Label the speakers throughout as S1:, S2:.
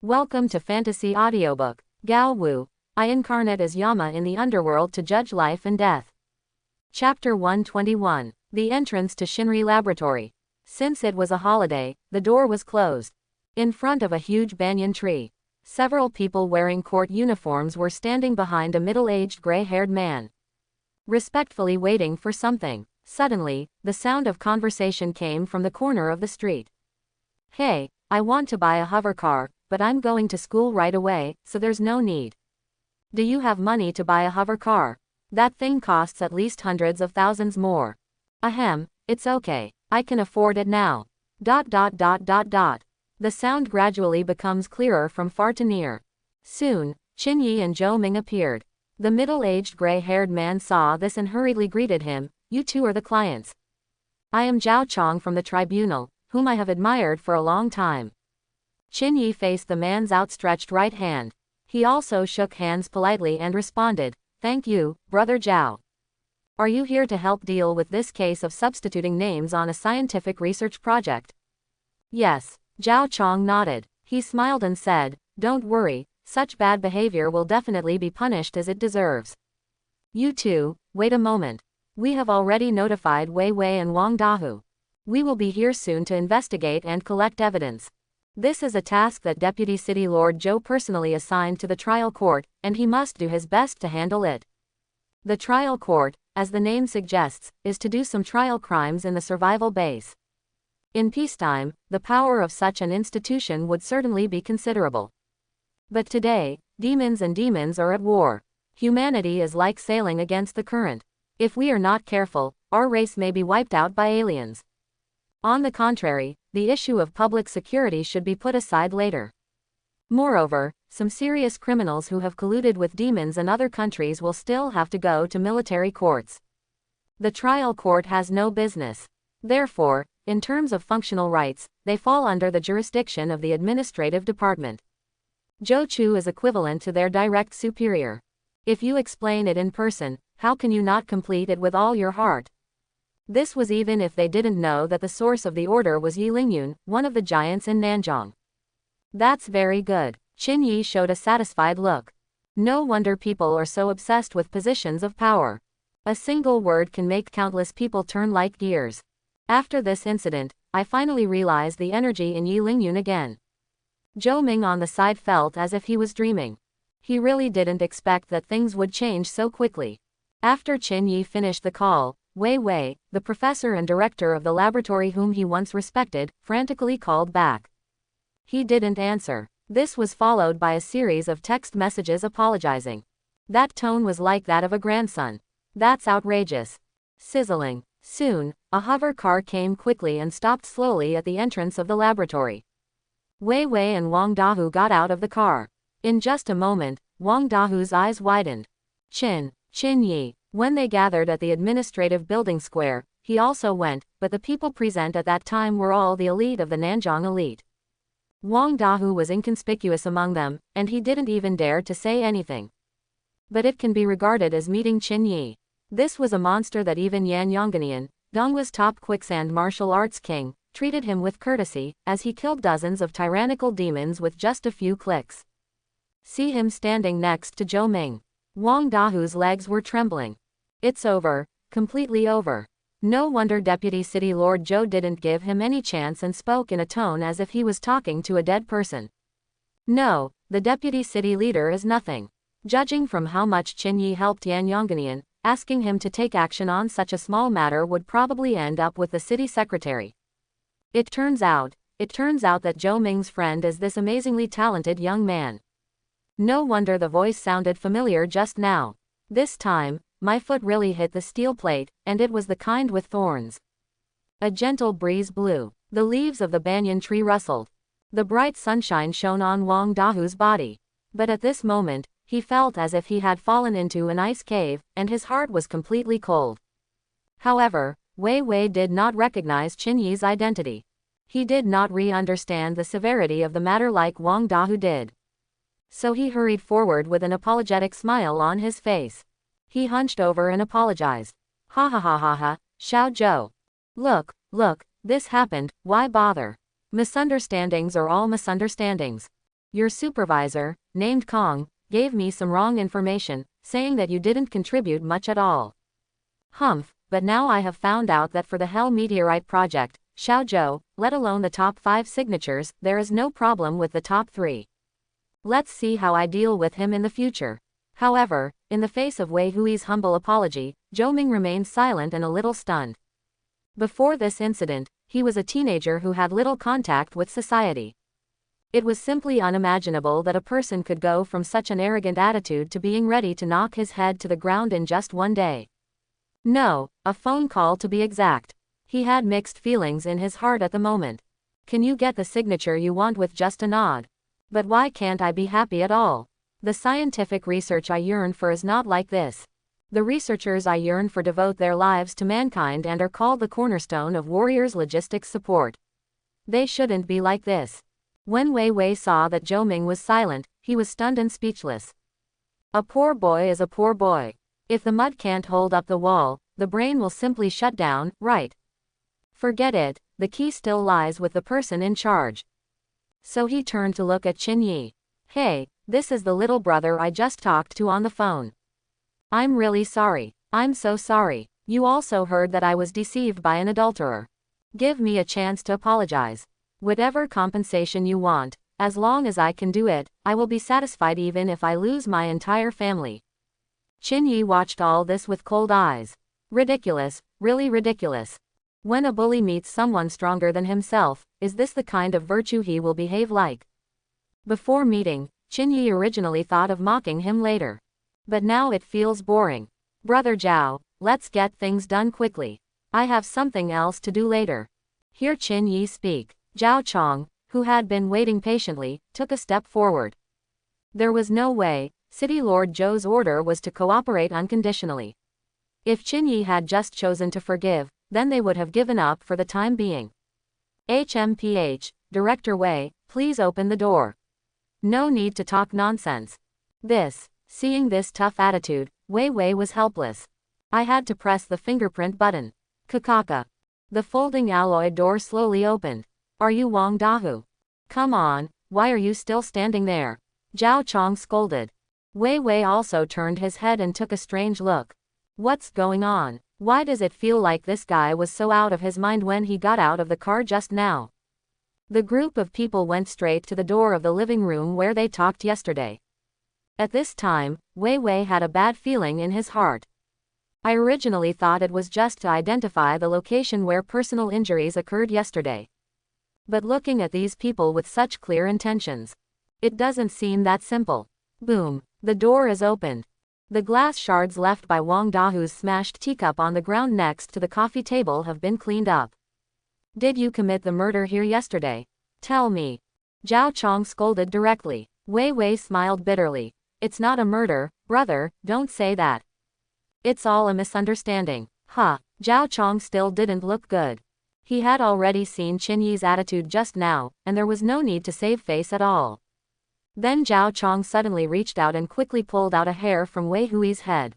S1: Welcome to Fantasy Audiobook. Gao Wu. I incarnate as Yama in the Underworld to judge life and death. Chapter 121. The entrance to Shinri Laboratory. Since it was a holiday, the door was closed. In front of a huge banyan tree, several people wearing court uniforms were standing behind a middle-aged gray-haired man, respectfully waiting for something. Suddenly, the sound of conversation came from the corner of the street. Hey, I want to buy a hover car, but I'm going to school right away, so there's no need. Do you have money to buy a hover car? That thing costs at least hundreds of thousands more. Ahem, it's okay. I can afford it now. The sound gradually becomes clearer from far to near. Soon, Qin Yi and Zhou Ming appeared. The middle-aged gray-haired man saw this and hurriedly greeted him. You two are the clients. I am Zhao Chong from the tribunal, whom I have admired for a long time. Qin Yi faced the man's outstretched right hand. He also shook hands politely and responded, Thank you, Brother Zhao. Are you here to help deal with this case of substituting names on a scientific research project? Yes. Zhao Chong nodded. He smiled and said, Don't worry, such bad behavior will definitely be punished as it deserves. You two, wait a moment. We have already notified Wei Wei and Wang Dahu. We will be here soon to investigate and collect evidence. This is a task that Deputy City Lord Zhou personally assigned to the trial court, and he must do his best to handle it. The trial court, as the name suggests, is to do some trial crimes in the survival base. In peacetime, the power of such an institution would certainly be considerable. But today, demons are at war. Humanity is like sailing against the current. If we are not careful, our race may be wiped out by aliens. On the contrary, the issue of public security should be put aside later. Moreover, some serious criminals who have colluded with demons in other countries will still have to go to military courts. The trial court has no business. Therefore, in terms of functional rights, they fall under the jurisdiction of the administrative department. Zhou Chu is equivalent to their direct superior. If you explain it in person, how can you not complete it with all your heart? This was even if they didn't know that the source of the order was Yi Lingyun, one of the giants in Nanzhong. That's very good. Qin Yi showed a satisfied look. No wonder people are so obsessed with positions of power. A single word can make countless people turn like gears. After this incident, I finally realized the energy in Yi Lingyun again. Zhou Ming on the side felt as if he was dreaming. He really didn't expect that things would change so quickly. After Qin Yi finished the call, Wei Wei, the professor and director of the laboratory whom he once respected, frantically called back. He didn't answer. This was followed by a series of text messages apologizing. That tone was like that of a grandson. That's outrageous. Sizzling. Soon, a hover car came quickly and stopped slowly at the entrance of the laboratory. Wei Wei and Wang Dahu got out of the car. In just a moment, Wang Dahu's eyes widened. Qin Yi. When they gathered at the administrative building square, he also went, but the people present at that time were all the elite of the Nanzhong elite. Wang Dahu was inconspicuous among them, and he didn't even dare to say anything. But it can be regarded as meeting Qin Yi. This was a monster that even Yan Yongganian, Donghua's top quicksand martial arts king, treated him with courtesy, as he killed dozens of tyrannical demons with just a few clicks. See him standing next to Zhou Ming. Wang Dahu's legs were trembling. It's over, completely over. No wonder Deputy City Lord Zhou didn't give him any chance and spoke in a tone as if he was talking to a dead person. No, the Deputy City Leader is nothing. Judging from how much Qin Yi helped Yan Yongganian, asking him to take action on such a small matter would probably end up with the city secretary. It turns out that Zhou Ming's friend is this amazingly talented young man. No wonder the voice sounded familiar just now. This time, my foot really hit the steel plate, and it was the kind with thorns. A gentle breeze blew. The leaves of the banyan tree rustled. The bright sunshine shone on Wang Dahu's body. But at this moment, he felt as if he had fallen into an ice cave, and his heart was completely cold. However, Wei Wei did not recognize Qin Yi's identity. He did not understand the severity of the matter like Wang Dahu did. So he hurried forward with an apologetic smile on his face. He hunched over and apologized. Ha ha ha ha ha, Xiao Zhou. Look, this happened, why bother? Misunderstandings are all misunderstandings. Your supervisor, named Kong, gave me some wrong information, saying that you didn't contribute much at all. Humph, but now I have found out that for the Hell Meteorite project, Xiaozhou, let alone the top 5 signatures, there is no problem with the top 3. Let's see how I deal with him in the future. However, in the face of Wei Hui's humble apology, Zhou Ming remained silent and a little stunned. Before this incident, he was a teenager who had little contact with society. It was simply unimaginable that a person could go from such an arrogant attitude to being ready to knock his head to the ground in just one day. No, a phone call to be exact. He had mixed feelings in his heart at the moment. Can you get the signature you want with just a nod? But why can't I be happy at all? The scientific research I yearn for is not like this. The researchers I yearn for devote their lives to mankind and are called the cornerstone of warriors' logistics support. They shouldn't be like this. When Wei Wei saw that Zhou Ming was silent, he was stunned and speechless. A poor boy is a poor boy. If the mud can't hold up the wall, the brain will simply shut down, right? Forget it, the key still lies with the person in charge. So he turned to look at Qin Yi. Hey, this is the little brother I just talked to on the phone. I'm really sorry. I'm so sorry. You also heard that I was deceived by an adulterer. Give me a chance to apologize. Whatever compensation you want, as long as I can do it, I will be satisfied even if I lose my entire family. Qin Yi watched all this with cold eyes. Ridiculous, really ridiculous. When a bully meets someone stronger than himself, is this the kind of virtue he will behave like? Before meeting, Qin Yi originally thought of mocking him later. But now it feels boring. Brother Zhao, let's get things done quickly. I have something else to do later. Hear Qin Yi speak. Zhao Chong, who had been waiting patiently, took a step forward. There was no way. City Lord Zhou's order was to cooperate unconditionally. If Qin Yi had just chosen to forgive, then they would have given up for the time being. HMPH, Director Wei, please open the door. No need to talk nonsense. Seeing this tough attitude, Wei Wei was helpless. I had to press the fingerprint button. Kakaka. The folding alloy door slowly opened. Are you Wang Dahu? Come on, why are you still standing there? Zhao Chong scolded. Wei Wei also turned his head and took a strange look. What's going on? Why does it feel like this guy was so out of his mind when he got out of the car just now? The group of people went straight to the door of the living room where they talked yesterday. At this time, Wei Wei had a bad feeling in his heart. I originally thought it was just to identify the location where personal injuries occurred yesterday. But looking at these people with such clear intentions, it doesn't seem that simple. Boom, the door is opened. The glass shards left by Wang Dahu's smashed teacup on the ground next to the coffee table have been cleaned up. Did you commit the murder here yesterday? Tell me. Zhao Chong scolded directly. Wei Wei smiled bitterly. It's not a murder, brother, don't say that. It's all a misunderstanding. Zhao Chong still didn't look good. He had already seen Qin Yi's attitude just now, and there was no need to save face at all. Then Zhao Chong suddenly reached out and quickly pulled out a hair from Wei Hui's head.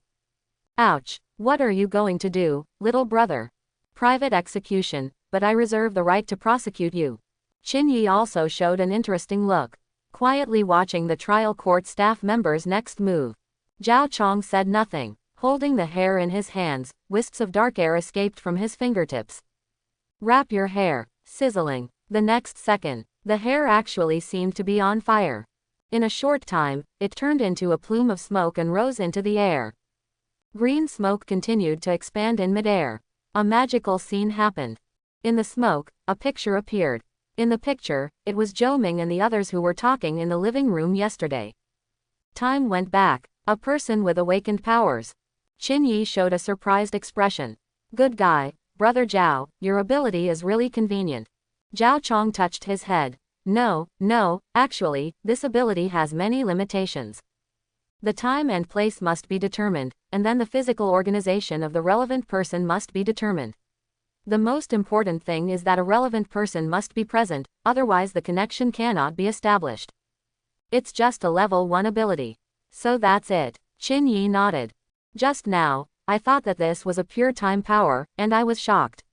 S1: Ouch! What are you going to do, little brother? Private execution, but I reserve the right to prosecute you. Qin Yi also showed an interesting look, quietly watching the trial court staff members' next move. Zhao Chong said nothing. Holding the hair in his hands, wisps of dark air escaped from his fingertips. Wrap your hair. Sizzling. The next second, the hair actually seemed to be on fire. In a short time, it turned into a plume of smoke and rose into the air. Green smoke continued to expand in midair. A magical scene happened. In the smoke, a picture appeared. In the picture, it was Zhou Ming and the others who were talking in the living room yesterday. Time went back. A person with awakened powers. Qin Yi showed a surprised expression. Good guy, Brother Zhao, your ability is really convenient. Zhao Chong touched his head. No, actually, this ability has many limitations. The time and place must be determined, and then the physical organization of the relevant person must be determined. The most important thing is that a relevant person must be present, otherwise the connection cannot be established. It's just a level 1 ability. So that's it. Qin Yi nodded. Just now, I thought that this was a pure time power, and I was shocked.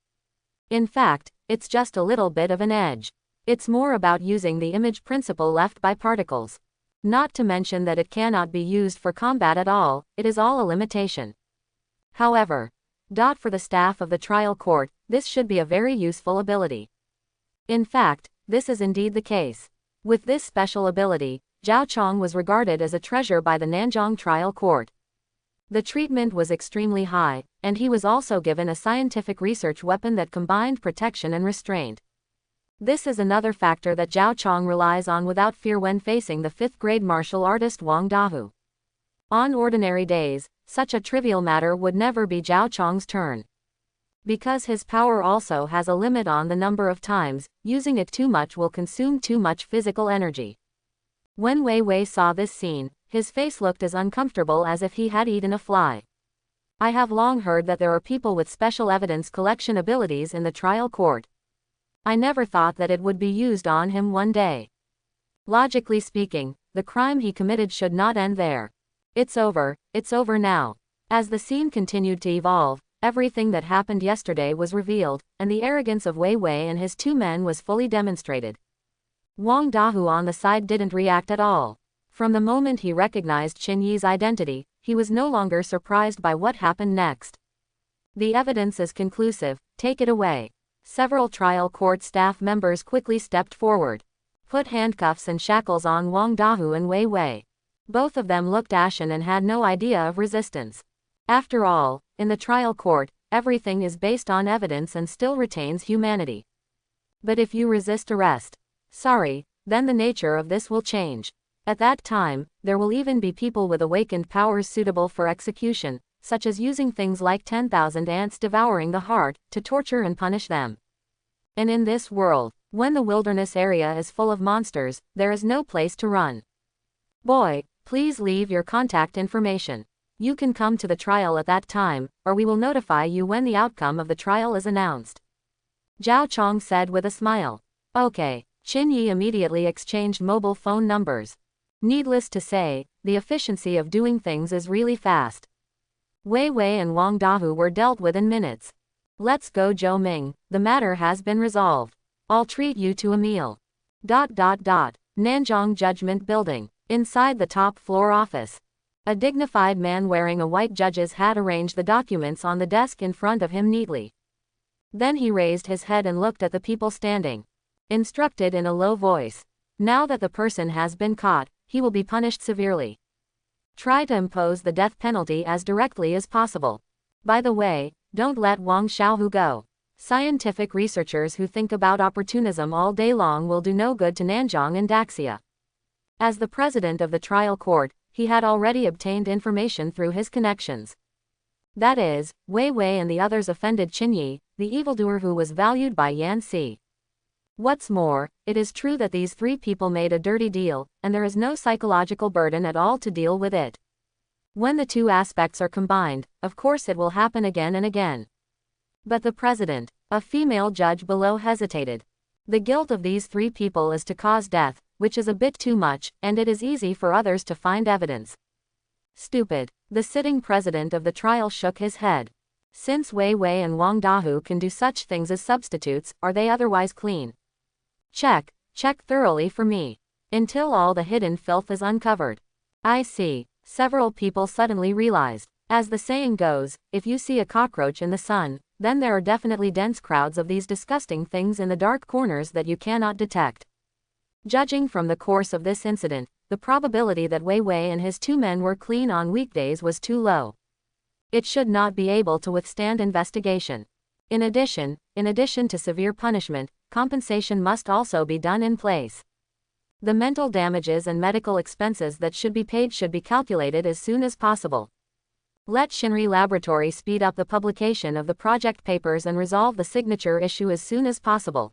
S1: In fact, it's just a little bit of an edge. It's more about using the image principle left by particles. Not to mention that it cannot be used for combat at all, it is all a limitation. However, for the staff of the trial court, this should be a very useful ability. In fact, this is indeed the case. With this special ability, Zhao Chong was regarded as a treasure by the Nanjing trial court. The treatment was extremely high, and he was also given a scientific research weapon that combined protection and restraint. This is another factor that Zhao Chong relies on without fear when facing the 5th-grade martial artist Wang Dahu. On ordinary days, such a trivial matter would never be Zhao Chong's turn. Because his power also has a limit on the number of times, using it too much will consume too much physical energy. When Wei Wei saw this scene, his face looked as uncomfortable as if he had eaten a fly. I have long heard that there are people with special evidence collection abilities in the trial court. I never thought that it would be used on him one day. Logically speaking, the crime he committed should not end there. It's over now. As the scene continued to evolve, everything that happened yesterday was revealed, and the arrogance of Wei Wei and his 2 men was fully demonstrated. Wang Dahu on the side didn't react at all. From the moment he recognized Qin Yi's identity, he was no longer surprised by what happened next. The evidence is conclusive, take it away. Several trial court staff members quickly stepped forward. Put handcuffs and shackles on Wang Dahu and Wei Wei. Both of them looked ashen and had no idea of resistance. After all, in the trial court, everything is based on evidence and still retains humanity. But if you resist arrest, then the nature of this will change. At that time, there will even be people with awakened powers suitable for execution, such as using things like 10,000 ants devouring the heart, to torture and punish them. And in this world, when the wilderness area is full of monsters, there is no place to run. Boy, please leave your contact information. You can come to the trial at that time, or we will notify you when the outcome of the trial is announced. Zhao Chong said with a smile. Okay. Qin Yi immediately exchanged mobile phone numbers. Needless to say, the efficiency of doing things is really fast. Wei Wei and Wang Dahu were dealt with in minutes. Let's go Zhou Ming, the matter has been resolved. I'll treat you to a meal. Nanjing Judgment Building. Inside the top floor office. A dignified man wearing a white judge's hat arranged the documents on the desk in front of him neatly. Then he raised his head and looked at the people standing. Instructed in a low voice. Now that the person has been caught, he will be punished severely. Try to impose the death penalty as directly as possible. By the way, don't let Wang Xiaohu go. Scientific researchers who think about opportunism all day long will do no good to Nanjing and Daxia. As the president of the trial court, he had already obtained information through his connections. That is, Wei Wei and the others offended Qin Yi, the evildoer who was valued by Yan Si. What's more, it is true that these 3 people made a dirty deal, and there is no psychological burden at all to deal with it. When the 2 aspects are combined, of course it will happen again and again. But the president, a female judge below, hesitated. The guilt of these 3 people is to cause death, which is a bit too much, and it is easy for others to find evidence. Stupid. The sitting president of the trial shook his head. Since Wei Wei and Wang Dahu can do such things as substitutes, are they otherwise clean? Check thoroughly for me. Until all the hidden filth is uncovered. I see. Several people suddenly realized. As the saying goes, if you see a cockroach in the sun, then there are definitely dense crowds of these disgusting things in the dark corners that you cannot detect. Judging from the course of this incident, the probability that Wei Wei and his 2 men were clean on weekdays was too low. It should not be able to withstand investigation. In addition to severe punishment, compensation must also be done in place. The mental damages and medical expenses that should be paid should be calculated as soon as possible. Let Shinri Laboratory speed up the publication of the project papers and resolve the signature issue as soon as possible.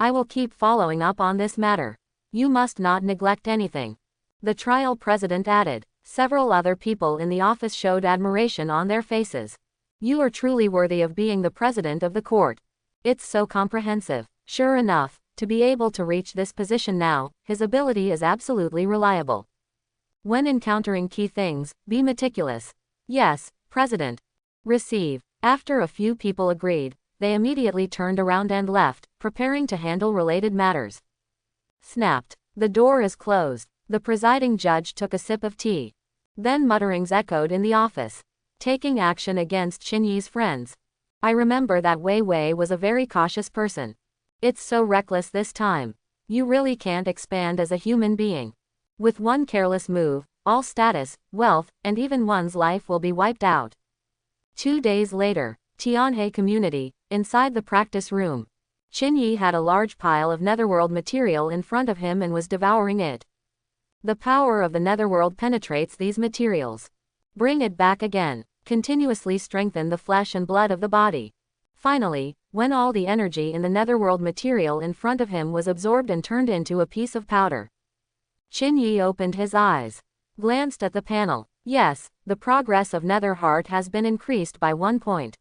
S1: I will keep following up on this matter. You must not neglect anything. The trial president added. Several other people in the office showed admiration on their faces. You are truly worthy of being the president of the court. It's so comprehensive. Sure enough, to be able to reach this position now, his ability is absolutely reliable. When encountering key things, be meticulous. Yes, President. Receive. After a few people agreed, they immediately turned around and left, preparing to handle related matters. Snapped. The door is closed. The presiding judge took a sip of tea. Then mutterings echoed in the office. Taking action against Xinyi's friends. I remember that Wei Wei was a very cautious person. It's so reckless this time. You really can't expand as a human being. With one careless move, all status, wealth, and even one's life will be wiped out. 2 days later, Tianhe community, inside the practice room. Xinyi had a large pile of netherworld material in front of him and was devouring it. The power of the netherworld penetrates these materials. Bring it back again. Continuously strengthen the flesh and blood of the body. Finally, when all the energy in the netherworld material in front of him was absorbed and turned into a piece of powder, Xinyi opened his eyes. Glanced at the panel. Yes, the progress of nether heart has been increased by 1 point.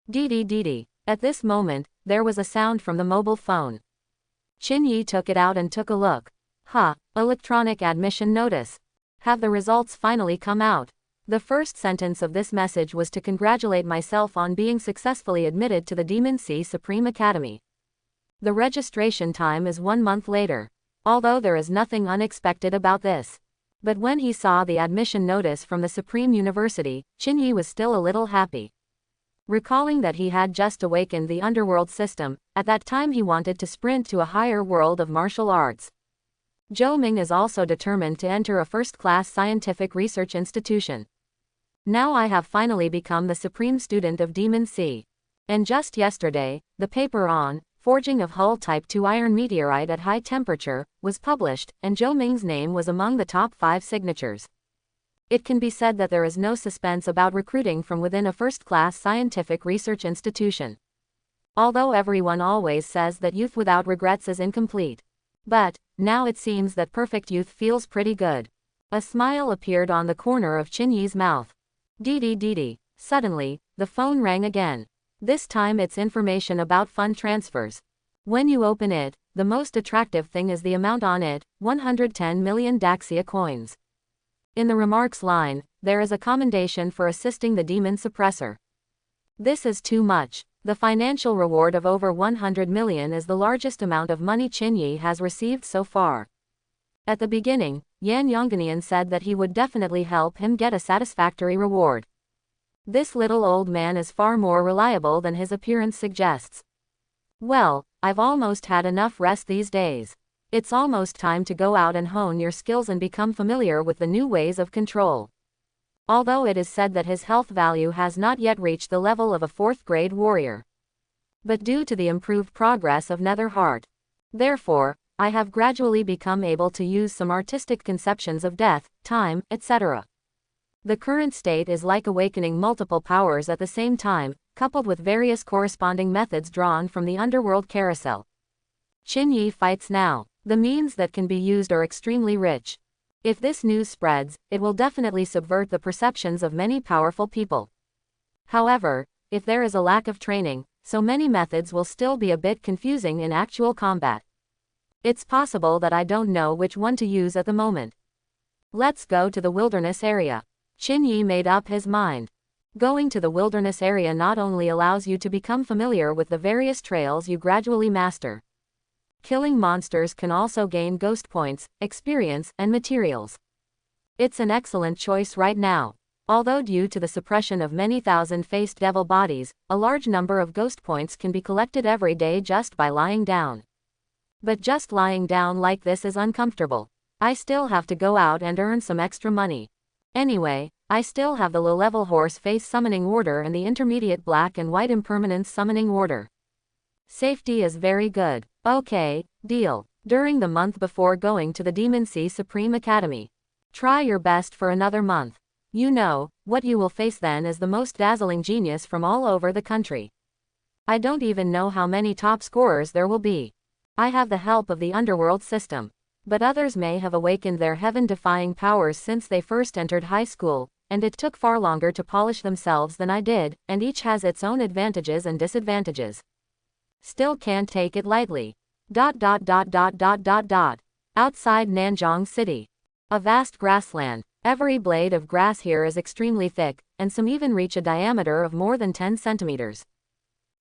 S1: Dee. At this moment, there was a sound from the mobile phone. Xinyi took it out and took a look. Electronic admission notice. Have the results finally come out? The first sentence of this message was to congratulate myself on being successfully admitted to the Demon Sea Supreme Academy. The registration time is 1 month later. Although there is nothing unexpected about this. But when he saw the admission notice from the Supreme University, Xinyi was still a little happy. Recalling that he had just awakened the underworld system, at that time he wanted to sprint to a higher world of martial arts. Zhou Ming is also determined to enter a first-class scientific research institution. Now I have finally become the supreme student of Demon Sea. And just yesterday, the paper on Forging of Hull Type 2 Iron Meteorite at High Temperature was published, and Zhou Ming's name was among the top 5 signatures. It can be said that there is no suspense about recruiting from within a first-class scientific research institution. Although everyone always says that youth without regrets is incomplete. But, now it seems that perfect youth feels pretty good. A smile appeared on the corner of Xinyi's mouth. Dee. Suddenly, the phone rang again. This time it's information about fund transfers. When you open it, the most attractive thing is the amount on it, 110 million Daxia coins. In the remarks line, there is a commendation for assisting the demon suppressor. This is too much. The financial reward of over 100 million is the largest amount of money Xinyi has received so far. At the beginning, Yan Yongganian said that he would definitely help him get a satisfactory reward. This little old man is far more reliable than his appearance suggests. Well, I've almost had enough rest these days. It's almost time to go out and hone your skills and become familiar with the new ways of control. Although it is said that his health value has not yet reached the level of a 4th-grade warrior. But due to the improved progress of Nether Heart. Therefore, I have gradually become able to use some artistic conceptions of death, time, etc. The current state is like awakening multiple powers at the same time, coupled with various corresponding methods drawn from the underworld carousel. Xinyi fights now. The means that can be used are extremely rich. If this news spreads, it will definitely subvert the perceptions of many powerful people. However, if there is a lack of training, so many methods will still be a bit confusing in actual combat. It's possible that I don't know which one to use at the moment. Let's go to the wilderness area. Xinyi made up his mind. Going to the wilderness area not only allows you to become familiar with the various trails you gradually master. Killing monsters can also gain ghost points, experience, and materials. It's an excellent choice right now. Although due to the suppression of many thousand-faced devil bodies, a large number of ghost points can be collected every day just by lying down. But just lying down like this is uncomfortable. I still have to go out and earn some extra money. Anyway, I still have the low-level horse face summoning order and the intermediate black and white impermanence summoning order. Safety is very good. Okay, deal. During the month before going to the Demon Sea Supreme Academy. Try your best for another month. You know, what you will face then is the most dazzling genius from all over the country. I don't even know how many top scorers there will be. I have the help of the underworld system. But others may have awakened their heaven-defying powers since they first entered high school, and it took far longer to polish themselves than I did, and each has its own advantages and disadvantages. Still can't take it lightly. Outside Nanjong City. A vast grassland. Every blade of grass here is extremely thick, and some even reach a diameter of more than 10 centimeters.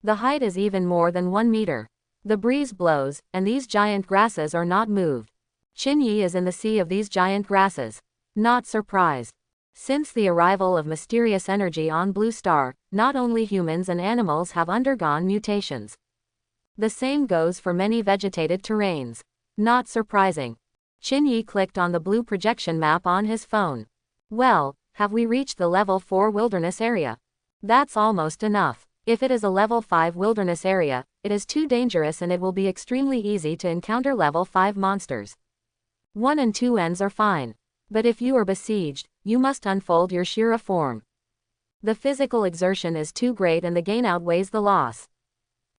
S1: The height is even more than 1 meter. The breeze blows, and these giant grasses are not moved. Qinyi is in the sea of these giant grasses. Not surprised. Since the arrival of mysterious energy on Blue Star, not only humans and animals have undergone mutations. The same goes for many vegetated terrains. Not surprising. Qinyi clicked on the blue projection map on his phone. Well, have we reached the level 4 wilderness area? That's almost enough. If it is a level 5 wilderness area, it is too dangerous and it will be extremely easy to encounter level 5 monsters. 1 and 2 ends are fine. But if you are besieged, you must unfold your Shira form. The physical exertion is too great and the gain outweighs the loss.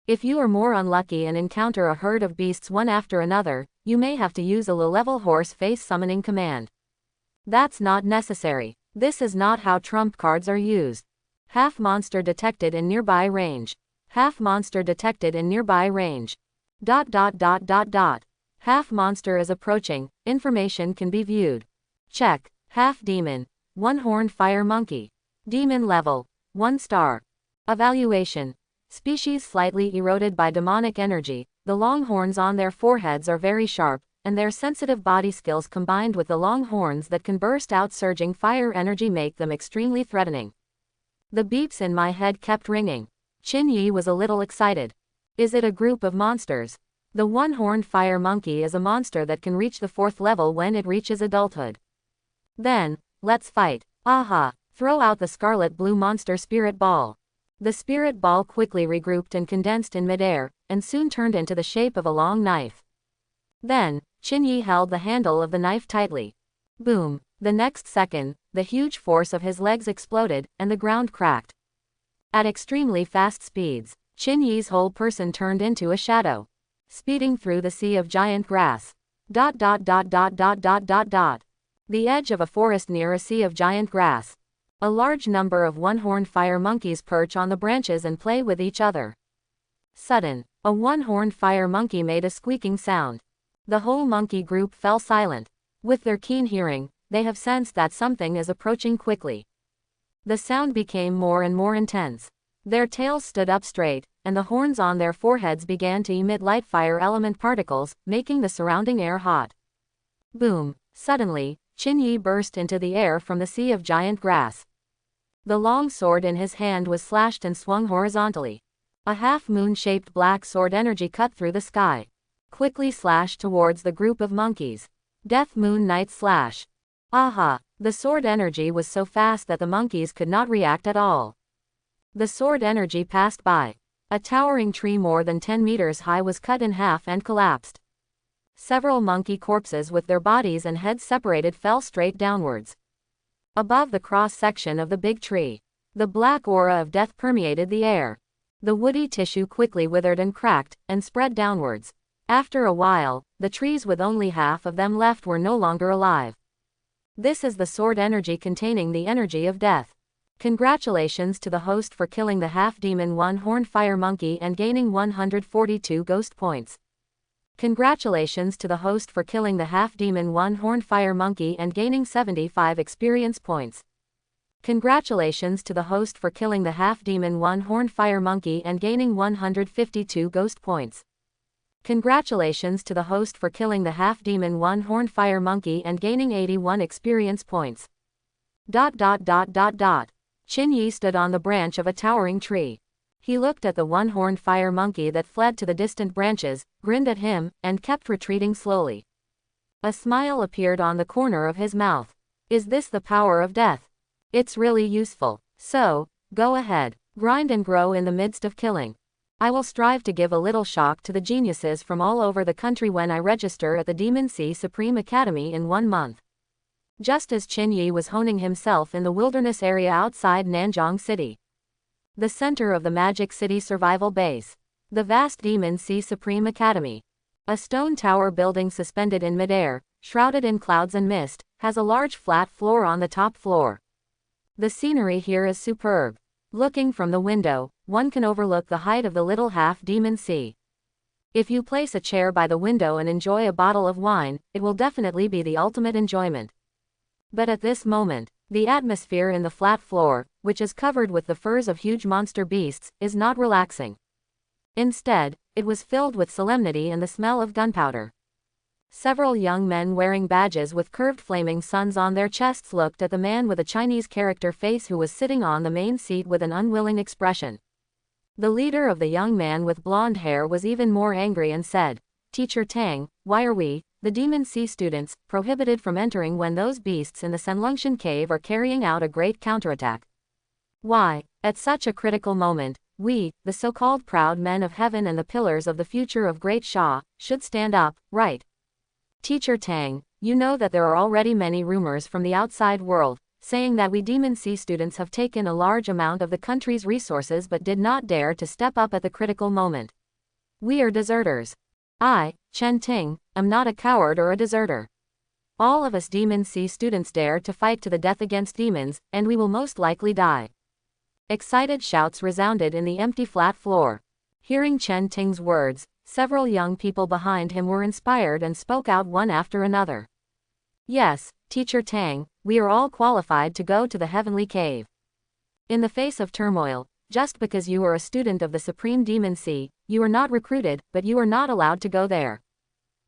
S1: If you are more unlucky and encounter a herd of beasts one after another, you may have to use a low-level horse face summoning command. That's not necessary. This is not how trump cards are used. Half monster detected in nearby range. Half monster detected in nearby range. ... Half monster is approaching, information can be viewed. Check. Half demon. 1-horned fire monkey. Demon level. 1 star. Evaluation. Species slightly eroded by demonic energy, the long horns on their foreheads are very sharp, and their sensitive body skills combined with the long horns that can burst out surging fire energy make them extremely threatening. The beeps in my head kept ringing. Qinyi was a little excited. Is it a group of monsters? The 1-horned fire monkey is a monster that can reach the 4th level when it reaches adulthood. Then, let's fight. Aha! Throw out the scarlet blue monster spirit ball. The spirit ball quickly regrouped and condensed in midair, and soon turned into the shape of a long knife. Then, Qinyi held the handle of the knife tightly. Boom! The next second, the huge force of his legs exploded, and the ground cracked. At extremely fast speeds, Qinyi's whole person turned into a shadow. Speeding through the sea of giant grass. The edge of a forest near a sea of giant grass. A large number of 1-horned fire monkeys perch on the branches and play with each other. Sudden, a 1-horned fire monkey made a squeaking sound. The whole monkey group fell silent. With their keen hearing, they have sensed that something is approaching quickly. The sound became more and more intense. Their tails stood up straight, and the horns on their foreheads began to emit light fire element particles, making the surrounding air hot. Boom! Suddenly, Qinyi burst into the air from the sea of giant grass. The long sword in his hand was slashed and swung horizontally. A half-moon-shaped black sword energy cut through the sky. Quickly slashed towards the group of monkeys. Death Moon Knight Slash. Aha! The sword energy was so fast that the monkeys could not react at all. The sword energy passed by. A towering tree more than 10 meters high was cut in half and collapsed. Several monkey corpses with their bodies and heads separated fell straight downwards. Above the cross-section of the big tree, the black aura of death permeated the air. The woody tissue quickly withered and cracked, and spread downwards. After a while, the trees with only half of them left were no longer alive. This is the sword energy containing the energy of death. Congratulations to the host for killing the half-demon 1-horned fire monkey and gaining 142 ghost points. Congratulations to the host for killing the half-demon 1-horned fire monkey and gaining 75 experience points. Congratulations to the host for killing the half-demon 1-horned fire monkey and gaining 152 ghost points. Congratulations to the host for killing the half-demon 1-horned fire monkey and gaining 81 experience points. ... Qinyi stood on the branch of a towering tree. He looked at the 1-horned fire monkey that fled to the distant branches, grinned at him, and kept retreating slowly. A smile appeared on the corner of his mouth. Is this the power of death? It's really useful. So, go ahead, grind and grow in the midst of killing. I will strive to give a little shock to the geniuses from all over the country when I register at the Demon Sea Supreme Academy in 1 month. Just as Qinyi was honing himself in the wilderness area outside Nanjiang City, the center of the Magic City Survival Base, the vast Demon Sea Supreme Academy, a stone tower building suspended in midair, shrouded in clouds and mist, has a large flat floor on the top floor. The scenery here is superb. Looking from the window, one can overlook the height of the little half-demon sea. If you place a chair by the window and enjoy a bottle of wine, it will definitely be the ultimate enjoyment. But at this moment, the atmosphere in the flat floor, which is covered with the furs of huge monster beasts, is not relaxing. Instead, it was filled with solemnity and the smell of gunpowder. Several young men wearing badges with curved flaming suns on their chests looked at the man with a Chinese character face who was sitting on the main seat with an unwilling expression. The leader of the young man with blonde hair was even more angry and said, "Teacher Tang, why are we, the Demon Sea students, prohibited from entering when those beasts in the Senlungshan cave are carrying out a great counterattack? Why, at such a critical moment, we, the so-called proud men of heaven and the pillars of the future of Great Sha, should stand up, right? Teacher Tang, you know that there are already many rumors from the outside world, saying that we Demon Sea students have taken a large amount of the country's resources but did not dare to step up at the critical moment. We are deserters. I, Chen Ting, am not a coward or a deserter. All of us Demon Sea students dare to fight to the death against demons, and we will most likely die." Excited shouts resounded in the empty flat floor. Hearing Chen Ting's words, several young people behind him were inspired and spoke out one after another. "Yes, Teacher Tang, we are all qualified to go to the heavenly cave." In the face of turmoil, just because you are a student of the Supreme Demon Sea, you are not recruited, but you are not allowed to go there.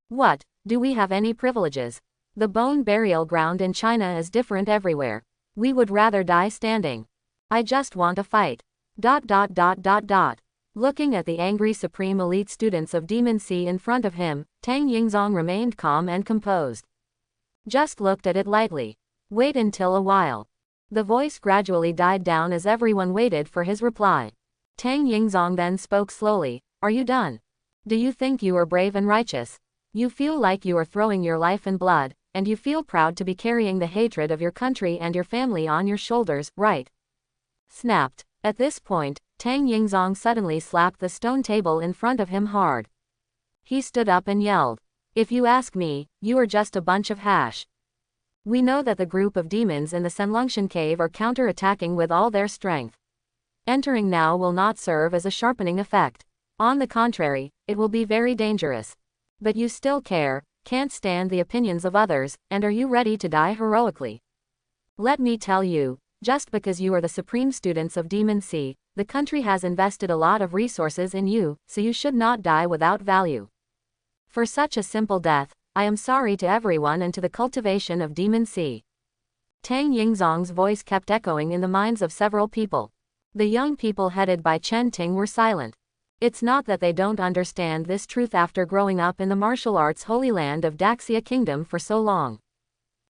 S1: What, do we have any privileges? The bone burial ground in China is different everywhere. We would rather die standing. I just want a fight. ... Looking at the angry Supreme Elite students of Demon Sea in front of him, Tang Yingzong remained calm and composed. "Just looked at it lightly. Wait until a while." The voice gradually died down as everyone waited for his reply. Tang Yingzong then spoke slowly, "Are you done? Do you think you are brave and righteous? You feel like you are throwing your life and blood, and you feel proud to be carrying the hatred of your country and your family on your shoulders, right?" Snapped. At this point, Tang Yingzong suddenly slapped the stone table in front of him hard. He stood up and yelled, "If you ask me, you are just a bunch of hash. We know that the group of demons in the Senlungshan cave are counter-attacking with all their strength. Entering now will not serve as a sharpening effect. On the contrary, it will be very dangerous. But you still can't stand the opinions of others, and are you ready to die heroically? Let me tell you, just because you are the supreme students of Demon Sea, the country has invested a lot of resources in you, so you should not die without value. For such a simple death, I am sorry to everyone and to the cultivation of Demon Sea." Tang Yingzong's voice kept echoing in the minds of several people. The young people headed by Chen Ting were silent. It's not that they don't understand this truth after growing up in the martial arts holy land of Daxia Kingdom for so long.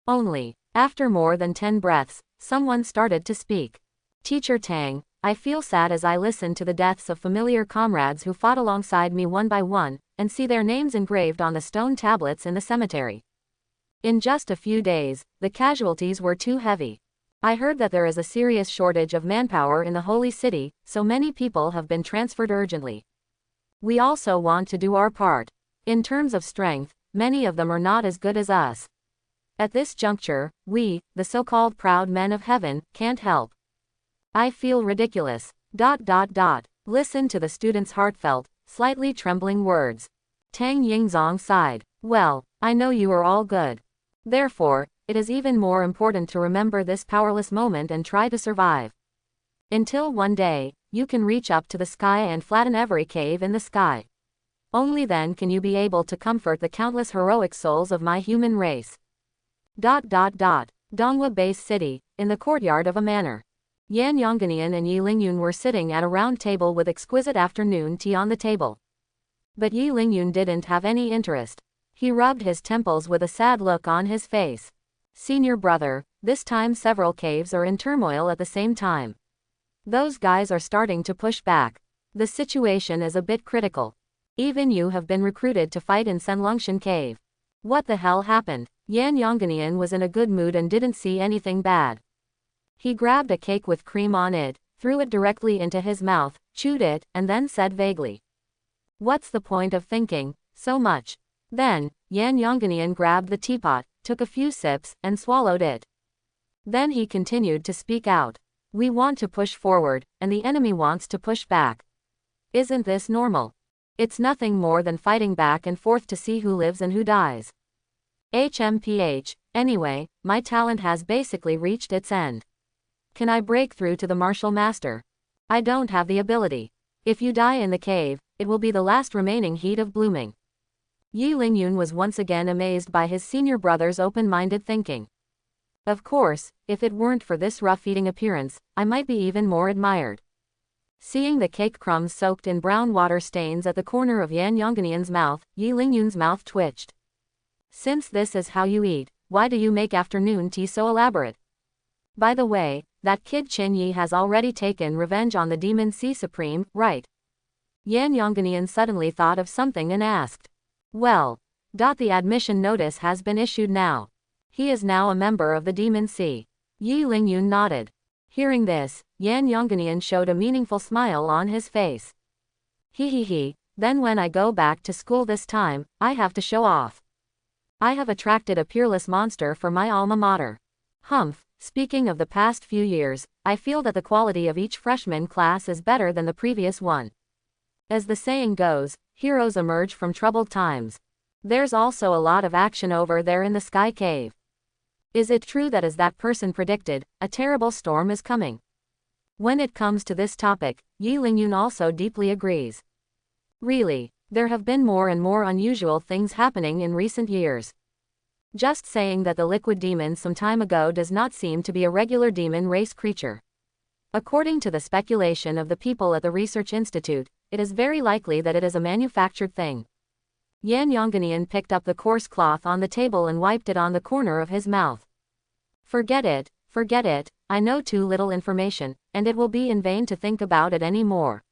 S1: Only, after more than 10 breaths, someone started to speak. "Teacher Tang, I feel sad as I listen to the deaths of familiar comrades who fought alongside me one by one, and see their names engraved on the stone tablets in the cemetery. In just a few days, the casualties were too heavy. I heard that there is a serious shortage of manpower in the holy city, so many people have been transferred urgently. We also want to do our part. In terms of strength, many of them are not as good as us. At this juncture, we, the so-called proud men of heaven, can't help. I feel ridiculous. ... Listen to the student's heartfelt, slightly trembling words. Tang Yingzong sighed. "Well, I know you are all good. Therefore, it is even more important to remember this powerless moment and try to survive. Until one day, you can reach up to the sky and flatten every cave in the sky. Only then can you be able to comfort the countless heroic souls of my human race." Donghua Base City, in the courtyard of a manor. Yan Yongganian and Yi Lingyun were sitting at a round table with exquisite afternoon tea on the table. But Yi Lingyun didn't have any interest. He rubbed his temples with a sad look on his face. "Senior brother, this time several caves are in turmoil at the same time. Those guys are starting to push back. The situation is a bit critical. Even you have been recruited to fight in Senlungshan cave. What the hell happened?" Yan Yongganian was in a good mood and didn't see anything bad. He grabbed a cake with cream on it, threw it directly into his mouth, chewed it, and then said vaguely, "What's the point of thinking so much?" Then, Yan Yongganian grabbed the teapot, took a few sips, and swallowed it. Then he continued to speak out. "We want to push forward, and the enemy wants to push back. Isn't this normal? It's nothing more than fighting back and forth to see who lives and who dies. Anyway, my talent has basically reached its end. Can I break through to the martial master? I don't have the ability. If you die in the cave, it will be the last remaining heat of blooming. Yi Lingyun was once again amazed by his senior brother's open-minded thinking. Of course, if it weren't for this rough-eating appearance, I might be even more admired. Seeing the cake crumbs soaked in brown water stains at the corner of Yan Yongganian's mouth, Yi Lingyun's mouth twitched. Since this is how you eat, why do you make afternoon tea so elaborate? By the way, that kid Qin Yi has already taken revenge on the Demon Sea Supreme, right? Yan Yongganian suddenly thought of something and asked. Well, the admission notice has been issued now. He is now a member of the Demon Sea. Yi Lingyun nodded. Hearing this, Yan Yongganian showed a meaningful smile on his face. He, then when I go back to school this time, I have to show off. I have attracted a peerless monster for my alma mater. Humph, speaking of the past few years, I feel that the quality of each freshman class is better than the previous one. As the saying goes, heroes emerge from troubled times. There's also a lot of action over there in the Sky Cave. Is it true that as that person predicted, a terrible storm is coming? When it comes to this topic, Yi Lingyun also deeply agrees. Really, there have been more and more unusual things happening in recent years. Just saying that the liquid demon some time ago does not seem to be a regular demon race creature. According to the speculation of the people at the Research Institute, it is very likely that it is a manufactured thing. Yan Yongganian picked up the coarse cloth on the table and wiped it on the corner of his mouth. Forget it, I know too little information, and it will be in vain to think about it any more.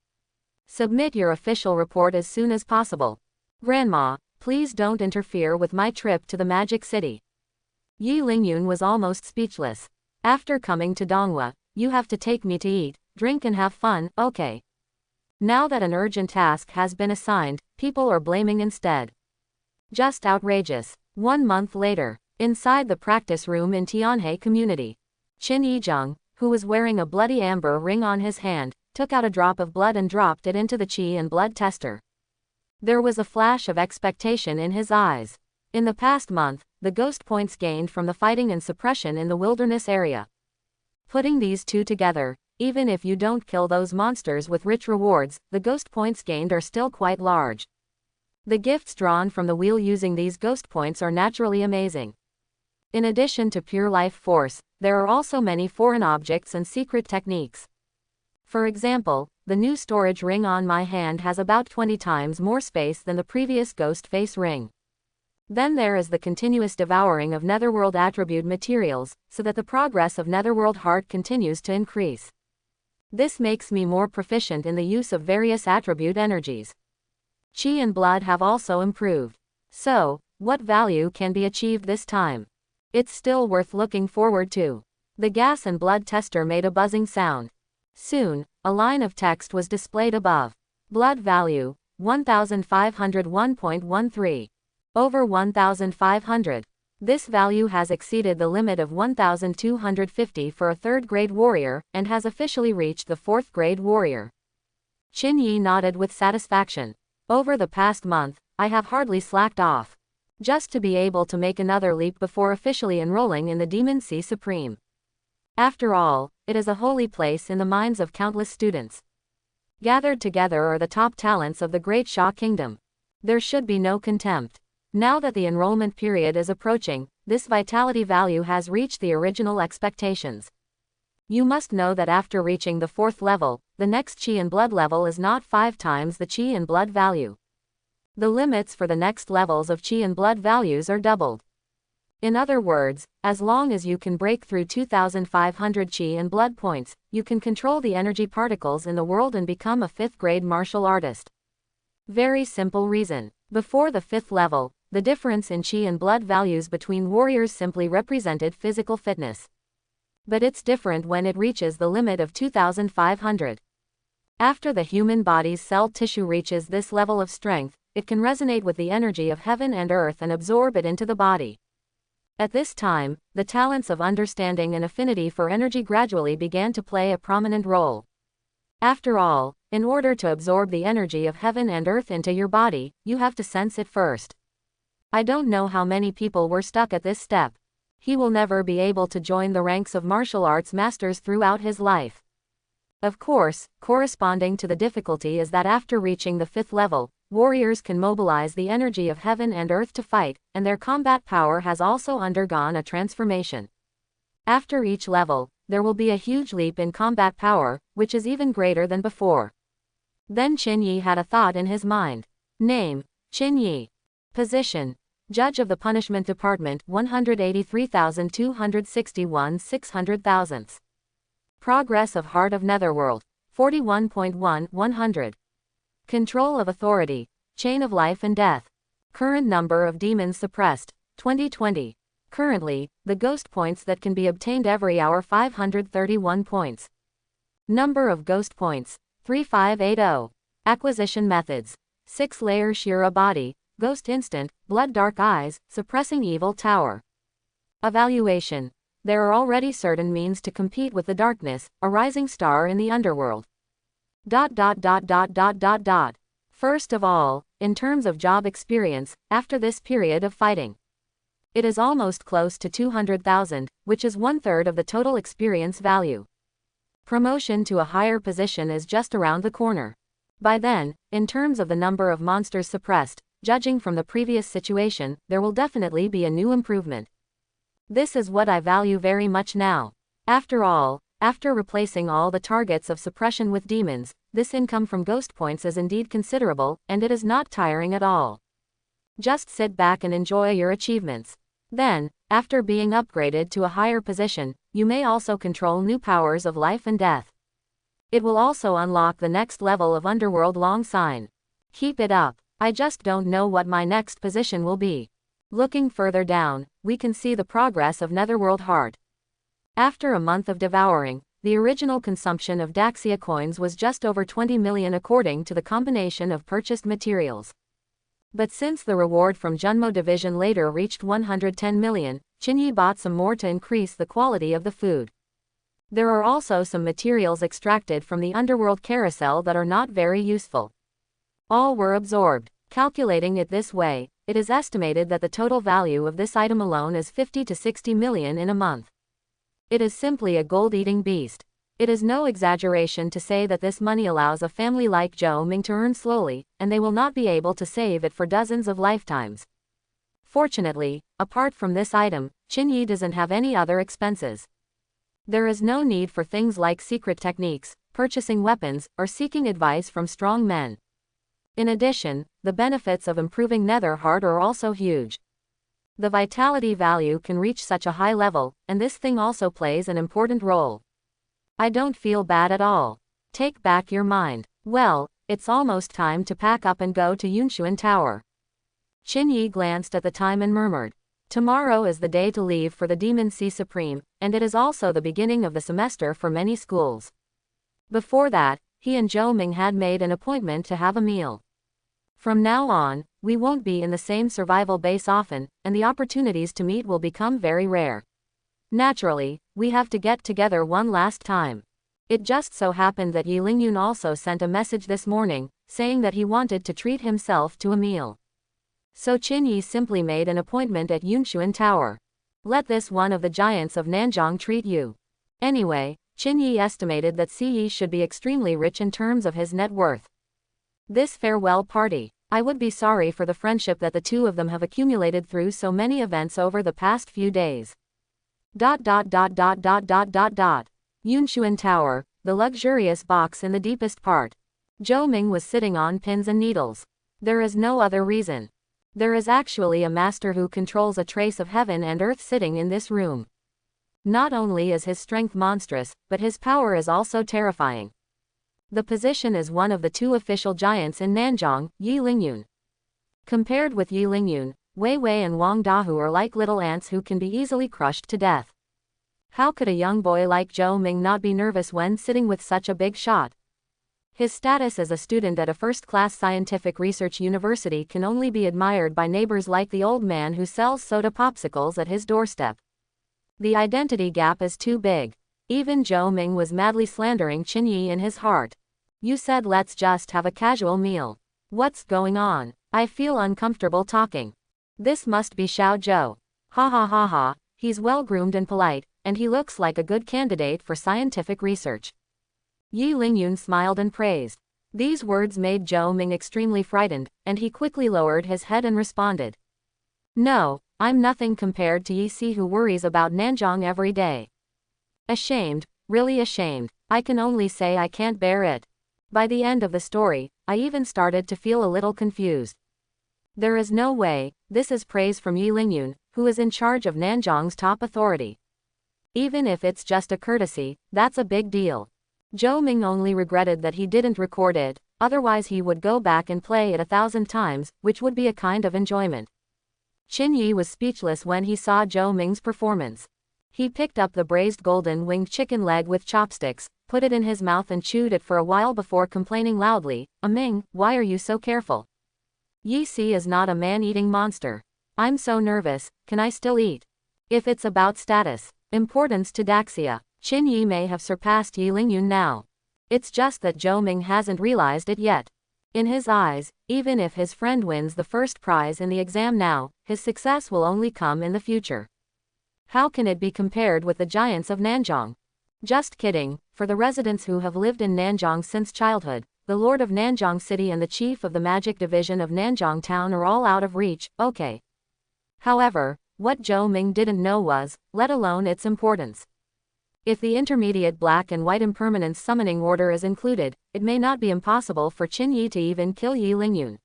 S1: Submit your official report as soon as possible. Grandma, please don't interfere with my trip to the Magic City. Yi Lingyun was almost speechless. After coming to Donghua, you have to take me to eat, drink and have fun, okay? Now that an urgent task has been assigned, people are blaming instead. Just outrageous. 1 month later, inside the practice room in Tianhe Community, Qin Yizheng, who was wearing a bloody amber ring on his hand, took out a drop of blood and dropped it into the qi and blood tester. There was a flash of expectation in his eyes. In the past month, the ghost points gained from the fighting and suppression in the wilderness area. Putting these two together, even if you don't kill those monsters with rich rewards, the ghost points gained are still quite large. The gifts drawn from the wheel using these ghost points are naturally amazing. In addition to pure life force, there are also many foreign objects and secret techniques. For example, the new storage ring on my hand has about 20 times more space than the previous ghost face ring. Then there is the continuous devouring of netherworld attribute materials, so that the progress of netherworld heart continues to increase. This makes me more proficient in the use of various attribute energies. Qi and blood have also improved. So, what value can be achieved this time? It's still worth looking forward to. The gas and blood tester made a buzzing sound. Soon, a line of text was displayed above. Blood value, 1501.13. Over 1500. This value has exceeded the limit of 1250 for a 3rd grade warrior, and has officially reached the 4th grade warrior. Qin Yi nodded with satisfaction. Over the past month, I have hardly slacked off. Just to be able to make another leap before officially enrolling in the Demon Sea Supreme. After all, it is a holy place in the minds of countless students. Gathered together are the top talents of the Great Sha Kingdom. There should be no contempt. Now that the enrollment period is approaching, this vitality value has reached the original expectations. You must know that after reaching the 4th level, the next Qi and blood level is not 5 times the Qi and blood value. The limits for the next levels of Qi and blood values are doubled. In other words, as long as you can break through 2500 Qi and blood points, you can control the energy particles in the world and become a 5th grade martial artist. Very simple reason. Before the 5th level, the difference in Qi and blood values between warriors simply represented physical fitness. But it's different when it reaches the limit of 2500. After the human body's cell tissue reaches this level of strength, it can resonate with the energy of heaven and earth and absorb it into the body. At this time, the talents of understanding and affinity for energy gradually began to play a prominent role. After all, in order to absorb the energy of heaven and earth into your body, you have to sense it first. I don't know how many people were stuck at this step. He will never be able to join the ranks of martial arts masters throughout his life. Of course, corresponding to the difficulty is that after reaching the 5th level, warriors can mobilize the energy of heaven and earth to fight, and their combat power has also undergone a transformation. After each level, there will be a huge leap in combat power, which is even greater than before. Then Qin Yi had a thought in his mind. Name: Qin Yi. Position: Judge of the Punishment Department, 183,261 600,000. Progress of Heart of Netherworld, 41.1 100. Control of Authority, Chain of Life and Death. Current number of demons suppressed, 2020. Currently, the ghost points that can be obtained every hour 531 points. Number of ghost points, 3580. Acquisition methods: 6-layer Shira body, Ghost Instant, Blood Dark Eyes, Suppressing Evil Tower. Evaluation: there are already certain means to compete with the darkness, a rising star in the underworld. First of all, in terms of job experience, after this period of fighting, it is almost close to 200,000, which is 1/3 of the total experience value. Promotion to a higher position is just around the corner. By then, in terms of the number of monsters suppressed, judging from the previous situation, there will definitely be a new improvement. This is what I value very much now. After all, after replacing all the targets of suppression with demons, this income from ghost points is indeed considerable, and it is not tiring at all. Just sit back and enjoy your achievements. Then, after being upgraded to a higher position, you may also control new powers of life and death. It will also unlock the next level of Underworld long sign. Keep it up. I just don't know what my next position will be. Looking further down, we can see the progress of Netherworld Heart. After a month of devouring, the original consumption of Daxia coins was just over 20 million according to the combination of purchased materials. But since the reward from Junmo Division later reached 110 million, Qin Yi bought some more to increase the quality of the food. There are also some materials extracted from the Underworld carousel that are not very useful. All were absorbed. Calculating it this way, it is estimated that the total value of this item alone is 50 to 60 million in a month. It is simply a gold-eating beast. It is no exaggeration to say that this money allows a family like Zhou Ming to earn slowly, and they will not be able to save it for dozens of lifetimes. Fortunately, apart from this item, Qin Yi doesn't have any other expenses. There is no need for things like secret techniques, purchasing weapons, or seeking advice from strong men. In addition, the benefits of improving Nether Heart are also huge. The vitality value can reach such a high level, and this thing also plays an important role. I don't feel bad at all. Take back your mind. Well, it's almost time to pack up and go to Yunshuan Tower. Qin Yi glanced at the time and murmured, tomorrow is the day to leave for the Demon Sea Supreme, and it is also the beginning of the semester for many schools. Before that, he and Zhou Ming had made an appointment to have a meal. From now on, we won't be in the same survival base often, and the opportunities to meet will become very rare. Naturally, we have to get together one last time. It just so happened that Yi Lingyun also sent a message this morning, saying that he wanted to treat himself to a meal. So Qin Yi simply made an appointment at Yunshuan Tower. Let this one of the giants of Nanjiang treat you. Anyway, Qin Yi estimated that Yi should be extremely rich in terms of his net worth. This farewell party, I would be sorry for the friendship that the two of them have accumulated through so many events over the past few days. Yunshuan Tower, the luxurious box in the deepest part. Zhou Ming was sitting on pins and needles. There is no other reason. There is actually a master who controls a trace of heaven and earth sitting in this room. Not only is his strength monstrous, but his power is also terrifying. The position is one of the two official giants in Nanjiang, Yi Lingyun. Compared with Yi Lingyun, Wei Wei and Wang Dahu are like little ants who can be easily crushed to death. How could a young boy like Zhou Ming not be nervous when sitting with such a big shot? His status as a student at a first-class scientific research university can only be admired by neighbors like the old man who sells soda popsicles at his doorstep. The identity gap is too big. Even Zhou Ming was madly slandering Qin Yi in his heart. You said let's just have a casual meal. What's going on? I feel uncomfortable talking. This must be Xiao Zhou. Ha ha ha ha, he's well-groomed and polite, and he looks like a good candidate for scientific research. Yi Lingyun smiled and praised. These words made Zhou Ming extremely frightened, and he quickly lowered his head and responded. No, I'm nothing compared to Yi Si who worries about Nanzhong every day. Ashamed, really ashamed, I can only say I can't bear it. By the end of the story, I even started to feel a little confused. There is no way, this is praise from Yi Lingyun, who is in charge of Nanzhong's top authority. Even if it's just a courtesy, that's a big deal. Zhou Ming only regretted that he didn't record it, otherwise he would go back and play it 1,000 times, which would be a kind of enjoyment. Qin Yi was speechless when he saw Zhou Ming's performance. He picked up the braised golden-winged chicken leg with chopsticks, put it in his mouth and chewed it for a while before complaining loudly, Ming, why are you so careful? Yi Si is not a man-eating monster. I'm so nervous, can I still eat? If it's about status, importance to Daxia, Qin Yi may have surpassed Yi Lingyun now. It's just that Zhou Ming hasn't realized it yet. In his eyes, even if his friend wins the first prize in the exam now, his success will only come in the future. How can it be compared with the giants of Nanzhong? Just kidding, for the residents who have lived in Nanzhong since childhood, the Lord of Nanzhong City and the Chief of the Magic Division of Nanzhong Town are all out of reach, okay. However, what Zhou Ming didn't know was, let alone its importance. If the intermediate black and white impermanence summoning order is included, it may not be impossible for Qin Yi to even kill Yi Lingyun.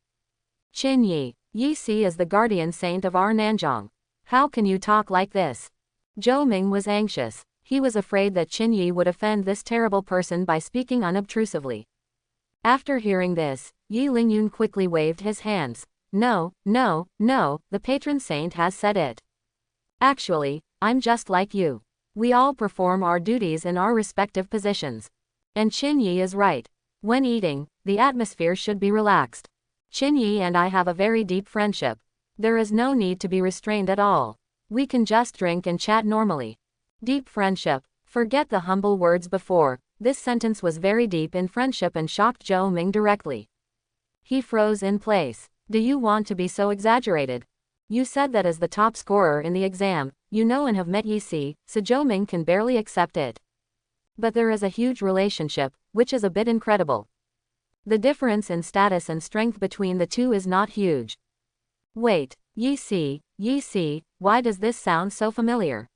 S1: Qin Yi, Yi Si is the guardian saint of our Nanzhong. How can you talk like this? Zhou Ming was anxious. He was afraid that Qin Yi would offend this terrible person by speaking unobtrusively. After hearing this, Yi Lingyun quickly waved his hands. No, no, no, the patron saint has said it. Actually, I'm just like you. We all perform our duties in our respective positions. And Qin Yi is right. When eating, the atmosphere should be relaxed. Qin Yi and I have a very deep friendship. There is no need to be restrained at all. We can just drink and chat normally. Deep friendship. Forget the humble words before. This sentence was very deep in friendship and shocked Zhou Ming directly. He froze in place. Do you want to be so exaggerated? You said that as the top scorer in the exam, you know and have met Yi Si, so Zhou Ming can barely accept it. But there is a huge relationship, which is a bit incredible. The difference in status and strength between the two is not huge. Wait, Yi Si, why does this sound so familiar?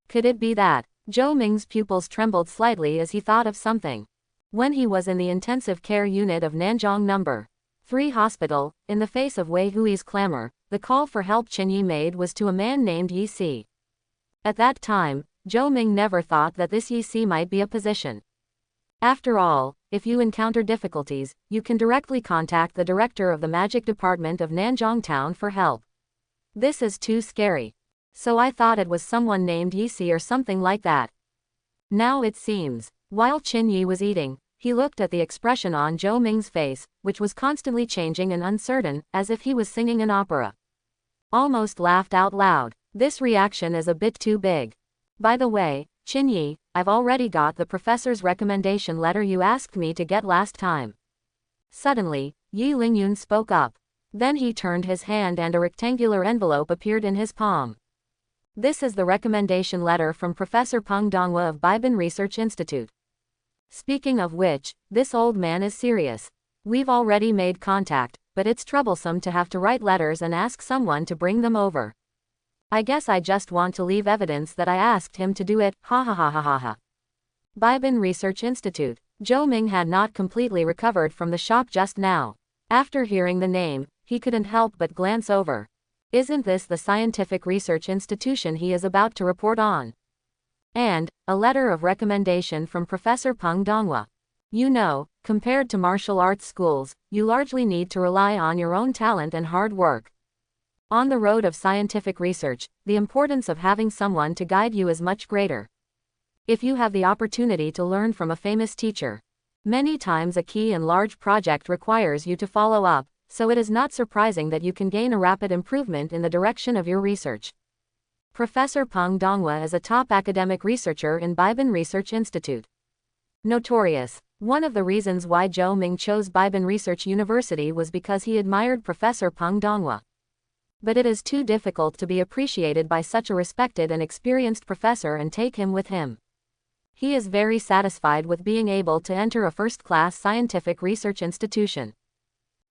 S1: Could it be that? Zhou Ming's pupils trembled slightly as he thought of something. When he was in the intensive care unit of Nanzhong No. 3 hospital, in the face of Wei Hui's clamor, the call for help Qin Yi made was to a man named Yi Si. At that time, Zhou Ming never thought that this Yi Si might be a position. After all, if you encounter difficulties, you can directly contact the director of the magic department of Nanzhong Town for help. This is too scary. So I thought it was someone named Yi Si or something like that. Now it seems. While Qin Yi was eating, he looked at the expression on Zhou Ming's face, which was constantly changing and uncertain, as if he was singing an opera. Almost laughed out loud. This reaction is a bit too big. By the way, Qin Yi, I've already got the professor's recommendation letter you asked me to get last time. Suddenly, Yi Lingyun spoke up. Then he turned his hand and a rectangular envelope appeared in his palm. This is the recommendation letter from Professor Peng Donghua of Bibin Research Institute. Speaking of which, this old man is serious. We've already made contact, but it's troublesome to have to write letters and ask someone to bring them over. I guess I just want to leave evidence that I asked him to do it, ha ha ha ha ha ha. Bibin Research Institute. Zhou Ming had not completely recovered from the shock just now. After hearing the name, he couldn't help but glance over. Isn't this the scientific research institution he is about to report on? And, a letter of recommendation from Professor Peng Donghua. You know, compared to martial arts schools, you largely need to rely on your own talent and hard work. On the road of scientific research, the importance of having someone to guide you is much greater. If you have the opportunity to learn from a famous teacher, many times a key and large project requires you to follow up, so it is not surprising that you can gain a rapid improvement in the direction of your research. Professor Peng Donghua is a top academic researcher in Bibin Research Institute. Notorious. One of the reasons why Zhou Ming chose Bibin Research University was because he admired Professor Peng Donghua. But it is too difficult to be appreciated by such a respected and experienced professor and take him with him. He is very satisfied with being able to enter a first-class scientific research institution.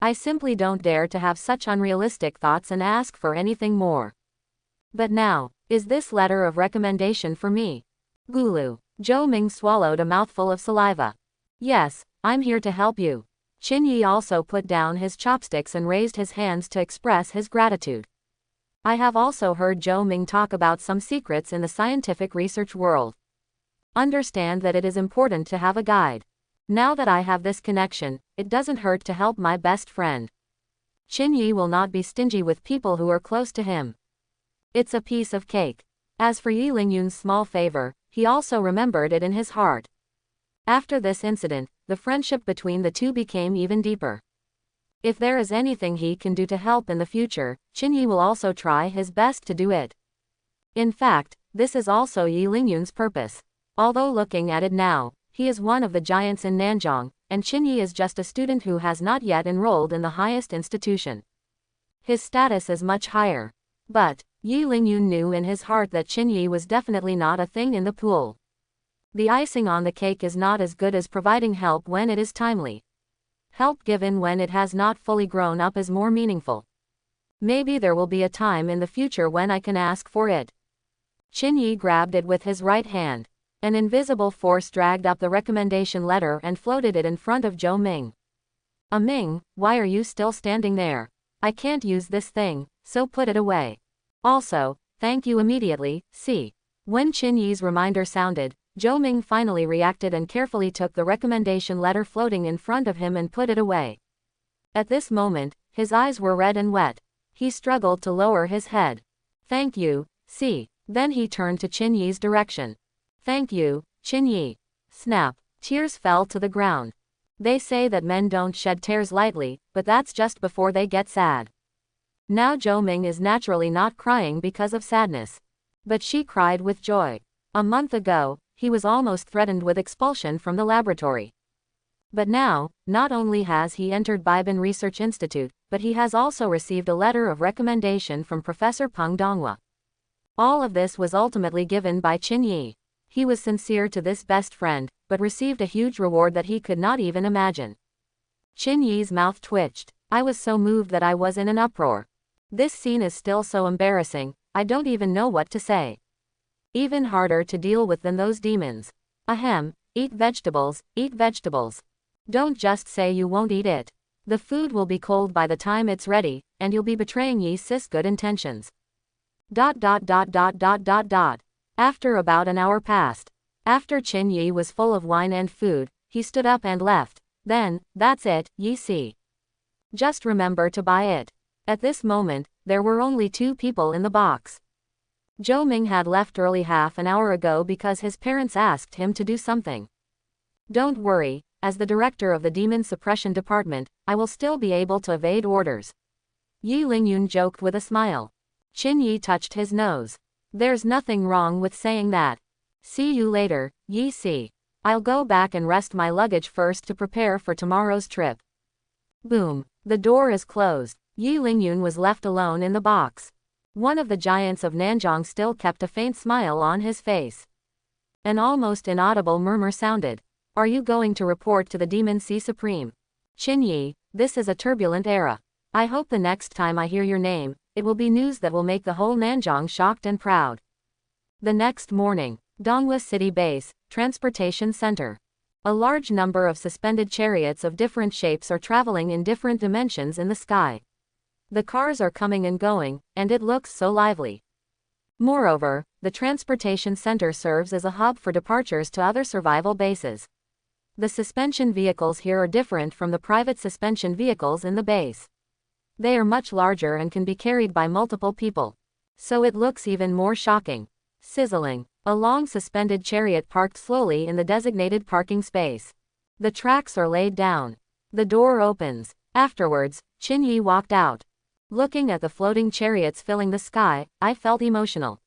S1: I simply don't dare to have such unrealistic thoughts and ask for anything more. But now, is this letter of recommendation for me? Gulu. Zhou Ming swallowed a mouthful of saliva. Yes, I'm here to help you. Qin Yi also put down his chopsticks and raised his hands to express his gratitude. I have also heard Zhou Ming talk about some secrets in the scientific research world. Understand that it is important to have a guide. Now that I have this connection, it doesn't hurt to help my best friend. Qin Yi will not be stingy with people who are close to him. It's a piece of cake. As for Yi Lingyun's small favor, he also remembered it in his heart. After this incident, the friendship between the two became even deeper. If there is anything he can do to help in the future, Qin Yi will also try his best to do it. In fact, this is also Yi Lingyun's purpose. Although looking at it now, he is one of the giants in Nanzhong, and Qin Yi is just a student who has not yet enrolled in the highest institution. His status is much higher. But Yi Lingyun knew in his heart that Qin Yi was definitely not a thing in the pool. The icing on the cake is not as good as providing help when it is timely. Help given when it has not fully grown up is more meaningful. Maybe there will be a time in the future when I can ask for it. Qin Yi grabbed it with his right hand. An invisible force dragged up the recommendation letter and floated it in front of Zhou Ming. Ming, why are you still standing there? I can't use this thing, so put it away. Also, thank you immediately, see. When Qin Yi's reminder sounded, Zhou Ming finally reacted and carefully took the recommendation letter floating in front of him and put it away. At this moment, his eyes were red and wet. He struggled to lower his head. Thank you, see. Then he turned to Qin Yi's direction. Thank you, Qin Yi. Snap. Tears fell to the ground. They say that men don't shed tears lightly, but that's just before they get sad. Now Zhou Ming is naturally not crying because of sadness. But she cried with joy. A month ago, he was almost threatened with expulsion from the laboratory. But now, not only has he entered Bibin Research Institute, but he has also received a letter of recommendation from Professor Peng Donghua. All of this was ultimately given by Qin Yi. He was sincere to this best friend, but received a huge reward that he could not even imagine. Qin Yi's mouth twitched. I was so moved that I was in an uproar. This scene is still so embarrassing, I don't even know what to say. Even harder to deal with than those demons. Ahem, eat vegetables, eat vegetables. Don't just say you won't eat it. The food will be cold by the time it's ready, and you'll be betraying Yi Sis' good intentions. ... After about an hour passed. After Qin Yi was full of wine and food, he stood up and left. Then, that's it, Yi Si. Just remember to buy it. At this moment, there were only 2 people in the box. Zhou Ming had left early half an hour ago because his parents asked him to do something. Don't worry, as the director of the Demon Suppression Department, I will still be able to evade orders. Yi Lingyun joked with a smile. Qin Yi touched his nose. There's nothing wrong with saying that. See you later, Yi Si. I'll go back and rest my luggage first to prepare for tomorrow's trip. Boom. The door is closed. Yi Lingyun was left alone in the box. One of the giants of Nanzhong still kept a faint smile on his face. An almost inaudible murmur sounded. Are you going to report to the Demon Sea Supreme? Qin Yi, this is a turbulent era. I hope the next time I hear your name, it will be news that will make the whole Nanzhong shocked and proud. The next morning, Donghua City Base, Transportation Center. A large number of suspended chariots of different shapes are traveling in different dimensions in the sky. The cars are coming and going, and it looks so lively. Moreover, the transportation center serves as a hub for departures to other survival bases. The suspension vehicles here are different from the private suspension vehicles in the base. They are much larger and can be carried by multiple people. So it looks even more shocking. Sizzling. A long suspended chariot parked slowly in the designated parking space. The tracks are laid down. The door opens. Afterwards, Qin Yi walked out. Looking at the floating chariots filling the sky, I felt emotional.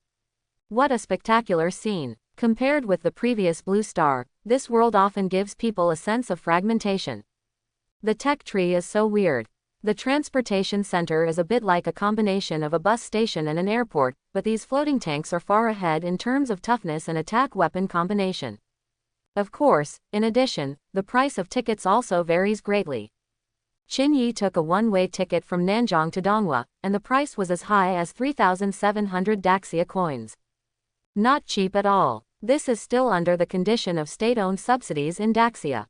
S1: What a spectacular scene. Compared with the previous Blue Star, this world often gives people a sense of fragmentation. The tech tree is so weird. The transportation center is a bit like a combination of a bus station and an airport, but these floating tanks are far ahead in terms of toughness and attack weapon combination. Of course, in addition, the price of tickets also varies greatly. Qin Yi took a one-way ticket from Nanjing to Donghua, and the price was as high as 3,700 Daxia coins. Not cheap at all. This is still under the condition of state-owned subsidies in Daxia.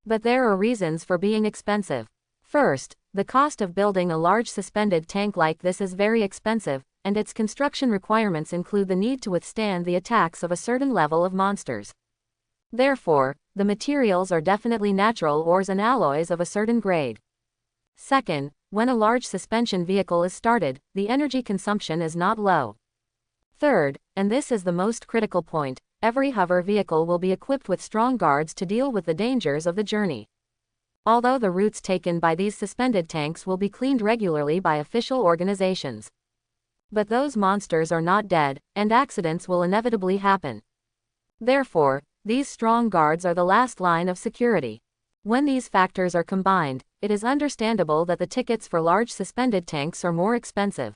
S1: But there are reasons for being expensive. First, the cost of building a large suspended tank like this is very expensive, and its construction requirements include the need to withstand the attacks of a certain level of monsters. Therefore, the materials are definitely natural ores and alloys of a certain grade. Second, when a large suspension vehicle is started, the energy consumption is not low. Third, and this is the most critical point, every hover vehicle will be equipped with strong guards to deal with the dangers of the journey. Although the routes taken by these suspended tanks will be cleaned regularly by official organizations. But those monsters are not dead, and accidents will inevitably happen. Therefore, these strong guards are the last line of security. When these factors are combined, it is understandable that the tickets for large suspended tanks are more expensive.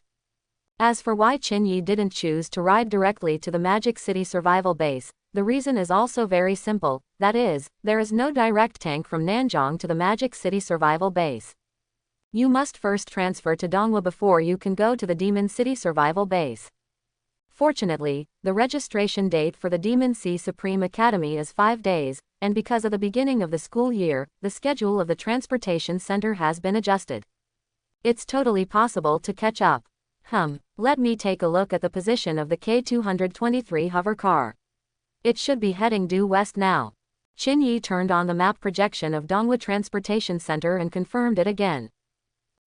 S1: As for why Qin Yi didn't choose to ride directly to the Magic City survival base, the reason is also very simple, that is, there is no direct tank from Nanjing to the Magic City survival base. You must first transfer to Donghua before you can go to the Demon City survival base. Fortunately, the registration date for the Demon Sea Supreme Academy is 5 days, and because of the beginning of the school year, the schedule of the transportation center has been adjusted. It's totally possible to catch up. Let me take a look at the position of the K223 hover car. It should be heading due west now. Qin Yi turned on the map projection of Donghua Transportation Center and confirmed it again.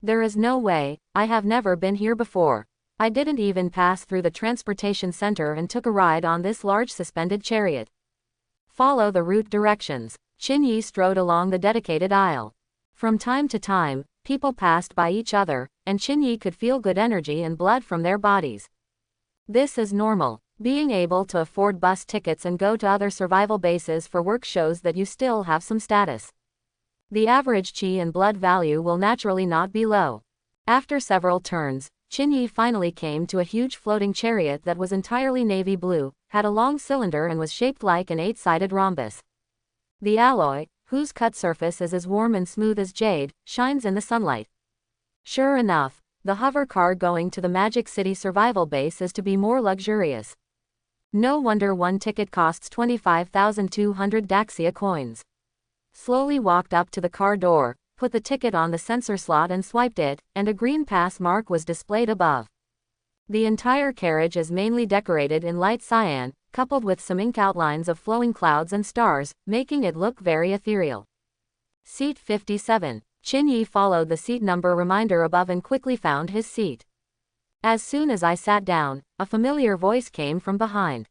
S1: There is no way, I have never been here before. I didn't even pass through the transportation center and took a ride on this large suspended chariot. Follow the route directions. Qin Yi strode along the dedicated aisle. From time to time, people passed by each other, and Qin Yi could feel good energy and blood from their bodies. This is normal. Being able to afford bus tickets and go to other survival bases for work shows that you still have some status. The average qi and blood value will naturally not be low. After several turns, Qin Yi finally came to a huge floating chariot that was entirely navy blue, had a long cylinder and was shaped like an 8-sided rhombus. The alloy, whose cut surface is as warm and smooth as jade, shines in the sunlight. Sure enough, the hover car going to the Magic City survival base is to be more luxurious. No wonder one ticket costs 25,200 Daxia coins. Slowly walked up to the car door, put the ticket on the sensor slot and swiped it, and a green pass mark was displayed above. The entire carriage is mainly decorated in light cyan, coupled with some ink outlines of flowing clouds and stars, making it look very ethereal. Seat 57. Qin Yi followed the seat number reminder above and quickly found his seat. As soon as I sat down, a familiar voice came from behind.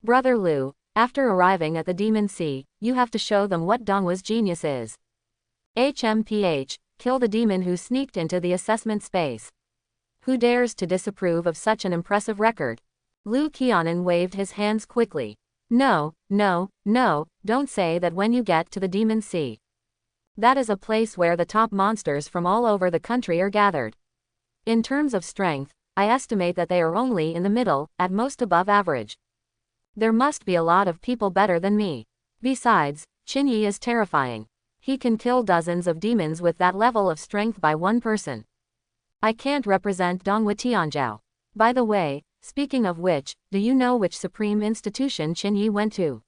S1: Brother Liu, after arriving at the Demon Sea, you have to show them what Donghua's genius is. HMPH, kill the demon who sneaked into the assessment space. Who dares to disapprove of such an impressive record? Liu Qianan waved his hands quickly. No, don't say that when you get to the Demon Sea. That is a place where the top monsters from all over the country are gathered. In terms of strength, I estimate that they are only in the middle, at most above average. There must be a lot of people better than me. Besides, Qin Yi is terrifying. He can kill dozens of demons with that level of strength by one person. I can't represent Donghua Tianzhou. By the way, speaking of which, do you know which supreme institution Qin Yi went to?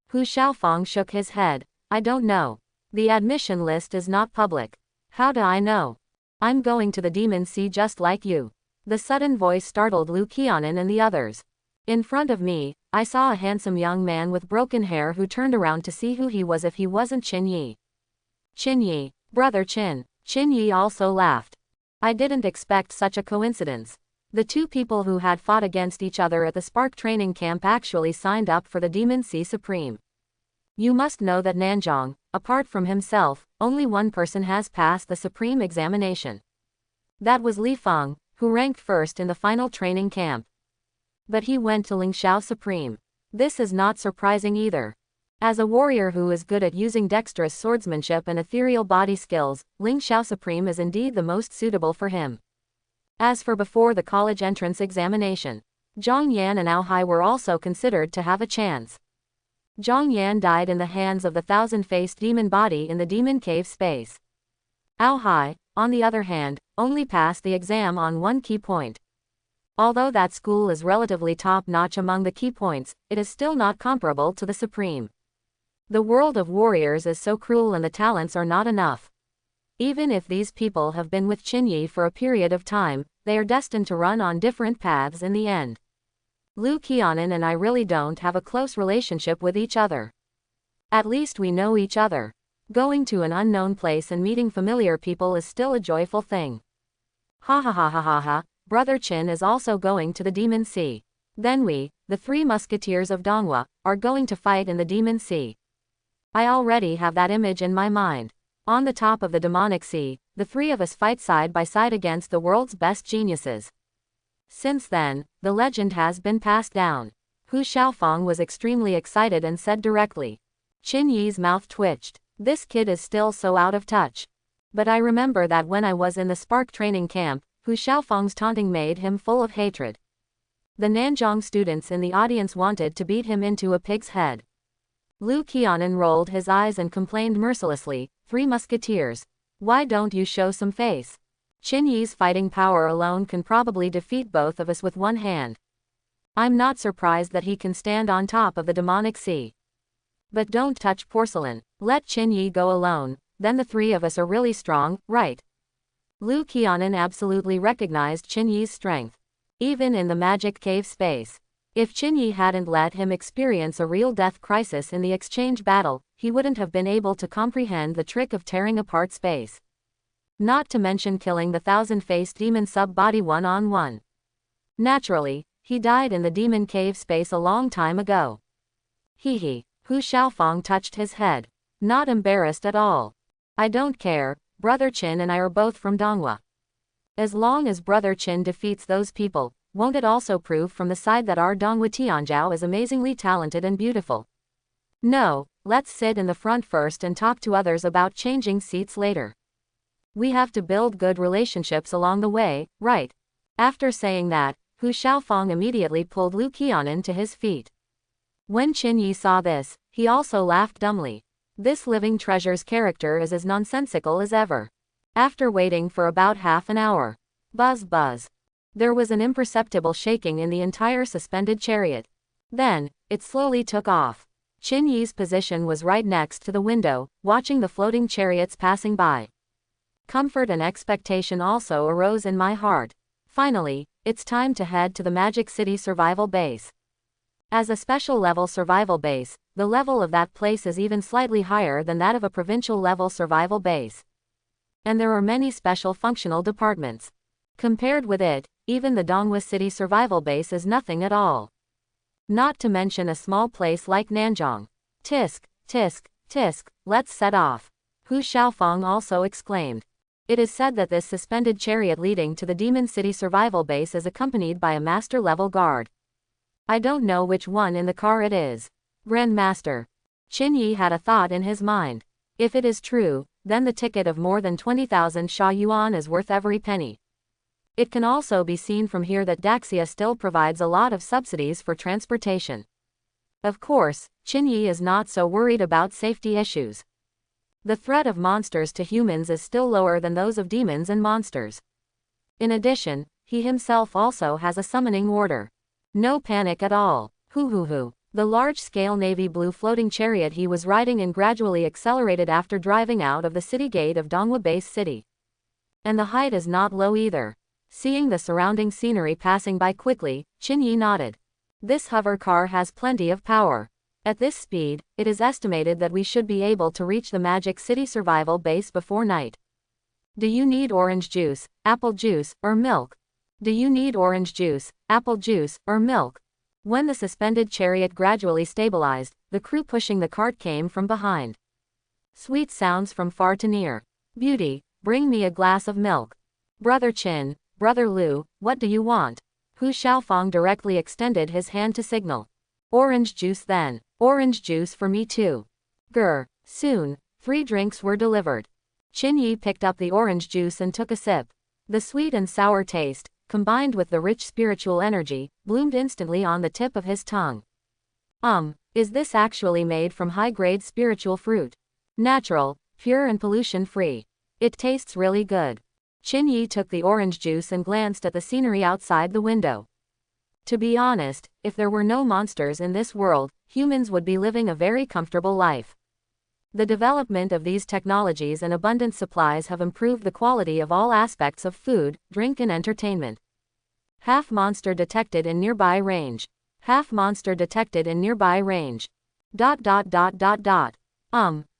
S1: Hu Xiaofang shook his head. I don't know. The admission list is not public. How do I know? I'm going to the Demon Sea just like you. The sudden voice startled Liu Qianan and the others. In front of me, I saw a handsome young man with broken hair who turned around to see who he was if he wasn't Qin Yi. Qin Yi, brother Qin. Qin Yi also laughed. I didn't expect such a coincidence. The two people who had fought against each other at the Spark training camp actually signed up for the Demon Sea Supreme. You must know that Nanjing, apart from himself, only one person has passed the Supreme examination. That was Li Feng, who ranked first in the final training camp. But he went to Lingxiao Supreme. This is not surprising either. As a warrior who is good at using dexterous swordsmanship and ethereal body skills, Lingxiao Supreme is indeed the most suitable for him. As for before the college entrance examination, Zhang Yan and Ao Hai were also considered to have a chance. Zhang Yan died in the hands of the thousand-faced demon body in the demon cave space. Ao Hai, on the other hand, only passed the exam on one key point. Although that school is relatively top-notch among the key points, it is still not comparable to the Supreme. The world of warriors is so cruel and the talents are not enough. Even if these people have been with Qinyi for a period of time, they are destined to run on different paths in the end. Lu Qianan and I really don't have a close relationship with each other. At least we know each other. Going to an unknown place and meeting familiar people is still a joyful thing. Ha ha ha ha ha ha, Brother Qin is also going to the Demon Sea. Then we, the three musketeers of Donghua, are going to fight in the Demon Sea. I already have that image in my mind. On the top of the demonic sea, the three of us fight side by side against the world's best geniuses. Since then, the legend has been passed down. Hu Xiaofang was extremely excited and said directly. Qin Yi's mouth twitched. This kid is still so out of touch. But I remember that when I was in the Spark training camp, Hu Xiaofang's taunting made him full of hatred. The Nanzhong students in the audience wanted to beat him into a pig's head. Lu Qianan rolled his eyes and complained mercilessly, "Three musketeers. Why don't you show some face? Qin Yi's fighting power alone can probably defeat both of us with one hand. I'm not surprised that he can stand on top of the demonic sea. But don't touch porcelain. Let Qin Yi go alone, then the three of us are really strong, right?" Lu Qianan absolutely recognized Qin Yi's strength. Even in the magic cave space. If Qin Yi hadn't let him experience a real death crisis in the exchange battle, he wouldn't have been able to comprehend the trick of tearing apart space. Not to mention killing the thousand-faced demon sub-body one-on-one. Naturally, he died in the demon cave space a long time ago. Hee. Hu Xiaofang touched his head. Not embarrassed at all. I don't care, Brother Qin and I are both from Donghua. As long as Brother Qin defeats those people, won't it also prove from the side that our Donghua Tianzhao is amazingly talented and beautiful? No, let's sit in the front first and talk to others about changing seats later. We have to build good relationships along the way, right? After saying that, Hu Xiaofang immediately pulled Lu Qianan to his feet. When Qin Yi saw this, he also laughed dumbly. This living treasure's character is as nonsensical as ever. After waiting for about half an hour. Buzz buzz. There was an imperceptible shaking in the entire suspended chariot. Then, it slowly took off. Qin Yi's position was right next to the window, watching the floating chariots passing by. Comfort and expectation also arose in my heart. Finally, it's time to head to the Magic City Survival Base. As a special level survival base, the level of that place is even slightly higher than that of a provincial level survival base. And there are many special functional departments. Compared with it, even the Donghua City Survival Base is nothing at all. Not to mention a small place like Nanzhong. Tisk, tisk, tisk, let's set off. Hu Xiaofang also exclaimed. It is said that this suspended chariot leading to the Demon City Survival Base is accompanied by a master-level guard. I don't know which one in the car it is. Grandmaster. Qin Yi had a thought in his mind. If it is true, then the ticket of more than 20,000 Sha Yuan is worth every penny. It can also be seen from here that Daxia still provides a lot of subsidies for transportation. Of course, Qin Yi is not so worried about safety issues. The threat of monsters to humans is still lower than those of demons and monsters. In addition, he himself also has a summoning order. No panic at all. Hoo. The large-scale navy blue floating chariot he was riding in gradually accelerated after driving out of the city gate of Donghua Base City. And the height is not low either. Seeing the surrounding scenery passing by quickly, Qin Yi nodded. This hover car has plenty of power. At this speed, it is estimated that we should be able to reach the Magic City Survival Base before night. Do you need orange juice, apple juice, or milk? Do you need orange juice, apple juice, or milk? When the suspended chariot gradually stabilized, the crew pushing the cart came from behind. Sweet sounds from far to near. Beauty, bring me a glass of milk. Brother Qin, Brother Lu, what do you want? Hu Xiaofang directly extended his hand to signal. Orange juice then. Orange juice for me too. Grr. Soon, 3 drinks were delivered. Qin Yi picked up the orange juice and took a sip. The sweet and sour taste, combined with the rich spiritual energy, bloomed instantly on the tip of his tongue. Is this actually made from high-grade spiritual fruit? Natural, pure and pollution-free. It tastes really good. Qin took the orange juice and glanced at the scenery outside the window. To be honest, if there were no monsters in this world, humans would be living a very comfortable life. The development of these technologies and abundant supplies have improved the quality of all aspects of food, drink and entertainment. Half monster detected in nearby range. Half monster detected in nearby range. ...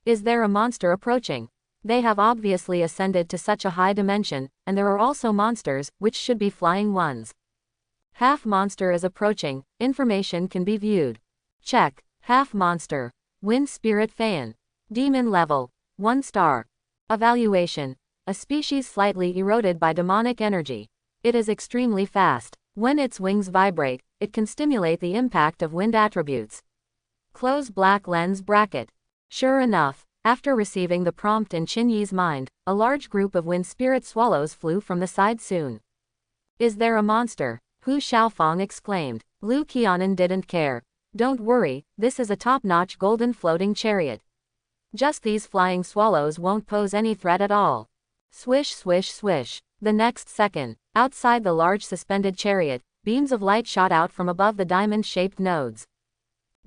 S1: Is there a monster approaching? They have obviously ascended to such a high dimension, and there are also monsters, which should be flying ones. Half monster is approaching, information can be viewed. Check. Half monster. Wind spirit fan. Demon level. 1 star. Evaluation. A species slightly eroded by demonic energy. It is extremely fast. When its wings vibrate, it can stimulate the impact of wind attributes. Close black lens bracket. Sure enough, after receiving the prompt in Qin mind, a large group of wind spirit swallows flew from the side soon. Is there a monster? Hu Xiaofang exclaimed. Lu Qianan didn't care. Don't worry, this is a top-notch golden floating chariot. Just these flying swallows won't pose any threat at all. Swish swish swish. The next second, outside the large suspended chariot, beams of light shot out from above the diamond-shaped nodes.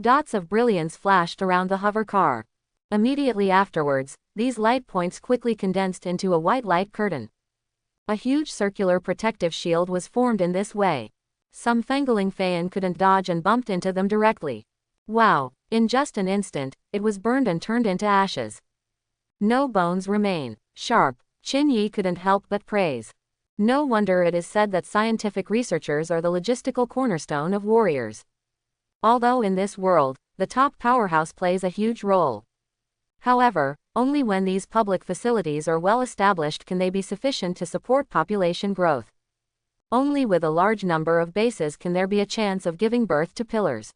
S1: Dots of brilliance flashed around the hover car. Immediately afterwards, these light points quickly condensed into a white light curtain. A huge circular protective shield was formed in this way. Some Fengling Fan couldn't dodge and bumped into them directly. Wow, in just an instant, it was burned and turned into ashes. No bones remain. Sharp. Qin couldn't help but praise. No wonder it is said that scientific researchers are the logistical cornerstone of warriors. Although in this world, the top powerhouse plays a huge role. However, only when these public facilities are well established can they be sufficient to support population growth. Only with a large number of bases can there be a chance of giving birth to pillars.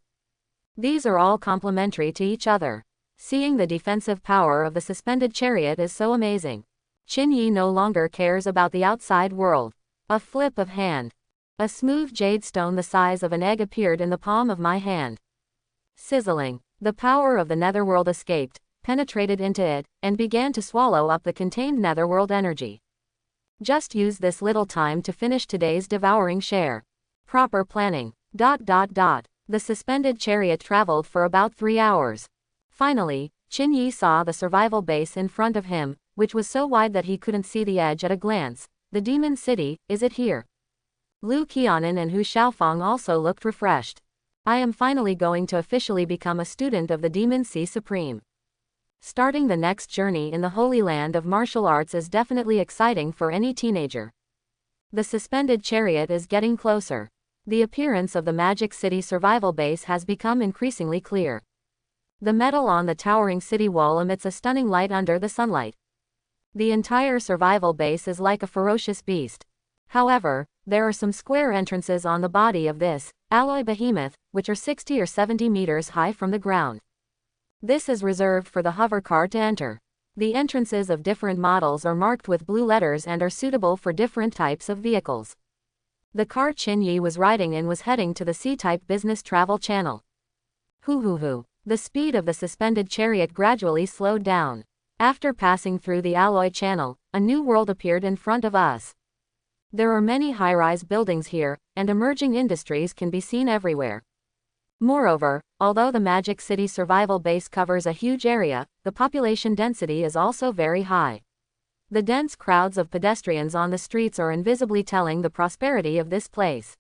S1: These are all complementary to each other. Seeing the defensive power of the suspended chariot is so amazing. Qin no longer cares about the outside world. A flip of hand. A smooth jade stone the size of an egg appeared in the palm of my hand. Sizzling. The power of the netherworld escaped, penetrated into it, and began to swallow up the contained netherworld energy. Just use this little time to finish today's devouring share. Proper planning. ... The suspended chariot traveled for about 3 hours. Finally, Qin saw the survival base in front of him, which was so wide that he couldn't see the edge at a glance. The demon city, is it here? Lu Qianan and Hu Xiaofang also looked refreshed. I am finally going to officially become a student of the Demon Sea Supreme. Starting the next journey in the Holy Land of martial arts is definitely exciting for any teenager. The suspended chariot is getting closer. The appearance of the Magic City survival base has become increasingly clear. The metal on the towering city wall emits a stunning light under the sunlight. The entire survival base is like a ferocious beast. However, there are some square entrances on the body of this alloy behemoth, which are 60 or 70 meters high from the ground. This is reserved for the hover car to enter. The entrances of different models are marked with blue letters and are suitable for different types of vehicles. The car Qin was riding in was heading to the C-type business travel channel. Hoo. The speed of the suspended chariot gradually slowed down. After passing through the alloy channel, a new world appeared in front of us. There are many high-rise buildings here, and emerging industries can be seen everywhere. Moreover, although the Magic City survival base covers a huge area, the population density is also very high. The dense crowds of pedestrians on the streets are invisibly telling the prosperity of this place.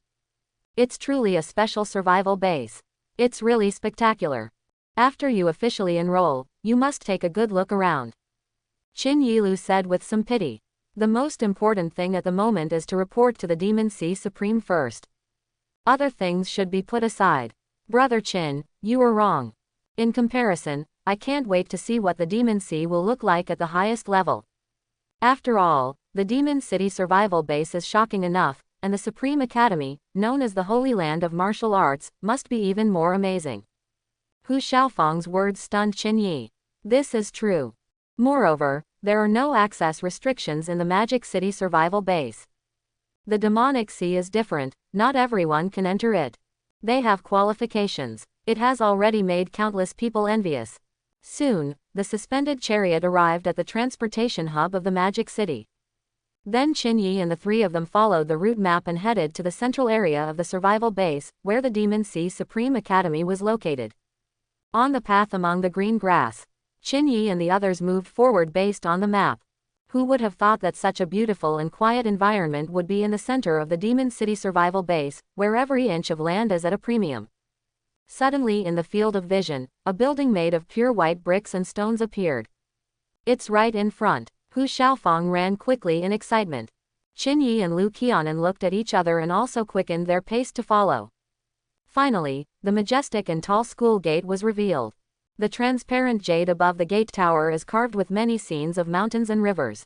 S1: It's truly a special survival base. It's really spectacular. After you officially enroll, you must take a good look around. Qin Yilu said with some pity. The most important thing at the moment is to report to the Demon Sea Supreme first. Other things should be put aside. Brother Qin, you are wrong. In comparison, I can't wait to see what the Demon Sea will look like at the highest level. After all, the Demon City survival base is shocking enough, and the Supreme Academy, known as the Holy Land of Martial Arts, must be even more amazing. Hu Xiaofang's words stunned Qin. This is true. Moreover, there are no access restrictions in the Magic City survival base. The demonic sea is different, not everyone can enter it. They have qualifications. It has already made countless people envious. Soon, the suspended chariot arrived at the transportation hub of the Magic City. Then Qinyi and the three of them followed the route map and headed to the central area of the survival base, where the Demon Sea Supreme Academy was located. On the path among the green grass, Qinyi and the others moved forward based on the map. Who would have thought that such a beautiful and quiet environment would be in the center of the Demon City survival base, where every inch of land is at a premium? Suddenly in the field of vision, a building made of pure white bricks and stones appeared. It's right in front. Hu Xiaofang ran quickly in excitement. Qinyi and Lu Qianan looked at each other and also quickened their pace to follow. Finally, the majestic and tall school gate was revealed. The transparent jade above the gate tower is carved with many scenes of mountains and rivers.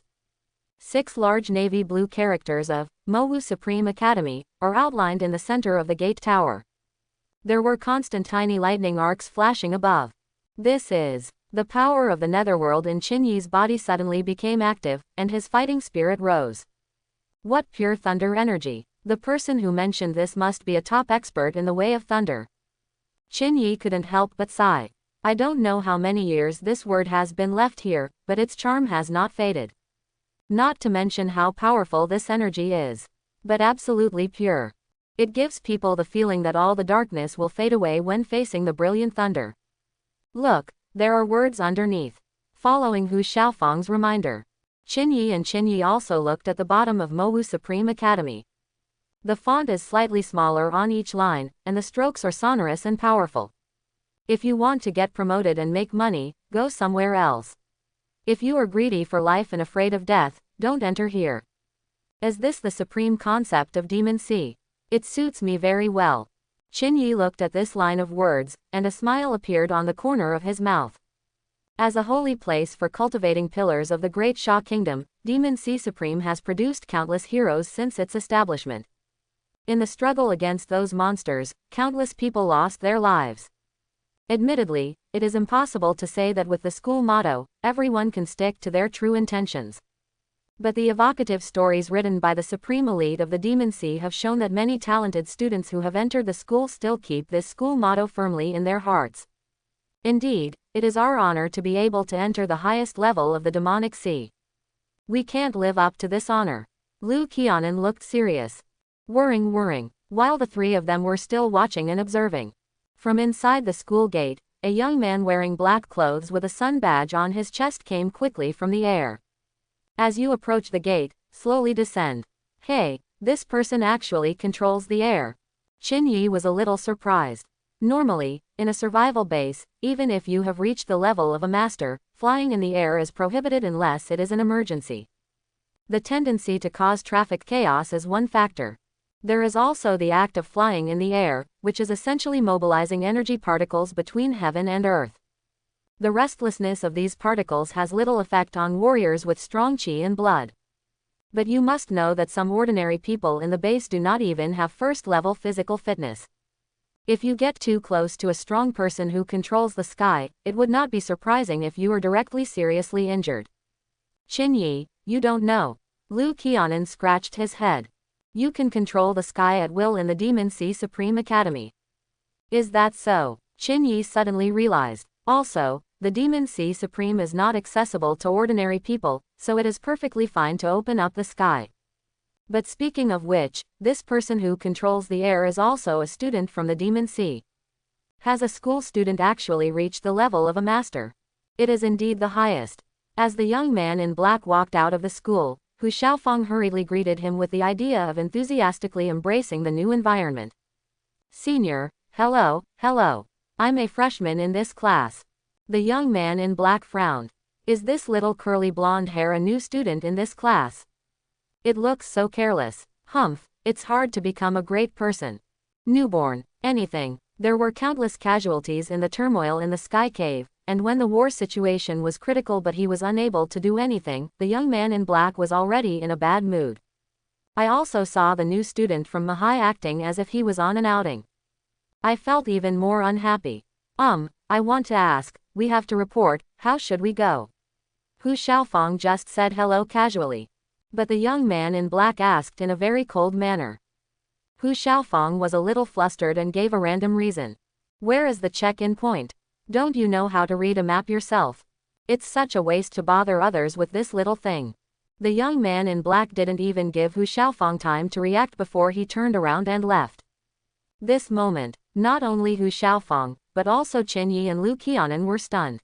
S1: 6 large navy blue characters of Mowu Supreme Academy are outlined in the center of the gate tower. There were constant tiny lightning arcs flashing above. This is the power of the netherworld. In Qinyi's body suddenly became active, and his fighting spirit rose. What pure thunder energy! The person who mentioned this must be a top expert in the way of thunder. Qinyi couldn't help but sigh. I don't know how many years this word has been left here, but its charm has not faded. Not to mention how powerful this energy is. But absolutely pure. It gives people the feeling that all the darkness will fade away when facing the brilliant thunder. Look, there are words underneath. Following Hu Xiaofang's reminder, Qinyi and Qinyi also looked at the bottom of Mowu Supreme Academy. The font is slightly smaller on each line, and the strokes are sonorous and powerful. If you want to get promoted and make money, go somewhere else. If you are greedy for life and afraid of death, don't enter here. Is this the supreme concept of Demon Sea? It suits me very well. Qinyi looked at this line of words, and a smile appeared on the corner of his mouth. As a holy place for cultivating pillars of the great Sha Kingdom, Demon Sea Supreme has produced countless heroes since its establishment. In the struggle against those monsters, countless people lost their lives. Admittedly, it is impossible to say that with the school motto, everyone can stick to their true intentions. But the evocative stories written by the supreme elite of the Demon Sea have shown that many talented students who have entered the school still keep this school motto firmly in their hearts. Indeed, it is our honor to be able to enter the highest level of the demonic sea. We can't live up to this honor. Lu Qianan looked serious. Whirring. While the three of them were still watching and observing. From inside the school gate, a young man wearing black clothes with a sun badge on his chest came quickly from the air. As you approach the gate, slowly descend. Hey, this person actually controls the air. Qinyi was a little surprised. Normally, in a survival base, even if you have reached the level of a master, flying in the air is prohibited unless it is an emergency. The tendency to cause traffic chaos is one factor. There is also the act of flying in the air, which is essentially mobilizing energy particles between heaven and earth. The restlessness of these particles has little effect on warriors with strong qi and blood. But you must know that some ordinary people in the base do not even have first-level physical fitness. If you get too close to a strong person who controls the sky, it would not be surprising if you are directly seriously injured. Qinyi, you don't know. Lu Qianan scratched his head. You can control the sky at will in the Demon Sea Supreme Academy. Is that so? Qinyi suddenly realized. Also, the Demon Sea Supreme is not accessible to ordinary people, so it is perfectly fine to open up the sky. But speaking of which, this person who controls the air is also a student from the Demon Sea. Has a school student actually reached the level of a master? It is indeed the highest. As the young man in black walked out of the school, Hu Xiaofang hurriedly greeted him with the idea of enthusiastically embracing the new environment. Senior, hello. I'm a freshman in this class. The young man in black frowned. Is this little curly blonde hair a new student in this class? It looks so careless. Humph, it's hard to become a great person. Newborn, anything. There were countless casualties in the turmoil in the Sky Cave, and when the war situation was critical but he was unable to do anything, the young man in black was already in a bad mood. I also saw the new student from Mahai acting as if he was on an outing. I felt even more unhappy. I want to ask, we have to report, how should we go? Hu Xiaofang just said hello casually. But the young man in black asked in a very cold manner. Hu Xiaofang was a little flustered and gave a random reason. Where is the check-in point? Don't you know how to read a map yourself? It's such a waste to bother others with this little thing. The young man in black didn't even give Hu Xiaofang time to react before he turned around and left. This moment, not only Hu Xiaofang, but also Qin Yi and Lu Qianan were stunned.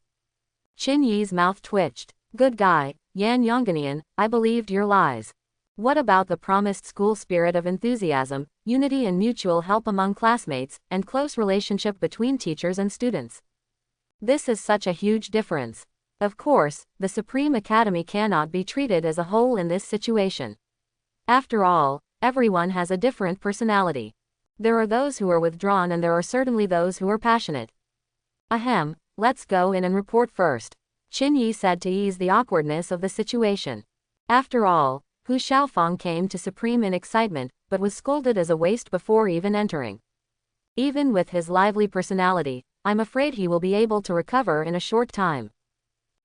S1: Qin Yi's mouth twitched. Good guy, Yan Yongganian, I believed your lies. What about the promised school spirit of enthusiasm, unity and mutual help among classmates, and close relationship between teachers and students? This is such a huge difference. Of course, the Supreme Academy cannot be treated as a whole in this situation. After all, everyone has a different personality. There are those who are withdrawn and there are certainly those who are passionate. Ahem, let's go in and report first, Qin Yi said to ease the awkwardness of the situation. After all, Hu Xiaofang came to Supreme in excitement, but was scolded as a waste before even entering. Even with his lively personality, I'm afraid he will be able to recover in a short time.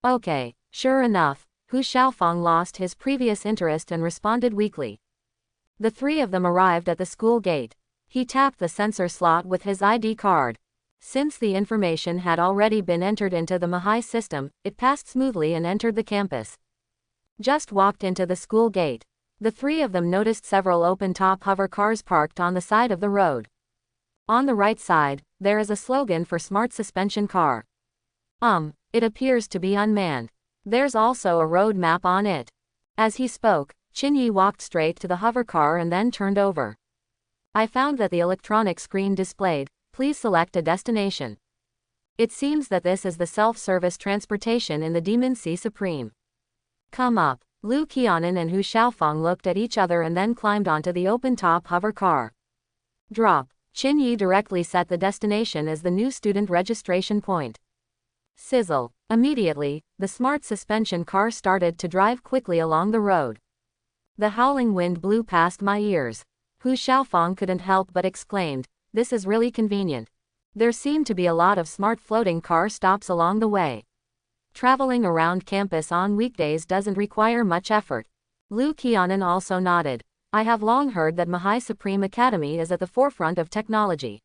S1: Okay, sure enough, Hu Xiaofang lost his previous interest and responded weakly. The three of them arrived at the school gate. He tapped the sensor slot with his ID card. Since the information had already been entered into the Mahai system, it passed smoothly and entered the campus. Just walked into the school gate. The three of them noticed several open-top hover cars parked on the side of the road. On the right side, there is a slogan for smart suspension car. It appears to be unmanned. There's also a road map on it. As he spoke, Qin Yi walked straight to the hover car and then turned over. I found that the electronic screen displayed, please select a destination. It seems that this is the self-service transportation in the Demon Sea Supreme. Come up. Lu Qianan and Hu Xiaofang looked at each other and then climbed onto the open-top hover car. Drop. Qin Yi directly set the destination as the new student registration point. Sizzle. Immediately, the smart suspension car started to drive quickly along the road. The howling wind blew past my ears. Hu Xiaofang couldn't help but exclaimed, this is really convenient. There seemed to be a lot of smart floating car stops along the way. Traveling around campus on weekdays doesn't require much effort. Lu Qianan also nodded. I have long heard that Mahai Supreme Academy is at the forefront of technology.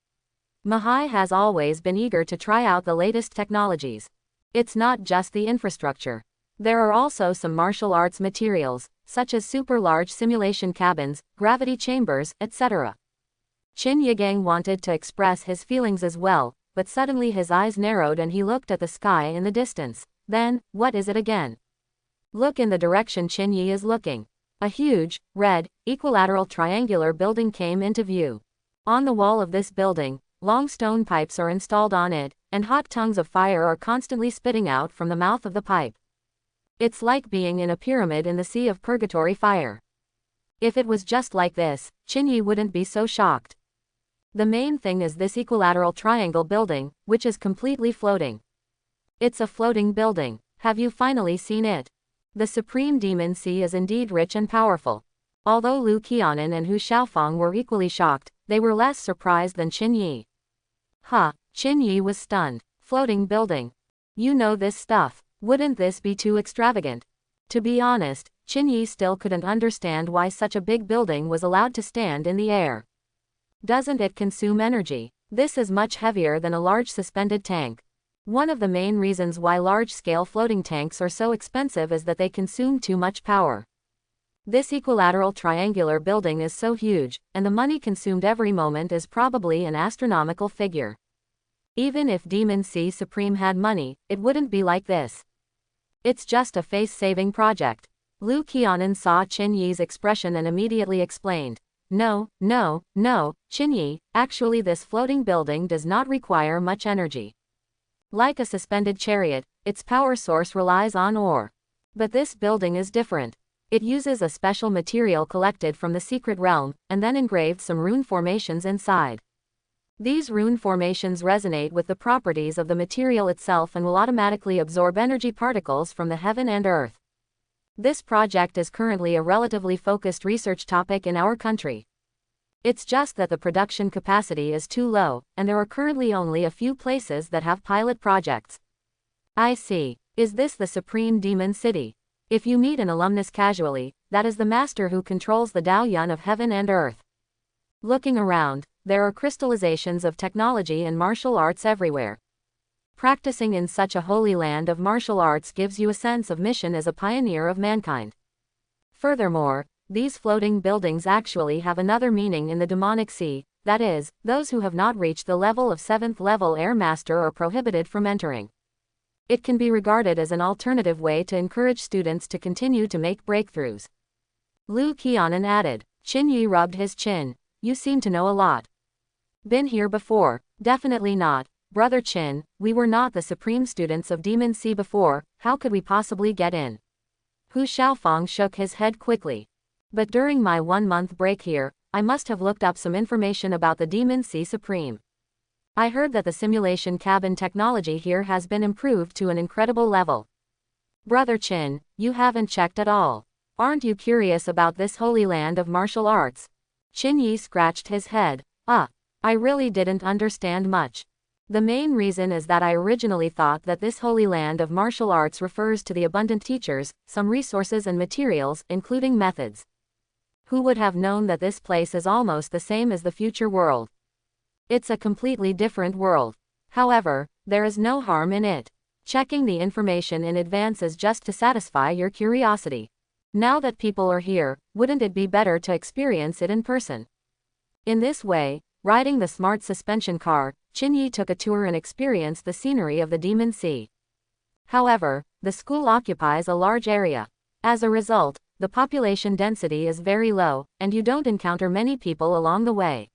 S1: Mahai has always been eager to try out the latest technologies. It's not just the infrastructure. There are also some martial arts materials, such as super large simulation cabins, gravity chambers, etc. Qin Yigang wanted to express his feelings as well, but suddenly his eyes narrowed and he looked at the sky in the distance. Then, what is it again? Look in the direction Qin Yi is looking. A huge, red, equilateral triangular building came into view. On the wall of this building, long stone pipes are installed on it, and hot tongues of fire are constantly spitting out from the mouth of the pipe. It's like being in a pyramid in the sea of purgatory fire. If it was just like this, Qin Yi wouldn't be so shocked. The main thing is this equilateral triangle building, which is completely floating. It's a floating building. Have you finally seen it? The Supreme Demon Sea is indeed rich and powerful. Although Lu Qianan and Hu Xiaofang were equally shocked, they were less surprised than Qin Yi. Qin Yi was stunned. Floating building. You know this stuff. Wouldn't this be too extravagant? To be honest, Qin Yi still couldn't understand why such a big building was allowed to stand in the air. Doesn't it consume energy? This is much heavier than a large suspended tank. One of the main reasons why large-scale floating tanks are so expensive is that they consume too much power. This equilateral triangular building is so huge, and the money consumed every moment is probably an astronomical figure. Even if Demon Sea Supreme had money, it wouldn't be like this. It's just a face-saving project. Lu Qianan saw Qin Yi's expression and immediately explained. No, Qin Yi, actually this floating building does not require much energy. Like a suspended chariot, its power source relies on ore. But this building is different. It uses a special material collected from the secret realm, and then engraved some rune formations inside. These rune formations resonate with the properties of the material itself and will automatically absorb energy particles from the heaven and earth. This project is currently a relatively focused research topic in our country. It's just that the production capacity is too low, and there are currently only a few places that have pilot projects. I see. Is this the Supreme Demon City? If you meet an alumnus casually, that is the master who controls the Dao Yun of heaven and earth. Looking around, there are crystallizations of technology and martial arts everywhere. Practicing in such a holy land of martial arts gives you a sense of mission as a pioneer of mankind. Furthermore, these floating buildings actually have another meaning in the demonic sea, that is, those who have not reached the level of 7th level Air Master are prohibited from entering. It can be regarded as an alternative way to encourage students to continue to make breakthroughs. Lu Qianan added. Qin Yi rubbed his chin. You seem to know a lot. Been here before? Definitely not. Brother Qin, we were not the supreme students of Demon Sea before, how could we possibly get in? Hu Xiaofang shook his head quickly. But during my 1-month break here, I must have looked up some information about the Demon Sea Supreme. I heard that the simulation cabin technology here has been improved to an incredible level. Brother Qin, you haven't checked at all. Aren't you curious about this holy land of martial arts? Qin Yi scratched his head. I really didn't understand much. The main reason is that I originally thought that this holy land of martial arts refers to the abundant teachers, some resources and materials, including methods. Who would have known that this place is almost the same as the future world? It's a completely different world. However, there is no harm in it. Checking the information in advance is just to satisfy your curiosity. Now that people are here, wouldn't it be better to experience it in person? In this way, riding the smart suspension car, Qin Yi took a tour and experienced the scenery of the Demon Sea. However, the school occupies a large area. As a result, the population density is very low, and you don't encounter many people along the way.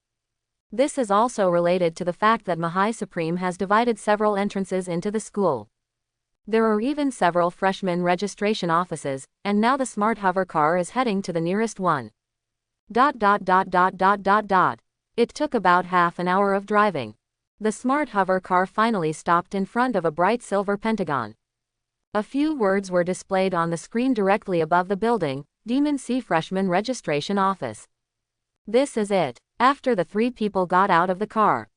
S1: This is also related to the fact that Mahai Supreme has divided several entrances into the school. There are even several freshman registration offices, and now the smart hover car is heading to the nearest one. It took about half an hour of driving. The smart hover car finally stopped in front of a bright silver pentagon. A few words were displayed on the screen directly above the building, Demon Sea Freshman Registration Office. This is it. After the 3 people got out of the car.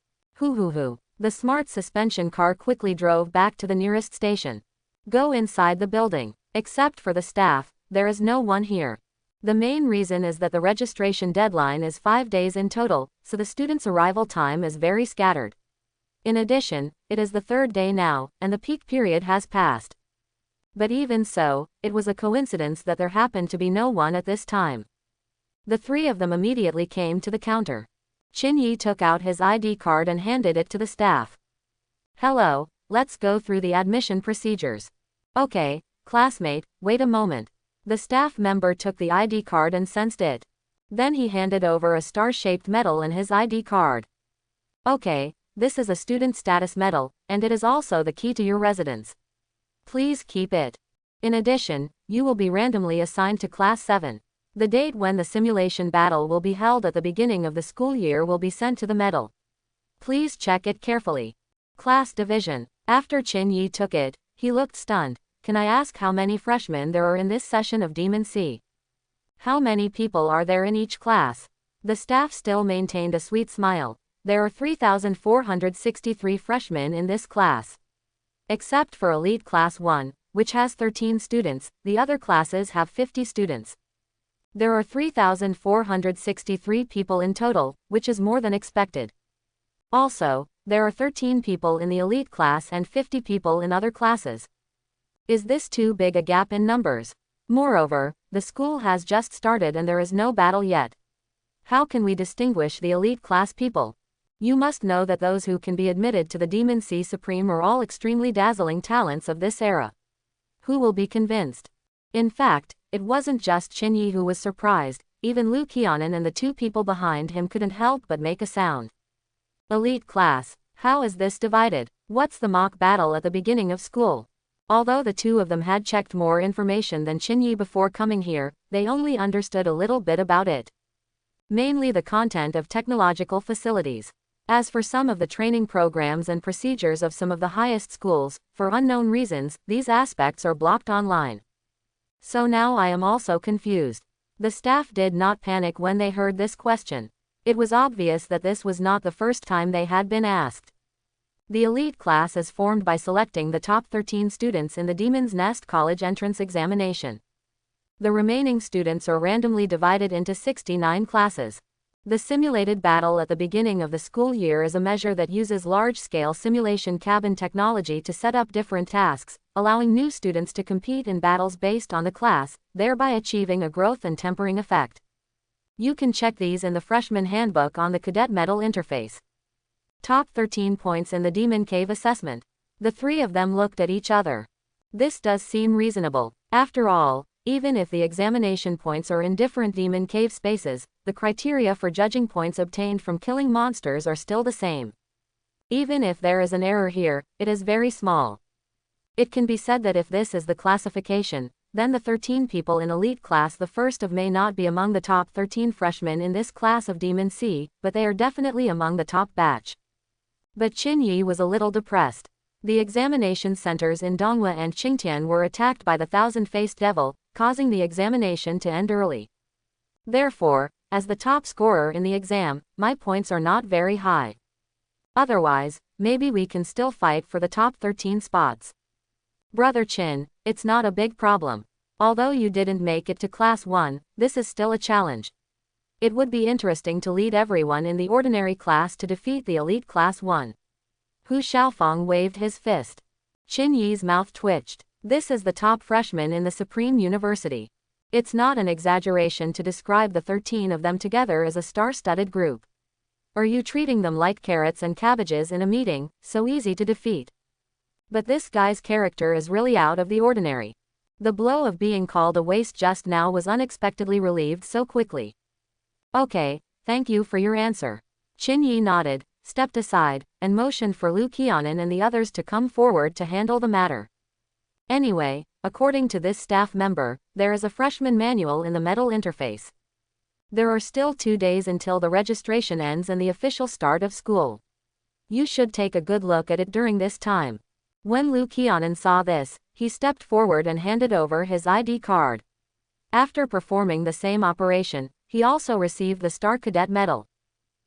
S1: The smart suspension car quickly drove back to the nearest station. Go inside the building. Except for the staff, there is no one here. The main reason is that the registration deadline is 5 days in total, so the students' arrival time is very scattered. In addition, it is the 3rd day now, and the peak period has passed. But even so, it was a coincidence that there happened to be no one at this time. The 3 of them immediately came to the counter. Qin Yi took out his ID card and handed it to the staff. Hello, let's go through the admission procedures. Okay, classmate, wait a moment. The staff member took the ID card and sensed it. Then he handed over a star-shaped medal and his ID card. Okay, this is a student status medal, and it is also the key to your residence. Please keep it. In addition, you will be randomly assigned to Class 7. The date when the simulation battle will be held at the beginning of the school year will be sent to the medal. Please check it carefully. Class Division. After Qin Yi took it, he looked stunned. Can I ask how many freshmen there are in this session of Demon Sea? How many people are there in each class? The staff still maintained a sweet smile. There are 3,463 freshmen in this class. Except for Elite Class 1, which has 13 students, the other classes have 50 students. There are 3,463 people in total, which is more than expected. Also, there are 13 people in the elite class and 50 people in other classes. Is this too big a gap in numbers? Moreover, the school has just started and there is no battle yet. How can we distinguish the elite class people? You must know that those who can be admitted to the Demon Sea Supreme are all extremely dazzling talents of this era. Who will be convinced? In fact, it wasn't just Qin Yi who was surprised, even Lu Qianan and the 2 people behind him couldn't help but make a sound. Elite class, how is this divided? What's the mock battle at the beginning of school? Although the 2 of them had checked more information than Qin Yi before coming here, they only understood a little bit about it. Mainly the content of technological facilities. As for some of the training programs and procedures of some of the highest schools, for unknown reasons, these aspects are blocked online. So now I am also confused. The staff did not panic when they heard this question. It was obvious that this was not the first time they had been asked. The elite class is formed by selecting the top 13 students in the Demon's Nest College entrance examination. The remaining students are randomly divided into 69 classes. The simulated battle at the beginning of the school year is a measure that uses large-scale simulation cabin technology to set up different tasks, allowing new students to compete in battles based on the class, thereby achieving a growth and tempering effect. You can check these in the freshman handbook on the cadet medal interface. Top 13 points in the Demon Cave assessment. The three of them looked at each other. This does seem reasonable. After all, even if the examination points are in different Demon Cave spaces, the criteria for judging points obtained from killing monsters are still the same. Even if there is an error here, it is very small. It can be said that if this is the classification, then the 13 people in elite class the 1st of May not be among the top 13 freshmen in this class of Demon C, but they are definitely among the top batch. But Qin Yi was a little depressed. The examination centers in Donghua and Qingtian were attacked by the thousand-faced devil, causing the examination to end early. Therefore, as the top scorer in the exam, my points are not very high. Otherwise, maybe we can still fight for the top 13 spots. Brother Qin, it's not a big problem. Although you didn't make it to Class 1, this is still a challenge. It would be interesting to lead everyone in the ordinary class to defeat the elite Class 1. Hu Xiaofang waved his fist. Qin Yi's mouth twitched. This is the top freshman in the Supreme University. It's not an exaggeration to describe the 13 of them together as a star-studded group. Are you treating them like carrots and cabbages in a meeting, so easy to defeat? But this guy's character is really out of the ordinary. The blow of being called a waste just now was unexpectedly relieved so quickly. Okay, thank you for your answer. Qin Yi nodded, stepped aside, and motioned for Lu Qianan and the others to come forward to handle the matter. Anyway, according to this staff member, there is a freshman manual in the medal interface. There are still 2 days until the registration ends and the official start of school. You should take a good look at it during this time. When Lu Qianan saw this, he stepped forward and handed over his ID card. After performing the same operation, he also received the Star Cadet Medal.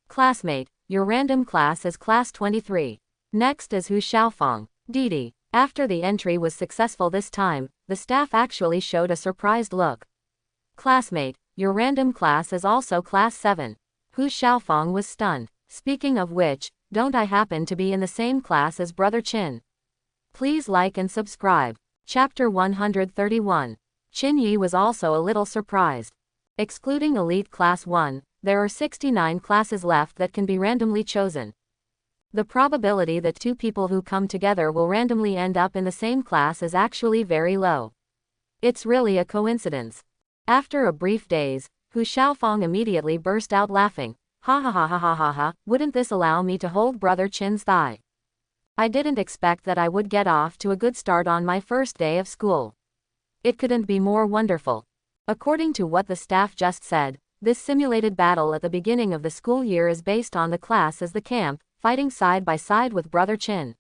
S1: Classmate, your random class is Class 23. Next is Hu Xiaofang. Didi. After the entry was successful this time, the staff actually showed a surprised look. Classmate, your random class is also Class 7. Hu Xiaofang was stunned. Speaking of which, don't I happen to be in the same class as Brother Qin? Please like and subscribe. Chapter 131. Qin Yi was also a little surprised. Excluding Elite Class 1, there are 69 classes left that can be randomly chosen. The probability that 2 people who come together will randomly end up in the same class is actually very low. It's really a coincidence. After a brief daze, Hu Xiaofang immediately burst out laughing. Ha ha ha ha ha ha ha, wouldn't this allow me to hold Brother Qin's thigh? I didn't expect that I would get off to a good start on my first day of school. It couldn't be more wonderful. According to what the staff just said, this simulated battle at the beginning of the school year is based on the class as the camp, fighting side by side with Brother Qin.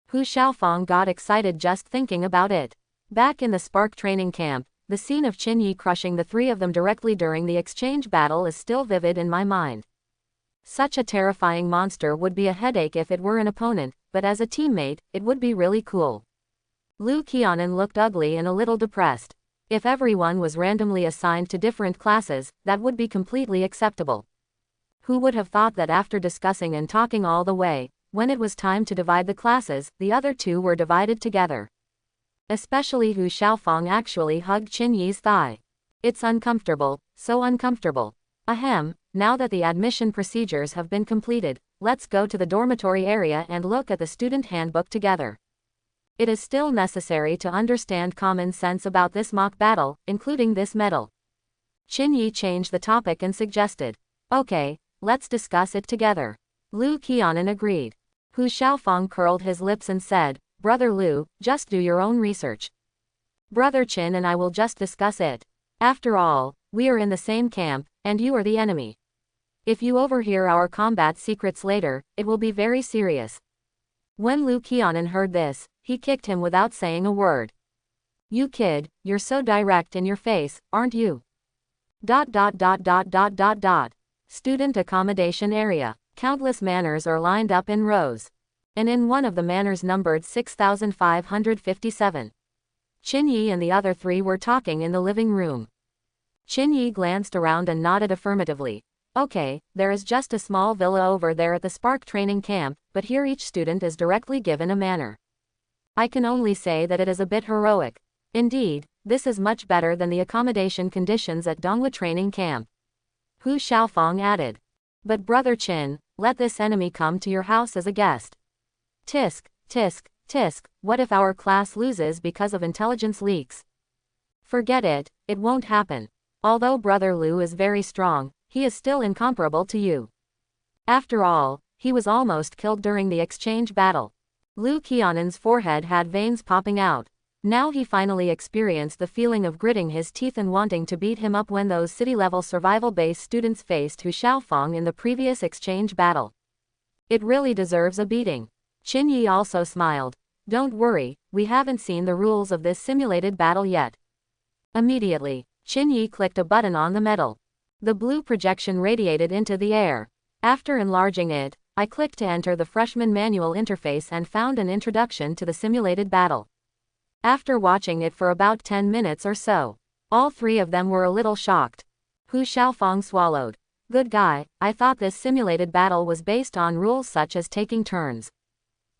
S1: Hu Xiaofang got excited just thinking about it. Back in the Spark training camp, the scene of Qin Yi crushing the 3 of them directly during the exchange battle is still vivid in my mind. Such a terrifying monster would be a headache if it were an opponent, but as a teammate, it would be really cool. Lu Qianan looked ugly and a little depressed. If everyone was randomly assigned to different classes, that would be completely acceptable. Who would have thought that after discussing and talking all the way, when it was time to divide the classes, the other 2 were divided together? Especially Hu Xiaofang actually hugged Qin Yi's thigh. It's uncomfortable, so uncomfortable. Ahem, now that the admission procedures have been completed, let's go to the dormitory area and look at the student handbook together. It is still necessary to understand common sense about this mock battle, including this medal. Qin Yi changed the topic and suggested, okay, let's discuss it together. Lu Qianan agreed. Hu Xiaofang curled his lips and said, Brother Lu, just do your own research. Brother Qin and I will just discuss it. After all, we are in the same camp, and you are the enemy. If you overhear our combat secrets later, it will be very serious. When Lu Qianan heard this, he kicked him without saying a word. You kid, you're so direct in your face, aren't you? ... Student accommodation area. Countless manors are lined up in rows. And in one of the manors numbered 6557. Qin Yi and the other 3 were talking in the living room. Qin Yi glanced around and nodded affirmatively. Okay, there is just a small villa over there at the Spark training camp, but here each student is directly given a manor. I can only say that it is a bit heroic. Indeed, this is much better than the accommodation conditions at Donghua training camp. Hu Xiaofeng added. But Brother Qin, let this enemy come to your house as a guest. Tisk, tisk, tisk, what if our class loses because of intelligence leaks? Forget it, it won't happen. Although Brother Liu is very strong, he is still incomparable to you. After all, he was almost killed during the exchange battle. Liu Qianan's forehead had veins popping out. Now he finally experienced the feeling of gritting his teeth and wanting to beat him up when those city-level survival-based students faced Hu Xiaofeng in the previous exchange battle. It really deserves a beating. Qin Yi also smiled. Don't worry, we haven't seen the rules of this simulated battle yet. Immediately, Qin Yi clicked a button on the metal. The blue projection radiated into the air. After enlarging it, I clicked to enter the freshman manual interface and found an introduction to the simulated battle. After watching it for about 10 minutes or so, all three of them were a little shocked. Hu Xiaofeng swallowed. Good guy, I thought this simulated battle was based on rules such as taking turns.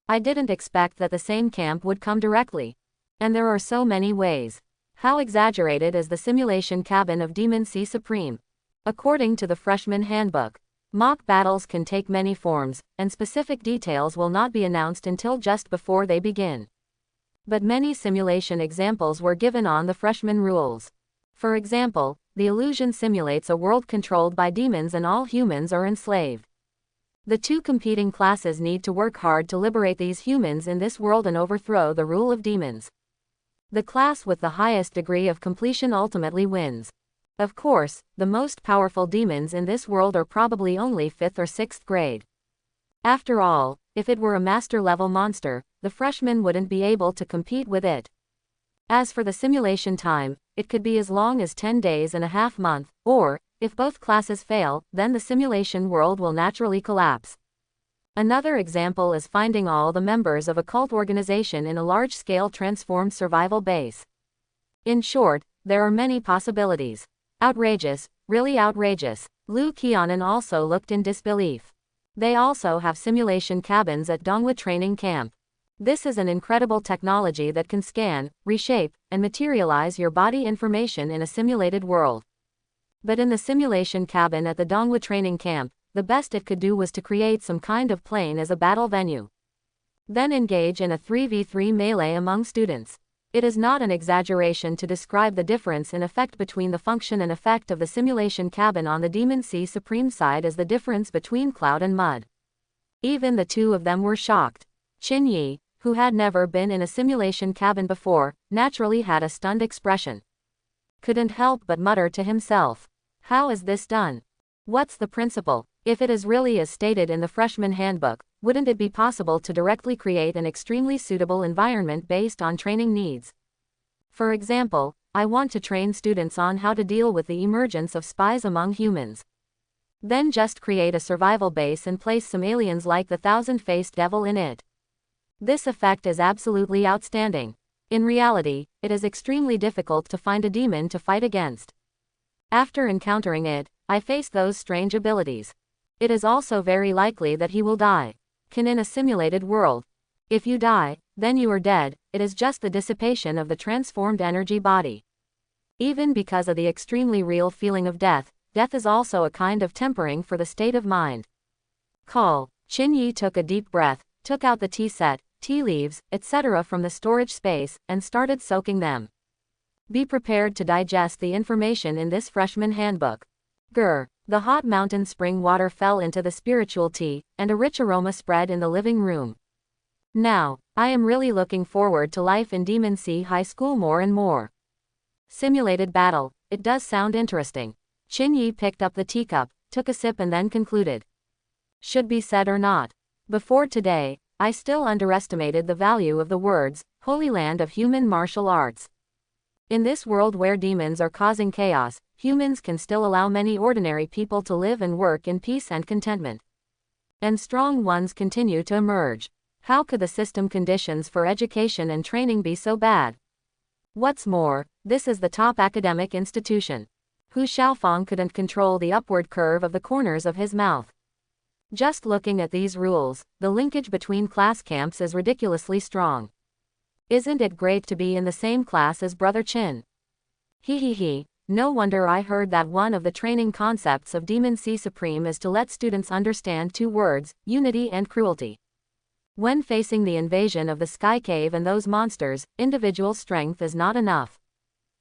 S1: I didn't expect that the same camp would come directly. And there are so many ways. How exaggerated is the simulation cabin of Demon Sea Supreme? According to the freshman handbook, mock battles can take many forms, and specific details will not be announced until just before they begin. But many simulation examples were given on the freshman rules. For example, the illusion simulates a world controlled by demons and all humans are enslaved. The two competing classes need to work hard to liberate these humans in this world and overthrow the rule of demons. The class with the highest degree of completion ultimately wins. Of course, the most powerful demons in this world are probably only 5th or 6th grade. After all, if it were a master-level monster, the freshmen wouldn't be able to compete with it. As for the simulation time, it could be as long as 10 days and a half month, or, if both classes fail, then the simulation world will naturally collapse. Another example is finding all the members of a cult organization in a large-scale transformed survival base. In short, there are many possibilities. Outrageous, really outrageous. Liu Qianan also looked in disbelief. They also have simulation cabins at Donghua training camp. This is an incredible technology that can scan, reshape, and materialize your body information in a simulated world. But in the simulation cabin at the Donghua training camp, the best it could do was to create some kind of plane as a battle venue. Then engage in a 3v3 melee among students. It is not an exaggeration to describe the difference in effect between the function and effect of the simulation cabin on the Demon Sea Supreme side as the difference between cloud and mud. Even the two of them were shocked. Qin Yi, who had never been in a simulation cabin before, naturally had a stunned expression. Couldn't help but mutter to himself. How is this done? What's the principle? If it is really as stated in the freshman handbook, wouldn't it be possible to directly create an extremely suitable environment based on training needs? For example, I want to train students on how to deal with the emergence of spies among humans. Then just create a survival base and place some aliens like the thousand-faced devil in it. This effect is absolutely outstanding. In reality, it is extremely difficult to find a demon to fight against. After encountering it, I face those strange abilities. It is also very likely that he will die. Can in a simulated world. If you die, then you are dead, it is just the dissipation of the transformed energy body. Even because of the extremely real feeling of death, death is also a kind of tempering for the state of mind. Call. Qin Yi took a deep breath, took out the tea set, tea leaves, etc. from the storage space, and started soaking them. Be prepared to digest the information in this freshman handbook. Grr. The hot mountain spring water fell into the spiritual tea, and a rich aroma spread in the living room. Now, I am really looking forward to life in Demon Sea High School more and more. Simulated battle, it does sound interesting. Qin Yi picked up the teacup, took a sip and then concluded. Should be said or not. Before today, I still underestimated the value of the words, Holy Land of Human Martial Arts. In this world where demons are causing chaos, humans can still allow many ordinary people to live and work in peace and contentment. And strong ones continue to emerge. How could the system conditions for education and training be so bad? What's more, this is the top academic institution. Hu Xiaofang couldn't control the upward curve of the corners of his mouth. Just looking at these rules, the linkage between class camps is ridiculously strong. Isn't it great to be in the same class as Brother Chin? He. No wonder I heard that one of the training concepts of Demon Sea Supreme is to let students understand two words, unity and cruelty. When facing the invasion of the Sky Cave and those monsters, individual strength is not enough.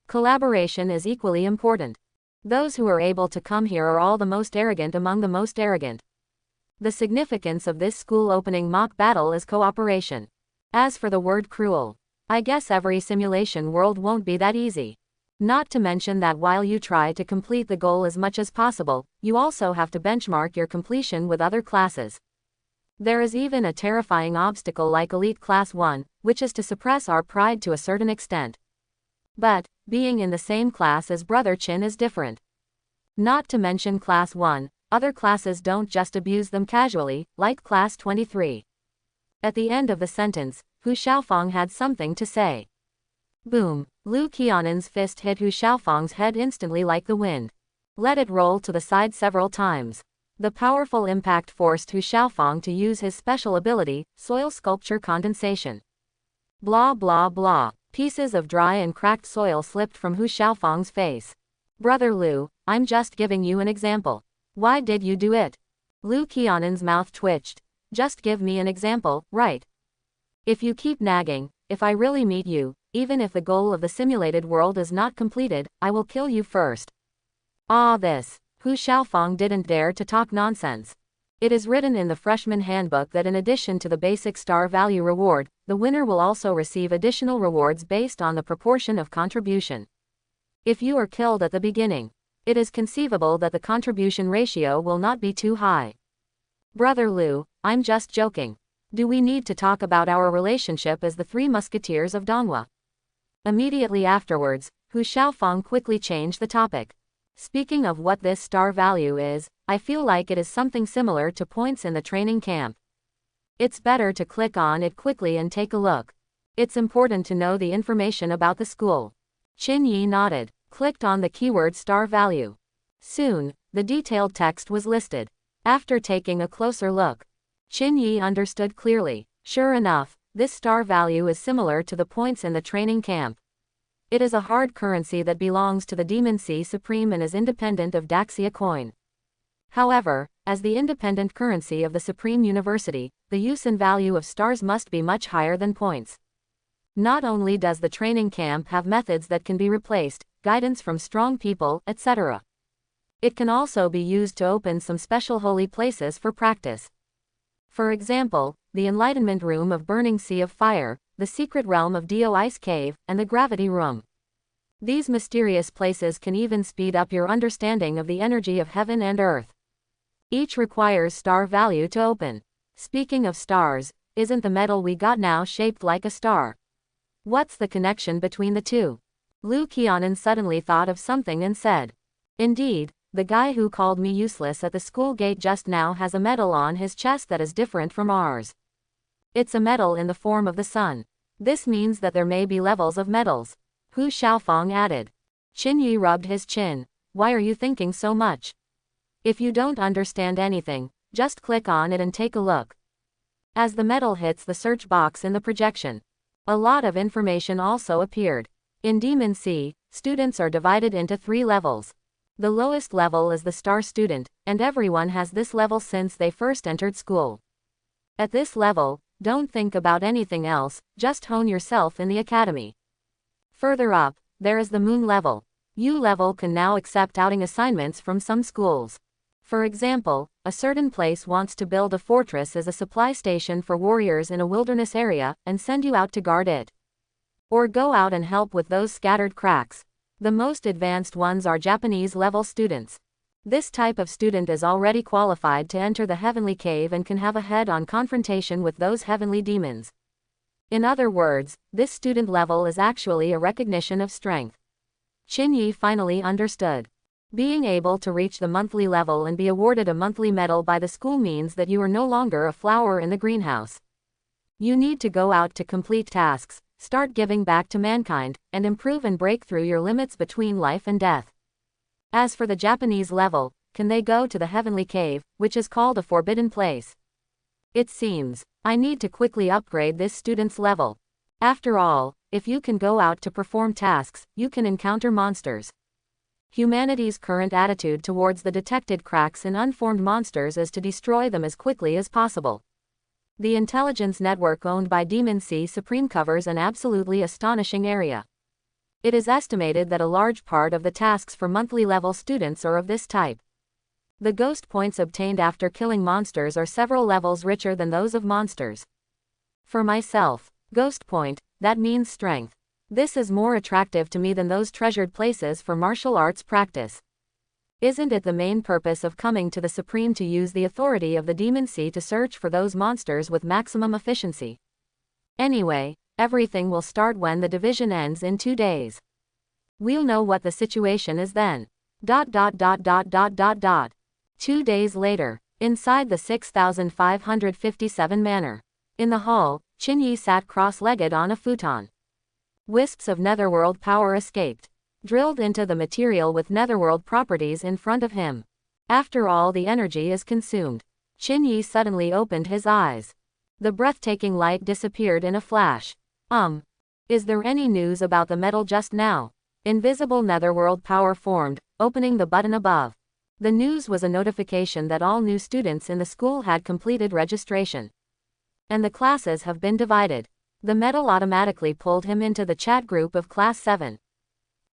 S1: Collaboration is equally important. Those who are able to come here are all the most arrogant among the most arrogant. The significance of this school opening mock battle is cooperation. As for the word cruel, I guess every simulation world won't be that easy. Not to mention that while you try to complete the goal as much as possible, you also have to benchmark your completion with other classes. There is even a terrifying obstacle like Elite Class 1, which is to suppress our pride to a certain extent. But, being in the same class as Brother Chin is different. Not to mention Class 1, other classes don't just abuse them casually, like Class 23. At the end of the sentence, Hu Xiaofang had something to say. Boom! Lu Qianan's fist hit Hu Xiaofang's head instantly like the wind. Let it roll to the side several times. The powerful impact forced Hu Xiaofang to use his special ability, soil sculpture condensation. Blah blah blah. Pieces of dry and cracked soil slipped from Hu Xiaofang's face. Brother Lu, I'm just giving you an example. Why did you do it? Lu Qianan's mouth twitched. Just give me an example, right? If you keep nagging, if I really meet you, even if the goal of the simulated world is not completed, I will kill you first. This. Hu Xiaofang didn't dare to talk nonsense. It is written in the freshman handbook that in addition to the basic star value reward, the winner will also receive additional rewards based on the proportion of contribution. If you are killed at the beginning, it is conceivable that the contribution ratio will not be too high. Brother Lu, I'm just joking. Do we need to talk about our relationship as the Three Musketeers of Donghua? Immediately afterwards, Hu Xiaofang quickly changed the topic. Speaking of what this star value is, I feel like it is something similar to points in the training camp. It's better to click on it quickly and take a look. It's important to know the information about the school. Qin Yi nodded, clicked on the keyword star value. Soon, the detailed text was listed. After taking a closer look, Qin Yi understood clearly. Sure enough, this star value is similar to the points in the training camp. It is a hard currency that belongs to the Demon Sea Supreme and is independent of Daxia coin. However, as the independent currency of the Supreme University, the use and value of stars must be much higher than points. Not only does the training camp have methods that can be replaced, guidance from strong people, etc. It can also be used to open some special holy places for practice. For example, the Enlightenment Room of Burning Sea of Fire, the Secret Realm of Dio Ice Cave, and the Gravity Room. These mysterious places can even speed up your understanding of the energy of heaven and earth. Each requires star value to open. Speaking of stars, isn't the medal we got now shaped like a star? What's the connection between the two? Lu Qianan suddenly thought of something and said. Indeed, the guy who called me useless at the school gate just now has a medal on his chest that is different from ours. It's a medal in the form of the sun. This means that there may be levels of medals. Hu Xiaofang added. Qin Yi rubbed his chin. Why are you thinking so much? If you don't understand anything, just click on it and take a look. As the medal hits the search box in the projection, a lot of information also appeared. In Demon Sea, students are divided into 3 levels. The lowest level is the star student, and everyone has this level since they first entered school. At this level, don't think about anything else, just hone yourself in the academy. Further up, there is the moon level. U level can now accept outing assignments from some schools. For example, a certain place wants to build a fortress as a supply station for warriors in a wilderness area, and send you out to guard it. Or go out and help with those scattered cracks. The most advanced ones are Japanese level students. This type of student is already qualified to enter the heavenly cave and can have a head-on confrontation with those heavenly demons. In other words, this student level is actually a recognition of strength. Qin Yi finally understood. Being able to reach the monthly level and be awarded a monthly medal by the school means that you are no longer a flower in the greenhouse. You need to go out to complete tasks, start giving back to mankind, and improve and break through your limits between life and death. As for the Japanese level, can they go to the heavenly cave, which is called a forbidden place? It seems I need to quickly upgrade this student's level. After all, if you can go out to perform tasks, you can encounter monsters. Humanity's current attitude towards the detected cracks in unformed monsters is to destroy them as quickly as possible. The intelligence network owned by Demon Sea Supreme covers an absolutely astonishing area. It is estimated that a large part of the tasks for monthly level students are of this type. The ghost points obtained after killing monsters are several levels richer than those of monsters. For myself, ghost point, that means strength. This is more attractive to me than those treasured places for martial arts practice. Isn't it the main purpose of coming to the Supreme to use the authority of the Demon Sea to search for those monsters with maximum efficiency? Anyway, everything will start when the division ends in 2 days. We'll know what the situation is then. 2 days later, inside the 6557 manor. In the hall, Chinyi sat cross-legged on a futon. Wisps of netherworld power escaped, drilled into the material with netherworld properties in front of him. After all the energy is consumed, Chinyi suddenly opened his eyes. The breathtaking light disappeared in a flash. Is there any news about the medal just now? Invisible netherworld power formed, opening the button above. The news was a notification that all new students in the school had completed registration. And the classes have been divided. The medal automatically pulled him into the chat group of Class 7.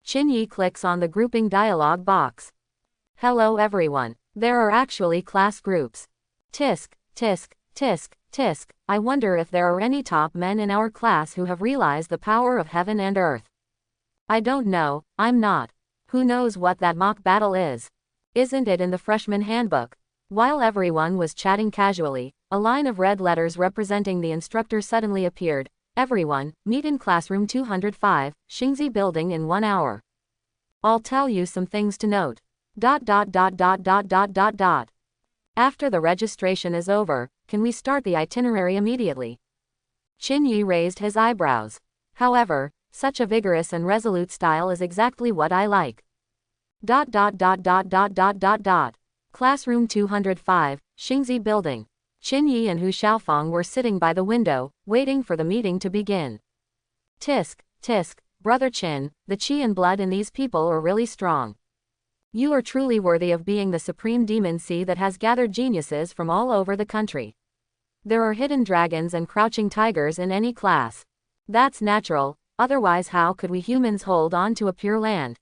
S1: Chinyi clicks on the grouping dialog box. Hello everyone. There are actually class groups. Tisk, tisk, tisk, tisk. I wonder if there are any top men in our class who have realized the power of heaven and earth. I don't know, I'm not. Who knows what that mock battle is? Isn't it in the freshman handbook? While everyone was chatting casually, a line of red letters representing the instructor suddenly appeared. Everyone, meet in classroom 205, Xingzi building in 1 hour. I'll tell you some things to note. After the registration is over, can we start the itinerary immediately? Chinyi raised his eyebrows. However, such a vigorous and resolute style is exactly what I like. Classroom 205, Xingzi building. Chinyi and Hu Xiaofeng were sitting by the window, waiting for the meeting to begin. Tisk, tisk, brother Qin, the qi and blood in these people are really strong. You are truly worthy of being the supreme demon sea that has gathered geniuses from all over the country. There are hidden dragons and crouching tigers in any class. That's natural, otherwise how could we humans hold on to a pure land?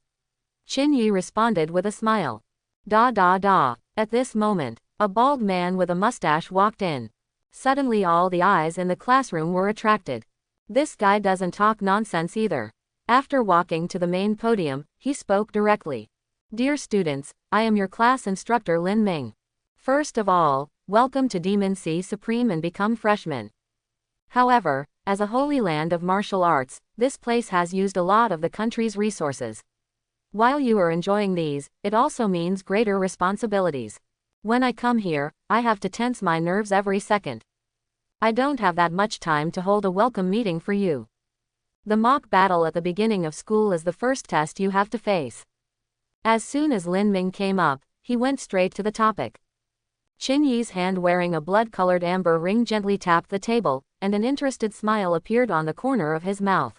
S1: Chinyi responded with a smile. At this moment, a bald man with a mustache walked in. Suddenly all the eyes in the classroom were attracted. This guy doesn't talk nonsense either. After walking to the main podium, he spoke directly. Dear students, I am your class instructor Lin Ming. First of all, welcome to Demon Sea Supreme and become freshmen. However, as a holy land of martial arts, this place has used a lot of the country's resources. While you are enjoying these, it also means greater responsibilities. When I come here, I have to tense my nerves every second. I don't have that much time to hold a welcome meeting for you. The mock battle at the beginning of school is the first test you have to face. As soon as Lin Ming came up, he went straight to the topic. Chinyi's hand wearing a blood-colored amber ring gently tapped the table, and an interested smile appeared on the corner of his mouth.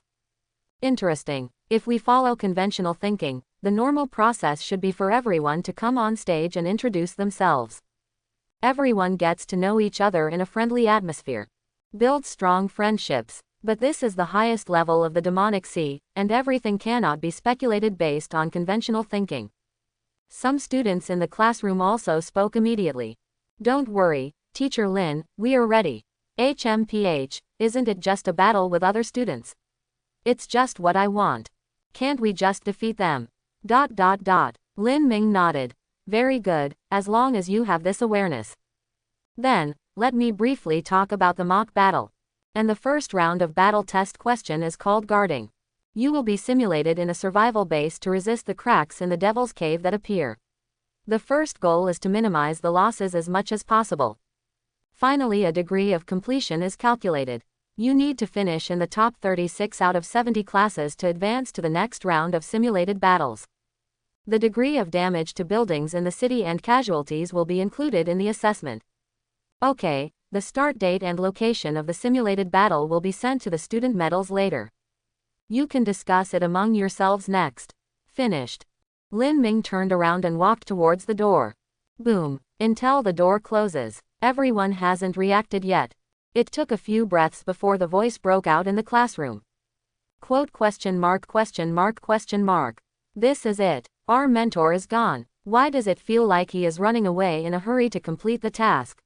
S1: Interesting. If we follow conventional thinking, the normal process should be for everyone to come on stage and introduce themselves. Everyone gets to know each other in a friendly atmosphere. Build strong friendships. But this is the highest level of the demonic sea, and everything cannot be speculated based on conventional thinking. Some students in the classroom also spoke immediately. Don't worry, Teacher Lin, we are ready. HMPH, isn't it just a battle with other students? It's just what I want. Can't we just defeat them? Lin Ming nodded. Very good, as long as you have this awareness. Then, let me briefly talk about the mock battle. And the first round of battle test question is called guarding. You will be simulated in a survival base to resist the cracks in the devil's cave that appear. The first goal is to minimize the losses as much as possible. Finally, a degree of completion is calculated. You need to finish in the top 36 out of 70 classes to advance to the next round of simulated battles. The degree of damage to buildings in the city and casualties will be included in the assessment. Okay, the start date and location of the simulated battle will be sent to the student medals later. You can discuss it among yourselves next. Finished. Lin Ming turned around and walked towards the door. Boom. Until the door closes. Everyone hasn't reacted yet. It took a few breaths before the voice broke out in the classroom. Quote question mark question mark question mark. This is it. Our mentor is gone. Why does it feel like he is running away in a hurry to complete the task?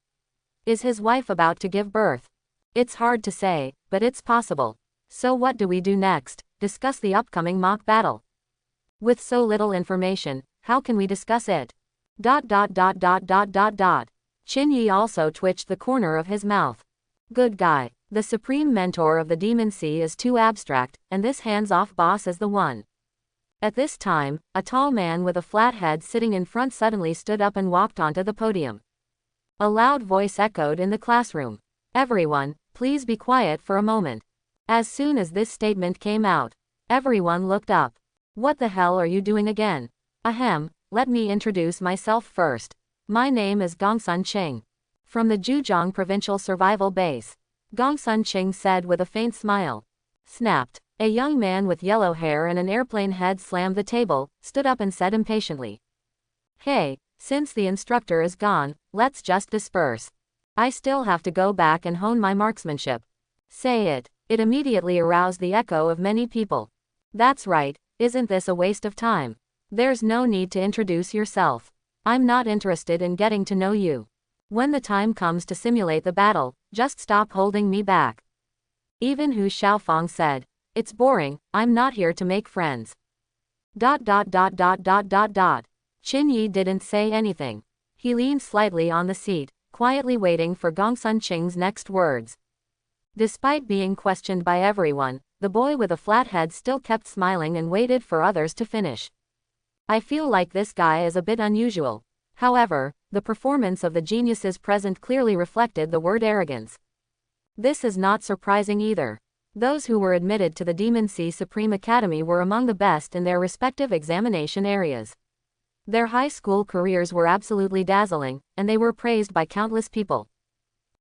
S1: Is his wife about to give birth? It's hard to say, but it's possible. So what do we do next? Discuss the upcoming mock battle. With so little information, how can we discuss it? ... Qin Yi also twitched the corner of his mouth. Good guy. The supreme mentor of the Demon Sea is too abstract, and this hands-off boss is the one. At this time, a tall man with a flat head sitting in front suddenly stood up and walked onto the podium. A loud voice echoed in the classroom. Everyone, please be quiet for a moment. As soon as this statement came out, everyone looked up. What the hell are you doing again? Ahem, let me introduce myself first. My name is Gongsun Qing. From the Zhujiang Provincial Survival Base. Gongsun Qing said with a faint smile. Snapped. A young man with yellow hair and an airplane head slammed the table, stood up and said impatiently. Hey, since the instructor is gone, let's just disperse. I still have to go back and hone my marksmanship. Say it. It immediately aroused the echo of many people. That's right, isn't this a waste of time? There's no need to introduce yourself. I'm not interested in getting to know you. When the time comes to simulate the battle, just stop holding me back. Even Hu Xiaofang said. It's boring, I'm not here to make friends. ... Qin Yi didn't say anything. He leaned slightly on the seat, quietly waiting for Gongsun Qing's next words. Despite being questioned by everyone, the boy with a flat head still kept smiling and waited for others to finish. I feel like this guy is a bit unusual. However, the performance of the geniuses present clearly reflected the word arrogance. This is not surprising either. Those who were admitted to the Demon Sea Supreme Academy were among the best in their respective examination areas. Their high school careers were absolutely dazzling, and they were praised by countless people.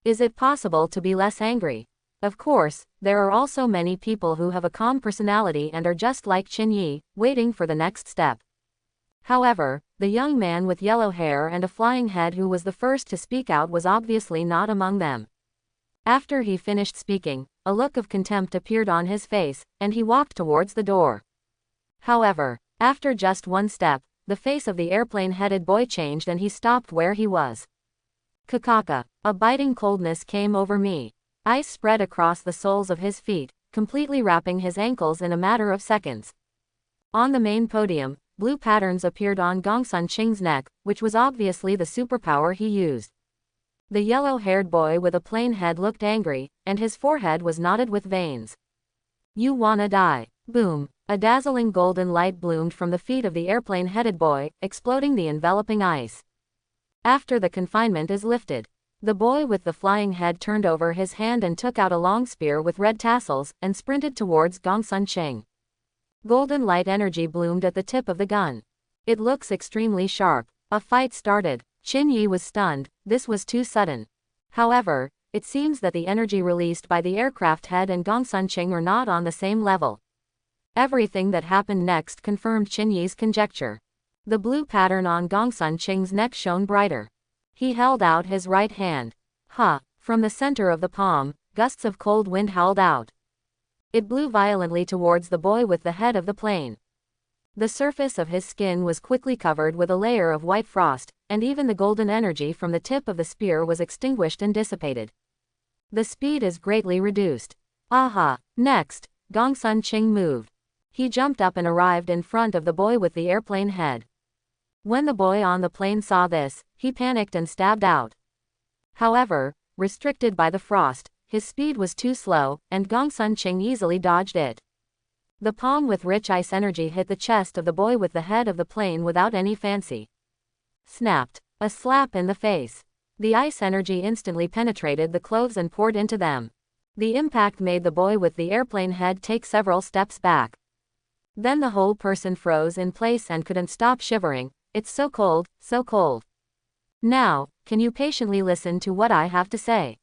S1: Is it possible to be less angry? Of course, there are also many people who have a calm personality and are just like Qin Yi, waiting for the next step. However, the young man with yellow hair and a flying head who was the first to speak out was obviously not among them. After he finished speaking, a look of contempt appeared on his face, and he walked towards the door. However, after just one step, the face of the airplane-headed boy changed and he stopped where he was. Kakaka. A biting coldness came over me. Ice spread across the soles of his feet, completely wrapping his ankles in a matter of seconds. On the main podium, blue patterns appeared on Gongsun Qing's neck, which was obviously the superpower he used. The yellow-haired boy with a plain head looked angry, and his forehead was knotted with veins. You wanna die. Boom. A dazzling golden light bloomed from the feet of the airplane-headed boy, exploding the enveloping ice. After the confinement is lifted, the boy with the flying head turned over his hand and took out a long spear with red tassels, and sprinted towards Gongsun Qing. Golden light energy bloomed at the tip of the gun. It looks extremely sharp. A fight started. Qin Yi was stunned, this was too sudden. However, it seems that the energy released by the aircraft head and Gongsun Qing are not on the same level. Everything that happened next confirmed Qin Yi's conjecture. The blue pattern on Gongsun Qing's neck shone brighter. He held out his right hand. From the center of the palm, gusts of cold wind howled out. It blew violently towards the boy with the head of the plane. The surface of his skin was quickly covered with a layer of white frost, and even the golden energy from the tip of the spear was extinguished and dissipated. The speed is greatly reduced. Next, Gongsun Qing moved. He jumped up and arrived in front of the boy with the airplane head. When the boy on the plane saw this, he panicked and stabbed out. However, restricted by the frost, his speed was too slow, and Gongsun Qing easily dodged it. The palm with rich ice energy hit the chest of the boy with the head of the plane without any fancy. Snapped. A slap in the face. The ice energy instantly penetrated the clothes and poured into them. The impact made the boy with the airplane head take several steps back. Then the whole person froze in place and couldn't stop shivering. It's so cold, so cold. Now, can you patiently listen to what I have to say?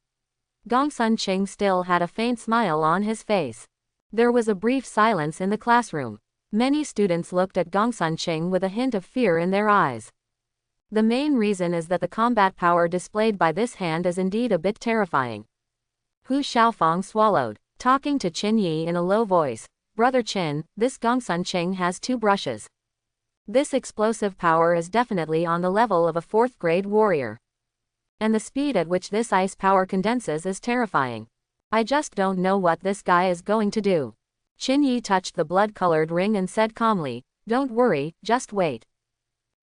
S1: Gongsun Ching still had a faint smile on his face. There was a brief silence in the classroom. Many students looked at Gongsun Ching with a hint of fear in their eyes. The main reason is that the combat power displayed by this hand is indeed a bit terrifying. Hu Xiaofang swallowed, talking to Qin Yi in a low voice. Brother Qin, this Gongsun Ching has 2 brushes. This explosive power is definitely on the level of a 4th grade warrior. And the speed at which this ice power condenses is terrifying. I just don't know what this guy is going to do. Qin Yi touched the blood-colored ring and said calmly, don't worry, just wait.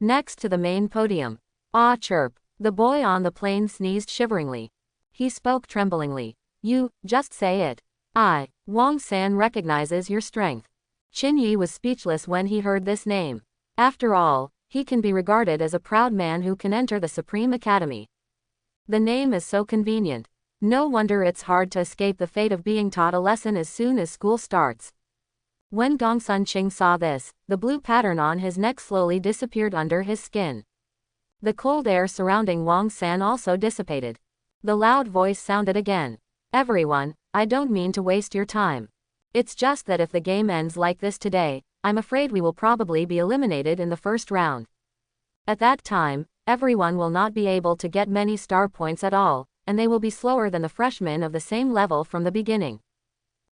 S1: Next to the main podium. Ah chirp. The boy on the plane sneezed shiveringly. He spoke tremblingly. You, just say it. Wang San recognizes your strength. Qin Yi was speechless when he heard this name. After all, he can be regarded as a proud man who can enter the Supreme Academy. The name is so convenient. No wonder it's hard to escape the fate of being taught a lesson as soon as school starts. When Gongsun Ching saw this, the blue pattern on his neck slowly disappeared under his skin. The cold air surrounding Wang San also dissipated. The loud voice sounded again. Everyone, I don't mean to waste your time. It's just that if the game ends like this today, I'm afraid we will probably be eliminated in the first round. At that time, everyone will not be able to get many star points at all, and they will be slower than the freshmen of the same level from the beginning.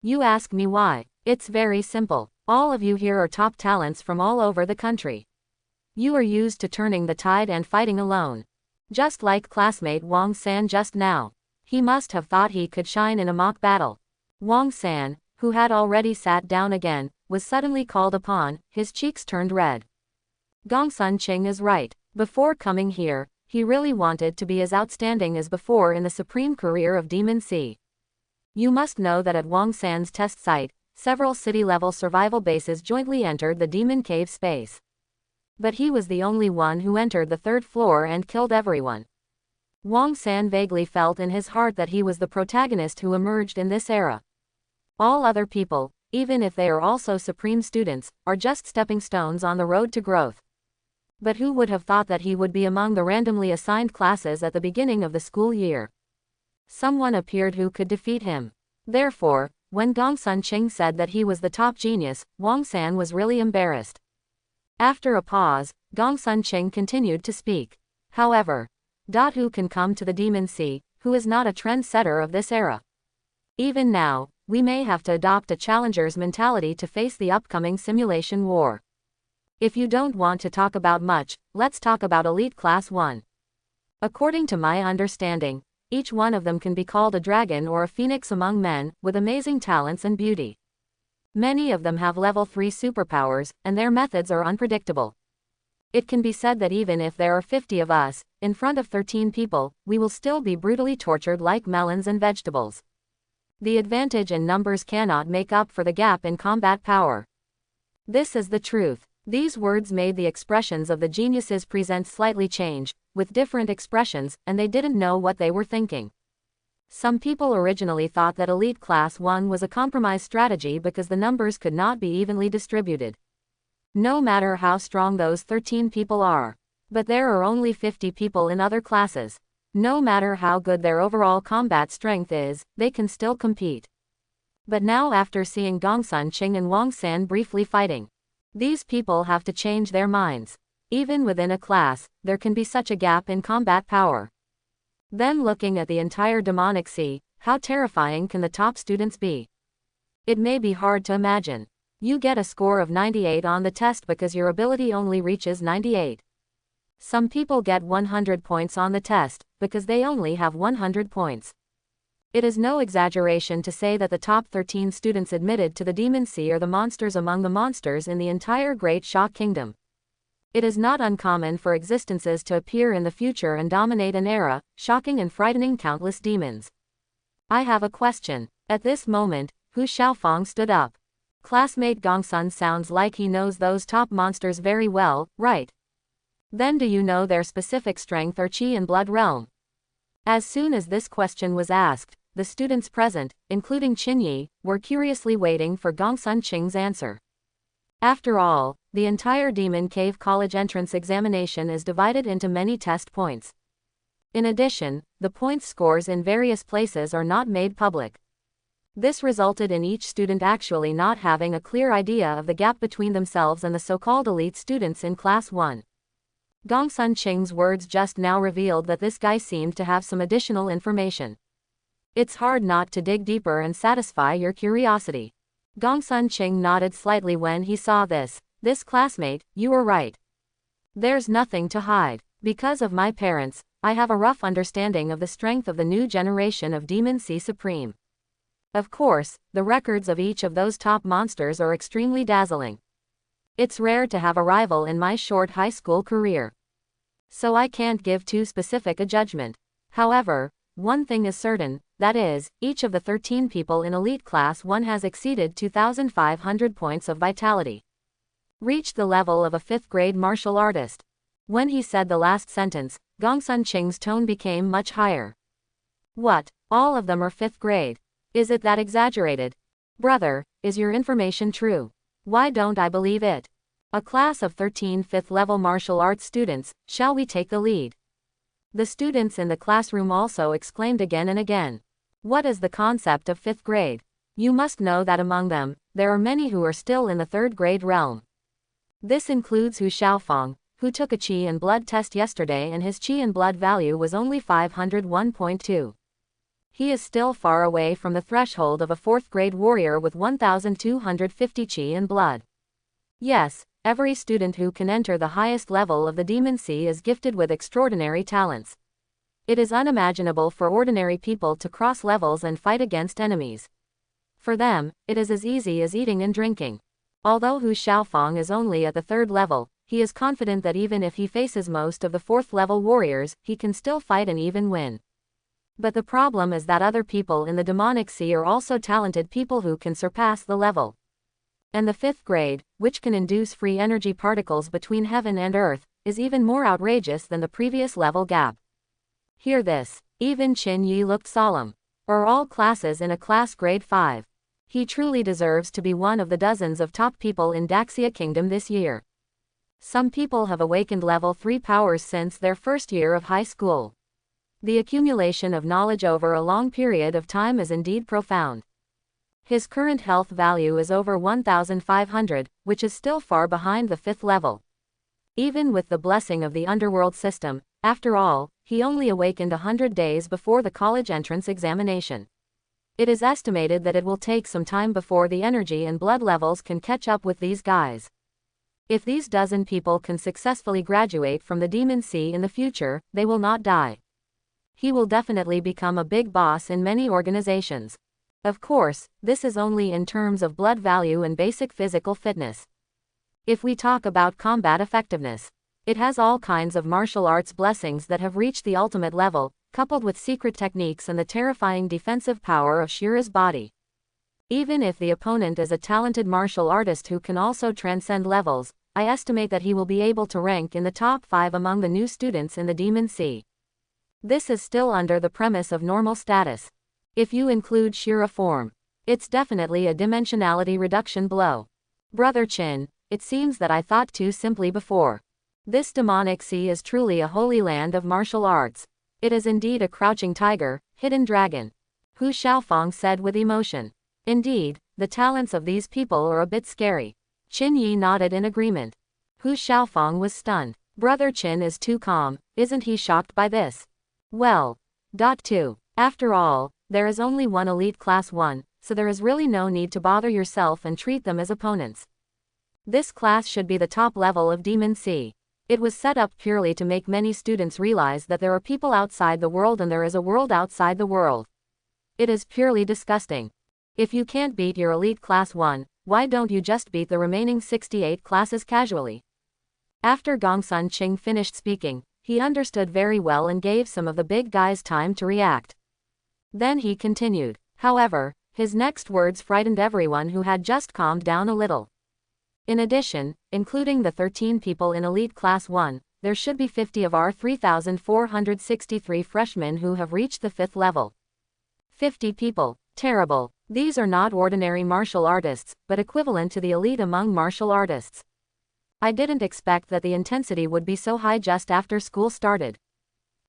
S1: You ask me why? It's very simple. All of you here are top talents from all over the country. You are used to turning the tide and fighting alone. Just like classmate Wang San just now. He must have thought he could shine in a mock battle. Wang San, who had already sat down again, was suddenly called upon, his cheeks turned red. Gongsun Ching is right. Before coming here, he really wanted to be as outstanding as before in the supreme career of Demon Sea. You must know that at Wang San's test site, several city-level survival bases jointly entered the Demon Cave space. But he was the only one who entered the 3rd floor and killed everyone. Wang San vaguely felt in his heart that he was the protagonist who emerged in this era. All other people, even if they are also supreme students, are just stepping stones on the road to growth. But who would have thought that he would be among the randomly assigned classes at the beginning of the school year? Someone appeared who could defeat him. Therefore, when Gongsun Ching said that he was the top genius, Wang San was really embarrassed. After a pause, Gongsun Ching continued to speak. However, who can come to the Demon Sea, who is not a trendsetter of this era? Even now, we may have to adopt a challenger's mentality to face the upcoming simulation war. If you don't want to talk about much, let's talk about Elite Class 1. According to my understanding, each one of them can be called a dragon or a phoenix among men, with amazing talents and beauty. Many of them have level 3 superpowers, and their methods are unpredictable. It can be said that even if there are 50 of us, in front of 13 people, we will still be brutally tortured like melons and vegetables. The advantage in numbers cannot make up for the gap in combat power. This is the truth. These words made the expressions of the geniuses present slightly change, with different expressions, and they didn't know what they were thinking. Some people originally thought that Elite Class 1 was a compromise strategy because the numbers could not be evenly distributed. No matter how strong those 13 people are. But there are only 50 people in other classes. No matter how good their overall combat strength is, they can still compete. But now after seeing Gongsun Ching and Wang San briefly fighting, these people have to change their minds. Even within a class, there can be such a gap in combat power. Then looking at the entire demonic sea, how terrifying can the top students be? It may be hard to imagine. You get a score of 98 on the test because your ability only reaches 98. Some people get 100 points on the test, because they only have 100 points. It is no exaggeration to say that the top 13 students admitted to the Demon Sea are the monsters among the monsters in the entire Great Shock Kingdom. It is not uncommon for existences to appear in the future and dominate an era, shocking and frightening countless demons. I have a question. At this moment, Hu Xiaofang stood up. Classmate Gongsun sounds like he knows those top monsters very well, right? Then do you know their specific strength or chi and blood realm? As soon as this question was asked, the students present, including Qin Yi, were curiously waiting for Gongsun Ching's answer. After all, the entire Demon Cave College entrance examination is divided into many test points. In addition, the points scores in various places are not made public. This resulted in each student actually not having a clear idea of the gap between themselves and the so-called elite students in Class 1. Gongsun Qing's words just now revealed that this guy seemed to have some additional information. It's hard not to dig deeper and satisfy your curiosity. Gongsun Qing nodded slightly when he saw this. This classmate, you were right. There's nothing to hide. Because of my parents, I have a rough understanding of the strength of the new generation of Demon Sea Supreme. Of course, the records of each of those top monsters are extremely dazzling. It's rare to have a rival in my short high school career. So I can't give too specific a judgment. However, one thing is certain, that is, each of the 13 people in Elite Class 1 has exceeded 2,500 points of vitality. Reached the level of a 5th grade martial artist. When he said the last sentence, Gongsun Qing's tone became much higher. What, all of them are 5th grade? Is it that exaggerated? Brother, is your information true? Why don't I believe it? A class of 13 5th level martial arts students, shall we take the lead? The students in the classroom also exclaimed again and again. What is the concept of 5th grade? You must know that among them, there are many who are still in the 3rd grade realm. This includes Hu Xiaofang, who took a Qi and Blood test yesterday and his Qi and Blood value was only 501.2. He is still far away from the threshold of a 4th grade warrior with 1,250 Qi and Blood. Yes, every student who can enter the highest level of the Demon Sea is gifted with extraordinary talents. It is unimaginable for ordinary people to cross levels and fight against enemies. For them, it is as easy as eating and drinking. Although Hu Xiaofang is only at the 3rd level, he is confident that even if he faces most of the 4th level warriors, he can still fight and even win. But the problem is that other people in the demonic sea are also talented people who can surpass the level. And the 5th grade, which can induce free energy particles between heaven and earth, is even more outrageous than the previous level gap. Hear this. Even Qin Yi looked solemn. Are all classes in a class grade 5? He truly deserves to be one of the dozens of top people in Daxia Kingdom this year. Some people have awakened level 3 powers since their first year of high school. The accumulation of knowledge over a long period of time is indeed profound. His current health value is over 1,500, which is still far behind the 5th level. Even with the blessing of the Underworld system, after all, he only awakened 100 days before the college entrance examination. It is estimated that it will take some time before the energy and blood levels can catch up with these guys. If these dozen people can successfully graduate from the Demon Sea in the future, they will not die. He will definitely become a big boss in many organizations. Of course, this is only in terms of blood value and basic physical fitness. If we talk about combat effectiveness, it has all kinds of martial arts blessings that have reached the ultimate level, coupled with secret techniques and the terrifying defensive power of Shira's body. Even if the opponent is a talented martial artist who can also transcend levels, I estimate that he will be able to rank in the top 5 among the new students in the Demon Sea. This is still under the premise of normal status. If you include Shira form, it's definitely a dimensionality reduction blow. Brother Qin, it seems that I thought too simply before. This demonic sea is truly a holy land of martial arts. It is indeed a crouching tiger, hidden dragon. Hu Xiaofang said with emotion. Indeed, the talents of these people are a bit scary. Qin Yi nodded in agreement. Hu Xiaofang was stunned. Brother Qin is too calm, isn't he shocked by this? Well, 2. After all, there is only one elite class 1, so there is really no need to bother yourself and treat them as opponents. This class should be the top level of Demon Sea. It was set up purely to make many students realize that there are people outside the world and there is a world outside the world. It is purely disgusting. If you can't beat your elite class 1, why don't you just beat the remaining 68 classes casually? After Gongsun Qing finished speaking, he understood very well and gave some of the big guys time to react. Then he continued. However, his next words frightened everyone who had just calmed down a little. In addition, including the 13 people in Elite Class 1, there should be 50 of our 3,463 freshmen who have reached the 5th level. 50 people. Terrible. These are not ordinary martial artists, but equivalent to the elite among martial artists. I didn't expect that the intensity would be so high just after school started.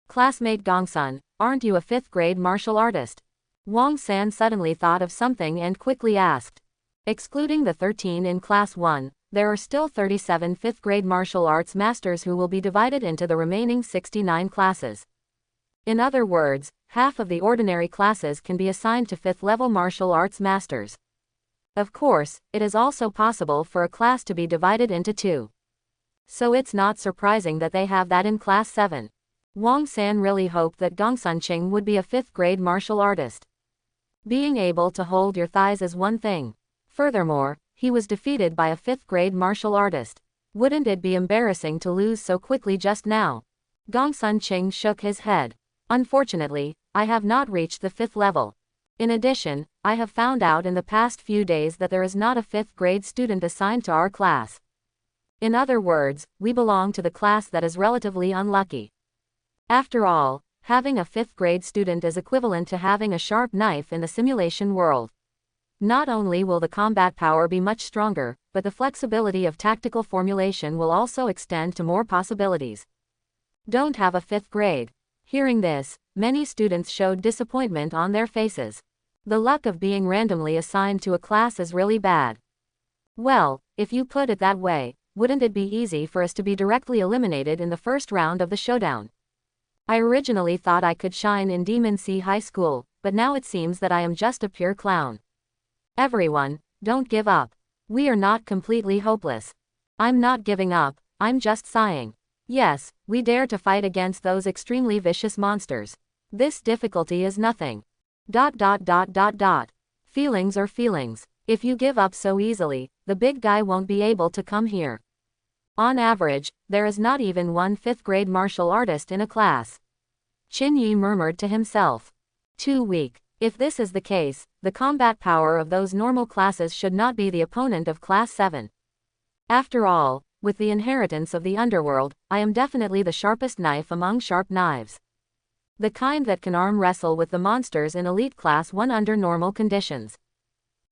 S1: Classmate Gongsun, aren't you a 5th grade martial artist? Wang San suddenly thought of something and quickly asked. Excluding the 13 in Class 1, there are still 37 5th grade martial arts masters who will be divided into the remaining 69 classes. In other words, half of the ordinary classes can be assigned to 5th level martial arts masters. Of course, it is also possible for a class to be divided into 2. So it's not surprising that they have that in Class 7. Wang San really hoped that Gongsun Qing would be a 5th grade martial artist. Being able to hold your thighs is one thing. Furthermore, he was defeated by a 5th grade martial artist. Wouldn't it be embarrassing to lose so quickly just now? Gongsun Qing shook his head. Unfortunately, I have not reached the 5th level. In addition, I have found out in the past few days that there is not a 5th grade student assigned to our class. In other words, we belong to the class that is relatively unlucky. After all, having a 5th grade student is equivalent to having a sharp knife in the simulation world. Not only will the combat power be much stronger, but the flexibility of tactical formulation will also extend to more possibilities. Don't have a 5th grade. Hearing this, many students showed disappointment on their faces. The luck of being randomly assigned to a class is really bad. Well, if you put it that way, wouldn't it be easy for us to be directly eliminated in the first round of the showdown? I originally thought I could shine in Demon Sea High School, but now it seems that I am just a pure clown. Everyone, don't give up. We are not completely hopeless. I'm not giving up, I'm just sighing. Yes, we dare to fight against those extremely vicious monsters. This difficulty is nothing. ... Feelings are feelings. If you give up so easily, the big guy won't be able to come here. On average, there is not even one 5th grade martial artist in a class. Qin Yi murmured to himself. Too weak. If this is the case, the combat power of those normal classes should not be the opponent of Class 7. After all, with the inheritance of the Underworld, I am definitely the sharpest knife among sharp knives. The kind that can arm wrestle with the monsters in Elite Class 1 under normal conditions.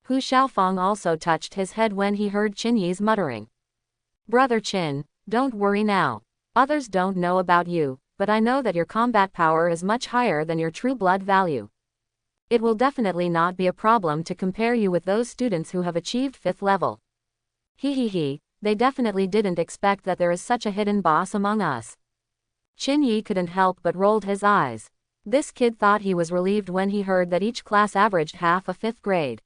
S1: Hu Xiaofeng also touched his head when he heard Qin Yi's muttering. Brother Qin, don't worry now. Others don't know about you, but I know that your combat power is much higher than your true blood value. It will definitely not be a problem to compare you with those students who have achieved 5th level. He, they definitely didn't expect that there is such a hidden boss among us. Qin Yi couldn't help but rolled his eyes. This kid thought he was relieved when he heard that each class averaged half a 5th grade.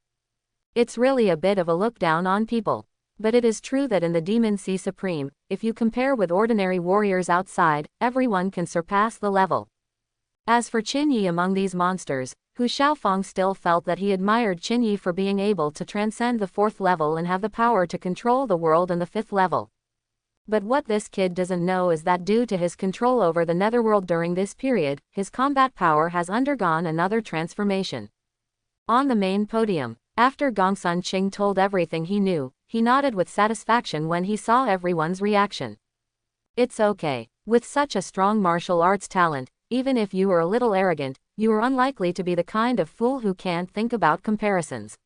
S1: It's really a bit of a look down on people. But it is true that in the Demon Sea Supreme, if you compare with ordinary warriors outside, everyone can surpass the level. As for Qin Yi among these monsters, Hu Xiaofeng still felt that he admired Qin Yi for being able to transcend the 4th level and have the power to control the world in the 5th level. But what this kid doesn't know is that due to his control over the netherworld during this period, his combat power has undergone another transformation. On the main podium, after Gongsun Qing told everything he knew, he nodded with satisfaction when he saw everyone's reaction. It's okay. With such a strong martial arts talent, even if you are a little arrogant, you are unlikely to be the kind of fool who can't think about comparisons.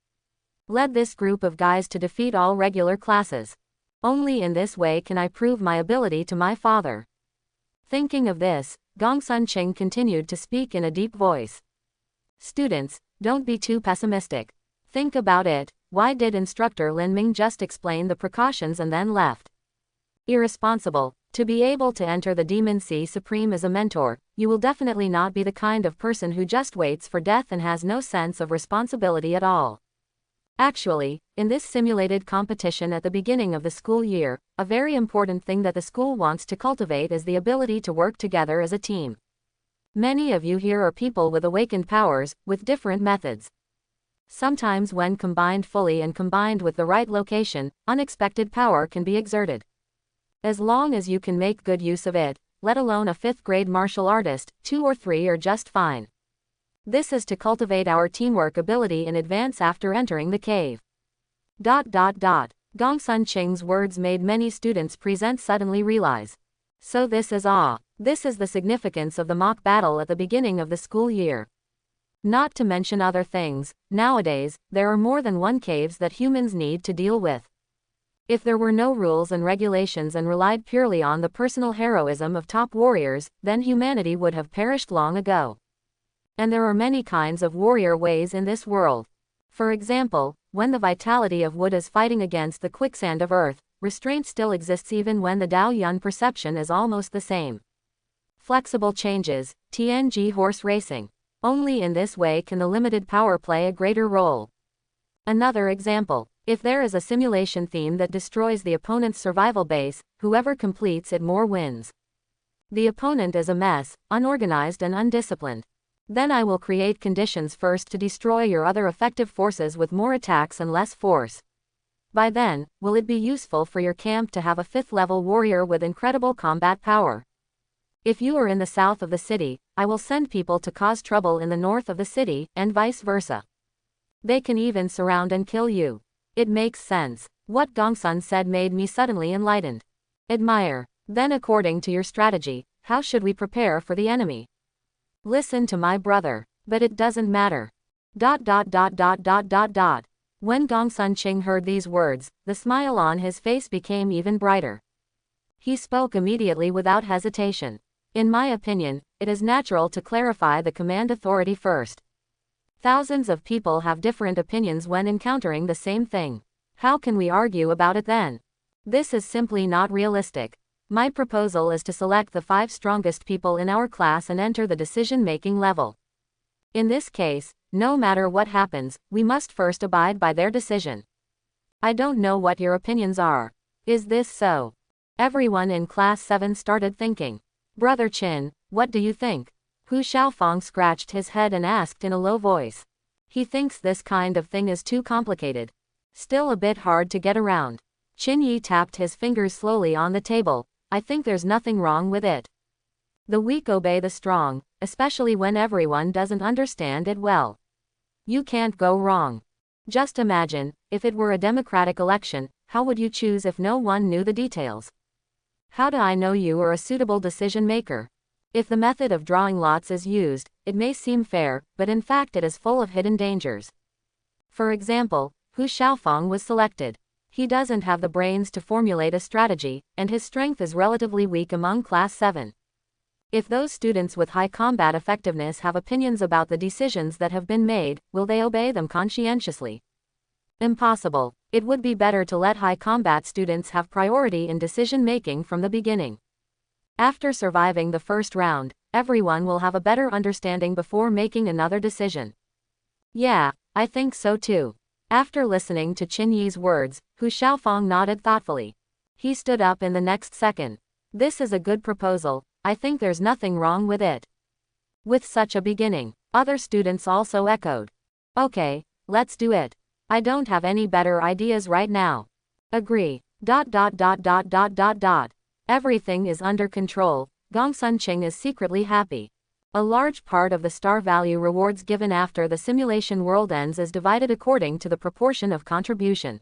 S1: Led this group of guys to defeat all regular classes. Only in this way can I prove my ability to my father. Thinking of this, Gongsun Qing continued to speak in a deep voice. Students, don't be too pessimistic. Think about it. Why did instructor Lin Ming just explain the precautions and then left? Irresponsible. To be able to enter the Demon Sea Supreme as a mentor, you will definitely not be the kind of person who just waits for death and has no sense of responsibility at all. Actually, in this simulated competition at the beginning of the school year, a very important thing that the school wants to cultivate is the ability to work together as a team. Many of you here are people with awakened powers, with different methods. Sometimes when combined fully and combined with the right location, unexpected power can be exerted. As long as you can make good use of it, let alone a 5th grade martial artist, 2 or 3 are just fine. This is to cultivate our teamwork ability in advance after entering the cave. ... Gongsun Qing's words made many students present suddenly realize. So this is the significance of the mock battle at the beginning of the school year. Not to mention other things, nowadays, there are more than one caves that humans need to deal with. If there were no rules and regulations and relied purely on the personal heroism of top warriors, then humanity would have perished long ago. And there are many kinds of warrior ways in this world. For example, when the vitality of wood is fighting against the quicksand of earth, restraint still exists even when the Dao Yun perception is almost the same. Flexible changes, TNG horse racing. Only in this way can the limited power play a greater role. Another example. If there is a simulation theme that destroys the opponent's survival base, whoever completes it more wins. The opponent is a mess, unorganized and undisciplined. Then I will create conditions first to destroy your other effective forces with more attacks and less force. By then, will it be useful for your camp to have a 5th level warrior with incredible combat power? If you are in the south of the city, I will send people to cause trouble in the north of the city, and vice versa. They can even surround and kill you. It makes sense. What Gongsun said made me suddenly enlightened. Admire. Then according to your strategy, how should we prepare for the enemy? Listen to my brother. But it doesn't matter. When Gongsun Ching heard these words, the smile on his face became even brighter. He spoke immediately without hesitation. In my opinion, it is natural to clarify the command authority first. Thousands of people have different opinions when encountering the same thing. How can we argue about it then? This is simply not realistic. My proposal is to select the 5 strongest people in our class and enter the decision-making level. In this case, no matter what happens, we must first abide by their decision. I don't know what your opinions are. Is this so? Everyone in Class 7 started thinking. Brother Chin, what do you think? Hu Xiaofang scratched his head and asked in a low voice. He thinks this kind of thing is too complicated. Still a bit hard to get around. Qin Yi tapped his fingers slowly on the table. I think there's nothing wrong with it. The weak obey the strong, especially when everyone doesn't understand it well. You can't go wrong. Just imagine, if it were a democratic election, how would you choose if no one knew the details? How do I know you are a suitable decision maker? If the method of drawing lots is used, it may seem fair, but in fact it is full of hidden dangers. For example, Hu Xiaofang was selected. He doesn't have the brains to formulate a strategy, and his strength is relatively weak among Class 7. If those students with high combat effectiveness have opinions about the decisions that have been made, will they obey them conscientiously? Impossible. It would be better to let high combat students have priority in decision-making from the beginning. After surviving the first round, everyone will have a better understanding before making another decision. Yeah, I think so too. After listening to Qin Yi's words, Hu Xiaofang nodded thoughtfully. He stood up in the next second. This is a good proposal, I think there's nothing wrong with it. With such a beginning, other students also echoed. Okay, let's do it. I don't have any better ideas right now. Agree. Everything is under control. Gongsun Ching is secretly happy. A large part of the star value rewards given after the simulation world ends is divided according to the proportion of contribution.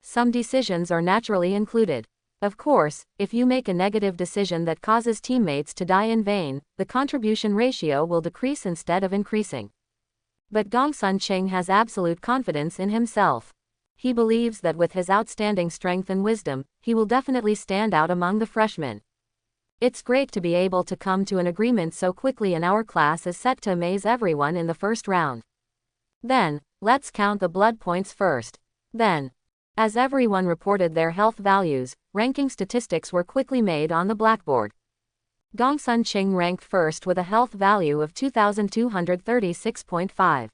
S1: Some decisions are naturally included. Of course, if you make a negative decision that causes teammates to die in vain, the contribution ratio will decrease instead of increasing. But Gongsun Ching has absolute confidence in himself. He believes that with his outstanding strength and wisdom, he will definitely stand out among the freshmen. It's great to be able to come to an agreement so quickly, and our class is set to amaze everyone in the first round. Then, let's count the blood points first. Then, as everyone reported their health values, ranking statistics were quickly made on the blackboard. Gongsun Ching ranked first with a health value of 2236.5.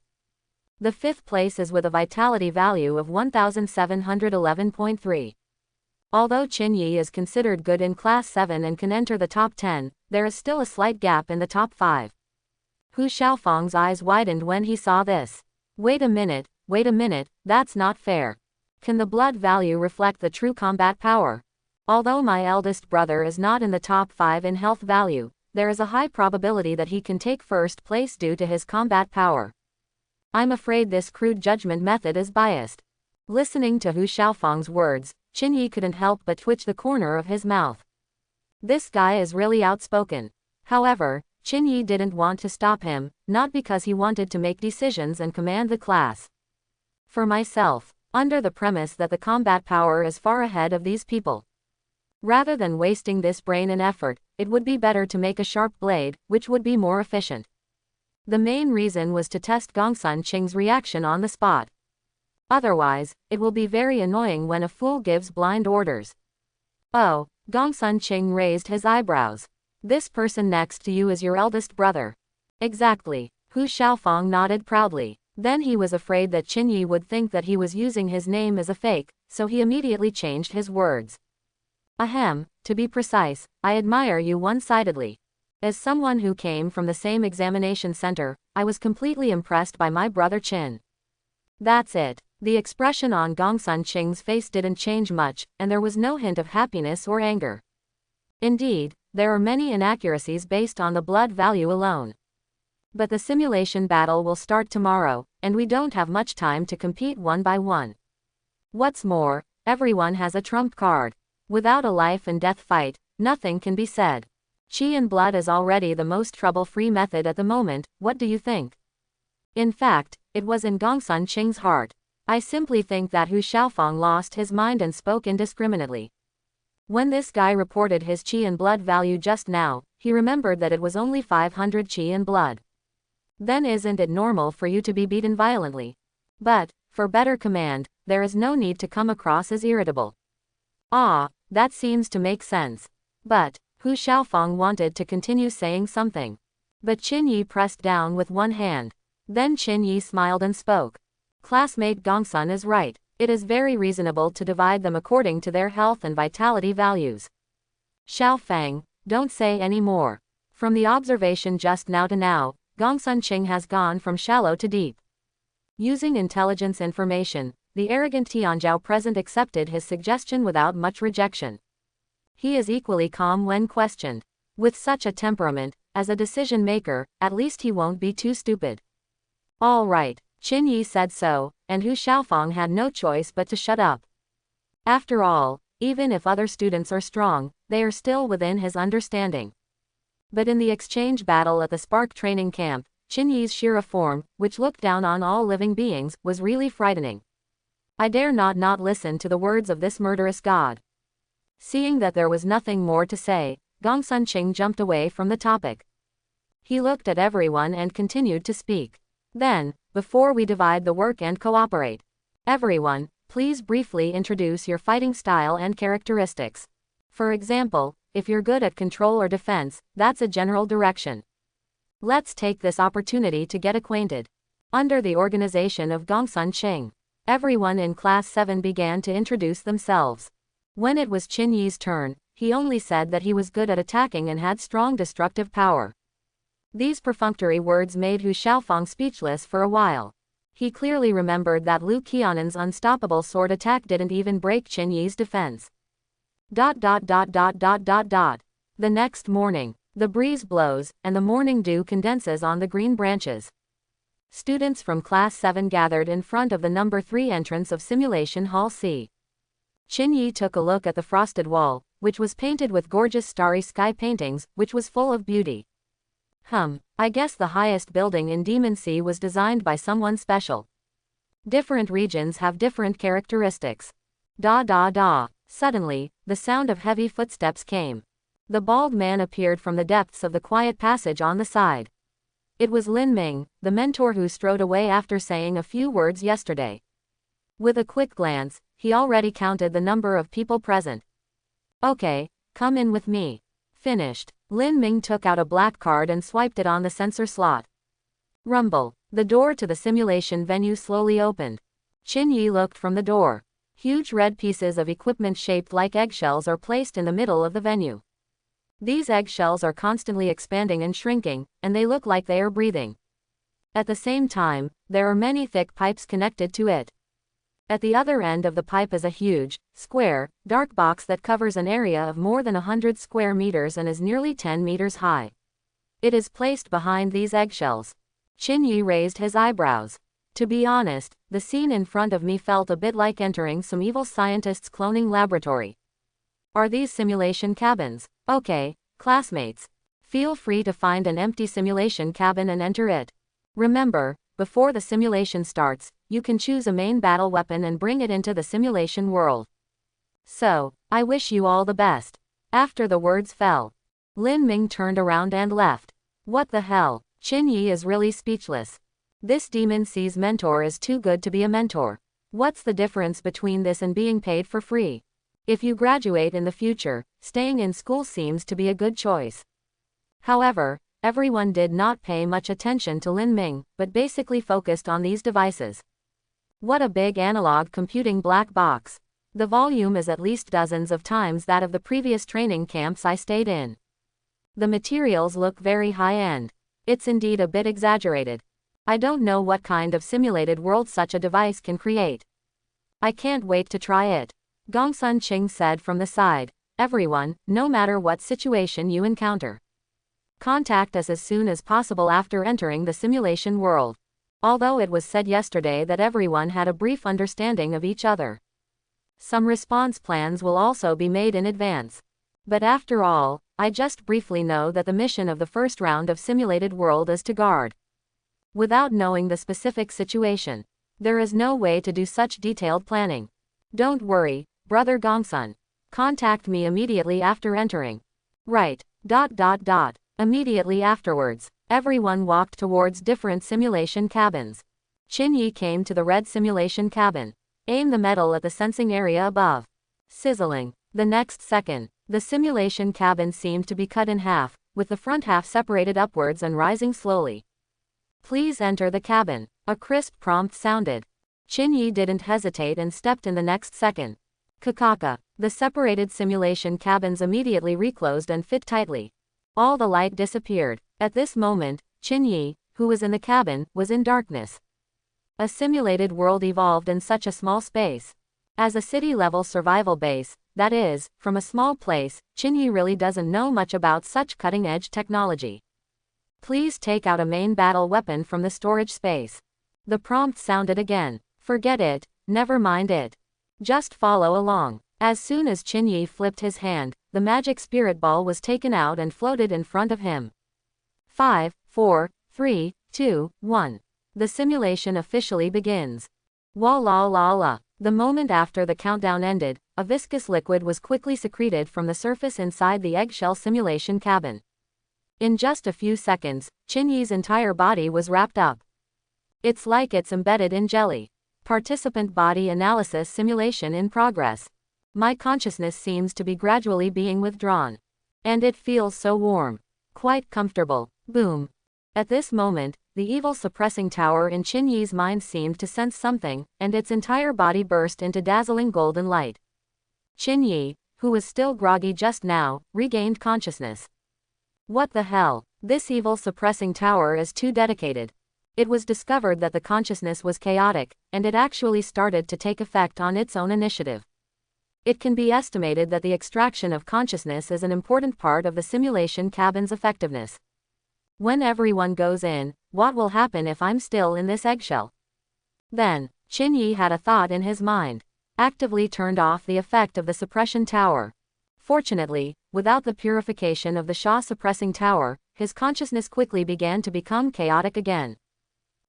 S1: The 5th place is with a vitality value of 1711.3. Although Qin Yi is considered good in Class 7 and can enter the top 10, there is still a slight gap in the top 5. Hu Xiaofang's eyes widened when he saw this. Wait a minute, that's not fair. Can the blood value reflect the true combat power? Although my eldest brother is not in the top 5 in health value, there is a high probability that he can take first place due to his combat power. I'm afraid this crude judgment method is biased. Listening to Hu Xiaofang's words, Qin Yi couldn't help but twitch the corner of his mouth. This guy is really outspoken. However, Qinyi didn't want to stop him, not because he wanted to make decisions and command the class. For myself, under the premise that the combat power is far ahead of these people. Rather than wasting this brain and effort, it would be better to make a sharp blade, which would be more efficient. The main reason was to test Gongsun Qing's reaction on the spot. Otherwise, it will be very annoying when a fool gives blind orders. Oh, Gongsun Qing raised his eyebrows. This person next to you is your eldest brother. Exactly. Hu Xiaofang nodded proudly. Then he was afraid that Qinyi would think that he was using his name as a fake, so he immediately changed his words. Ahem, to be precise, I admire you one-sidedly. As someone who came from the same examination center, I was completely impressed by my brother Qin. That's it. The expression on Gongsun Qing's face didn't change much, and there was no hint of happiness or anger. Indeed, there are many inaccuracies based on the blood value alone. But the simulation battle will start tomorrow, and we don't have much time to compete one by one. What's more, everyone has a trump card. Without a life and death fight, nothing can be said. Qi and blood is already the most trouble-free method at the moment, what do you think? In fact, it was in Gongsun Qing's heart. I simply think that Hu Xiaofang lost his mind and spoke indiscriminately. When this guy reported his qi and blood value just now, he remembered that it was only 500 qi and blood. Then isn't it normal for you to be beaten violently? But, for better command, there is no need to come across as irritable. Ah, that seems to make sense. But, Hu Xiaofang wanted to continue saying something. But Qinyi pressed down with one hand. Then Qinyi smiled and spoke. Classmate Gongsun is right. It is very reasonable to divide them according to their health and vitality values. Xiaofang, don't say any more. From the observation just now to now, Gongsun Qing has gone from shallow to deep. Using intelligence information, the arrogant Tianzhao present accepted his suggestion without much rejection. He is equally calm when questioned. With such a temperament, as a decision maker, at least he won't be too stupid. All right. Qinyi said so, and Hu Xiaofang had no choice but to shut up. After all, even if other students are strong, they are still within his understanding. But in the exchange battle at the Spark training camp, Qinyi's Shira form, which looked down on all living beings, was really frightening. I dare not listen to the words of this murderous god. Seeing that there was nothing more to say, Gongsun Qing jumped away from the topic. He looked at everyone and continued to speak. Then, before we divide the work and cooperate, everyone, please briefly introduce your fighting style and characteristics. For example, if you're good at control or defense, that's a general direction. Let's take this opportunity to get acquainted. Under the organization of Gongsun Qing, everyone in Class 7 began to introduce themselves. When it was Qinyi's turn, he only said that he was good at attacking and had strong destructive power. These perfunctory words made Hu Xiaofang speechless for a while. He clearly remembered that Lu Qianan's unstoppable sword attack didn't even break Qinyi's defense. The next morning, the breeze blows, and the morning dew condenses on the green branches. Students from Class 7 gathered in front of the number 3 entrance of Simulation Hall C. Qinyi took a look at the frosted wall, which was painted with gorgeous starry sky paintings, which was full of beauty. I guess the highest building in Demon Sea was designed by someone special. Different regions have different characteristics. Suddenly, the sound of heavy footsteps came. The bald man appeared from the depths of the quiet passage on the side. It was Lin Ming, the mentor who strode away after saying a few words yesterday. With a quick glance, he already counted the number of people present. Okay, come in with me. Finished. Lin Ming took out a black card and swiped it on the sensor slot. Rumble. The door to the simulation venue slowly opened. Qinyi looked from the door. Huge red pieces of equipment shaped like eggshells are placed in the middle of the venue. These eggshells are constantly expanding and shrinking, and they look like they are breathing. At the same time, there are many thick pipes connected to it. At the other end of the pipe is a huge, square, dark box that covers an area of more than 100 square meters and is nearly 10 meters high. It is placed behind these eggshells. Qinyi raised his eyebrows. To be honest, the scene in front of me felt a bit like entering some evil scientist's cloning laboratory. Are these simulation cabins? Okay, classmates. Feel free to find an empty simulation cabin and enter it. Remember, before the simulation starts, you can choose a main battle weapon and bring it into the simulation world. So, I wish you all the best. After the words fell, Lin Ming turned around and left. What the hell? Qin Yi is really speechless. This demon sees mentor is too good to be a mentor. What's the difference between this and being paid for free? If you graduate in the future, staying in school seems to be a good choice. However, everyone did not pay much attention to Lin Ming, but basically focused on these devices. What a big analog computing black box. The volume is at least dozens of times that of the previous training camps I stayed in. The materials look very high-end. It's indeed a bit exaggerated. I don't know what kind of simulated world such a device can create. I can't wait to try it. Gongsun Qing said from the side. Everyone, no matter what situation you encounter, contact us as soon as possible after entering the simulation world. Although it was said yesterday that everyone had a brief understanding of each other, some response plans will also be made in advance. But after all, I just briefly know that the mission of the first round of simulated world is to guard. Without knowing the specific situation, there is no way to do such detailed planning. Don't worry, brother Gongsun. Contact me immediately after entering. Right. Immediately afterwards, everyone walked towards different simulation cabins. Qin Yi came to the red simulation cabin. Aim the metal at the sensing area above. Sizzling. The next second, the simulation cabin seemed to be cut in half, with the front half separated upwards and rising slowly. Please enter the cabin. A crisp prompt sounded. Qin Yi didn't hesitate and stepped in the next second. Kakaka. The separated simulation cabins immediately reclosed and fit tightly. All the light disappeared. At this moment, Qin Yi, who was in the cabin, was in darkness. A simulated world evolved in such a small space. As a city-level survival base, that is, from a small place, Qin Yi really doesn't know much about such cutting-edge technology. Please take out a main battle weapon from the storage space. The prompt sounded again. Forget it, never mind it. Just follow along. As soon as Qin Yi flipped his hand, the magic spirit ball was taken out and floated in front of him. 5, 4, 3, 2, 1. The simulation officially begins. Wah la la la. The moment after the countdown ended, a viscous liquid was quickly secreted from the surface inside the eggshell simulation cabin. In just a few seconds, Qin Yi's entire body was wrapped up. It's like it's embedded in jelly. Participant body analysis simulation in progress. My consciousness seems to be gradually being withdrawn. And it feels so warm. Quite comfortable. Boom. At this moment, the evil suppressing tower in Qin Yi's mind seemed to sense something, and its entire body burst into dazzling golden light. Qin Yi, who was still groggy just now, regained consciousness. What the hell? This evil suppressing tower is too dedicated. It was discovered that the consciousness was chaotic, and it actually started to take effect on its own initiative. It can be estimated that the extraction of consciousness is an important part of the simulation cabin's effectiveness. When everyone goes in, what will happen if I'm still in this eggshell? Then, Qin Yi had a thought in his mind. Actively turned off the effect of the suppression tower. Fortunately, without the purification of the Sha suppressing tower, his consciousness quickly began to become chaotic again.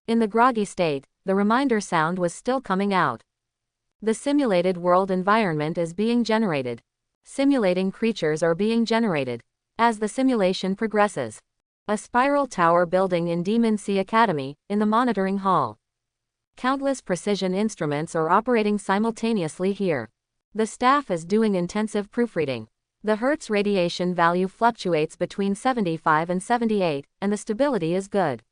S1: In the groggy state, the reminder sound was still coming out. The simulated world environment is being generated. Simulating creatures are being generated. As the simulation progresses. A spiral tower building in Demon Sea Academy, in the monitoring hall. Countless precision instruments are operating simultaneously here. The staff is doing intensive proofreading. The Hertz radiation value fluctuates between 75 and 78, and the stability is good.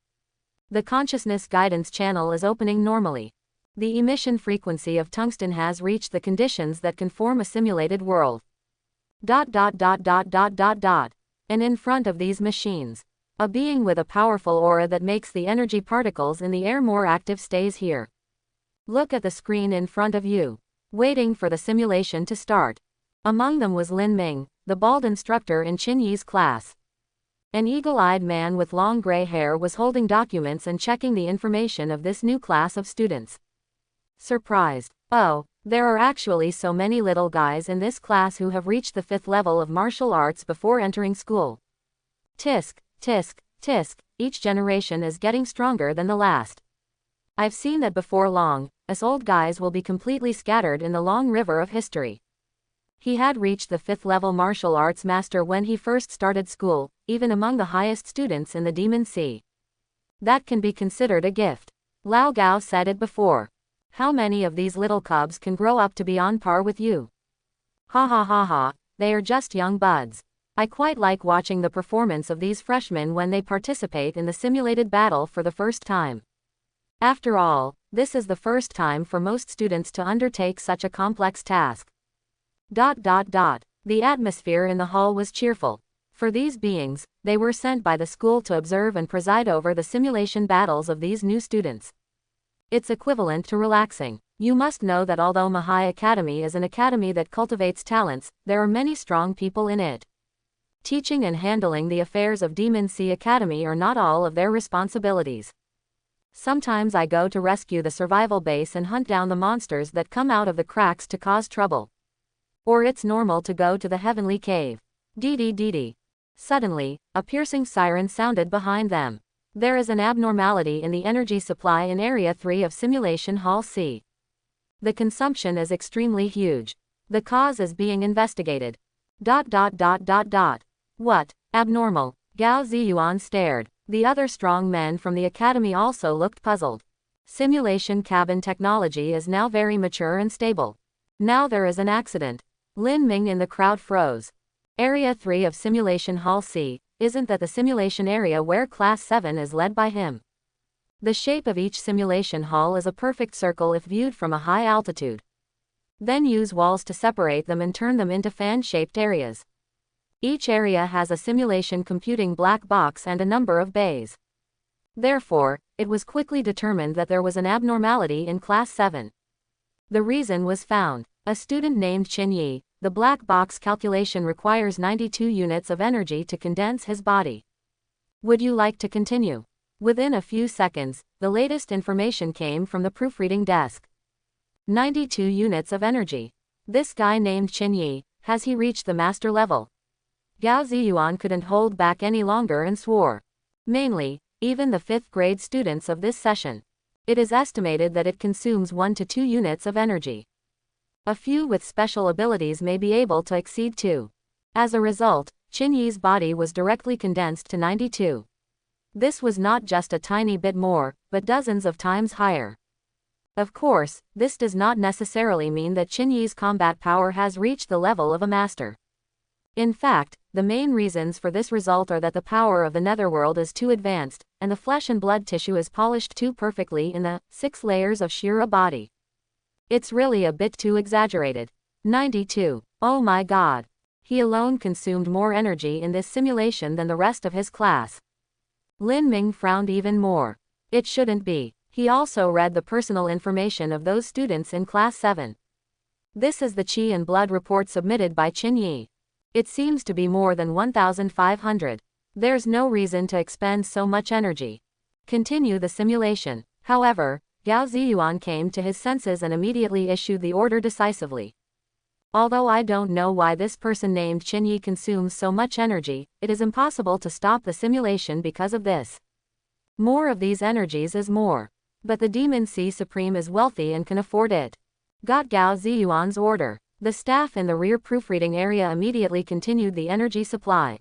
S1: The consciousness guidance channel is opening normally. The emission frequency of tungsten has reached the conditions that can form a simulated world. And in front of these machines, a being with a powerful aura that makes the energy particles in the air more active stays here. Look at the screen in front of you, waiting for the simulation to start. Among them was Lin Ming, the bald instructor in Qin Yi's class. An eagle-eyed man with long gray hair was holding documents and checking the information of this new class of students. Surprised. Oh, there are actually so many little guys in this class who have reached the 5th level of martial arts before entering school. Tisk, tisk, tisk, each generation is getting stronger than the last. I've seen that before long, us old guys will be completely scattered in the long river of history. He had reached the 5th level martial arts master when he first started school, even among the highest students in the Demon Sea. That can be considered a gift. Lao Gao said it before. How many of these little cubs can grow up to be on par with you? Ha ha ha ha, they are just young buds. I quite like watching the performance of these freshmen when they participate in the simulated battle for the first time. After all, this is the first time for most students to undertake such a complex task. The atmosphere in the hall was cheerful. For these beings, they were sent by the school to observe and preside over the simulation battles of these new students. It's equivalent to relaxing. You must know that although Mahai Academy is an academy that cultivates talents, there are many strong people in it. Teaching and handling the affairs of Demon Sea Academy are not all of their responsibilities. Sometimes I go to rescue the survival base and hunt down the monsters that come out of the cracks to cause trouble. Or it's normal to go to the heavenly cave. Dee. Suddenly, a piercing siren sounded behind them. There is an abnormality in the energy supply in Area 3 of Simulation Hall C. The consumption is extremely huge. The cause is being investigated. What? Abnormal? Gao Ziyuan stared. The other strong men from the academy also looked puzzled. Simulation cabin technology is now very mature and stable. Now there is an accident. Lin Ming in the crowd froze. Area 3 of Simulation Hall C, isn't that the simulation area where Class 7 is led by him? The shape of each simulation hall is a perfect circle if viewed from a high altitude. Then use walls to separate them and turn them into fan-shaped areas. Each area has a simulation computing black box and a number of bays. Therefore, it was quickly determined that there was an abnormality in Class 7. The reason was found. A student named Qin Yi. The black box calculation requires 92 units of energy to condense his body. Would you like to continue? Within a few seconds, the latest information came from the proofreading desk. 92 units of energy. This guy named Qin Yi, has he reached the master level? Gao Ziyuan couldn't hold back any longer and swore. Mainly, even the 5th grade students of this session. It is estimated that it consumes 1 to 2 units of energy. A few with special abilities may be able to exceed 2. As a result, Qin Yi's body was directly condensed to 92. This was not just a tiny bit more, but dozens of times higher. Of course, this does not necessarily mean that Qin Yi's combat power has reached the level of a master. In fact, the main reasons for this result are that the power of the netherworld is too advanced, and the flesh and blood tissue is polished too perfectly in the 6 layers of Shira body. It's really a bit too exaggerated. 92. Oh my god. He alone consumed more energy in this simulation than the rest of his class. Lin Ming frowned even more. It shouldn't be. He also read the personal information of those students in Class 7. This is the Qi and Blood report submitted by Qin Yi. It seems to be more than 1,500. There's no reason to expend so much energy. Continue the simulation. However, Gao Ziyuan came to his senses and immediately issued the order decisively. Although I don't know why this person named Qin Yi consumes so much energy, it is impossible to stop the simulation because of this. More of these energies is more. But the Demon Sea Supreme is wealthy and can afford it. Got Gao Ziyuan's order. The staff in the rear proofreading area immediately continued the energy supply.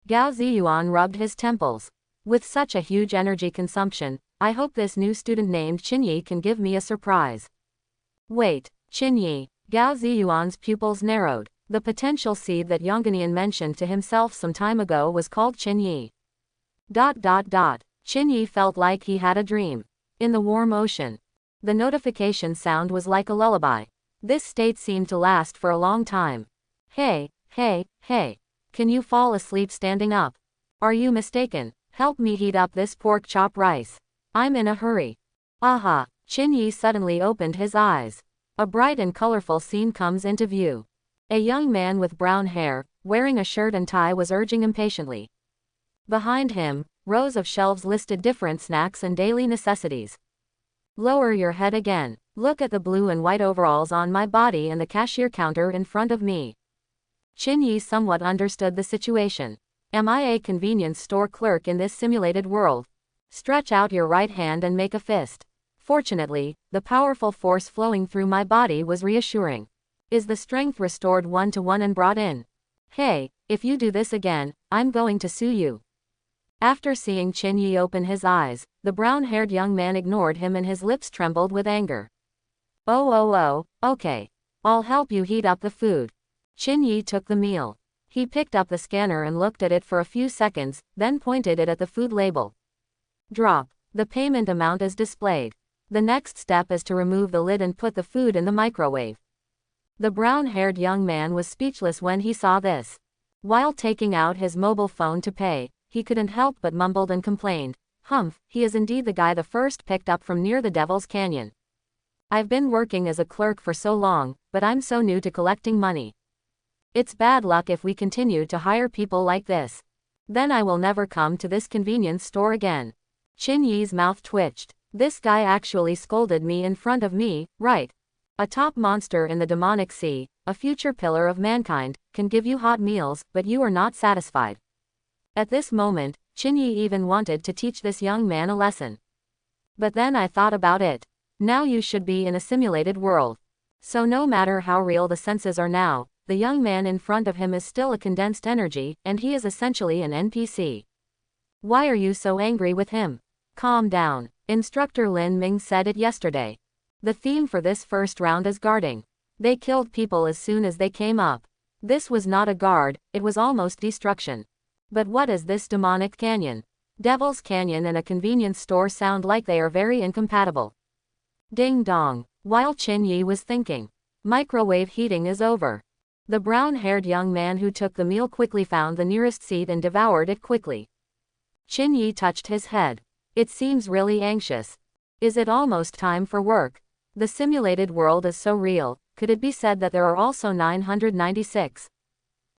S1: Gao Ziyuan rubbed his temples. With such a huge energy consumption, I hope this new student named Qin Yi can give me a surprise. Wait, Qin Yi. Gao Ziyuan's pupils narrowed. The potential seed that Yongganian mentioned to himself some time ago was called Qin Yi. Qin Yi felt like he had a dream. In the warm ocean. The notification sound was like a lullaby. This state seemed to last for a long time. Hey. Can you fall asleep standing up? Are you mistaken? Help me heat up this pork chop rice. I'm in a hurry. Aha! Qin Yi suddenly opened his eyes. A bright and colorful scene comes into view. A young man with brown hair, wearing a shirt and tie was urging impatiently. Behind him, rows of shelves listed different snacks and daily necessities. Lower your head again. Look at the blue and white overalls on my body and the cashier counter in front of me. Qin Yi somewhat understood the situation. Am I a convenience store clerk in this simulated world? Stretch out your right hand and make a fist. Fortunately, the powerful force flowing through my body was reassuring. Is the strength restored 1-to-1 and brought in? Hey, if you do this again, I'm going to sue you. After seeing Qin Yi open his eyes, the brown-haired young man ignored him and his lips trembled with anger. Oh, okay. I'll help you heat up the food. Qin Yi took the meal. He picked up the scanner and looked at it for a few seconds, then pointed it at the food label. Drop. The payment amount is displayed. The next step is to remove the lid and put the food in the microwave. The brown-haired young man was speechless when he saw this. While taking out his mobile phone to pay, he couldn't help but mumbled and complained, "Humph, he is indeed the guy the first picked up from near the Devil's Canyon. I've been working as a clerk for so long, but I'm so new to collecting money. It's bad luck if we continue to hire people like this. Then I will never come to this convenience store again." Qin Yi's mouth twitched. This guy actually scolded me in front of me, right? A top monster in the demonic sea, a future pillar of mankind, can give you hot meals, but you are not satisfied. At this moment, Qin Yi even wanted to teach this young man a lesson. But then I thought about it. Now you should be in a simulated world. So no matter how real the senses are now, the young man in front of him is still a condensed energy, and he is essentially an NPC. Why are you so angry with him? Calm down. Instructor Lin Ming said it yesterday. The theme for this first round is guarding. They killed people as soon as they came up. This was not a guard, it was almost destruction. But what is this demonic canyon? Devil's Canyon and a convenience store sound like they are very incompatible. Ding dong. While Qin Yi was thinking, microwave heating is over. The brown-haired young man who took the meal quickly found the nearest seat and devoured it quickly. Qin Yi touched his head. It seems really anxious. Is it almost time for work? The simulated world is so real, could it be said that there are also 996?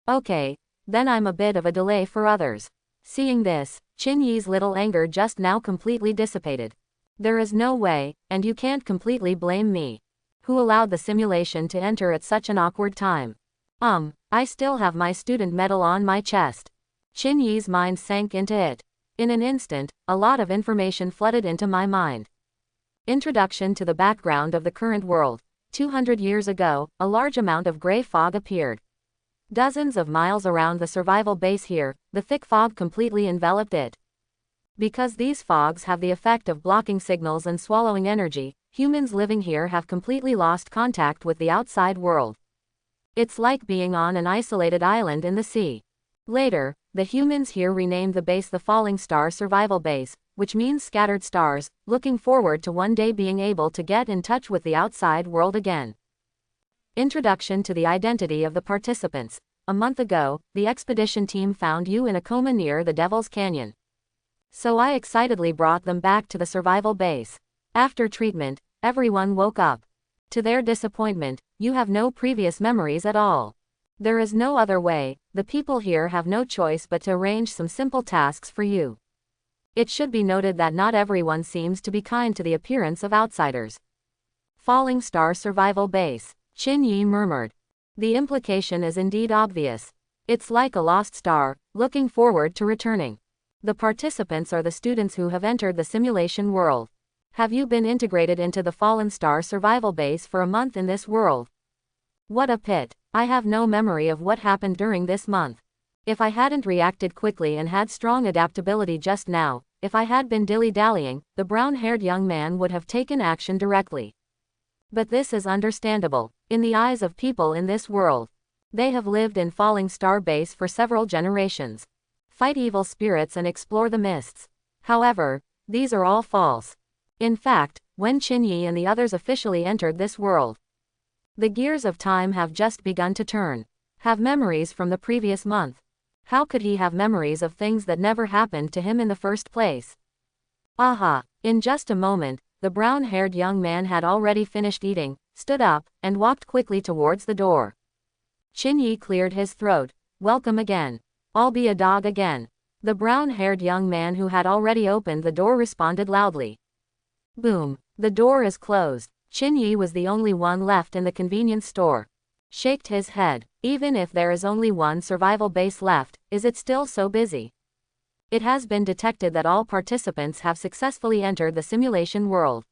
S1: Okay, then I'm a bit of a delay for others. Seeing this, Qin Yi's little anger just now completely dissipated. There is no way, and you can't completely blame me. Who allowed the simulation to enter at such an awkward time? I still have my student medal on my chest. Qin Yi's mind sank into it. In an instant, a lot of information flooded into my mind. Introduction to the background of the current world. 200 years ago, a large amount of gray fog appeared. Dozens of miles around the survival base here, the thick fog completely enveloped it. Because these fogs have the effect of blocking signals and swallowing energy, humans living here have completely lost contact with the outside world. It's like being on an isolated island in the sea. Later, the humans here renamed the base the Falling Star Survival Base, which means scattered stars, looking forward to one day being able to get in touch with the outside world again. Introduction to the identity of the participants. A month ago, the expedition team found you in a coma near the Devil's Canyon. So I excitedly brought them back to the survival base. After treatment, everyone woke up. To their disappointment, you have no previous memories at all. There is no other way, the people here have no choice but to arrange some simple tasks for you. It should be noted that not everyone seems to be kind to the appearance of outsiders. Falling Star Survival Base, Qin Yi murmured. The implication is indeed obvious. It's like a lost star, looking forward to returning. The participants are the students who have entered the simulation world. Have you been integrated into the Fallen Star Survival Base for a month in this world? What a pit. I have no memory of what happened during this month. If I hadn't reacted quickly and had strong adaptability just now, if I had been dilly-dallying, the brown-haired young man would have taken action directly. But this is understandable, in the eyes of people in this world. They have lived in Falling Star Base for several generations. Fight evil spirits and explore the mists. However, these are all false. In fact, when Qin Yi and the others officially entered this world, the gears of time have just begun to turn. Have memories from the previous month. How could he have memories of things that never happened to him in the first place? Aha! In just a moment, the brown-haired young man had already finished eating, stood up, and walked quickly towards the door. Qin Yi cleared his throat. Welcome again. I'll be a dog again. The brown-haired young man who had already opened the door responded loudly. Boom. The door is closed. Qin Yi was the only one left in the convenience store. Shaked his head. Even if there is only one survival base left, Is it still so busy? It has been detected that all participants have successfully entered the simulation world.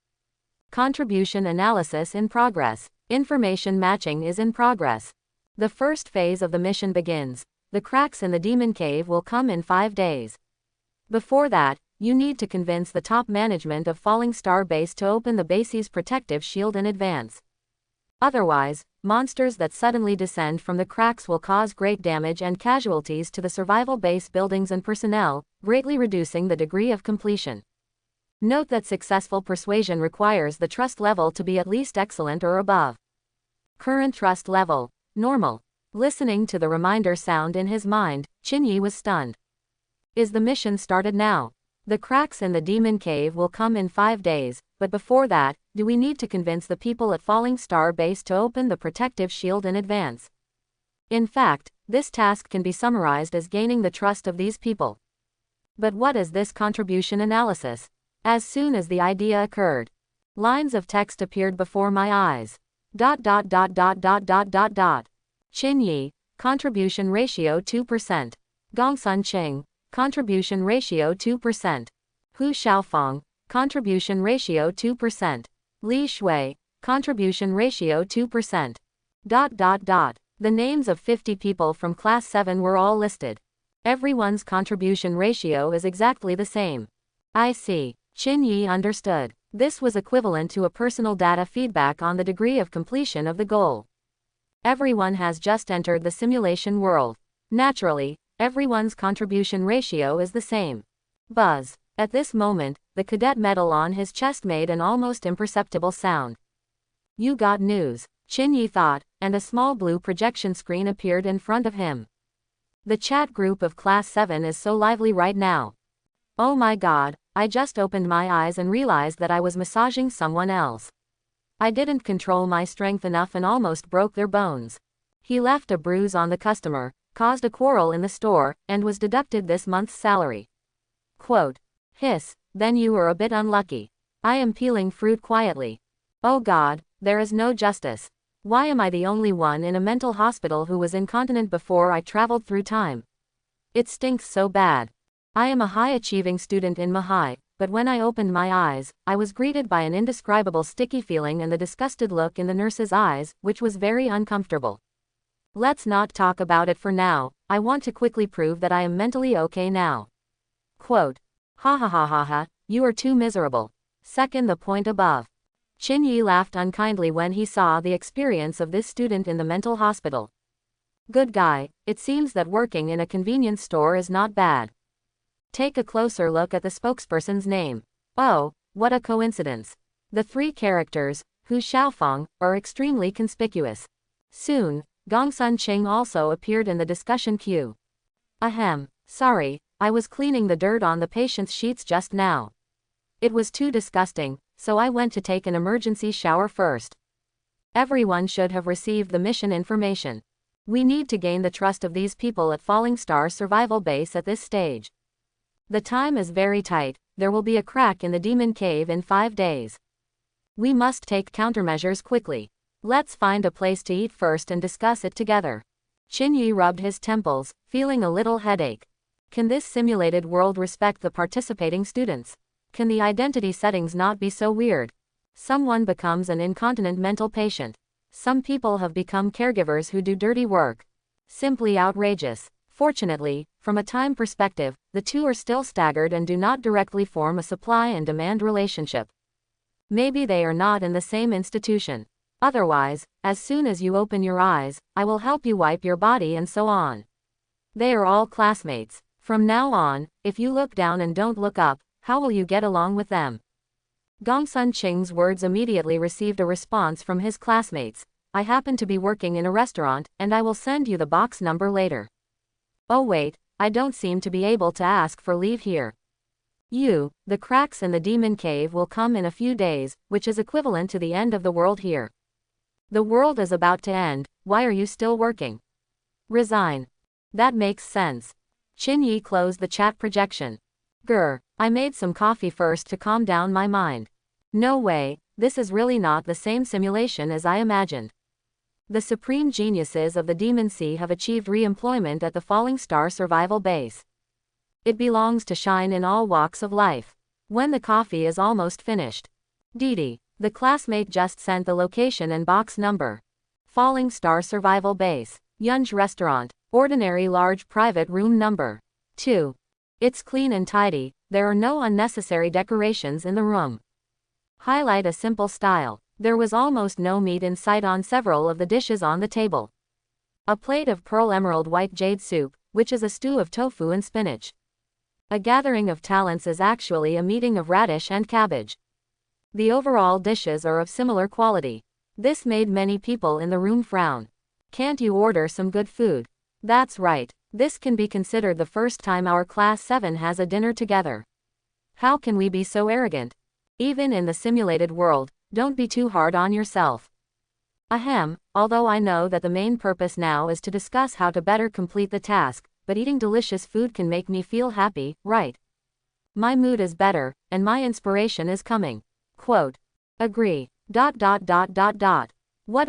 S1: Contribution analysis in progress. Information matching is in progress. The first phase of the mission begins. The cracks in the demon cave will come in 5 days. Before that, you need to convince the top management of Falling Star Base to open the base's protective shield in advance. Otherwise, monsters that suddenly descend from the cracks will cause great damage and casualties to the survival base buildings and personnel, greatly reducing the degree of completion. Note that successful persuasion requires the trust level to be at least excellent or above. Current trust level, normal. Listening to the reminder sound in his mind, Chinyi was stunned. Is the mission started now? The cracks in the demon cave will come in 5 days, but before that, do we need to convince the people at Falling Star Base to open the protective shield in advance? In fact, this task can be summarized as gaining the trust of these people. But what is this contribution analysis? As soon as the idea occurred, lines of text appeared before my eyes. Chinyi, contribution ratio 2%. Gongsun Qing, contribution ratio 2%. Hu Xiaofeng, contribution ratio 2%. Li Shui, contribution ratio 2%. The names of 50 people from Class 7 were all listed. Everyone's contribution ratio is exactly the same. I see. Chinyi understood. This was equivalent to a personal data feedback on the degree of completion of the goal. Everyone has just entered the simulation world. Naturally, everyone's contribution ratio is the same. Buzz. At this moment, the cadet medal on his chest made an almost imperceptible sound. You got news, Chinyi thought, and a small blue projection screen appeared in front of him. The chat group of Class 7 is so lively right now. Oh my god, I just opened my eyes and realized that I was massaging someone else. I didn't control my strength enough and almost broke their bones. He left a bruise on the customer, caused a quarrel in the store, and was deducted this month's salary. Quote. Hiss, then you were a bit unlucky. I am peeling fruit quietly. Oh god, there is no justice. Why am I the only one in a mental hospital who was incontinent before I traveled through time? It stinks so bad. I am a high-achieving student in Mahai, but when I opened my eyes, I was greeted by an indescribable sticky feeling and the disgusted look in the nurse's eyes, which was very uncomfortable. Let's not talk about it for now, I want to quickly prove that I am mentally okay now. Quote. Ha ha ha ha ha, you are too miserable. Second the point above. Chinyi laughed unkindly when he saw the experience of this student in the mental hospital. Good guy, it seems that working in a convenience store is not bad. Take a closer look at the spokesperson's name. Oh, what a coincidence. The 3 characters, Hu Xiaofeng, are extremely conspicuous. Soon, Gongsun Qing also appeared in the discussion queue. Ahem, sorry, I was cleaning the dirt on the patient's sheets just now. It was too disgusting, so I went to take an emergency shower first. Everyone should have received the mission information. We need to gain the trust of these people at Falling Star Survival Base at this stage. The time is very tight, there will be a crack in the demon cave in 5 days. We must take countermeasures quickly. Let's find a place to eat first and discuss it together. Chinyi rubbed his temples, feeling a little headache. Can this simulated world respect the participating students? Can the identity settings not be so weird? Someone becomes an incontinent mental patient. Some people have become caregivers who do dirty work. Simply outrageous. Fortunately, from a time perspective, the two are still staggered and do not directly form a supply and demand relationship. Maybe they are not in the same institution. Otherwise, as soon as you open your eyes, I will help you wipe your body and so on. They are all classmates. From now on, if you look down and don't look up, how will you get along with them? Gongsun Qing's words immediately received a response from his classmates. I happen to be working in a restaurant, and I will send you the box number later. Oh wait, I don't seem to be able to ask for leave here. The cracks in the demon cave will come in a few days, which is equivalent to the end of the world here. The world is about to end, why are you still working? Resign. That makes sense. Chinyi closed the chat projection. Grr, I made some coffee first to calm down my mind. No way, this is really not the same simulation as I imagined. The supreme geniuses of the Demon Sea have achieved re-employment at the Falling Star Survival Base. It belongs to shine in all walks of life. When the coffee is almost finished. Didi, the classmate just sent the location and box number. Falling Star Survival Base. Yunj Restaurant. Ordinary large private room number 2. It's clean and tidy, there are no unnecessary decorations in the room. Highlight a simple style. There was almost no meat in sight on several of the dishes on the table. A plate of pearl emerald white jade soup, which is a stew of tofu and spinach. A gathering of talents is actually a meeting of radish and cabbage. The overall dishes are of similar quality. This made many people in the room frown. Can't you order some good food? That's right. This can be considered the first time our Class 7 has a dinner together. How can we be so arrogant? Even in the simulated world, don't be too hard on yourself. Ahem, although I know that the main purpose now is to discuss how to better complete the task, but eating delicious food can make me feel happy, right? My mood is better, and my inspiration is coming. Quote. Agree. What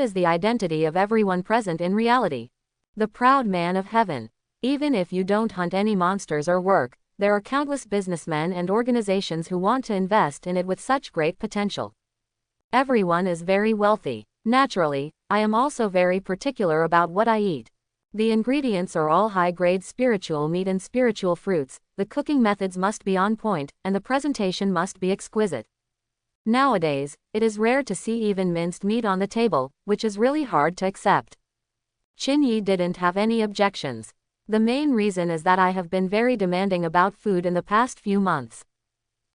S1: is the identity of everyone present in reality? The proud man of heaven. Even if you don't hunt any monsters or work, there are countless businessmen and organizations who want to invest in it with such great potential. Everyone is very wealthy. Naturally, I am also very particular about what I eat. The ingredients are all high-grade spiritual meat and spiritual fruits, the cooking methods must be on point, and the presentation must be exquisite. Nowadays, it is rare to see even minced meat on the table, which is really hard to accept. Chin-Yi didn't have any objections. The main reason is that I have been very demanding about food in the past few months.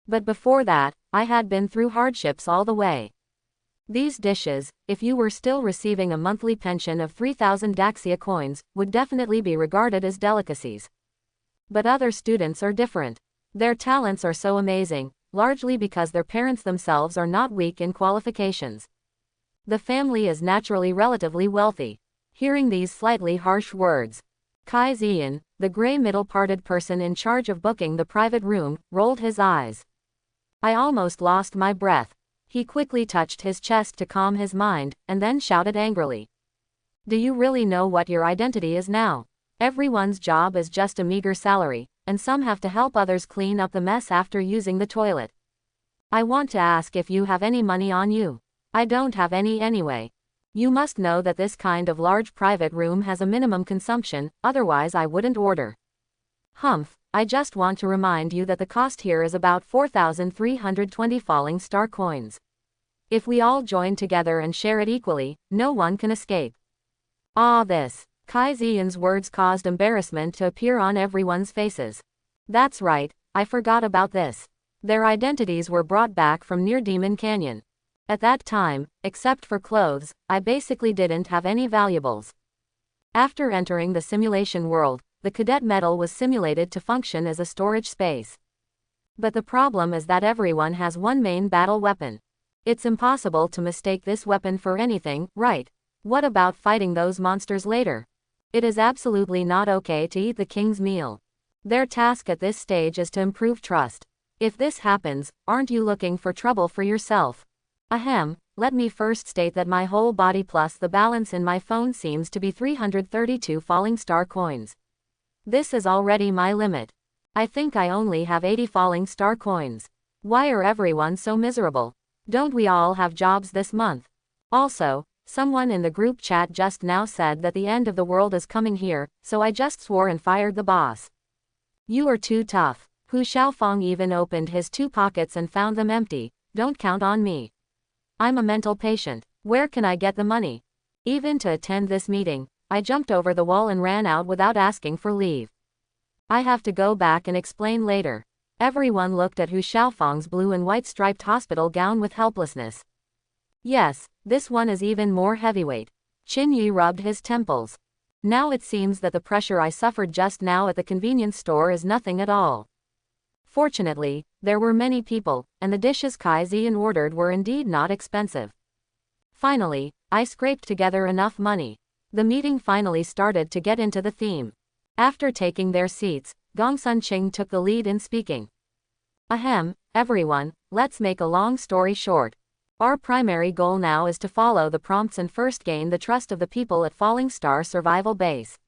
S1: But before that, I had been through hardships all the way. These dishes, if you were still receiving a monthly pension of 3,000 Daxia coins, would definitely be regarded as delicacies. But other students are different. Their talents are so amazing, largely because their parents themselves are not weak in qualifications. The family is naturally relatively wealthy. Hearing these slightly harsh words, Kai Zian, the gray middle-parted person in charge of booking the private room, rolled his eyes. I almost lost my breath. He quickly touched his chest to calm his mind, and then shouted angrily. Do you really know what your identity is now? Everyone's job is just a meager salary, and some have to help others clean up the mess after using the toilet. I want to ask if you have any money on you. I don't have any anyway. You must know that this kind of large private room has a minimum consumption, otherwise I wouldn't order. Humph, I just want to remind you that the cost here is about 4,320 falling star coins. If we all join together and share it equally, no one can escape. This. Kai Zian's words caused embarrassment to appear on everyone's faces. That's right, I forgot about this. Their identities were brought back from near Demon Canyon. At that time, except for clothes, I basically didn't have any valuables. After entering the simulation world, the cadet medal was simulated to function as a storage space. But the problem is that everyone has one main battle weapon. It's impossible to mistake this weapon for anything, right? What about fighting those monsters later? It is absolutely not okay to eat the king's meal. Their task at this stage is to improve trust. If this happens, aren't you looking for trouble for yourself? Ahem, let me first state that my whole body plus the balance in my phone seems to be 332 falling star coins. This is already my limit. I think I only have 80 falling star coins. Why are everyone so miserable? Don't we all have jobs this month? Also, someone in the group chat just now said that the end of the world is coming here, so I just swore and fired the boss. You are too tough. Hu Xiaofeng even opened his 2 pockets and found them empty. Don't count on me. I'm a mental patient. Where can I get the money? Even to attend this meeting, I jumped over the wall and ran out without asking for leave. I have to go back and explain later. Everyone looked at Hu Xiaofeng's blue and white striped hospital gown with helplessness. Yes, this one is even more heavyweight. Qin Yi rubbed his temples. Now it seems that the pressure I suffered just now at the convenience store is nothing at all. Fortunately, there were many people, and the dishes Kai Zian ordered were indeed not expensive. Finally, I scraped together enough money. The meeting finally started to get into the theme. After taking their seats, Gongsun Qing took the lead in speaking. Ahem, everyone, let's make a long story short. Our primary goal now is to follow the prompts and first gain the trust of the people at Falling Star Survival Base.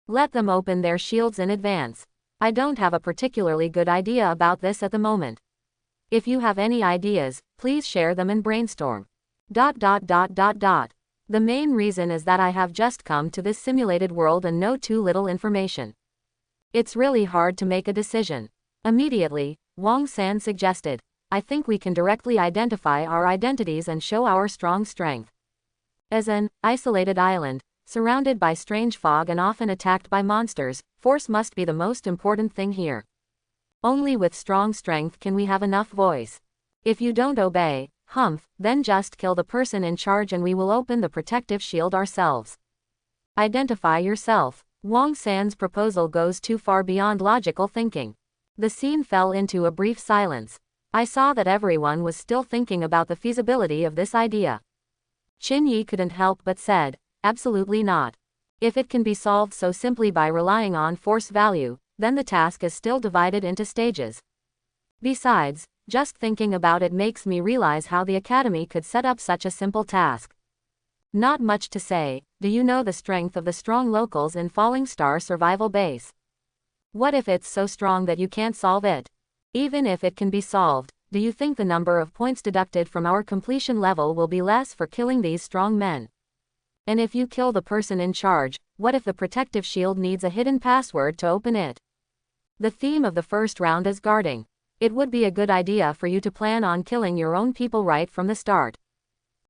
S1: Let them open their shields in advance. I don't have a particularly good idea about this at the moment. If you have any ideas, please share them and brainstorm. The main reason is that I have just come to this simulated world and know too little information. It's really hard to make a decision. Immediately, Wang San suggested, I think we can directly identify our identities and show our strong strength. As an isolated island, surrounded by strange fog and often attacked by monsters, force must be the most important thing here. Only with strong strength can we have enough voice. If you don't obey, then just kill the person in charge and we will open the protective shield ourselves. Identify yourself. Wang San's proposal goes too far beyond logical thinking. The scene fell into a brief silence. I saw that everyone was still thinking about the feasibility of this idea. Qin Yi couldn't help but said, absolutely not. If it can be solved so simply by relying on force value, then the task is still divided into stages. Besides, just thinking about it makes me realize how the Academy could set up such a simple task. Not much to say. Do you know the strength of the strong locals in Falling Star Survival Base? What if it's so strong that you can't solve it? Even if it can be solved, do you think the number of points deducted from our completion level will be less for killing these strong men? And if you kill the person in charge, what if the protective shield needs a hidden password to open it? The theme of the first round is guarding. It would be a good idea for you to plan on killing your own people right from the start.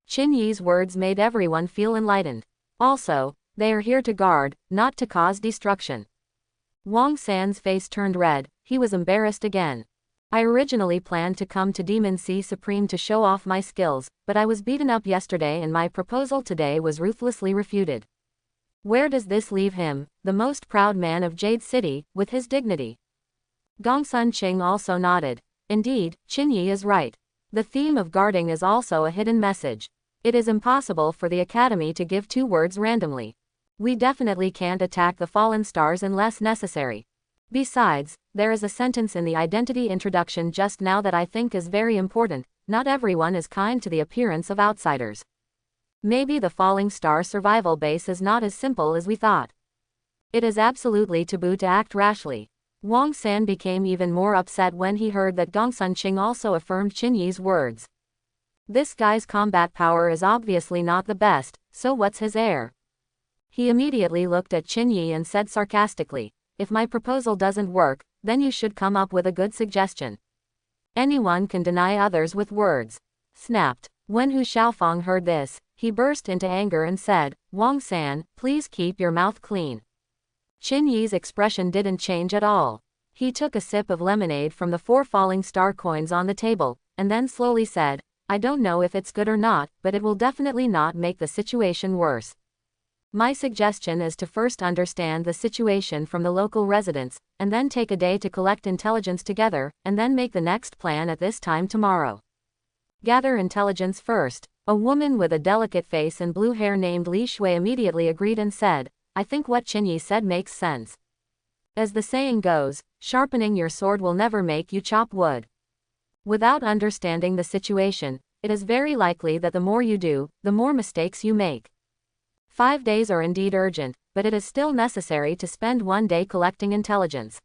S1: Qin Yi's words made everyone feel enlightened. Also, they are here to guard, not to cause destruction. Wang San's face turned red. He was embarrassed again. I originally planned to come to Demon Sea Supreme to show off my skills, but I was beaten up yesterday and my proposal today was ruthlessly refuted. Where does this leave him, the most proud man of Jade City, with his dignity? Gongsun Qing also nodded. Indeed, Qin Yi is right. The theme of guarding is also a hidden message. It is impossible for the Academy to give two words randomly. We definitely can't attack the fallen stars unless necessary. Besides, there is a sentence in the identity introduction just now that I think is very important. Not everyone is kind to the appearance of outsiders. Maybe the Falling Star Survival Base is not as simple as we thought. It is absolutely taboo to act rashly. Wang San became even more upset when he heard that Gongsun Qing also affirmed Qin Yi's words. This guy's combat power is obviously not the best, so what's his air? He immediately looked at Qin Yi and said sarcastically, if my proposal doesn't work, then you should come up with a good suggestion. Anyone can deny others with words. Snapped. When Hu Xiaofeng heard this, he burst into anger and said, Wang San, please keep your mouth clean. Qin Yi's expression didn't change at all. He took a sip of lemonade from the 4 falling star coins on the table, and then slowly said, I don't know if it's good or not, but it will definitely not make the situation worse. My suggestion is to first understand the situation from the local residents, and then take a day to collect intelligence together, and then make the next plan at this time tomorrow. Gather intelligence first. A woman with a delicate face and blue hair named Li Shui immediately agreed and said, I think what Qin Yi said makes sense. As the saying goes, sharpening your sword will never make you chop wood. Without understanding the situation, it is very likely that the more you do, the more mistakes you make. 5 days are indeed urgent, but it is still necessary to spend 1 day collecting intelligence.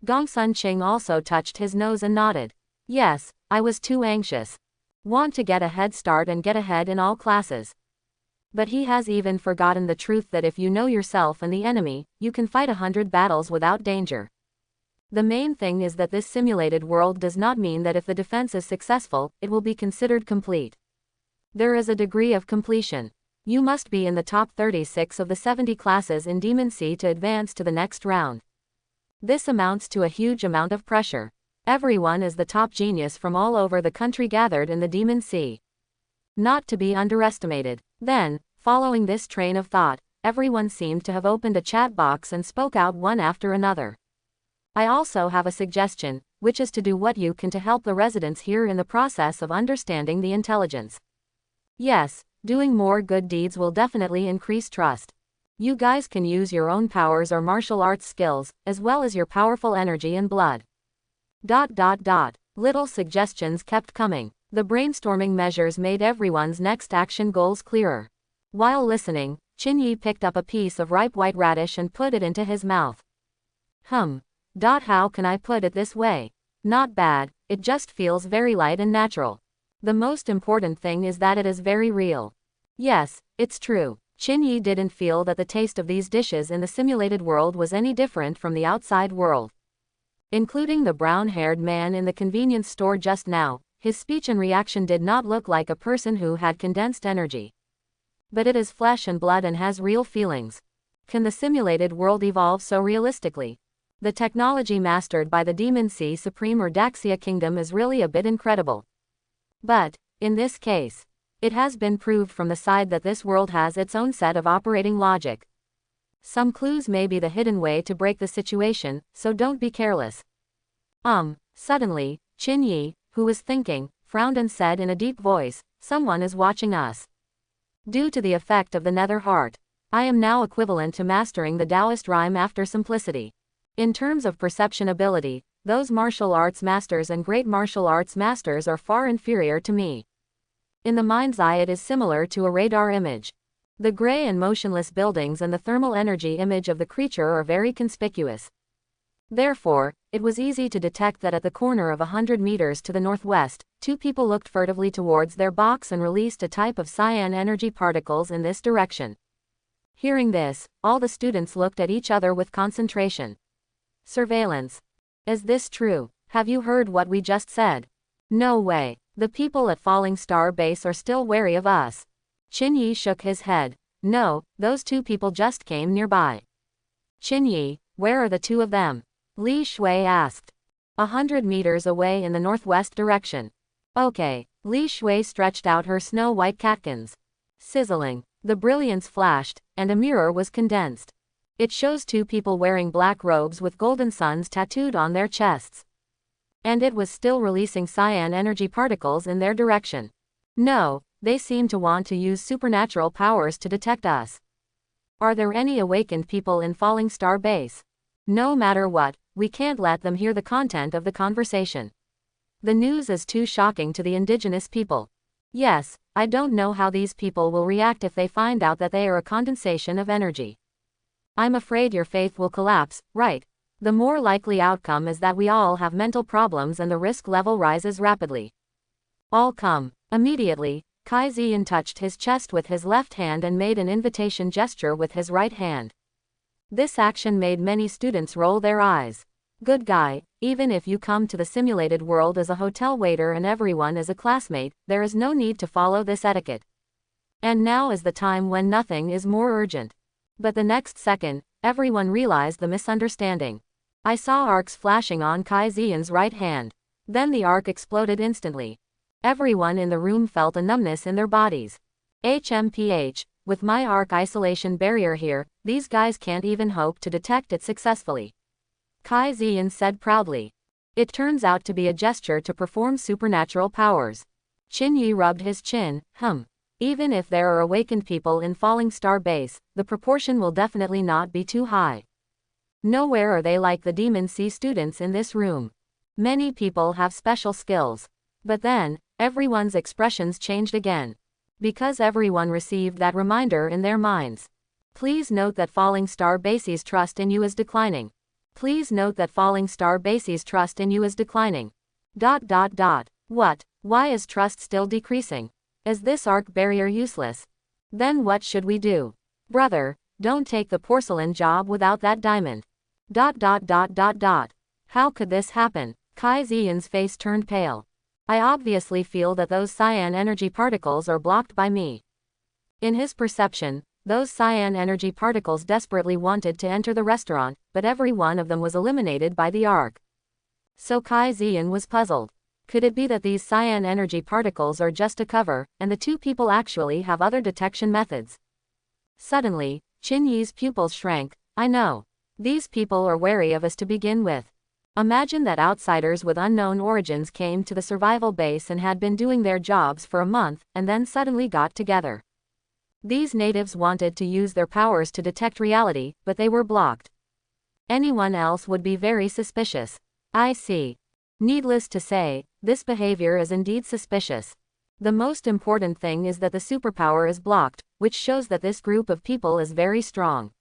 S1: Gongsun Qing also touched his nose and nodded. Yes, I was too anxious. Want to get a head start and get ahead in all classes. But he has even forgotten the truth that if you know yourself and the enemy, you can fight 100 battles without danger. The main thing is that this simulated world does not mean that if the defense is successful, it will be considered complete. There is a degree of completion. You must be in the top 36 of the 70 classes in Demon Sea to advance to the next round. This amounts to a huge amount of pressure. Everyone is the top genius from all over the country gathered in the Demon Sea. Not to be underestimated. Then, following this train of thought, everyone seemed to have opened a chat box and spoke out one after another. I also have a suggestion, which is to do what you can to help the residents here in the process of understanding the intelligence. Yes, doing more good deeds will definitely increase trust. You guys can use your own powers or martial arts skills, as well as your powerful energy and blood. Little suggestions kept coming. The brainstorming measures made everyone's next action goals clearer. While listening, Chinyi picked up a piece of ripe white radish and put it into his mouth. How can I put it this way? Not bad, it just feels very light and natural. The most important thing is that it is very real. Yes, it's true. Chinyi didn't feel that the taste of these dishes in the simulated world was any different from the outside world. Including the brown-haired man in the convenience store just now, his speech and reaction did not look like a person who had condensed energy. But it is flesh and blood and has real feelings. Can the simulated world evolve so realistically? The technology mastered by the Demon Sea Supreme or Daxia Kingdom is really a bit incredible. But, in this case, it has been proved from the side that this world has its own set of operating logic. Some clues may be the hidden way to break the situation, so don't be careless. Suddenly, Chinyi, who was thinking, frowned and said in a deep voice, "Someone is watching us." Due to the effect of the nether heart, I am now equivalent to mastering the Taoist rhyme after simplicity. In terms of perception ability, those martial arts masters and great martial arts masters are far inferior to me. In the mind's eye it is similar to a radar image. The gray and motionless buildings and the thermal energy image of the creature are very conspicuous. Therefore, it was easy to detect that at the corner of 100 meters to the northwest, two people looked furtively towards their box and released a type of cyan energy particles in this direction. Hearing this, all the students looked at each other with concentration. Surveillance. Is this true? Have you heard what we just said? No way. The people at Falling Star Base are still wary of us. Chinyi shook his head. No, those two people just came nearby. Chinyi, where are the two of them? Li Shui asked. 100 meters away in the northwest direction. Okay. Li Shui stretched out her snow-white catkins. Sizzling. The brilliance flashed, and a mirror was condensed. It shows two people wearing black robes with golden suns tattooed on their chests. And it was still releasing cyan energy particles in their direction. No, they seem to want to use supernatural powers to detect us. Are there any awakened people in Falling Star Base? No matter what, we can't let them hear the content of the conversation. The news is too shocking to the indigenous people. Yes, I don't know how these people will react if they find out that they are a condensation of energy. I'm afraid your faith will collapse, right? The more likely outcome is that we all have mental problems and the risk level rises rapidly. All come. Immediately, Kai Ziyan touched his chest with his left hand and made an invitation gesture with his right hand. This action made many students roll their eyes. Good guy, even if you come to the simulated world as a hotel waiter and everyone is a classmate, there is no need to follow this etiquette. And now is the time when nothing is more urgent. But the next second, everyone realized the misunderstanding. I saw arcs flashing on Kai Ziyan's right hand. Then the arc exploded instantly. Everyone in the room felt a numbness in their bodies. HMPH, with my arc isolation barrier here, these guys can't even hope to detect it successfully. Kai Ziyan said proudly. It turns out to be a gesture to perform supernatural powers. Chinyi rubbed his chin. Even if there are awakened people in Falling Star Base, the proportion will definitely not be too high. Nowhere are they like the Demon Sea students in this room. Many people have special skills. But then, everyone's expressions changed again. Because everyone received that reminder in their minds. Please note that Falling Star Base's trust in you is declining. Please note that Falling Star Base's trust in you is declining. ... What? Why is trust still decreasing? Is this arc barrier useless? Then what should we do? Brother, don't take the porcelain job without that diamond. ... How could this happen? Kai Ziyan's face turned pale. I obviously feel that those cyan energy particles are blocked by me. In his perception, those cyan energy particles desperately wanted to enter the restaurant, but every one of them was eliminated by the arc. So Kai Ziyan was puzzled. Could it be that these cyan energy particles are just a cover, and the two people actually have other detection methods? Suddenly, Chinyi's pupils shrank. I know. These people are wary of us to begin with. Imagine that outsiders with unknown origins came to the survival base and had been doing their jobs for a month, and then suddenly got together. These natives wanted to use their powers to detect reality, but they were blocked. Anyone else would be very suspicious. I see. Needless to say, this behavior is indeed suspicious. The most important thing is that the superpower is blocked, which shows that this group of people is very strong.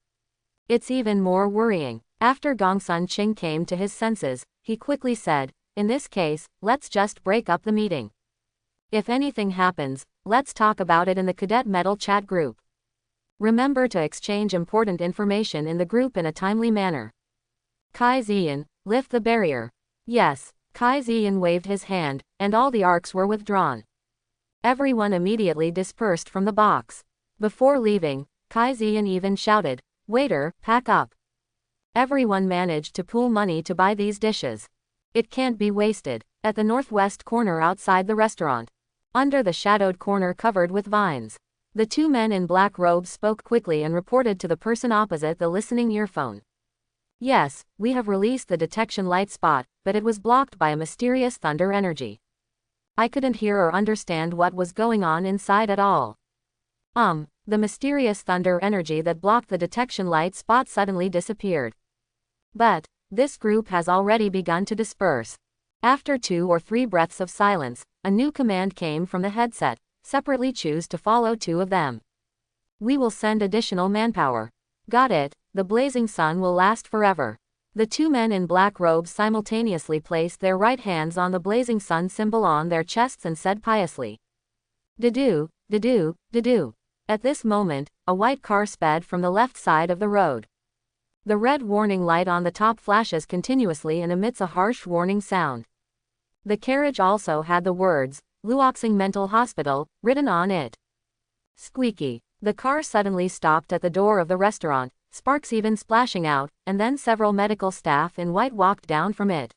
S1: It's even more worrying. After Gongsun Qing came to his senses, he quickly said, "In this case, let's just break up the meeting. If anything happens, let's talk about it in the cadet metal chat group. Remember to exchange important information in the group in a timely manner." Kai Ziyan, lift the barrier. Yes. Kai Ziyan waved his hand, and all the arcs were withdrawn. Everyone immediately dispersed from the box. Before leaving, Kai Ziyan even shouted, "Waiter, pack up." Everyone managed to pool money to buy these dishes. It can't be wasted. At the northwest corner outside the restaurant, under the shadowed corner covered with vines, the two men in black robes spoke quickly and reported to the person opposite the listening earphone. "Yes, we have released the detection light spot, but it was blocked by a mysterious thunder energy. I couldn't hear or understand what was going on inside at all." The mysterious thunder energy that blocked the detection light spot suddenly disappeared. But this group has already begun to disperse. After 2 or 3 breaths of silence, a new command came from the headset. Separately choose to follow 2 of them. We will send additional manpower. Got it, the blazing sun will last forever. The 2 men in black robes simultaneously placed their right hands on the blazing sun symbol on their chests and said piously, "Didu, didu, didu." At this moment, a white car sped from the left side of the road. The red warning light on the top flashes continuously and emits a harsh warning sound. The carriage also had the words, "Luoxing Mental Hospital," written on it. Squeaky. The car suddenly stopped at the door of the restaurant, sparks even splashing out, and then several medical staff in white walked down from it.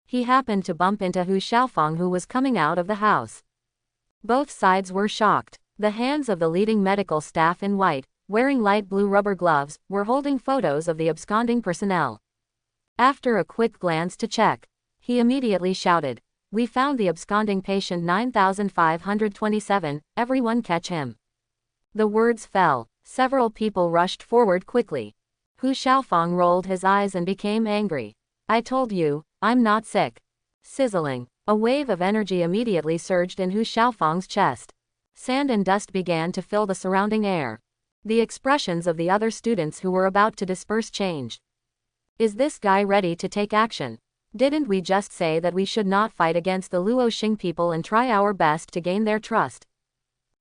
S1: He happened to bump into Hu Xiaofang, who was coming out of the house. Both sides were shocked. The hands of the leading medical staff in white, wearing light blue rubber gloves, were holding photos of the absconding personnel. After a quick glance to check, he immediately shouted, "We found the absconding patient 9527, everyone catch him." The words fell. Several people rushed forward quickly. Hu Xiaofang rolled his eyes and became angry. "I told you, I'm not sick." Sizzling. A wave of energy immediately surged in Hu Xiaofang's chest. Sand and dust began to fill the surrounding air. The expressions of the other students who were about to disperse changed. Is this guy ready to take action? Didn't we just say that we should not fight against the Luoxing people and try our best to gain their trust?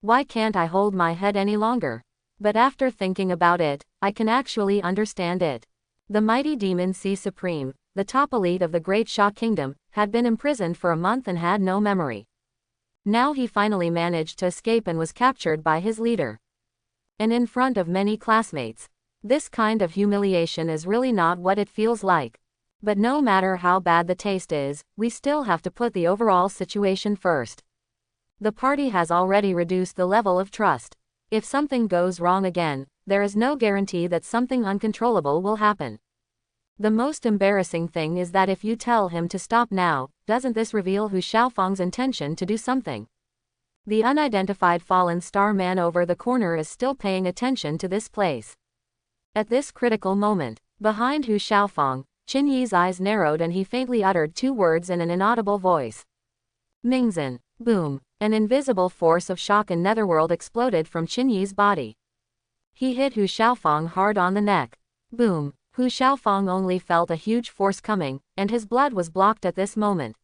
S1: Why can't I hold my head any longer? But after thinking about it, I can actually understand it. The mighty demon Sea Supreme, the top elite of the Great Sha Kingdom, had been imprisoned for a month and had no memory. Now he finally managed to escape and was captured by his leader. And in front of many classmates. This kind of humiliation is really not what it feels like. But no matter how bad the taste is, we still have to put the overall situation first. The party has already reduced the level of trust. If something goes wrong again, there is no guarantee that something uncontrollable will happen. The most embarrassing thing is that if you tell him to stop now, doesn't this reveal Hu Xiaofang's intention to do something? The unidentified fallen star man over the corner is still paying attention to this place. At this critical moment, behind Hu Xiaofang, Qin Yi's eyes narrowed and he faintly uttered 2 words in an inaudible voice. Mingzhen. Boom. An invisible force of shock and netherworld exploded from Qin Yi's body. He hit Hu Xiaofang hard on the neck. Boom. Hu Xiaofang only felt a huge force coming, and his blood was blocked at this moment.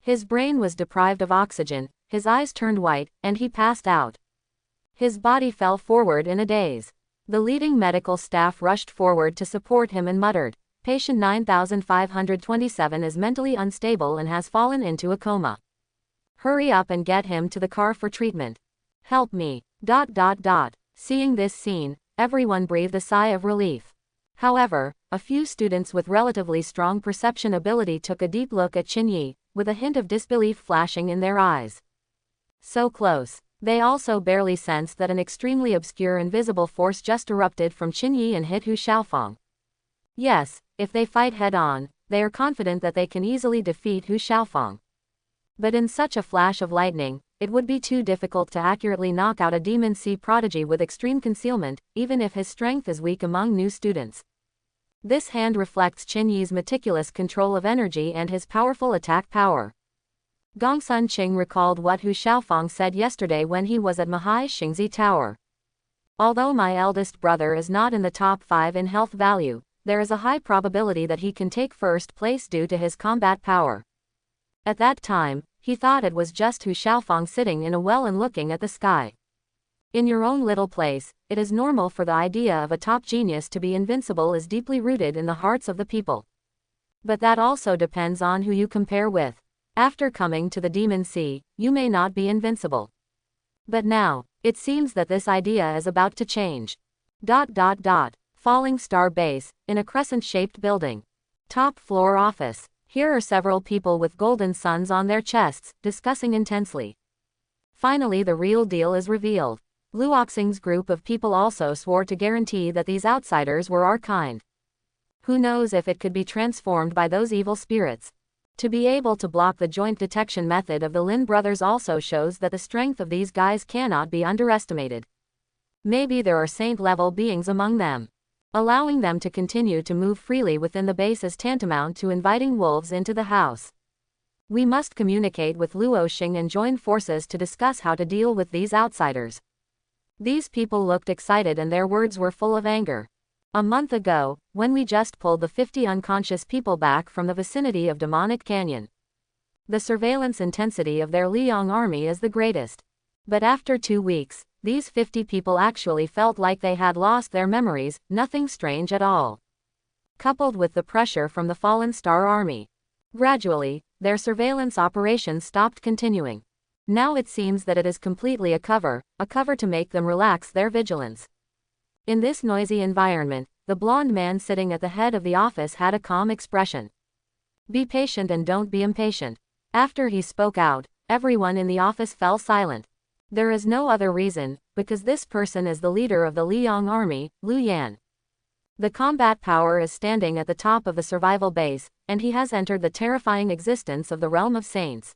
S1: His brain was deprived of oxygen, his eyes turned white, and he passed out. His body fell forward in a daze. The leading medical staff rushed forward to support him and muttered, "Patient 9527 is mentally unstable and has fallen into a coma. Hurry up and get him to the car for treatment. Help me. .. Seeing this scene, everyone breathed a sigh of relief. However, a few students with relatively strong perception ability took a deep look at Qin Yi, with a hint of disbelief flashing in their eyes. So close. They also barely sensed that an extremely obscure invisible force just erupted from Qin Yi and hit Hu Xiaofang. Yes, if they fight head-on, they are confident that they can easily defeat Hu Xiaofang. But in such a flash of lightning, it would be too difficult to accurately knock out a Demon Sea prodigy with extreme concealment, even if his strength is weak among new students. This hand reflects Qin Yi's meticulous control of energy and his powerful attack power. Gongsun Qing recalled what Hu Xiaofang said yesterday when he was at Mahai Xingzi Tower. Although my eldest brother is not in the top 5 in health value, there is a high probability that he can take first place due to his combat power. At that time, he thought it was just Hu Xiaofang sitting in a well and looking at the sky. In your own little place, it is normal for the idea of a top genius to be invincible is deeply rooted in the hearts of the people. But that also depends on who you compare with. After coming to the Demon Sea, you may not be invincible. But now, it seems that this idea is about to change. Falling Star Base, in a crescent-shaped building. Top floor office. Here are several people with golden suns on their chests, discussing intensely. Finally the real deal is revealed. Luoxing's group of people also swore to guarantee that these outsiders were our kind. Who knows if it could be transformed by those evil spirits. To be able to block the joint detection method of the Lin brothers also shows that the strength of these guys cannot be underestimated. Maybe there are saint-level beings among them. Allowing them to continue to move freely within the base is tantamount to inviting wolves into the house. We must communicate with Luo Xing and join forces to discuss how to deal with these outsiders. These people looked excited and their words were full of anger. A month ago, when we just pulled the 50 unconscious people back from the vicinity of Demonic Canyon. The surveillance intensity of their Liang army is the greatest. But after 2 weeks, these 50 people actually felt like they had lost their memories, nothing strange at all. Coupled with the pressure from the Fallen Star Army. Gradually, their surveillance operations stopped continuing. Now it seems that it is completely a cover to make them relax their vigilance. In this noisy environment, the blond man sitting at the head of the office had a calm expression. Be patient and don't be impatient. After he spoke out, everyone in the office fell silent. There is no other reason, because this person is the leader of the Liang army, Lu Yan. The combat power is standing at the top of the survival base, and he has entered the terrifying existence of the realm of saints.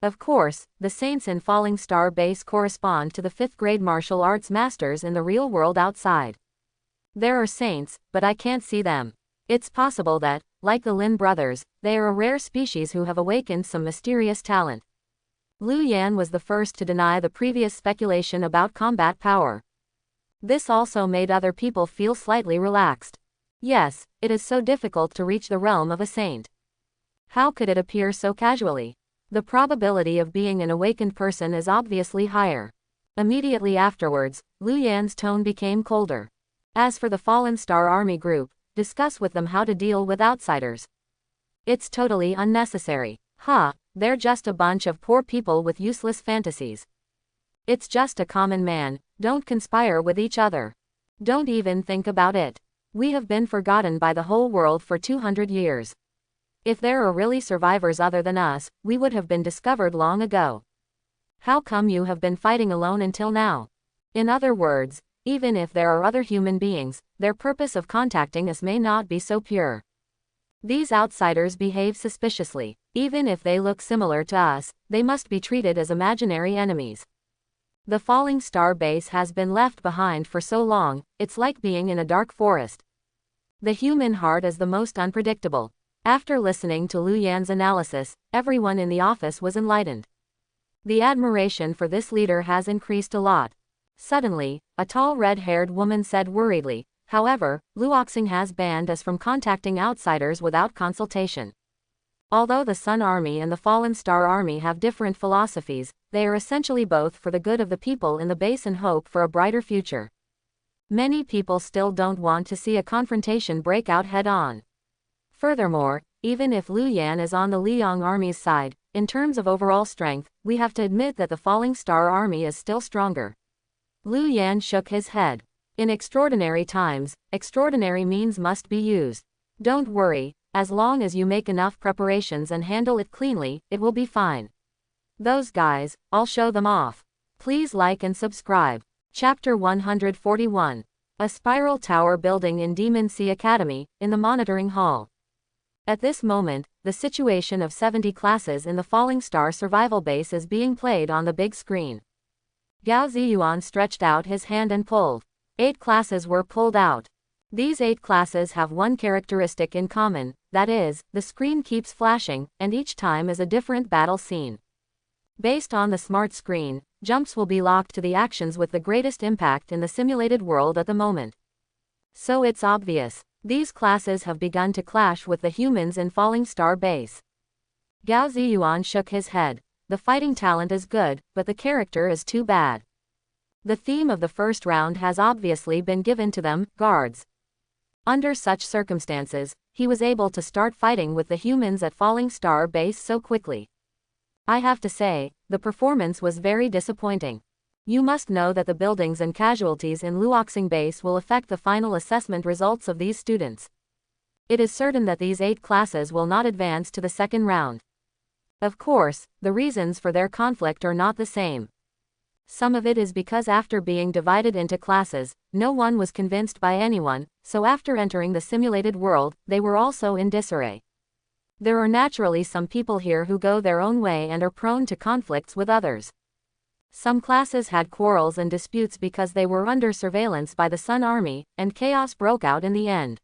S1: Of course, the saints in Falling Star Base correspond to the 5th grade martial arts masters in the real world outside. There are saints, but I can't see them. It's possible that, like the Lin brothers, they are a rare species who have awakened some mysterious talent. Lu Yan was the first to deny the previous speculation about combat power. This also made other people feel slightly relaxed. Yes, it is so difficult to reach the realm of a saint. How could it appear so casually? The probability of being an awakened person is obviously higher. Immediately afterwards, Lu Yan's tone became colder. As for the Fallen Star Army group, discuss with them how to deal with outsiders. It's totally unnecessary. They're just a bunch of poor people with useless fantasies. It's just a common man, don't conspire with each other. Don't even think about it. We have been forgotten by the whole world for 200 years. If there are really survivors other than us, we would have been discovered long ago. How come you have been fighting alone until now? In other words, even if there are other human beings, their purpose of contacting us may not be so pure. These outsiders behave suspiciously. Even if they look similar to us, they must be treated as imaginary enemies. The Falling Star Base has been left behind for so long, it's like being in a dark forest. The human heart is the most unpredictable. After listening to Lu Yan's analysis, everyone in the office was enlightened. The admiration for this leader has increased a lot. Suddenly, a tall red-haired woman said worriedly, however, Luoxing has banned us from contacting outsiders without consultation. Although the Sun Army and the Fallen Star Army have different philosophies, they are essentially both for the good of the people in the base and hope for a brighter future. Many people still don't want to see a confrontation break out head-on. Furthermore, even if Lu Yan is on the Liang army's side, in terms of overall strength, we have to admit that the Falling Star Army is still stronger. Lu Yan shook his head. In extraordinary times, extraordinary means must be used. Don't worry, as long as you make enough preparations and handle it cleanly, it will be fine. Those guys, I'll show them off. Please like and subscribe. Chapter 141. A spiral tower building in Demon Sea Academy, in the monitoring hall. At this moment, the situation of 70 classes in the Falling Star survival base is being played on the big screen. Gao Ziyuan stretched out his hand and pulled. 8 classes were pulled out. These 8 classes have one characteristic in common, that is, the screen keeps flashing, and each time is a different battle scene. Based on the smart screen, jumps will be locked to the actions with the greatest impact in the simulated world at the moment. So it's obvious. These classes have begun to clash with the humans in Falling Star Base. Gao Ziyuan shook his head. The fighting talent is good, but the character is too bad. The theme of the first round has obviously been given to them, guards. Under such circumstances, he was able to start fighting with the humans at Falling Star Base so quickly. I have to say, the performance was very disappointing. You must know that the buildings and casualties in Luoxing Base will affect the final assessment results of these students. It is certain that these 8 classes will not advance to the second round. Of course, the reasons for their conflict are not the same. Some of it is because after being divided into classes, no one was convinced by anyone, so after entering the simulated world, they were also in disarray. There are naturally some people here who go their own way and are prone to conflicts with others. Some classes had quarrels and disputes because they were under surveillance by the Sun Army, and chaos broke out in the end.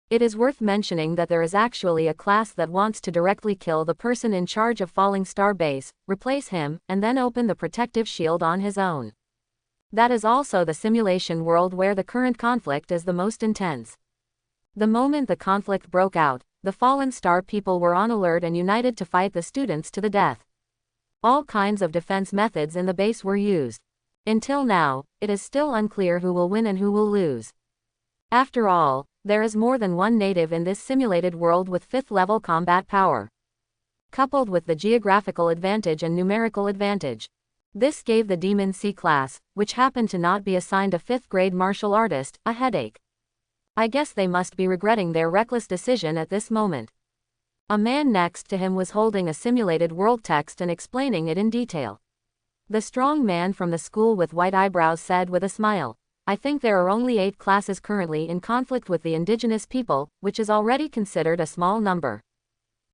S1: It is worth mentioning that there is actually a class that wants to directly kill the person in charge of Falling Star Base, replace him, and then open the protective shield on his own. That is also the simulation world where the current conflict is the most intense. The moment the conflict broke out, the Fallen Star people were on alert and united to fight the students to the death. All kinds of defense methods in the base were used. Until now, it is still unclear who will win and who will lose. After all, there is more than one native in this simulated world with 5th level combat power. Coupled with the geographical advantage and numerical advantage. This gave the Demon C class, which happened to not be assigned a 5th grade martial artist, a headache. I guess they must be regretting their reckless decision at this moment. A man next to him was holding a simulated world text and explaining it in detail. The strong man from the school with white eyebrows said with a smile, I think there are only 8 classes currently in conflict with the indigenous people, which is already considered a small number.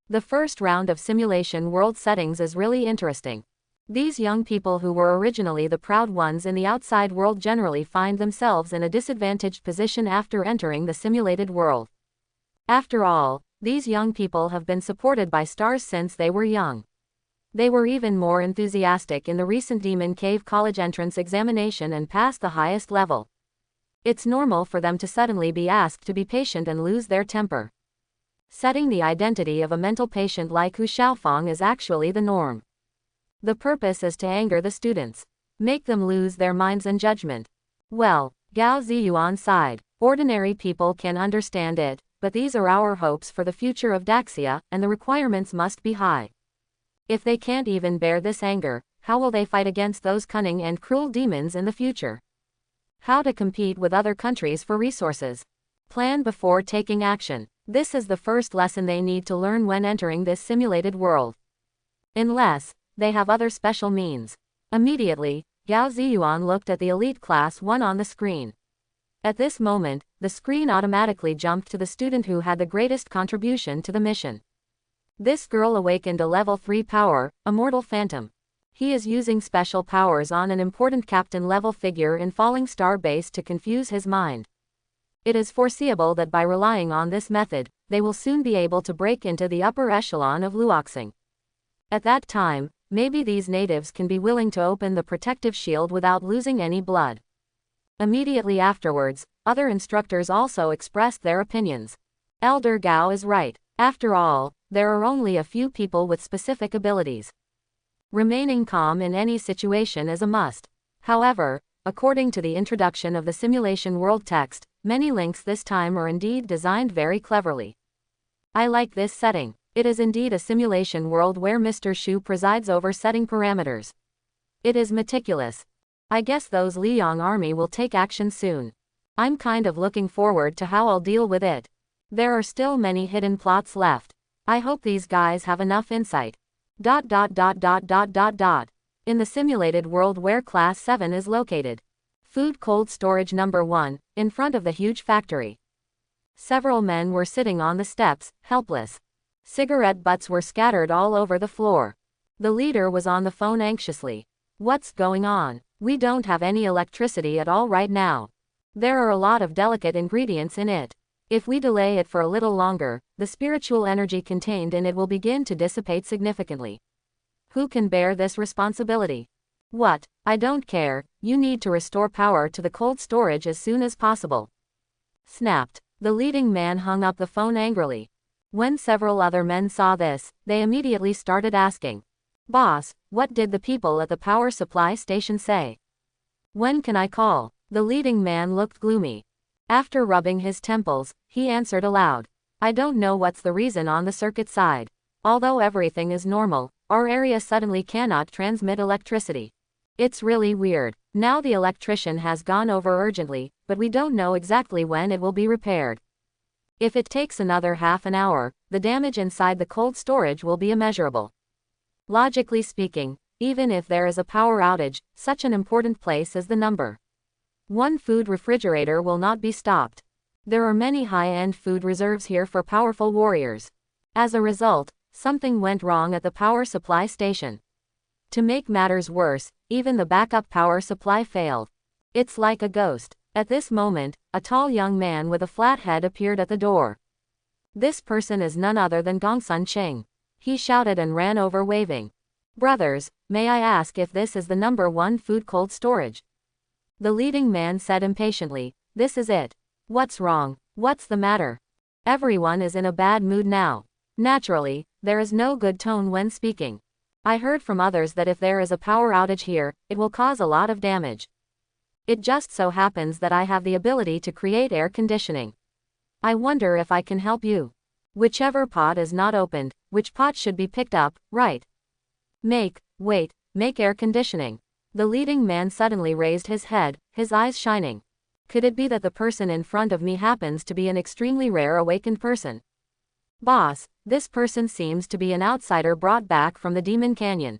S1: The first round of simulation world settings is really interesting. These young people who were originally the proud ones in the outside world generally find themselves in a disadvantaged position after entering the simulated world. After all, these young people have been supported by stars since they were young. They were even more enthusiastic in the recent Demon Cave College entrance examination and passed the highest level. It's normal for them to suddenly be asked to be patient and lose their temper. Setting the identity of a mental patient like Hu Xiaofang is actually the norm. The purpose is to anger the students. Make them lose their minds and judgment. Well, Gao Ziyuan sighed. Ordinary people can understand it, but these are our hopes for the future of Daxia, and the requirements must be high. If they can't even bear this anger, how will they fight against those cunning and cruel demons in the future? How to compete with other countries for resources. Plan before taking action. This is the first lesson they need to learn when entering this simulated world. Unless they have other special means. Immediately, Gao Ziyuan looked at the elite class 1 on the screen. At this moment, the screen automatically jumped to the student who had the greatest contribution to the mission. This girl awakened a level 3 power, a mortal phantom. He is using special powers on an important captain level figure in Falling Star Base to confuse his mind. It is foreseeable that by relying on this method, they will soon be able to break into the upper echelon of Luoxing. At that time, maybe these natives can be willing to open the protective shield without losing any blood. Immediately afterwards, other instructors also expressed their opinions. Elder Gao is right. After all, there are only a few people with specific abilities. Remaining calm in any situation is a must. However, according to the introduction of the simulation world text, many links this time are indeed designed very cleverly. I like this setting. It is indeed a simulation world where Mr. Shu presides over setting parameters. It is meticulous. I guess those Liang army will take action soon. I'm kind of looking forward to how I'll deal with it. There are still many hidden plots left. I hope these guys have enough insight. In the simulated world where Class 7 is located. Food cold storage number 1, in front of the huge factory. Several men were sitting on the steps, helpless. Cigarette butts were scattered all over the floor. The leader was on the phone anxiously. What's going on? We don't have any electricity at all right now. There are a lot of delicate ingredients in it. If we delay it for a little longer, the spiritual energy contained in it will begin to dissipate significantly. Who can bear this responsibility? What? I don't care, you need to restore power to the cold storage as soon as possible. Snapped. The leading man hung up the phone angrily. When several other men saw this, they immediately started asking, "Boss, what did the people at the power supply station say? When can I call?" The leading man looked gloomy. After rubbing his temples, he answered aloud, "I don't know what's the reason on the circuit side. Although everything is normal, our area suddenly cannot transmit electricity. It's really weird. Now the electrician has gone over urgently, but we don't know exactly when it will be repaired. If it takes another half an hour, the damage inside the cold storage will be immeasurable. Logically speaking, even if there is a power outage, such an important place as the number 1 food refrigerator will not be stopped. There are many high-end food reserves here for powerful warriors. As a result, something went wrong at the power supply station. To make matters worse, even the backup power supply failed. It's like a ghost." At this moment, a tall young man with a flat head appeared at the door. This person is none other than Gongsun Cheng. He shouted and ran over waving. "Brothers, may I ask if this is the number 1 food cold storage?" The leading man said impatiently, "This is it. What's wrong? What's the matter?" Everyone is in a bad mood now. Naturally, there is no good tone when speaking. I heard from others that if there is a power outage here, it will cause a lot of damage. It just so happens that I have the ability to create air conditioning. I wonder if I can help you. Whichever pot is not opened, which pot should be picked up, right? Make air conditioning. The leading man suddenly raised his head, his eyes shining. Could it be that the person in front of me happens to be an extremely rare awakened person? Boss, this person seems to be an outsider brought back from the Demon Canyon.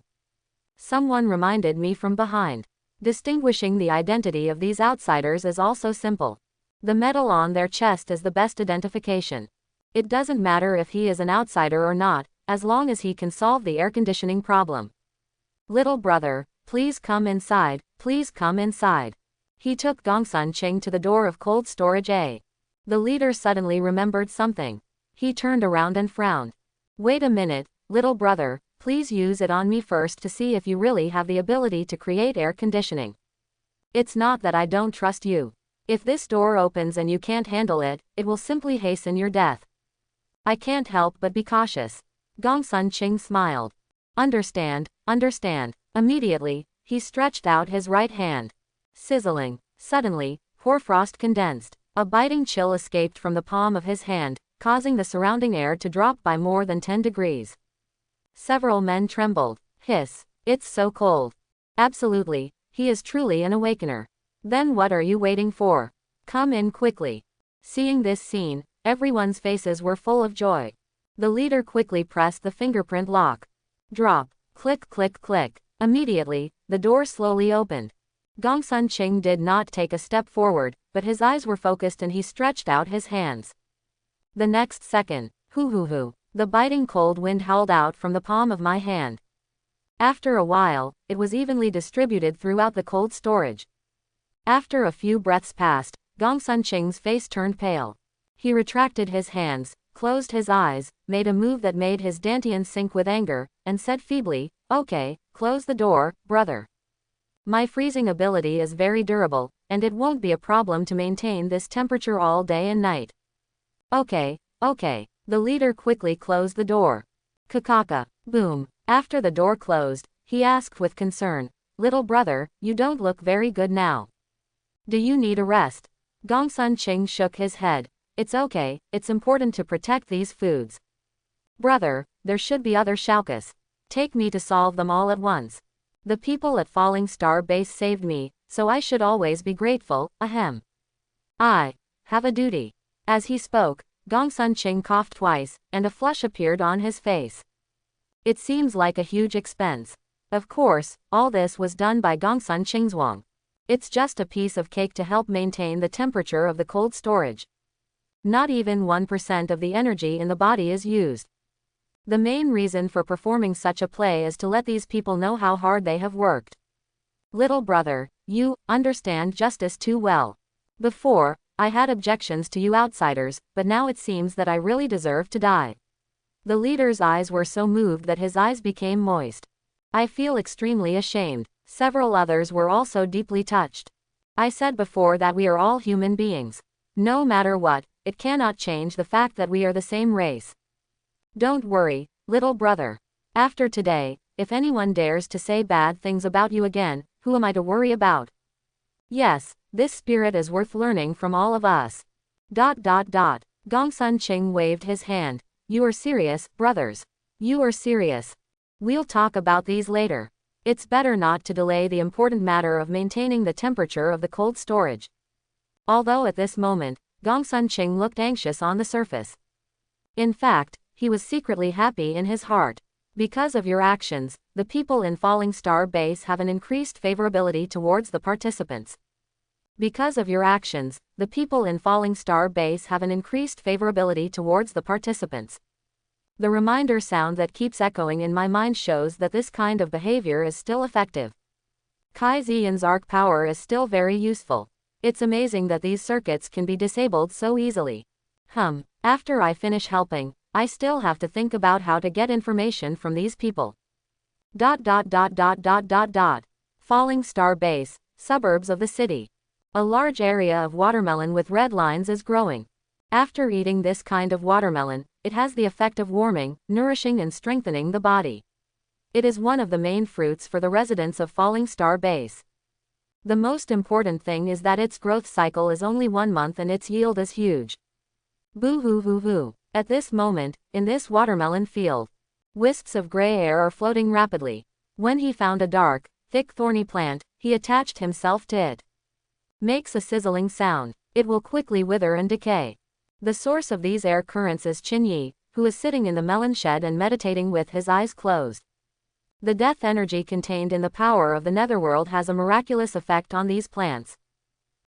S1: Someone reminded me from behind. Distinguishing the identity of these outsiders is also simple. The metal on their chest is the best identification. It doesn't matter if he is an outsider or not, as long as he can solve the air conditioning problem. Little brother, please come inside, please come inside. He took Gongsun Cheng to the door of cold storage A. The leader suddenly remembered something. He turned around and frowned. Wait a minute, little brother, please use it on me first to see if you really have the ability to create air conditioning. It's not that I don't trust you. If this door opens and you can't handle it, it will simply hasten your death. I can't help but be cautious. Gongsun Cheng smiled. Understand. Immediately, he stretched out his right hand. Sizzling. Suddenly, hoarfrost condensed. A biting chill escaped from the palm of his hand, causing the surrounding air to drop by more than 10 degrees. Several men trembled. Hiss. It's so cold. Absolutely, he is truly an awakener. Then what are you waiting for? Come in quickly. Seeing this scene, everyone's faces were full of joy. The leader quickly pressed the fingerprint lock. Drop. Click click click. Immediately, the door slowly opened. Gongsun Cheng did not take a step forward, but his eyes were focused and he stretched out his hands. The next second, hoo. The biting cold wind howled out from the palm of my hand. After a while, it was evenly distributed throughout the cold storage. After a few breaths passed, Gongsun Cheng's face turned pale. He retracted his hands, closed his eyes, made a move that made his dantian sink with anger, and said feebly, "Okay, close the door, brother. My freezing ability is very durable, and it won't be a problem to maintain this temperature all day and night." Okay. The leader quickly closed the door. Kakaka. Boom. After the door closed, he asked with concern, "Little brother, you don't look very good now. Do you need a rest?" Gongsun Cheng shook his head. "It's okay, it's important to protect these foods. Brother, there should be other Shaukas. Take me to solve them all at once. The people at Falling Star Base saved me, so I should always be grateful, ahem. I have a duty." As he spoke, Gongsun Cheng coughed twice, and a flush appeared on his face. It seems like a huge expense. Of course, all this was done by Gongsun Chengzhuang. It's just a piece of cake to help maintain the temperature of the cold storage. Not even 1% of the energy in the body is used. The main reason for performing such a play is to let these people know how hard they have worked. Little brother, you understand justice too well. Before, I had objections to you outsiders, but now it seems that I really deserve to die. The leader's eyes were so moved that his eyes became moist. I feel extremely ashamed. Several others were also deeply touched. I said before that we are all human beings. No matter what, it cannot change the fact that we are the same race. Don't worry, little brother. After today, if anyone dares to say bad things about you again, who am I to worry about? Yes, this spirit is worth learning from all of us. Gongsun Ching waved his hand. You are serious, brothers. You are serious. We'll talk about these later. It's better not to delay the important matter of maintaining the temperature of the cold storage. Although at this moment, Gongsun Ching looked anxious on the surface. In fact, he was secretly happy in his heart. Because of your actions, the people in Falling Star Base have an increased favorability towards the participants. Because of your actions, the people in Falling Star Base have an increased favorability towards the participants. The reminder sound that keeps echoing in my mind shows that this kind of behavior is still effective. Kai Ziyan's arc power is still very useful. It's amazing that these circuits can be disabled so easily. After I finish helping, I still have to think about how to get information from these people. Falling Star Base, suburbs of the city. A large area of watermelon with red lines is growing. After eating this kind of watermelon, it has the effect of warming, nourishing and strengthening the body. It is one of the main fruits for the residents of Falling Star Base. The most important thing is that its growth cycle is only 1 month and its yield is huge. Boo hoo hoo hoo. At this moment, in this watermelon field, wisps of gray air are floating rapidly. When he found a dark, thick thorny plant, he attached himself to it. Makes a sizzling sound. It will quickly wither and decay. The source of these air currents is Qin Yi, who is sitting in the melon shed and meditating with his eyes closed. The death energy contained in the power of the netherworld has a miraculous effect on these plants.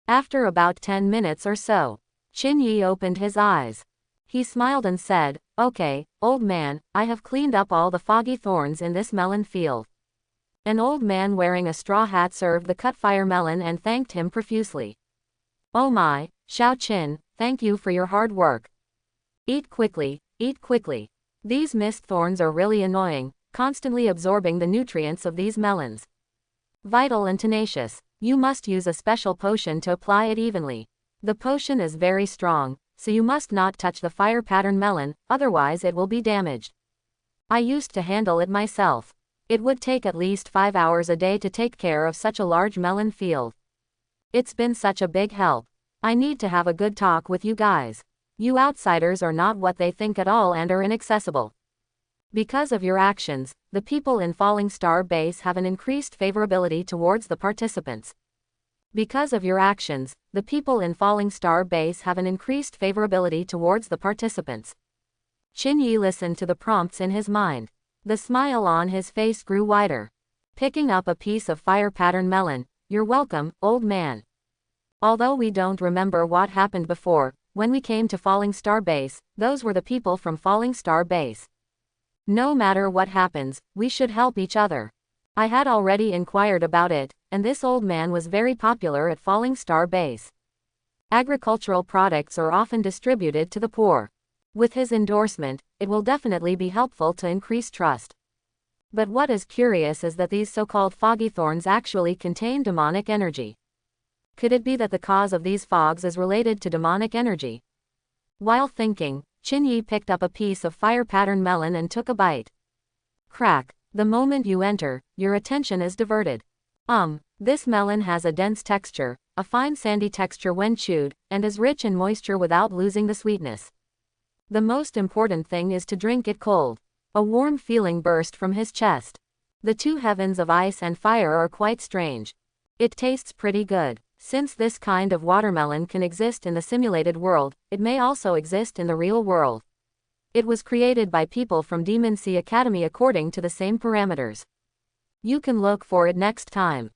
S1: After about 10 minutes or so, Qin Yi opened his eyes. He smiled and said, "Okay, old man, I have cleaned up all the foggy thorns in this melon field." An old man wearing a straw hat served the cut fire melon and thanked him profusely. "Oh my, Xiao Qin, thank you for your hard work. Eat quickly, eat quickly. These mist thorns are really annoying, constantly absorbing the nutrients of these melons. Vital and tenacious. You must use a special potion to apply it evenly. The potion is very strong, so you must not touch the fire pattern melon, otherwise it will be damaged. I used to handle it myself. It would take at least 5 hours a day to take care of such a large melon field. It's been such a big help. I need to have a good talk with you guys. You outsiders are not what they think at all and are inaccessible. Because of your actions, the people in Falling Star Base have an increased favorability towards the participants. Because of your actions, the people in Falling Star Base have an increased favorability towards the participants. Qin Yi listened to the prompts in his mind. The smile on his face grew wider. Picking up a piece of fire pattern melon, "You're welcome, old man. Although we don't remember what happened before, when we came to Falling Star Base, those were the people from Falling Star Base. No matter what happens, we should help each other." I had already inquired about it, and this old man was very popular at Falling Star Base. Agricultural products are often distributed to the poor. With his endorsement, it will definitely be helpful to increase trust. But what is curious is that these so-called foggy thorns actually contain demonic energy. Could it be that the cause of these fogs is related to demonic energy? While thinking, Qin Yi picked up a piece of fire pattern melon and took a bite. Crack. The moment you enter, your attention is diverted. This melon has a dense texture, a fine sandy texture when chewed, and is rich in moisture without losing the sweetness. The most important thing is to drink it cold. A warm feeling burst from his chest. The two heavens of ice and fire are quite strange. It tastes pretty good. Since this kind of watermelon can exist in the simulated world, it may also exist in the real world. It was created by people from Demon Sea Academy according to the same parameters. You can look for it next time.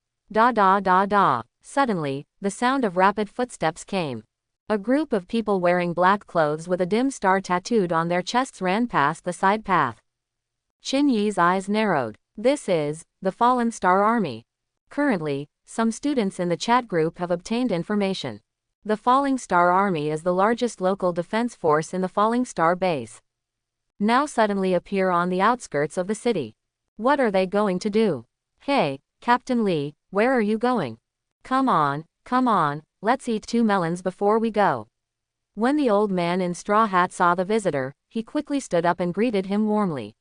S1: Suddenly, the sound of rapid footsteps came. A group of people wearing black clothes with a dim star tattooed on their chests ran past the side path. Qin Yi's eyes narrowed. This is the Fallen Star Army. Currently, some students in the chat group have obtained information. The Falling Star Army is the largest local defense force in the Falling Star base. Now suddenly appear on the outskirts of the city. What are they going to do? Hey, Captain Lee, where are you going? Come on, let's eat 2 melons before we go. When the old man in straw hat saw the visitor, he quickly stood up and greeted him warmly.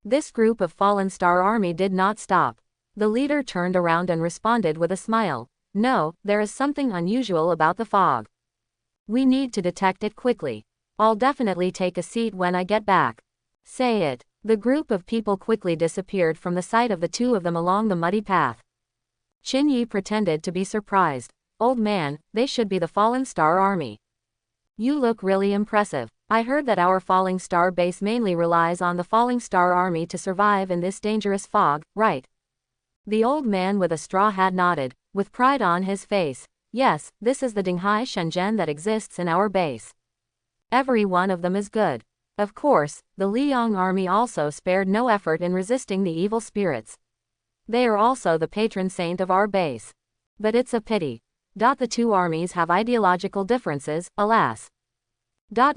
S1: This group of Fallen Star Army did not stop. The leader turned around and responded with a smile. No, there is something unusual about the fog. We need to detect it quickly. I'll definitely take a seat when I get back. Say it. The group of people quickly disappeared from the sight of the two of them along the muddy path. Qin Yi pretended to be surprised. Old man, they should be the Fallen Star Army. You look really impressive. I heard that our Falling Star base mainly relies on the Falling Star Army to survive in this dangerous fog, right? The old man with a straw hat nodded, with pride on his face. Yes, this is the Dinghai Shenzhen that exists in our base. Every one of them is good. Of course, the Liang army also spared no effort in resisting the evil spirits. They are also the patron saint of our base. But it's a pity. The two armies have ideological differences, alas. Oh,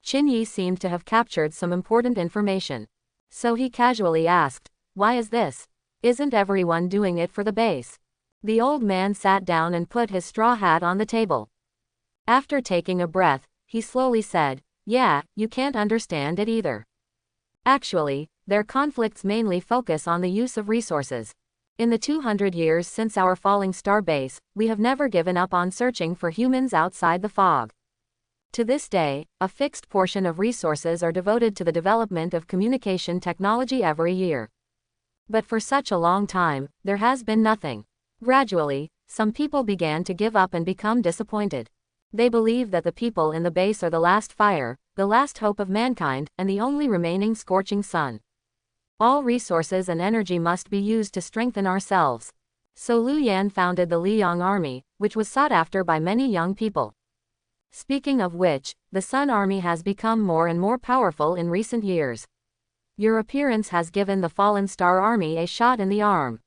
S1: Qin Yi seemed to have captured some important information. So he casually asked, why is this? Isn't everyone doing it for the base? The old man sat down and put his straw hat on the table. After taking a breath, he slowly said, yeah, you can't understand it either. Actually, their conflicts mainly focus on the use of resources. In the 200 years since our Falling Star base, we have never given up on searching for humans outside the fog. To this day, a fixed portion of resources are devoted to the development of communication technology every year. But for such a long time, there has been nothing. Gradually, some people began to give up and become disappointed. They believe that the people in the base are the last fire, the last hope of mankind, and the only remaining scorching sun. All resources and energy must be used to strengthen ourselves. So Liu Yan founded the Liang army, which was sought after by many young people. Speaking of which, the Sun army has become more and more powerful in recent years. Your appearance has given the Fallen Star army a shot in the arm.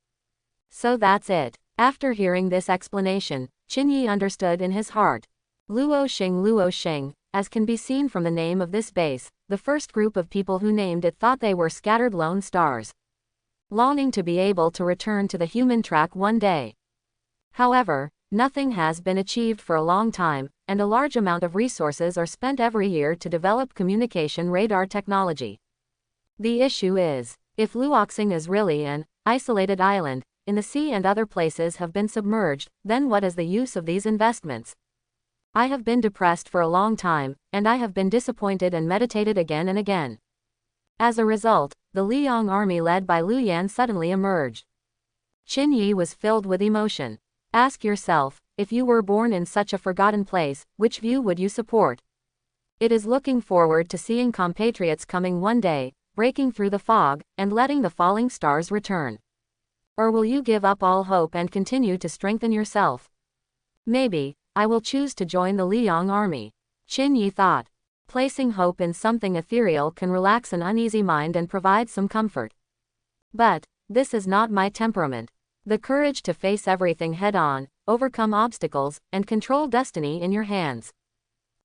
S1: So that's it. After hearing this explanation, Qin Yi understood in his heart. Luo Xing, as can be seen from the name of this base, the first group of people who named it thought they were scattered lone stars, longing to be able to return to the human track one day. However, nothing has been achieved for a long time, and a large amount of resources are spent every year to develop communication radar technology. The issue is, if Luoxing is really an isolated island, in the sea and other places have been submerged, then what is the use of these investments? I have been depressed for a long time, and I have been disappointed and meditated again and again. As a result, the Liang army led by Liu Yan suddenly emerged. Qin Yi was filled with emotion. Ask yourself, if you were born in such a forgotten place, which view would you support? It is looking forward to seeing compatriots coming one day, breaking through the fog, and letting the falling stars return. Or will you give up all hope and continue to strengthen yourself? Maybe, I will choose to join the Liang army. Qin Yi thought. Placing hope in something ethereal can relax an uneasy mind and provide some comfort. But, this is not my temperament. The courage to face everything head-on, overcome obstacles, and control destiny in your hands.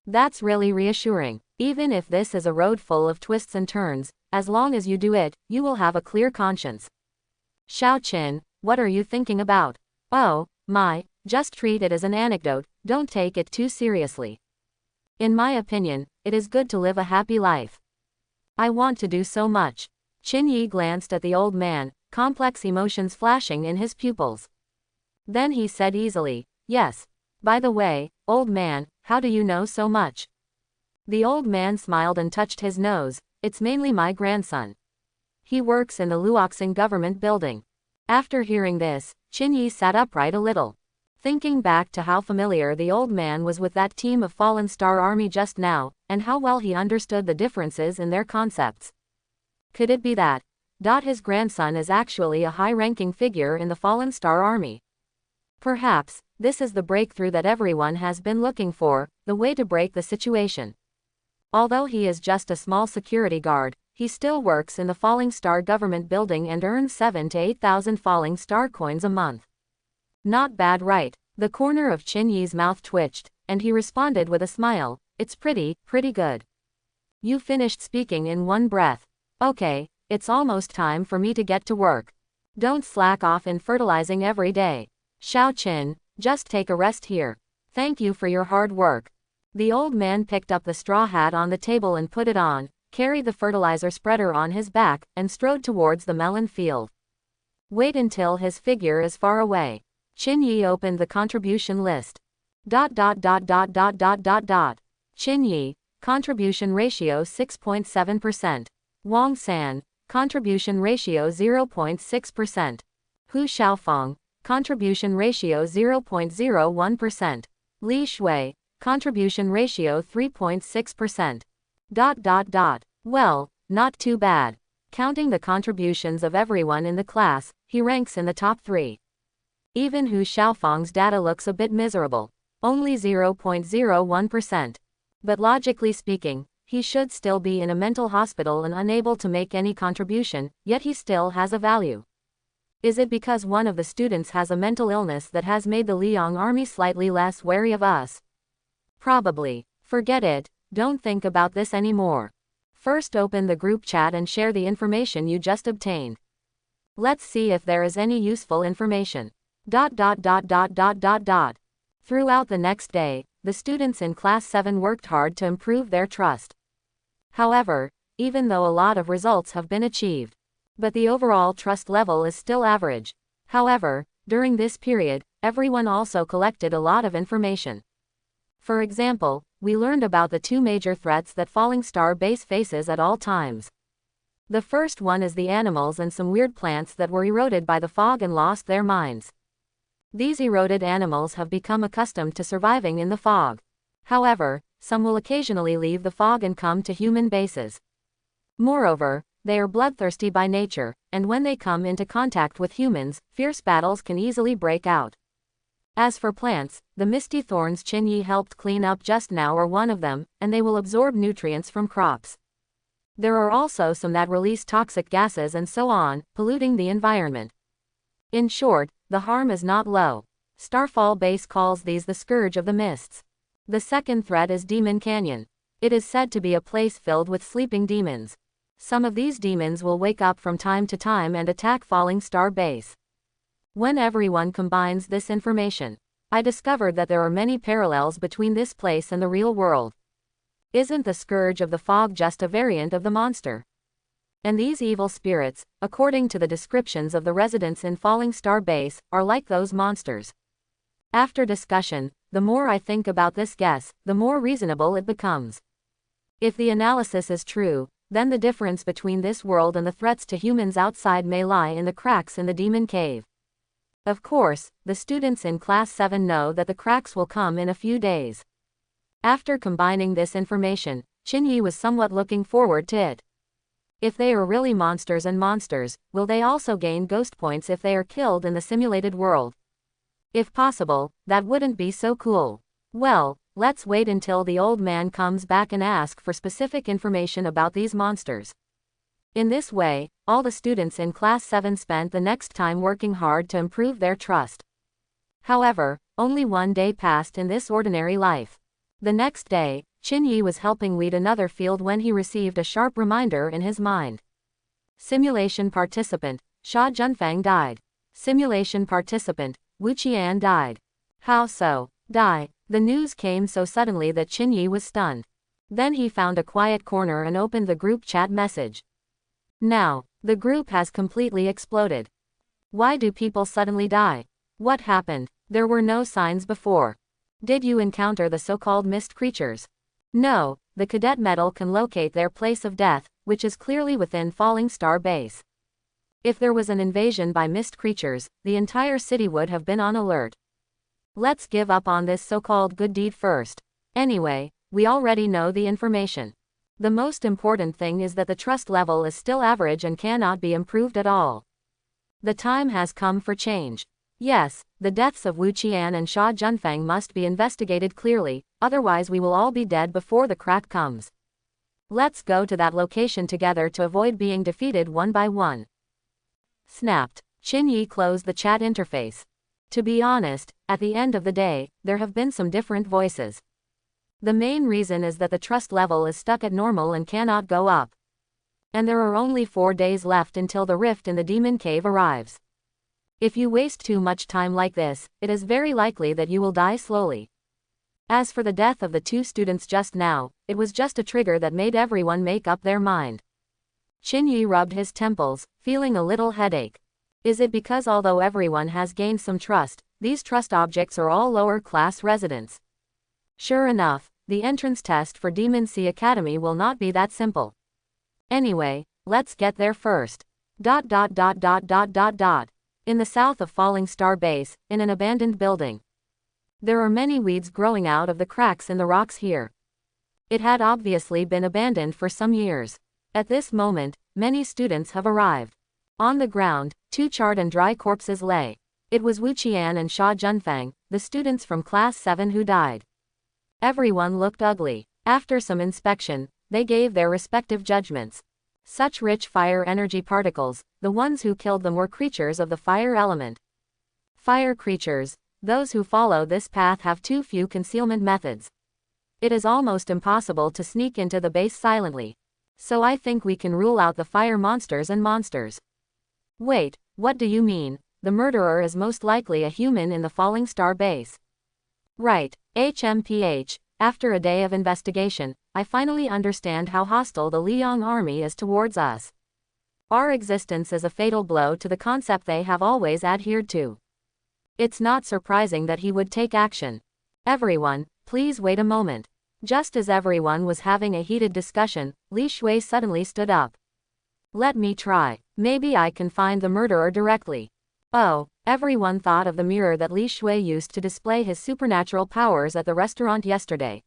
S1: That's really reassuring. Even if this is a road full of twists and turns, as long as you do it, you will have a clear conscience. Xiao Qin, what are you thinking about? Oh, my, just treat it as an anecdote, don't take it too seriously. In my opinion, it is good to live a happy life. I want to do so much. Qin Yi glanced at the old man, complex emotions flashing in his pupils. Then he said easily, yes. By the way, old man, how do you know so much? The old man smiled and touched his nose. It's mainly my grandson. He works in the Luoxing government building. After hearing this, Qin Yi sat upright a little. Thinking back to how familiar the old man was with that team of Fallen Star Army just now, and how well he understood the differences in their concepts. Could it be that his grandson is actually a high-ranking figure in the Fallen Star Army? Perhaps, this is the breakthrough that everyone has been looking for, the way to break the situation. Although he is just a small security guard, he still works in the Falling Star government building and earns 7,000 to 8,000 Falling Star coins a month. Not bad, right? The corner of Qin Yi's mouth twitched, and he responded with a smile, "It's pretty good." You finished speaking in one breath. Okay, it's almost time for me to get to work. Don't slack off in fertilizing every day. Xiao Qin, just take a rest here. Thank you for your hard work. The old man picked up the straw hat on the table and put it on, carried the fertilizer spreader on his back, and strode towards the melon field. Wait until his figure is far away. Qin Yi opened the contribution list. Qin Yi, contribution ratio 6.7%. Wang San, contribution ratio 0.6%. Hu Xiaofeng, contribution ratio 0.01%. Li Shui, contribution ratio 3.6%. Well, not too bad. Counting the contributions of everyone in the class, he ranks in the top 3. Even Hu Xiaofeng's data looks a bit miserable. Only 0.01%. But logically speaking, he should still be in a mental hospital and unable to make any contribution, yet he still has a value. Is it because one of the students has a mental illness that has made the Liang army slightly less wary of us? Probably. Forget it, don't think about this anymore. First open the group chat and share the information you just obtained. Let's see if there is any useful information. Throughout the next day, the students in Class 7 worked hard to improve their trust. However, even though a lot of results have been achieved, but the overall trust level is still average. However, during this period, everyone also collected a lot of information. For example, we learned about the 2 major threats that Falling Star Base faces at all times. The first one is the animals and some weird plants that were eroded by the fog and lost their minds. These eroded animals have become accustomed to surviving in the fog. However, some will occasionally leave the fog and come to human bases. Moreover, they are bloodthirsty by nature, and when they come into contact with humans, fierce battles can easily break out. As for plants, the misty thorns Qin Yi helped clean up just now are one of them, and they will absorb nutrients from crops. There are also some that release toxic gases and so on, polluting the environment. In short, the harm is not low. Starfall Base calls these the Scourge of the Mists. The second threat is Demon Canyon. It is said to be a place filled with sleeping demons. Some of these demons will wake up from time to time and attack Falling Star Base. When everyone combines this information, I discovered that there are many parallels between this place and the real world. Isn't the Scourge of the Fog just a variant of the monster? And these evil spirits, according to the descriptions of the residents in Falling Star Base, are like those monsters. After discussion, the more I think about this guess, the more reasonable it becomes. If the analysis is true, then the difference between this world and the threats to humans outside may lie in the cracks in the demon cave. Of course, the students in Class 7 know that the cracks will come in a few days. After combining this information, Qin Yi was somewhat looking forward to it. If they are really monsters and monsters, will they also gain ghost points if they are killed in the simulated world? If possible, that wouldn't be so cool. Well, let's wait until the old man comes back and ask for specific information about these monsters. In this way, all the students in Class 7 spent the next time working hard to improve their trust. However, only one day passed in this ordinary life. The next day, Qin Yi was helping weed another field when he received a sharp reminder in his mind. Simulation participant, Sha Junfang died. Simulation participant, Wu Qian died. How so? Die. The news came so suddenly that Qin Yi was stunned. Then he found a quiet corner and opened the group chat message. Now, the group has completely exploded. Why do people suddenly die? What happened? There were no signs before. Did you encounter the so-called mist creatures? No, the cadet medal can locate their place of death, which is clearly within Falling Star Base. If there was an invasion by mist creatures, the entire city would have been on alert. Let's give up on this so-called good deed first. Anyway, we already know the information. The most important thing is that the trust level is still average and cannot be improved at all. The time has come for change. Yes, the deaths of Wu Qian and Sha Junfang must be investigated clearly, otherwise we will all be dead before the crack comes. Let's go to that location together to avoid being defeated one by one. Snapped. Qin Yi closed the chat interface. To be honest, at the end of the day, there have been some different voices. The main reason is that the trust level is stuck at normal and cannot go up. And there are only 4 days left until the rift in the demon cave arrives. If you waste too much time like this, it is very likely that you will die slowly. As for the death of the 2 students just now, it was just a trigger that made everyone make up their mind. Qinyi rubbed his temples, feeling a little headache. Is it because although everyone has gained some trust, these trust objects are all lower-class residents? Sure enough, the entrance test for Demon Sea Academy will not be that simple. Anyway, let's get there first. In the south of Falling Star Base, in an abandoned building. There are many weeds growing out of the cracks in the rocks here. It had obviously been abandoned for some years. At this moment, many students have arrived. On the ground, 2 charred and dry corpses lay. It was Wu Qian and Xia Junfang, the students from Class 7 who died. Everyone looked ugly. After some inspection, they gave their respective judgments. Such rich fire energy particles, the ones who killed them were creatures of the fire element. Fire creatures, those who follow this path have too few concealment methods. It is almost impossible to sneak into the base silently. So I think we can rule out the fire monsters and monsters. Wait, what do you mean? The murderer is most likely a human in the Falling Star base. Right, HMPH, after a day of investigation, I finally understand how hostile the Liang army is towards us. Our existence is a fatal blow to the concept they have always adhered to. It's not surprising that he would take action. Everyone, please wait a moment. Just as everyone was having a heated discussion, Li Shui suddenly stood up. Let me try. Maybe I can find the murderer directly. Oh, everyone thought of the mirror that Li Shui used to display his supernatural powers at the restaurant yesterday.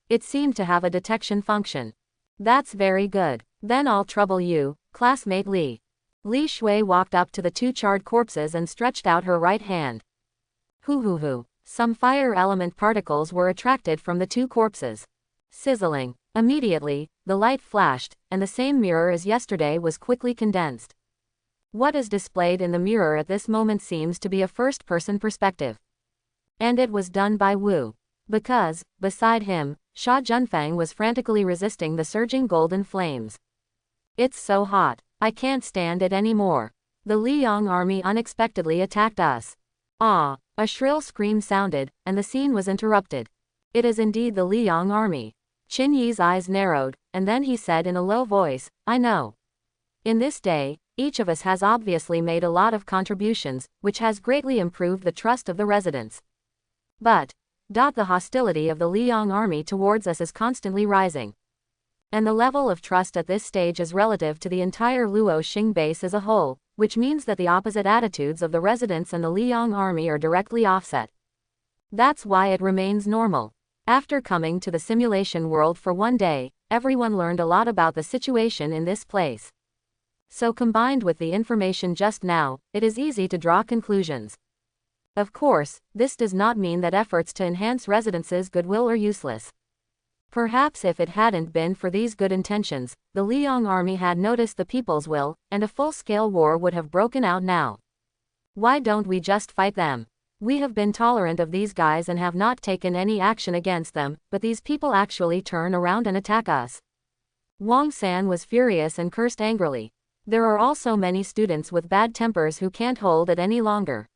S1: It seemed to have a detection function. That's very good. Then I'll trouble you, classmate Li. Li Shui walked up to the 2 charred corpses and stretched out her right hand. Hoo. Some fire element particles were attracted from the 2 corpses. Sizzling. Immediately, the light flashed, and the same mirror as yesterday was quickly condensed. What is displayed in the mirror at this moment seems to be a first-person perspective. And it was done by Wu. Because, beside him, Xia Junfang was frantically resisting the surging golden flames. It's so hot. I can't stand it anymore. The Liang army unexpectedly attacked us. Ah! A shrill scream sounded, and the scene was interrupted. It is indeed the Liang army. Qinyi's eyes narrowed, and then he said in a low voice, I know. In this day, each of us has obviously made a lot of contributions, which has greatly improved the trust of the residents. But, the hostility of the Liang army towards us is constantly rising. And the level of trust at this stage is relative to the entire Luo Xing base as a whole, which means that the opposite attitudes of the residents and the Liang army are directly offset. That's why it remains normal. After coming to the simulation world for 1 day, everyone learned a lot about the situation in this place. So combined with the information just now, it is easy to draw conclusions. Of course, this does not mean that efforts to enhance residents' goodwill are useless. Perhaps if it hadn't been for these good intentions, the Liang army had noticed the people's will, and a full-scale war would have broken out now. Why don't we just fight them? We have been tolerant of these guys and have not taken any action against them, but these people actually turn around and attack us. Wang San was furious and cursed angrily. There are also many students with bad tempers who can't hold it any longer.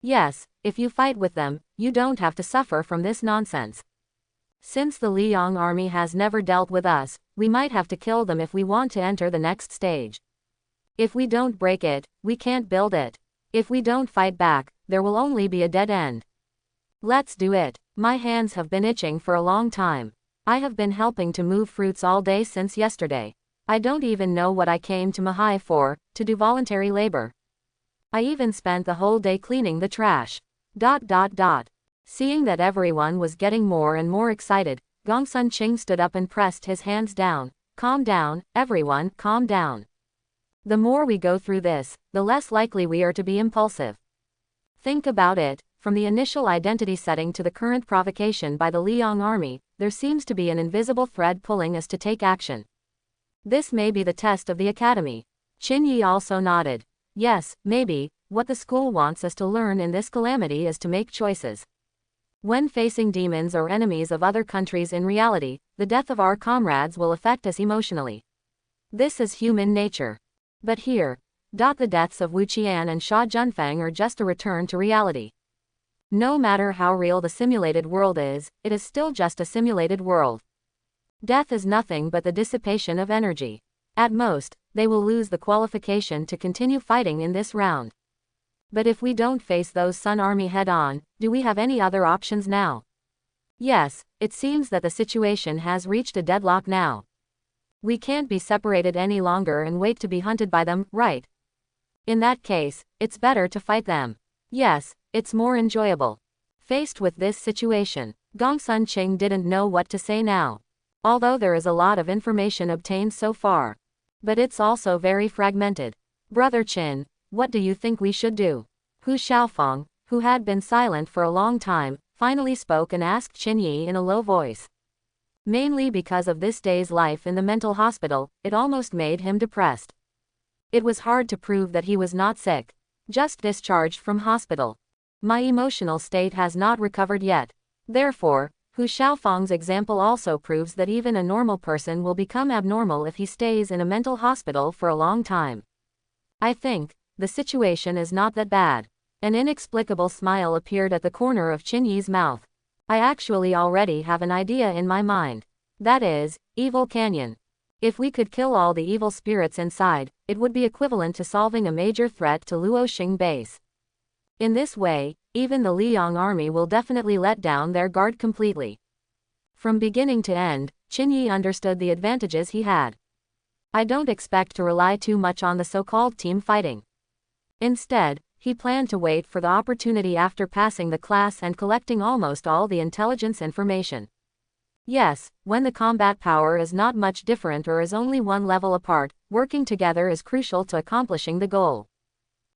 S1: Yes, if you fight with them, you don't have to suffer from this nonsense. Since the Liang army has never dealt with us, we might have to kill them if we want to enter the next stage. If we don't break it, we can't build it. If we don't fight back, there will only be a dead end. Let's do it. My hands have been itching for a long time. I have been helping to move fruits all day since yesterday. I don't even know what I came to Mahai for, to do voluntary labor. I even spent the whole day cleaning the trash. Seeing that everyone was getting more and more excited, Gongsun Qing stood up and pressed his hands down. Calm down, everyone, calm down. The more we go through this, the less likely we are to be impulsive. Think about it, from the initial identity setting to the current provocation by the Liang army, there seems to be an invisible thread pulling us to take action. This may be the test of the academy. Qin Yi also nodded. Yes, maybe, what the school wants us to learn in this calamity is to make choices. When facing demons or enemies of other countries in reality, the death of our comrades will affect us emotionally. This is human nature. But here, the deaths of Wu Qian and Xia Junfeng are just a return to reality. No matter how real the simulated world is, it is still just a simulated world. Death is nothing but the dissipation of energy. At most, they will lose the qualification to continue fighting in this round. But if we don't face those Sun Army head-on, do we have any other options now? Yes, it seems that the situation has reached a deadlock now. We can't be separated any longer and wait to be hunted by them, right? In that case, it's better to fight them. Yes, it's more enjoyable. Faced with this situation, Gongsun Qing didn't know what to say now. Although there is a lot of information obtained so far. But it's also very fragmented. Brother Qin, what do you think we should do? Hu Xiaofeng, who had been silent for a long time, finally spoke and asked Qin Yi in a low voice. Mainly because of this day's life in the mental hospital, it almost made him depressed. It was hard to prove that he was not sick. Just discharged from hospital. My emotional state has not recovered yet. Therefore, Hu Xiaofeng's example also proves that even a normal person will become abnormal if he stays in a mental hospital for a long time. I think the situation is not that bad. An inexplicable smile appeared at the corner of Qin Yi's mouth. I actually already have an idea in my mind. That is, Evil Canyon. If we could kill all the evil spirits inside, it would be equivalent to solving a major threat to Luoxing base. In this way, even the Liang army will definitely let down their guard completely. From beginning to end, Qin Yi understood the advantages he had. I don't expect to rely too much on the so-called team fighting. Instead, he planned to wait for the opportunity after passing the class and collecting almost all the intelligence information. Yes, when the combat power is not much different or is only one level apart, working together is crucial to accomplishing the goal.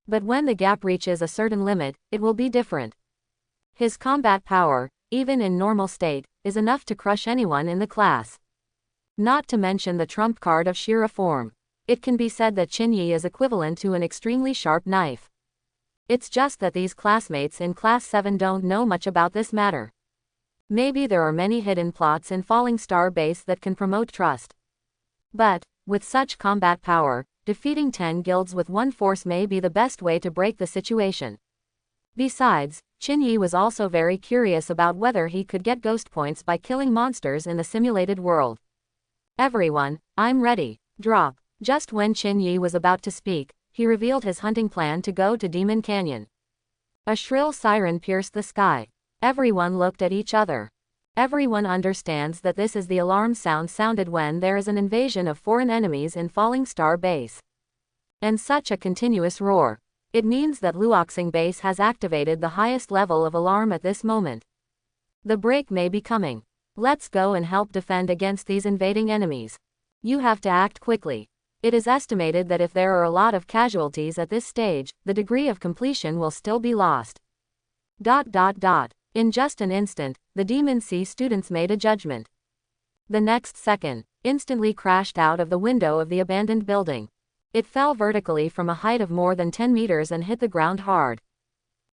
S1: But when the gap reaches a certain limit, it will be different. His combat power, even in normal state, is enough to crush anyone in the class. Not to mention the trump card of Shira form. It can be said that Qin Yi is equivalent to an extremely sharp knife. It's just that these classmates in Class 7 don't know much about this matter. Maybe there are many hidden plots in Falling Star Base that can promote trust. But, with such combat power, defeating 10 guilds with one force may be the best way to break the situation. Besides, Qin Yi was also very curious about whether he could get ghost points by killing monsters in the simulated world. Everyone, I'm ready. Drop. Just when Qin Yi was about to speak, he revealed his hunting plan to go to Demon Canyon. A shrill siren pierced the sky. Everyone looked at each other. Everyone understands that this is the alarm sound sounded when there is an invasion of foreign enemies in Falling Star Base. And such a continuous roar. It means that Luoxing Base has activated the highest level of alarm at this moment. The break may be coming. Let's go and help defend against these invading enemies. You have to act quickly. It is estimated that if there are a lot of casualties at this stage, the degree of completion will still be lost. In just an instant, the Demon Sea students made a judgment. The next second, instantly crashed out of the window of the abandoned building. It fell vertically from a height of more than 10 meters and hit the ground hard.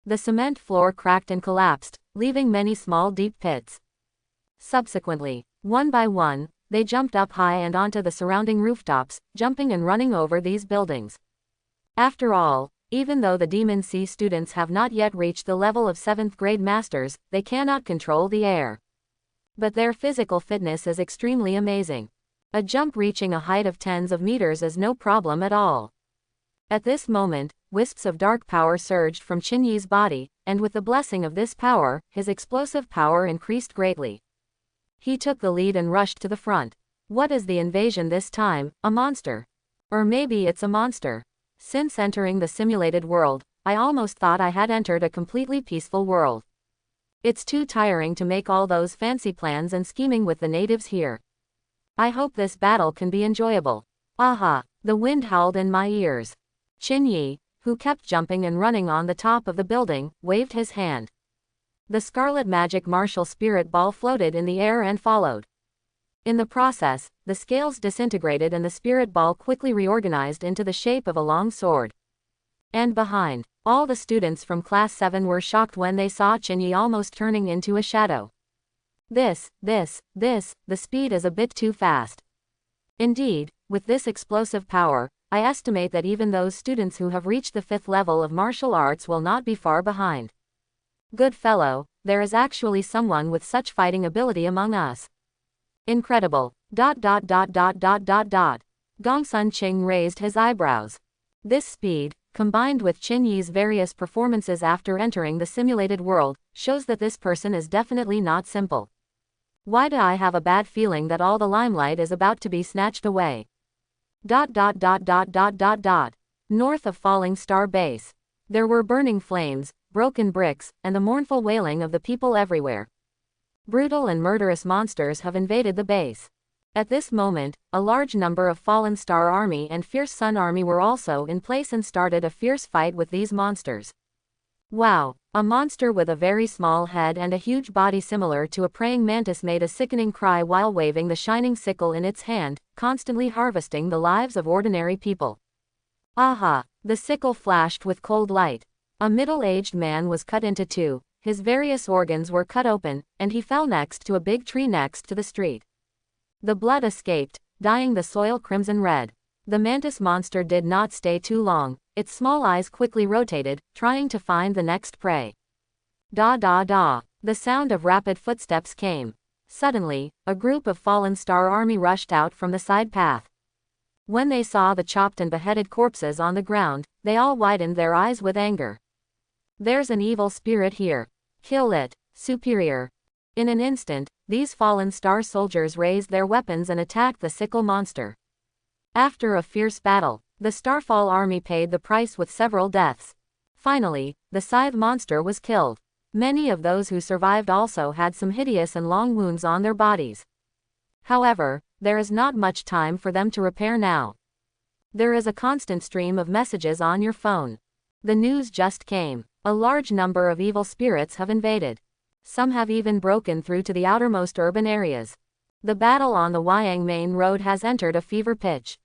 S1: The cement floor cracked and collapsed, leaving many small deep pits. Subsequently, one by one, they jumped up high and onto the surrounding rooftops, jumping and running over these buildings. After all, even though the Demon Sea students have not yet reached the level of 7th grade masters, they cannot control the air. But their physical fitness is extremely amazing. A jump reaching a height of tens of meters is no problem at all. At this moment, wisps of dark power surged from Qin Yi's body, and with the blessing of this power, his explosive power increased greatly. He took the lead and rushed to the front. What is the invasion this time? A monster? Or maybe it's a monster. Since entering the simulated world, I almost thought I had entered a completely peaceful world. It's too tiring to make all those fancy plans and scheming with the natives here. I hope this battle can be enjoyable. Aha! The wind howled in my ears. Qin Yi, who kept jumping and running on the top of the building, waved his hand. The scarlet magic martial spirit ball floated in the air and followed. In the process, the scales disintegrated and the spirit ball quickly reorganized into the shape of a long sword. And behind All the students from Class 7 were shocked when they saw Chinyi almost turning into a shadow. The speed is a bit too fast. Indeed, with this explosive power, I estimate that even those students who have reached the 5th level of martial arts will not be far behind. Good fellow, there is actually someone with such fighting ability among us. Incredible. Gongsun Qing raised his eyebrows. This speed, combined with Qin Yi's various performances after entering the simulated world, shows that this person is definitely not simple. Why do I have a bad feeling that all the limelight is about to be snatched away? North of Falling Star Base. There were burning flames, broken bricks, and the mournful wailing of the people everywhere. Brutal and murderous monsters have invaded the base. At this moment, a large number of Fallen Star Army and Fierce Sun Army were also in place and started a fierce fight with these monsters. Wow! A monster with a very small head and a huge body similar to a praying mantis made a sickening cry while waving the shining sickle in its hand, constantly harvesting the lives of ordinary people. Aha! The sickle flashed with cold light. A middle-aged man was cut into two, his various organs were cut open, and he fell next to a big tree next to the street. The blood escaped, dyeing the soil crimson red. The mantis monster did not stay too long, its small eyes quickly rotated, trying to find the next prey. Da. The sound of rapid footsteps came. Suddenly, a group of Fallen Star Army rushed out from the side path. When they saw the chopped and beheaded corpses on the ground, they all widened their eyes with anger. There's an evil spirit here. Kill it, superior. In an instant, these Fallen Star soldiers raised their weapons and attacked the sickle monster. After a fierce battle, the Starfall army paid the price with several deaths. Finally, the scythe monster was killed. Many of those who survived also had some hideous and long wounds on their bodies. However, there is not much time for them to repair now. There is a constant stream of messages on your phone. The news just came. A large number of evil spirits have invaded. Some have even broken through to the outermost urban areas. The battle on the Wyang main road has entered a fever pitch.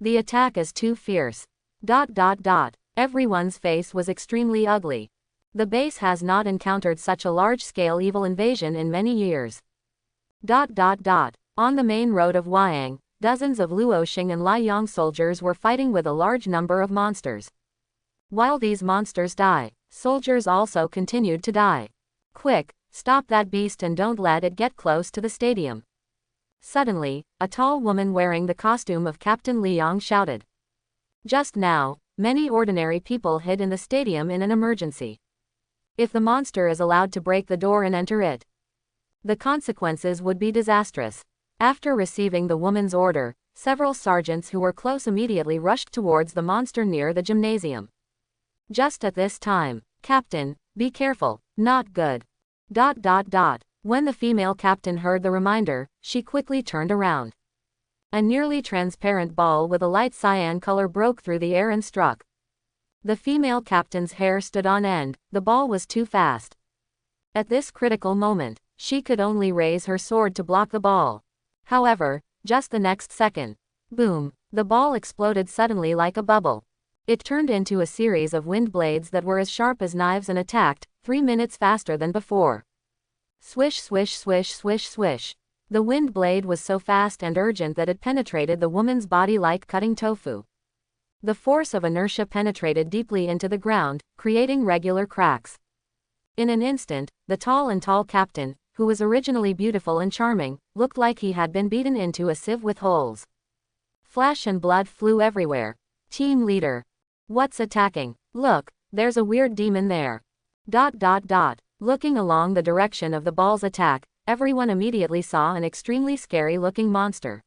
S1: The attack is too fierce. Everyone's face was extremely ugly. The base has not encountered such a large-scale evil invasion in many years. On the main road of Wyang, dozens of Luoxing and Liang soldiers were fighting with a large number of monsters. While these monsters die, soldiers also continued to die. Quick, stop that beast and don't let it get close to the stadium. Suddenly, a tall woman wearing the costume of Captain Liang shouted. Just now, many ordinary people hid in the stadium in an emergency. If the monster is allowed to break the door and enter it, the consequences would be disastrous. After receiving the woman's order, several sergeants who were close immediately rushed towards the monster near the gymnasium. Just at this time, Captain, be careful, not good. When the female captain heard the reminder, she quickly turned around. A nearly transparent ball with a light cyan color broke through the air and struck. The female captain's hair stood on end, the ball was too fast. At this critical moment, she could only raise her sword to block the ball. However, just the next second, boom, the ball exploded suddenly like a bubble. It turned into a series of wind blades that were as sharp as knives and attacked, 3 minutes faster than before. Swish swish swish swish swish. The wind blade was so fast and urgent that it penetrated the woman's body like cutting tofu. The force of inertia penetrated deeply into the ground, creating regular cracks. In an instant, the tall captain, who was originally beautiful and charming, looked like he had been beaten into a sieve with holes. Flesh and blood flew everywhere. Team leader. What's attacking? Look, there's a weird demon there. Looking along the direction of the ball's attack, everyone immediately saw an extremely scary-looking monster.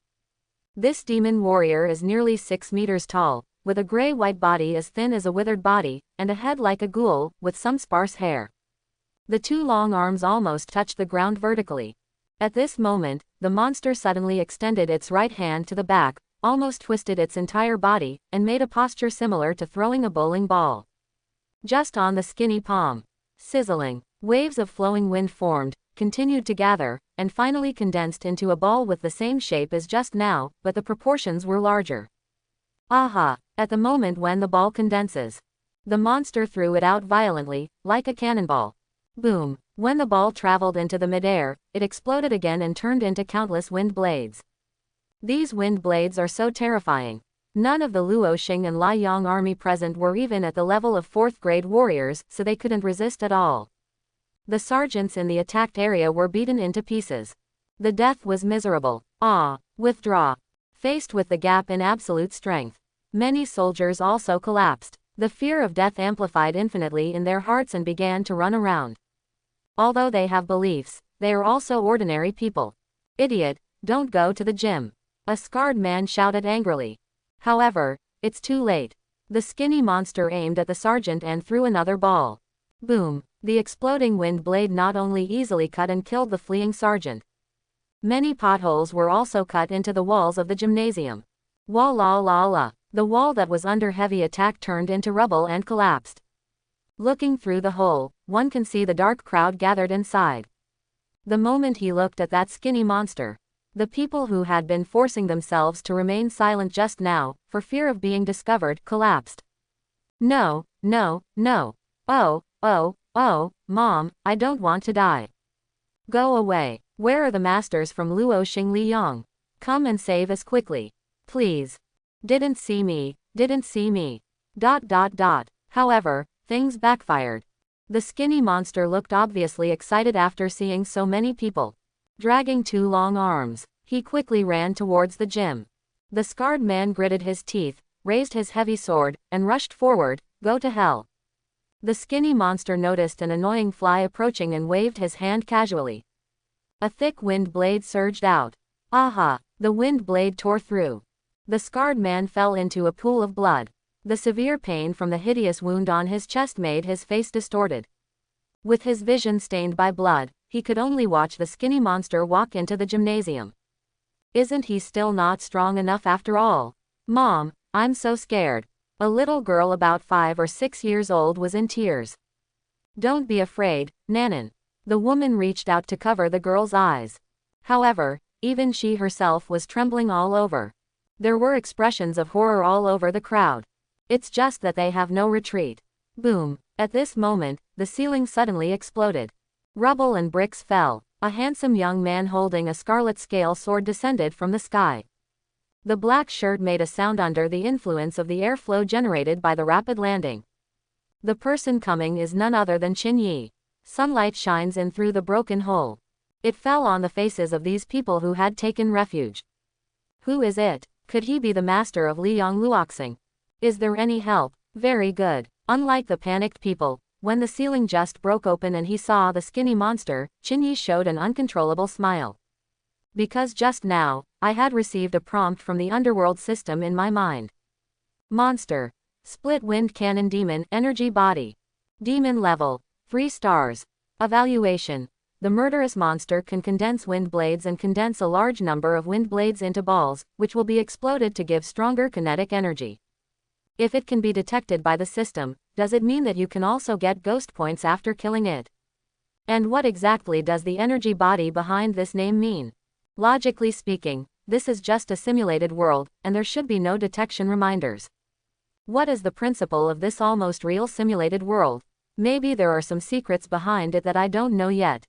S1: This demon warrior is nearly 6 meters tall, with a gray-white body as thin as a withered body, and a head like a ghoul, with some sparse hair. The 2 long arms almost touched the ground vertically. At this moment, the monster suddenly extended its right hand to the back, almost twisted its entire body, and made a posture similar to throwing a bowling ball. Just on the skinny palm. Sizzling. Waves of flowing wind formed, continued to gather, and finally condensed into a ball with the same shape as just now, but the proportions were larger. Aha! At the moment when the ball condenses, The monster threw it out violently, like a cannonball. Boom! When the ball traveled into the midair, it exploded again and turned into countless wind blades. These wind blades are so terrifying. None of the Luoxing and Liang army present were even at the level of 4th grade warriors, so they couldn't resist at all. The sergeants in the attacked area were beaten into pieces. The death was miserable. Withdraw. Faced with the gap in absolute strength, many soldiers also collapsed. The fear of death amplified infinitely in their hearts and began to run around. Although they have beliefs, they are also ordinary people. Idiot, don't go to the gym. A scarred man shouted angrily. However, it's too late. The skinny monster aimed at the sergeant and threw another ball. Boom! The exploding wind blade not only easily cut and killed the fleeing sergeant. Many potholes were also cut into the walls of the gymnasium. Wah-la-la-la. The wall that was under heavy attack turned into rubble and collapsed. Looking through the hole, one can see the dark crowd gathered inside. The moment he looked at that skinny monster, the people who had been forcing themselves to remain silent just now, for fear of being discovered, collapsed. No, no, no. Oh, Mom, I don't want to die. Go away. Where are the masters from Luoxing Liyang? Come and save us quickly. Please. Didn't see me. However, things backfired. The skinny monster looked obviously excited after seeing so many people. Dragging 2 long arms, he quickly ran towards the gym. The scarred man gritted his teeth, raised his heavy sword, and rushed forward. Go to hell. The skinny monster noticed an annoying fly approaching and waved his hand casually. A thick wind blade surged out. Aha! The wind blade tore through. The scarred man fell into a pool of blood. The severe pain from the hideous wound on his chest made his face distorted. With his vision stained by blood, he could only watch the skinny monster walk into the gymnasium. Isn't he still not strong enough after all? Mom, I'm so scared. A little girl about 5 or 6 years old was in tears. Don't be afraid, Nanan. The woman reached out to cover the girl's eyes. However, even she herself was trembling all over. There were expressions of horror all over the crowd. It's just that they have no retreat. Boom! At this moment, the ceiling suddenly exploded. Rubble and bricks fell. A handsome young man holding a scarlet scale sword descended from the sky. The black shirt made a sound under the influence of the airflow generated by the rapid landing. The person coming is none other than Qin Yi. Sunlight shines in through the broken hole. It fell on the faces of these people who had taken refuge. Who is it? Could he be the master of Liang Luoxing? Is there any help? Very good. Unlike the panicked people, when the ceiling just broke open and he saw the skinny monster, Qin Yi showed an uncontrollable smile. Because just now, I had received a prompt from the Underworld system in my mind. Monster. Split Wind Cannon Demon Energy Body. Demon Level. 3 stars. Evaluation. The murderous monster can condense wind blades and condense a large number of wind blades into balls, which will be exploded to give stronger kinetic energy. If it can be detected by the system, does it mean that you can also get ghost points after killing it? And what exactly does the energy body behind this name mean? Logically speaking, this is just a simulated world, and there should be no detection reminders. What is the principle of this almost real simulated world? Maybe there are some secrets behind it that I don't know yet.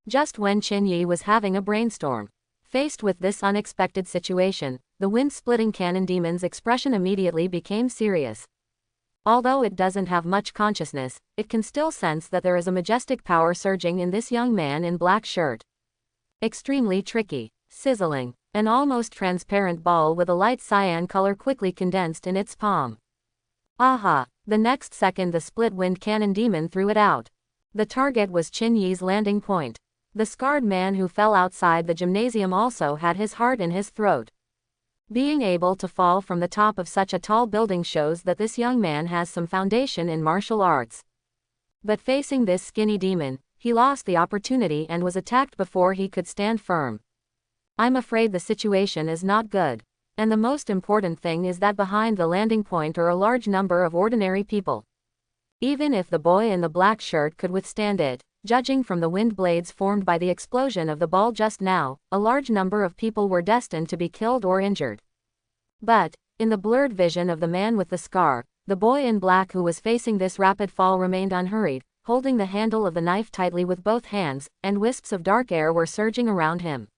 S1: Just when Qin Yi was having a brainstorm, faced with this unexpected situation, the wind-splitting cannon demon's expression immediately became serious. Although it doesn't have much consciousness, it can still sense that there is a majestic power surging in this young man in black shirt. Extremely tricky, sizzling, an almost transparent ball with a light cyan color quickly condensed in its palm. Aha! The next second the split wind cannon demon threw it out. The target was Qin Yi's landing point. The scarred man who fell outside the gymnasium also had his heart in his throat. Being able to fall from the top of such a tall building shows that this young man has some foundation in martial arts. But facing this skinny demon, he lost the opportunity and was attacked before he could stand firm. I'm afraid the situation is not good. And the most important thing is that behind the landing point are a large number of ordinary people. Even if the boy in the black shirt could withstand it, judging from the wind blades formed by the explosion of the ball just now, a large number of people were destined to be killed or injured. But, in the blurred vision of the man with the scar, The boy in black who was facing this rapid fall remained unhurried, holding the handle of the knife tightly with both hands, and wisps of dark air were surging around him.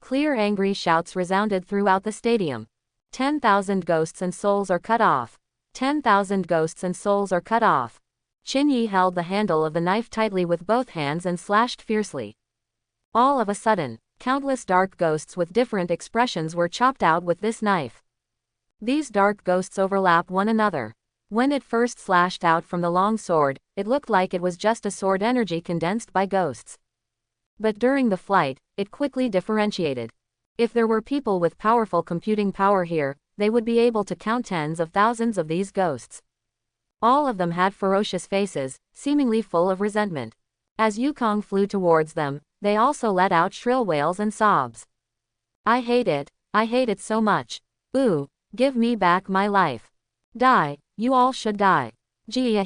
S1: Clear angry shouts resounded throughout the stadium. 10,000 ghosts and souls are cut off. 10,000 ghosts and souls are cut off. Qinyi held the handle of the knife tightly with both hands and slashed fiercely. All of a sudden, countless dark ghosts with different expressions were chopped out with this knife. These dark ghosts overlap one another. When it first slashed out from the long sword, it looked like it was just a sword energy condensed by ghosts. But during the flight, it quickly differentiated. If there were people with powerful computing power here, they would be able to count tens of thousands of these ghosts. All of them had ferocious faces, seemingly full of resentment. As Yukong flew towards them, they also let out shrill wails and sobs. I hate it so much. Ooh, give me back my life. Die, you all should die. G.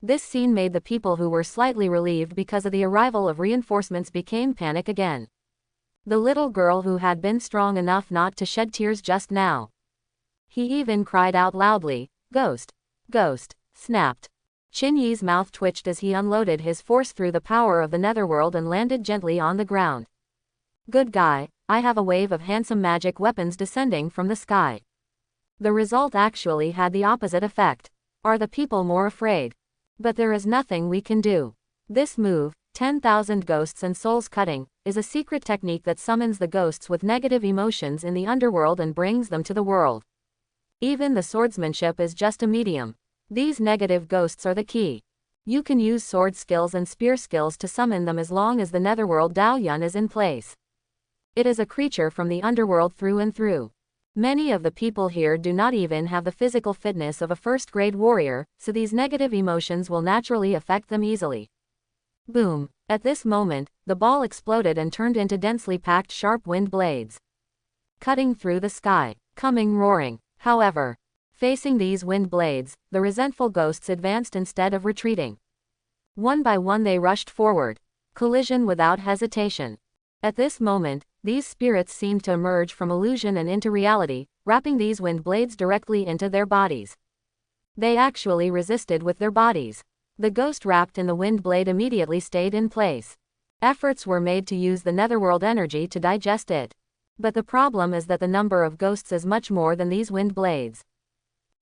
S1: This scene made the people who were slightly relieved because of the arrival of reinforcements became panic again. The little girl who had been strong enough not to shed tears just now. He even cried out loudly, "Ghost! Ghost!" snapped. Qinyi's mouth twitched as he unloaded his force through the power of the netherworld and landed gently on the ground. Good guy, I have a wave of handsome magic weapons descending from the sky. The result actually had the opposite effect. Are the people more afraid? But there is nothing we can do. This move, 10,000 ghosts and souls cutting, is a secret technique that summons the ghosts with negative emotions in the underworld and brings them to the world. Even the swordsmanship is just a medium. These negative ghosts are the key. You can use sword skills and spear skills to summon them as long as the netherworld Dao Yun is in place. It is a creature from the underworld through and through. Many of the people here do not even have the physical fitness of a first-grade warrior, so these negative emotions will naturally affect them easily. Boom! At this moment, the ball exploded and turned into densely packed sharp wind blades. Cutting through the sky, coming roaring. However, facing these wind blades, the resentful ghosts advanced instead of retreating. One by one they rushed forward. Collision without hesitation. At this moment, these spirits seemed to emerge from illusion and into reality, wrapping these wind blades directly into their bodies. They actually resisted with their bodies. The ghost wrapped in the wind blade immediately stayed in place. Efforts were made to use the netherworld energy to digest it. But the problem is that the number of ghosts is much more than these wind blades.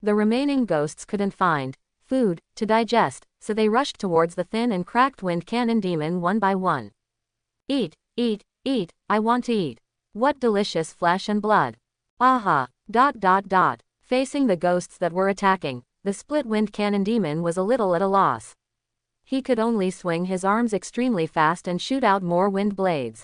S1: The remaining ghosts couldn't find food to digest, so they rushed towards the thin and cracked wind cannon demon one by one. Eat, eat, eat, I want to eat. What delicious flesh and blood. Aha. Facing the ghosts that were attacking, the split wind cannon demon was a little at a loss. He could only swing his arms extremely fast and shoot out more wind blades.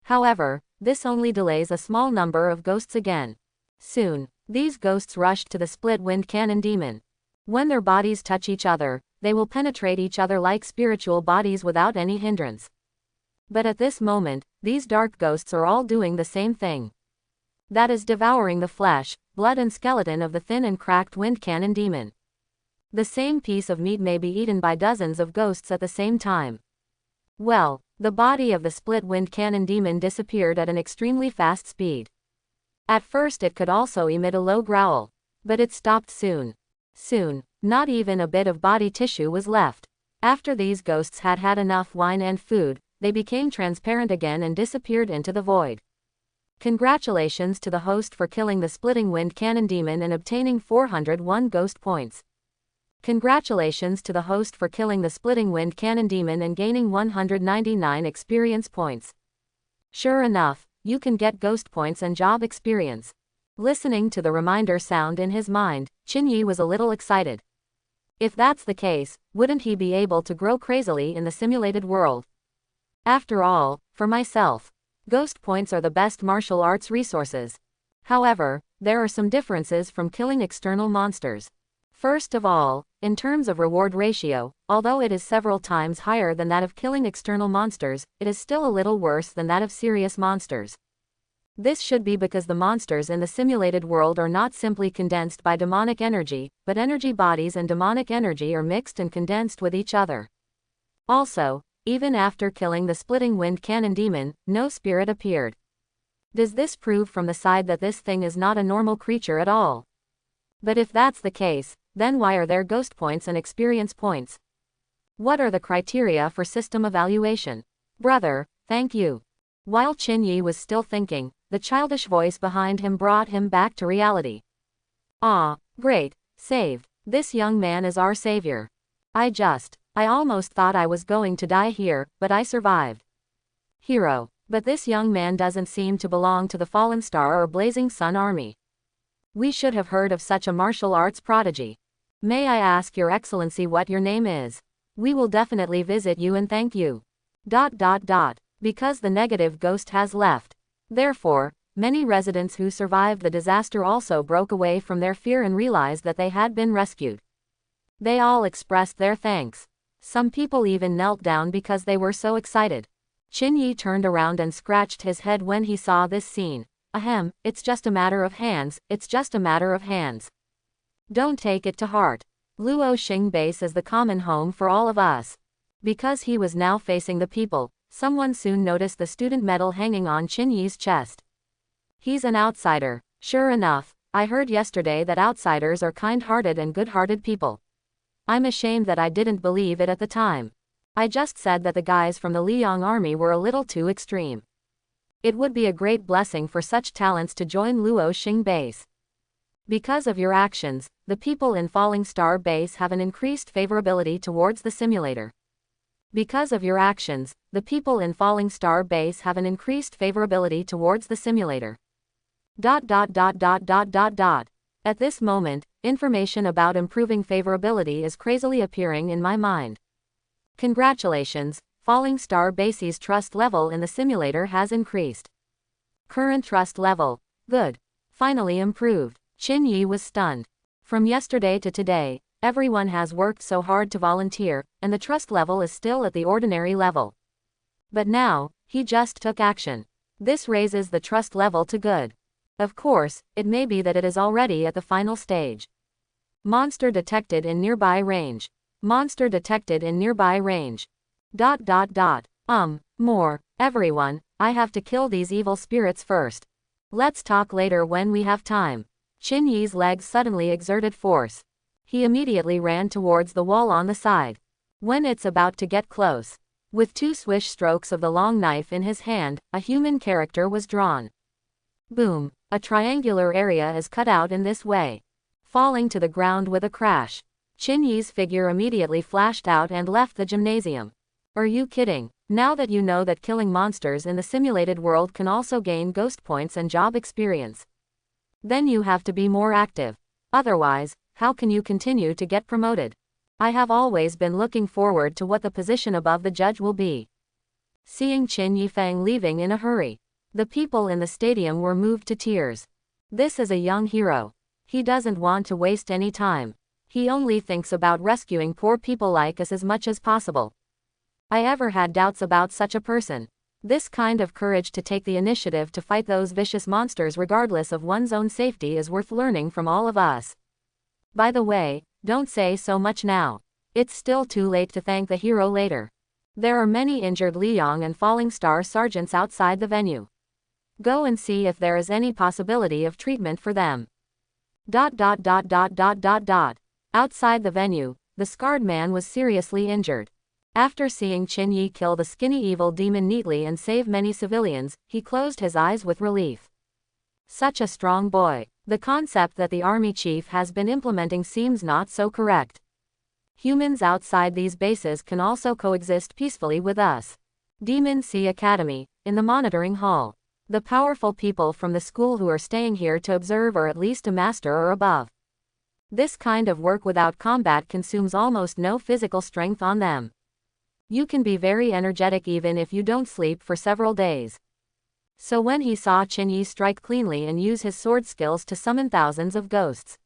S1: However, this only delays a small number of ghosts again. Soon, these ghosts rushed to the split wind cannon demon. When their bodies touch each other, they will penetrate each other like spiritual bodies without any hindrance. But at this moment, these dark ghosts are all doing the same thing. That is devouring the flesh, blood and skeleton of the thin and cracked wind cannon demon. The same piece of meat may be eaten by dozens of ghosts at the same time. Well, the body of the split wind cannon demon disappeared at an extremely fast speed. At first it could also emit a low growl. But it stopped soon. Soon, not even a bit of body tissue was left. After these ghosts had had enough wine and food, they became transparent again and disappeared into the void. Congratulations to the host for killing the splitting wind cannon demon and obtaining 401 ghost points. Congratulations to the host for killing the splitting wind cannon demon and gaining 199 experience points. Sure enough, you can get ghost points and job experience. Listening to the reminder sound in his mind, Qinyi was a little excited. If that's the case, wouldn't he be able to grow crazily in the simulated world? After all, for myself, ghost points are the best martial arts resources. However, there are some differences from killing external monsters. First of all, in terms of reward ratio, although it is several times higher than that of killing external monsters, it is still a little worse than that of serious monsters. This should be because the monsters in the simulated world are not simply condensed by demonic energy, but energy bodies and demonic energy are mixed and condensed with each other. Also, even after killing the splitting wind cannon demon, no spirit appeared. Does this prove from the side that this thing is not a normal creature at all? But if that's the case, then why are there ghost points and experience points? What are the criteria for system evaluation? Brother, thank you. While Qin Yi was still thinking, the childish voice behind him brought him back to reality. Ah, great, saved. This young man is our savior. I almost thought I was going to die here, but I survived. Hero. But this young man doesn't seem to belong to the Fallen Star or Blazing Sun Army. We should have heard of such a martial arts prodigy. May I ask your excellency what your name is? We will definitely visit you and thank you. Because the negative ghost has left. Therefore, many residents who survived the disaster also broke away from their fear and realized that they had been rescued. They all expressed their thanks. Some people even knelt down because they were so excited. Qin Yi turned around and scratched his head when he saw this scene. Ahem, it's just a matter of hands, it's just a matter of hands. Don't take it to heart. Luo Xing Base is the common home for all of us. Because he was now facing the people, someone soon noticed the student medal hanging on Qin Yi's chest. He's an outsider. Sure enough, I heard yesterday that outsiders are kind-hearted and good-hearted people. I'm ashamed that I didn't believe it at the time. I just said that the guys from the Liang army were a little too extreme. It would be a great blessing for such talents to join Luo Xing Base. Because of your actions, the people in Falling Star Base have an increased favorability towards the simulator. Because of your actions, the people in Falling Star Base have an increased favorability towards the simulator. At this moment, information about improving favorability is crazily appearing in my mind. Congratulations, Falling Star Base's trust level in the simulator has increased. Current trust level. Good. Finally improved. Qin Yi was stunned. From yesterday to today, everyone has worked so hard to volunteer, and the trust level is still at the ordinary level. But now, he just took action. This raises the trust level to good. Of course, it may be that it is already at the final stage. Monster detected in nearby range. Monster detected in nearby range. More. Everyone, I have to kill these evil spirits first. Let's talk later when we have time. Qin Yi's legs suddenly exerted force. He immediately ran towards the wall on the side. When it's about to get close. With 2 swish strokes of the long knife in his hand, a human character was drawn. Boom. A triangular area is cut out in this way. Falling to the ground with a crash. Qin Yi's figure immediately flashed out and left the gymnasium. Are you kidding? Now that you know that killing monsters in the simulated world can also gain ghost points and job experience, then you have to be more active. Otherwise, how can you continue to get promoted? I have always been looking forward to what the position above the judge will be. Seeing Qin Yifeng leaving in a hurry, the people in the stadium were moved to tears. This is a young hero. He doesn't want to waste any time. He only thinks about rescuing poor people like us as much as possible. I ever had doubts about such a person. This kind of courage to take the initiative to fight those vicious monsters regardless of one's own safety is worth learning from all of us. By the way, don't say so much now. It's still too late to thank the hero later. There are many injured Liang and Falling Star sergeants outside the venue. Go and see if there is any possibility of treatment for them. Outside the venue, the scarred man was seriously injured. After seeing Qin Yi kill the skinny evil demon neatly and save many civilians, he closed his eyes with relief. Such a strong boy. The concept that the army chief has been implementing seems not so correct. Humans outside these bases can also coexist peacefully with us. Demon Sea Academy, in the monitoring hall. The powerful people from the school who are staying here to observe are at least a master or above. This kind of work without combat consumes almost no physical strength on them. You can be very energetic even if you don't sleep for several days. So when he saw Qin Yi strike cleanly and use his sword skills to summon thousands of ghosts,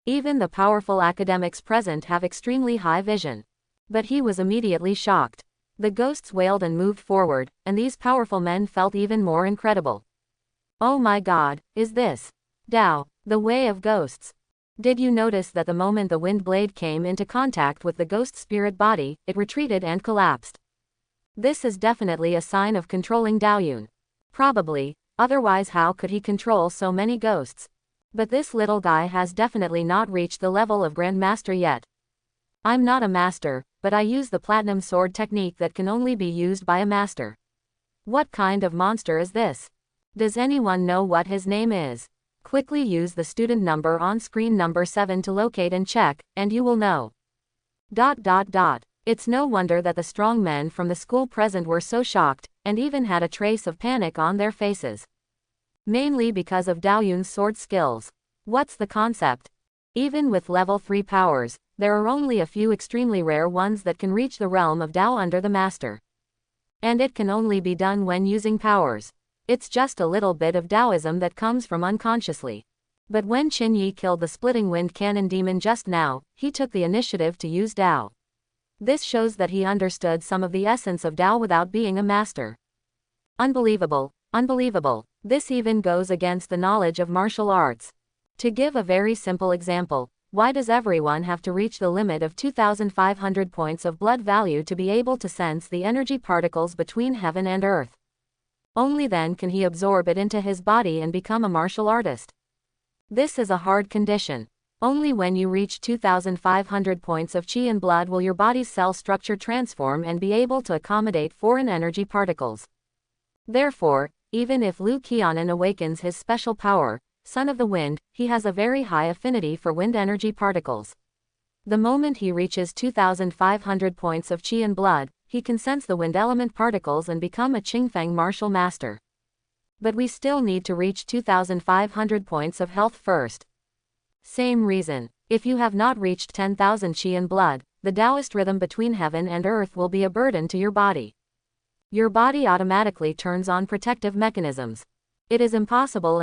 S1: even the powerful academics present have extremely high vision. But he was immediately shocked. The ghosts wailed and moved forward, and these powerful men felt even more incredible. Oh my God, is this Tao, the way of ghosts? Did you notice that the moment the wind blade came into contact with the ghost spirit body, it retreated and collapsed? This is definitely a sign of controlling Daoyun. Probably, Otherwise how could he control so many ghosts? But this little guy has definitely not reached the level of Grandmaster yet. I'm not a master, but I use the platinum sword technique that can only be used by a master. What kind of monster is this? Does anyone know what his name is? Quickly use the student number on screen number 7 to locate and check, and you will know. It's no wonder that the strong men from the school present were so shocked, and even had a trace of panic on their faces. Mainly because of Dao Yun's sword skills. What's the concept? Even with level 3 powers, there are only a few extremely rare ones that can reach the realm of Dao under the master. And it can only be done when using powers. It's just a little bit of Taoism that comes from unconsciously. But when Qin Yi killed the splitting wind cannon demon just now, he took the initiative to use Dao. This shows that he understood some of the essence of Dao without being a master. Unbelievable, unbelievable. This even goes against the knowledge of martial arts. To give a very simple example, why does everyone have to reach the limit of 2,500 points of blood value to be able to sense the energy particles between heaven and earth? Only then can he absorb it into his body and become a martial artist. This is a hard condition. Only when you reach 2,500 points of qi and blood will your body's cell structure transform and be able to accommodate foreign energy particles. Therefore, even if Liu Qianan awakens his special power, Son of the Wind, he has a very high affinity for wind energy particles. The moment he reaches 2,500 points of qi and blood, he can sense the wind element particles and become a Qingfeng martial master. But we still need to reach 2,500 points of health first. Same reason. If you have not reached 10,000 qi and blood, the Taoist rhythm between heaven and earth will be a burden to your body. Your body automatically turns on protective mechanisms. It is impossible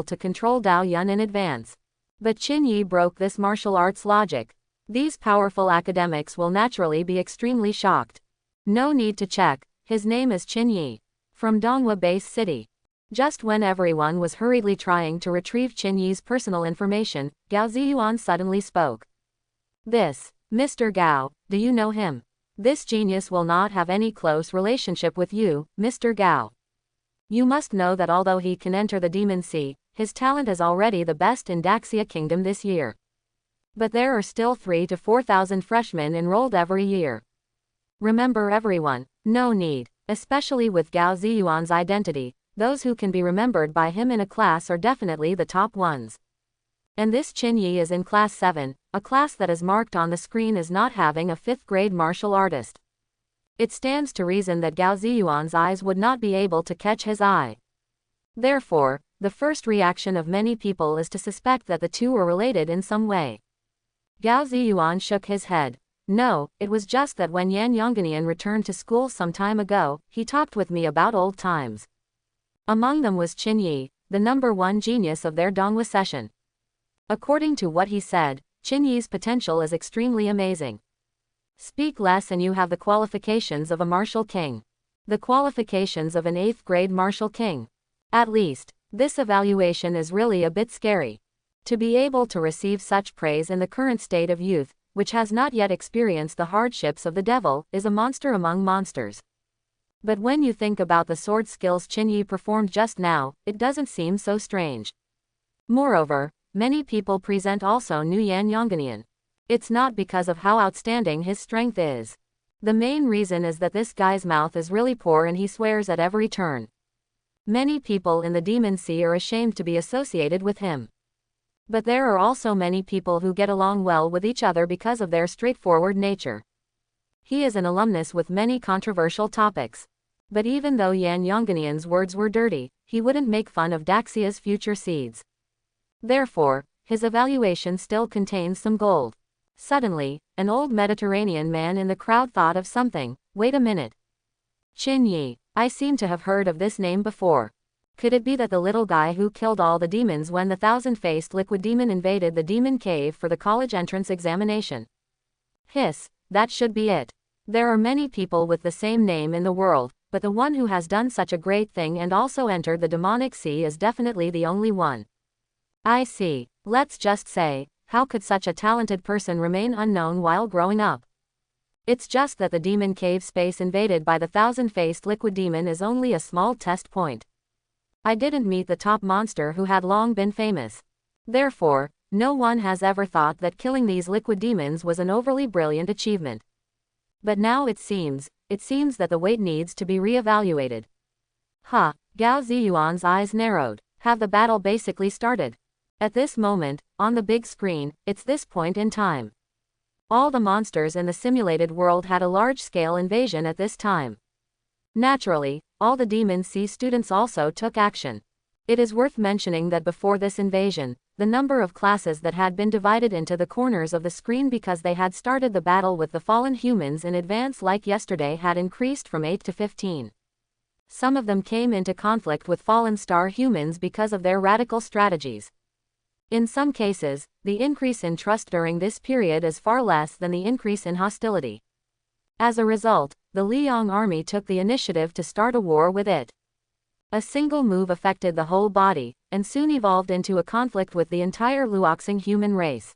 S1: to control Dao Yun in advance. But Qin Yi broke this martial arts logic. These powerful academics will naturally be extremely shocked. No need to check, his name is Qin Yi. From Donghua Base City. Just when everyone was hurriedly trying to retrieve Qin Yi's personal information, Gao Ziyuan suddenly spoke. This, Mr. Gao, do you know him? This genius will not have any close relationship with you, Mr. Gao. You must know that although he can enter the Demon Sea, his talent is already the best in Daxia Kingdom this year. But there are still 3,000 to 4,000 freshmen enrolled every year. Remember everyone, no need, especially with Gao Ziyuan's identity, those who can be remembered by him in a class are definitely the top ones. And this Qin Yi is in class 7, a class that is marked on the screen as not having a 5th grade martial artist. It stands to reason that Gao Ziyuan's eyes would not be able to catch his eye. Therefore, the first reaction of many people is to suspect that the two are related in some way. Gao Ziyuan shook his head. No, it was just that when Yan Yongganian returned to school some time ago, he talked with me about old times. Among them was Qin Yi, the number 1 genius of their Donghua session. According to what he said, Qin Yi's potential is extremely amazing. Speak less and you have the qualifications of a martial king. The qualifications of an 8th grade martial king. At least, this evaluation is really a bit scary. To be able to receive such praise in the current state of youth, which has not yet experienced the hardships of the devil, is a monster among monsters. But when you think about the sword skills Qin Yi performed just now, it doesn't seem so strange. Moreover, many people present also knew Yan Yongganian. It's not because of how outstanding his strength is. The main reason is that this guy's mouth is really poor and he swears at every turn. Many people in the Demon Sea are ashamed to be associated with him. But there are also many people who get along well with each other because of their straightforward nature. He is an alumnus with many controversial topics. But even though Yan Yongganian's words were dirty, he wouldn't make fun of Daxia's future seeds. Therefore, his evaluation still contains some gold. Suddenly, an old Mediterranean man in the crowd thought of something. Wait a minute. Qin Yi, I seem to have heard of this name before. Could it be that the little guy who killed all the demons when the 1,000-faced liquid demon invaded the demon cave for the college entrance examination? Hiss, that should be it. There are many people with the same name in the world, but the one who has done such a great thing and also entered the demonic sea is definitely the only one. I see. Let's just say, how could such a talented person remain unknown while growing up? It's just that the demon cave space invaded by the 1,000-faced liquid demon is only a small test point. I didn't meet the top monster who had long been famous. Therefore, no one has ever thought that killing these liquid demons was an overly brilliant achievement. But now it seems that the weight needs to be re-evaluated. Gao Ziyuan's eyes narrowed. Have the battle basically started? At this moment, on the big screen, it's this point in time. All the monsters in the simulated world had a large-scale invasion at this time. Naturally, all the Demon Sea students also took action. It is worth mentioning that before this invasion, the number of classes that had been divided into the corners of the screen because they had started the battle with the fallen humans in advance like yesterday had increased from 8 to 15. Some of them came into conflict with fallen star humans because of their radical strategies. In some cases, the increase in trust during this period is far less than the increase in hostility. As a result, the Liang army took the initiative to start a war with it. A single move affected the whole body, and soon evolved into a conflict with the entire Luoxing human race.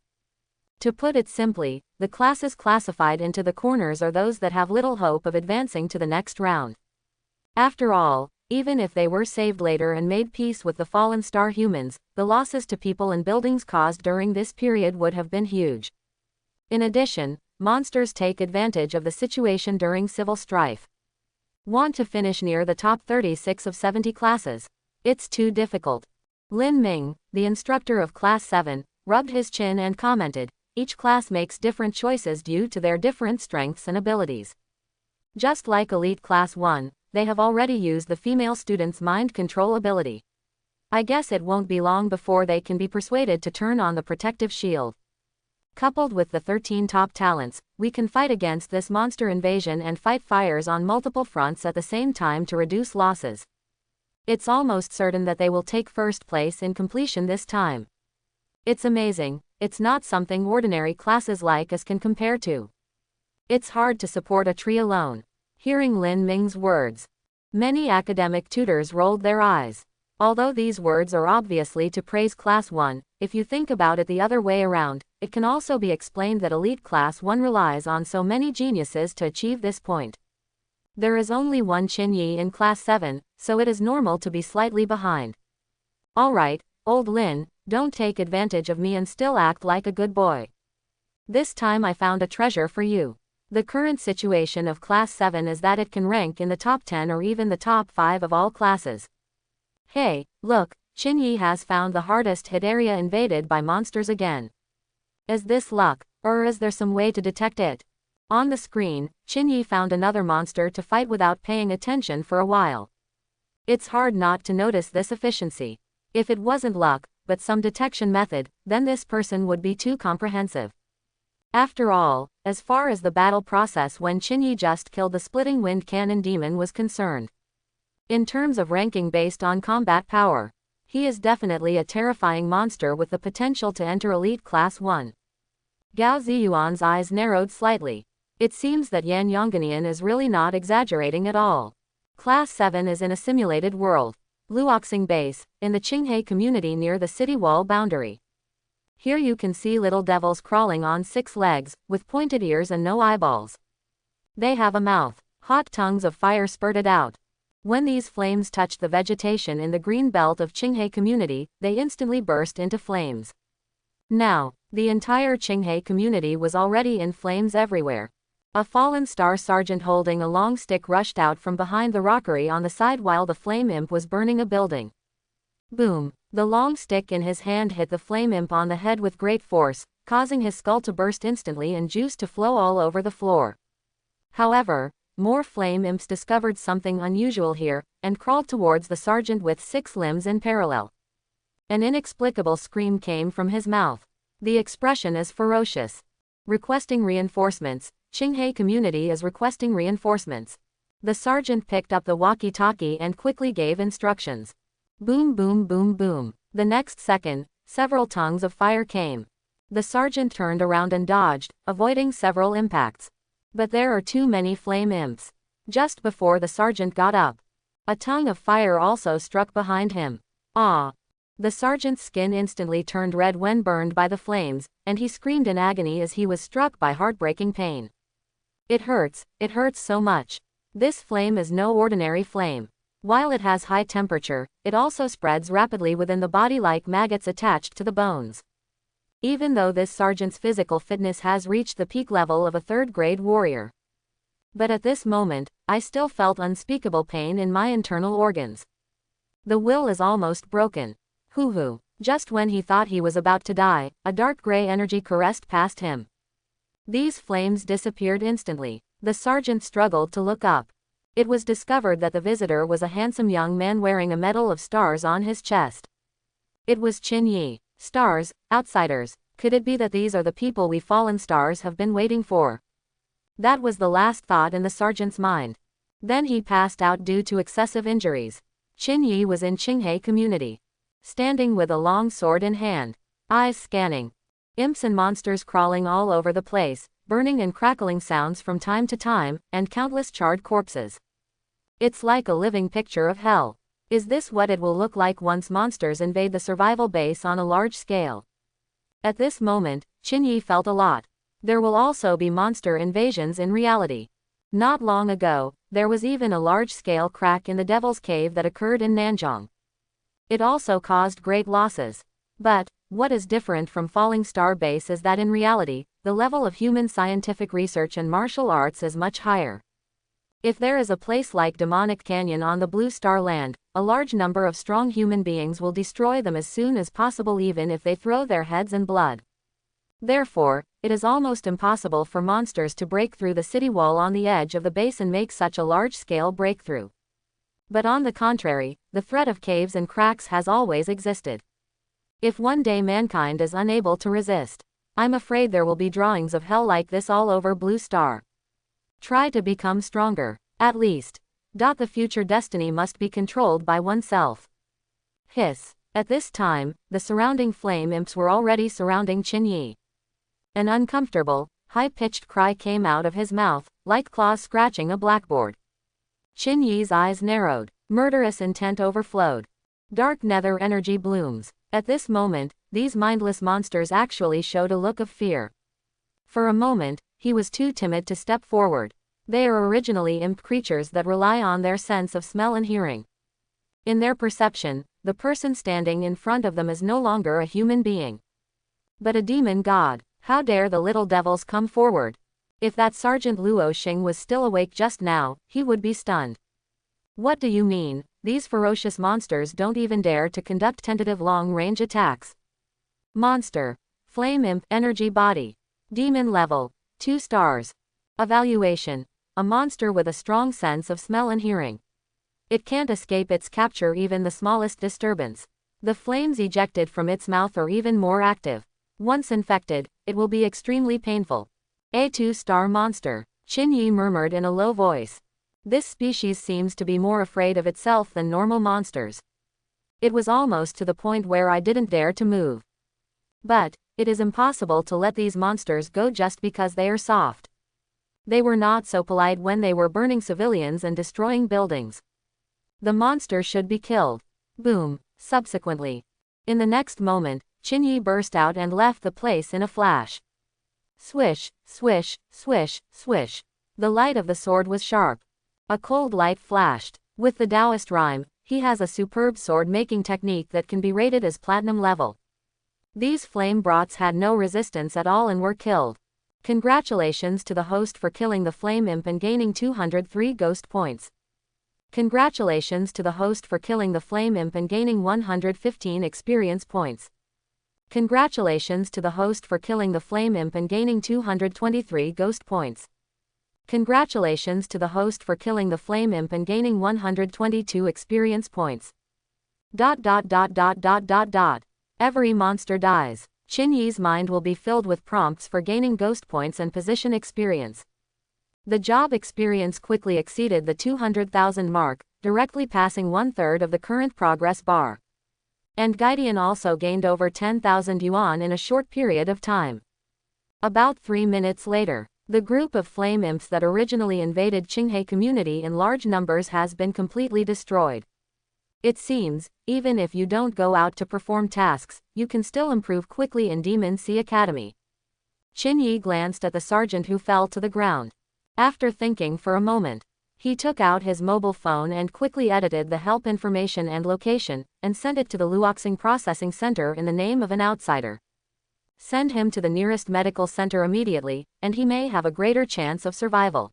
S1: To put it simply, the classes classified into the corners are those that have little hope of advancing to the next round. After all, even if they were saved later and made peace with the fallen star humans, the losses to people and buildings caused during this period would have been huge. In addition, monsters take advantage of the situation during civil strife. Want to finish near the top 36 of 70 classes? It's too difficult. Lin Ming, the instructor of Class 7, rubbed his chin and commented, each class makes different choices due to their different strengths and abilities. Just like Elite Class 1, they have already used the female student's mind control ability. I guess it won't be long before they can be persuaded to turn on the protective shield. Coupled with the 13 top talents, we can fight against this monster invasion and fight fires on multiple fronts at the same time to reduce losses. It's almost certain that they will take first place in completion this time. It's amazing, it's not something ordinary classes like us can compare to. It's hard to support a tree alone. Hearing Lin Ming's words, many academic tutors rolled their eyes. Although these words are obviously to praise Class 1, if you think about it the other way around, it can also be explained that Elite Class 1 relies on so many geniuses to achieve this point. There is only one Qinyi in Class 7, so it is normal to be slightly behind. Alright, old Lin, don't take advantage of me and still act like a good boy. This time I found a treasure for you. The current situation of Class 7 is that it can rank in the top 10 or even the top 5 of all classes. Hey, look, Qinyi has found the hardest hit area invaded by monsters again. Is this luck, or is there some way to detect it? On the screen, Qinyi found another monster to fight without paying attention for a while. It's hard not to notice this efficiency. If it wasn't luck, but some detection method, then this person would be too comprehensive. After all, as far as the battle process when Qinyi just killed the splitting wind cannon demon was concerned. In terms of ranking based on combat power, he is definitely a terrifying monster with the potential to enter Elite Class 1. Gao Ziyuan's eyes narrowed slightly. It seems that Yan Yongganian is really not exaggerating at all. Class 7 is in a simulated world. Luoxing Base, in the Qinghe community near the city wall boundary. Here you can see little devils crawling on 6 legs, with pointed ears and no eyeballs. They have a mouth. Hot tongues of fire spurted out. When these flames touched the vegetation in the green belt of Qinghe community, they instantly burst into flames. Now, the entire Qinghe community was already in flames everywhere. A fallen star sergeant holding a long stick rushed out from behind the rockery on the side while the flame imp was burning a building. Boom! The long stick in his hand hit the flame imp on the head with great force, causing his skull to burst instantly and juice to flow all over the floor. However, more flame imps discovered something unusual here, and crawled towards the sergeant with 6 limbs in parallel. An inexplicable scream came from his mouth. The expression is ferocious. Requesting reinforcements. Qinghe community is requesting reinforcements. The sergeant picked up the walkie-talkie and quickly gave instructions. Boom boom boom boom. The next second, several tongues of fire came. The sergeant turned around and dodged, avoiding several impacts. But there are too many flame imps. Just before the sergeant got up, a tongue of fire also struck behind him. Ah! The sergeant's skin instantly turned red when burned by the flames, and he screamed in agony as he was struck by heartbreaking pain. It hurts so much. This flame is no ordinary flame. While it has high temperature, it also spreads rapidly within the body like maggots attached to the bones. Even though this sergeant's physical fitness has reached the peak level of a third-grade warrior. But at this moment, I still felt unspeakable pain in my internal organs. The will is almost broken. Hoo-hoo. Just when he thought he was about to die, a dark gray energy caressed past him. These flames disappeared instantly. The sergeant struggled to look up. It was discovered that the visitor was a handsome young man wearing a medal of stars on his chest. It was Qin Yi. Stars, outsiders. Could it be that these are the people we fallen stars have been waiting for? That was the last thought in the sergeant's mind. Then he passed out due to excessive injuries. Qin Yi was in Qinghai community. Standing with a long sword in hand. Eyes scanning. Imps and monsters crawling all over the place, burning and crackling sounds from time to time, and countless charred corpses. It's like a living picture of hell. Is this what it will look like once monsters invade the survival base on a large scale? At this moment, Qin Yi felt a lot. There will also be monster invasions in reality. Not long ago, there was even a large-scale crack in the Devil's Cave that occurred in Nanjing. It also caused great losses. But, what is different from Falling Star Base is that in reality, the level of human scientific research and martial arts is much higher. If there is a place like Demonic Canyon on the Blue Star Land, a large number of strong human beings will destroy them as soon as possible even if they throw their heads in blood. Therefore, it is almost impossible for monsters to break through the city wall on the edge of the base and make such a large-scale breakthrough. But on the contrary, the threat of caves and cracks has always existed. If one day mankind is unable to resist, I'm afraid there will be drawings of hell like this all over Blue Star. Try to become stronger, at least. The future destiny must be controlled by oneself. Hiss. At this time, the surrounding flame imps were already surrounding Qin Yi. An uncomfortable, high-pitched cry came out of his mouth, like claws scratching a blackboard. Qin Yi's eyes narrowed. Murderous intent overflowed. Dark nether energy blooms. At this moment, these mindless monsters actually showed a look of fear. For a moment, he was too timid to step forward. They are originally imp creatures that rely on their sense of smell and hearing. In their perception, the person standing in front of them is no longer a human being, but a demon god. How dare the little devils come forward? If that Sergeant Luo Xing was still awake just now, he would be stunned. What do you mean? These ferocious monsters don't even dare to conduct tentative long-range attacks. Monster. Flame Imp Energy Body. Demon Level. 2 stars. Evaluation. A monster with a strong sense of smell and hearing. It can't escape its capture even the smallest disturbance. The flames ejected from its mouth are even more active. Once infected, it will be extremely painful. A 2-star monster. Qin Yi murmured in a low voice. This species seems to be more afraid of itself than normal monsters. It was almost to the point where I didn't dare to move. But, it is impossible to let these monsters go just because they are soft. They were not so polite when they were burning civilians and destroying buildings. The monster should be killed. Boom. Subsequently. In the next moment, Qin Yi burst out and left the place in a flash. Swish, swish, swish, swish. The light of the sword was sharp. A cold light flashed. With the Taoist rhyme, he has a superb sword-making technique that can be rated as platinum level. These flame brats had no resistance at all and were killed. Congratulations to the host for killing the flame imp and gaining 203 ghost points. Congratulations to the host for killing the flame imp and gaining 115 experience points. Congratulations to the host for killing the flame imp and gaining 223 ghost points. Congratulations to the host for killing the flame imp and gaining 122 experience points. Every monster dies. Qin Yi's mind will be filled with prompts for gaining ghost points and position experience. The job experience quickly exceeded the 200,000 mark, directly passing 1/3 of the current progress bar. And Guidian also gained over 10,000 yuan in a short period of time. About 3 minutes later, the group of flame imps that originally invaded Qinghai community in large numbers has been completely destroyed. It seems, even if you don't go out to perform tasks, you can still improve quickly in Demon Sea Academy. Qin Yi glanced at the sergeant who fell to the ground. After thinking for a moment, He took out his mobile phone and quickly edited the help information and location, and sent it to the Luoxing Processing Center in the name of an outsider. Send him to the nearest medical center immediately, and he may have a greater chance of survival.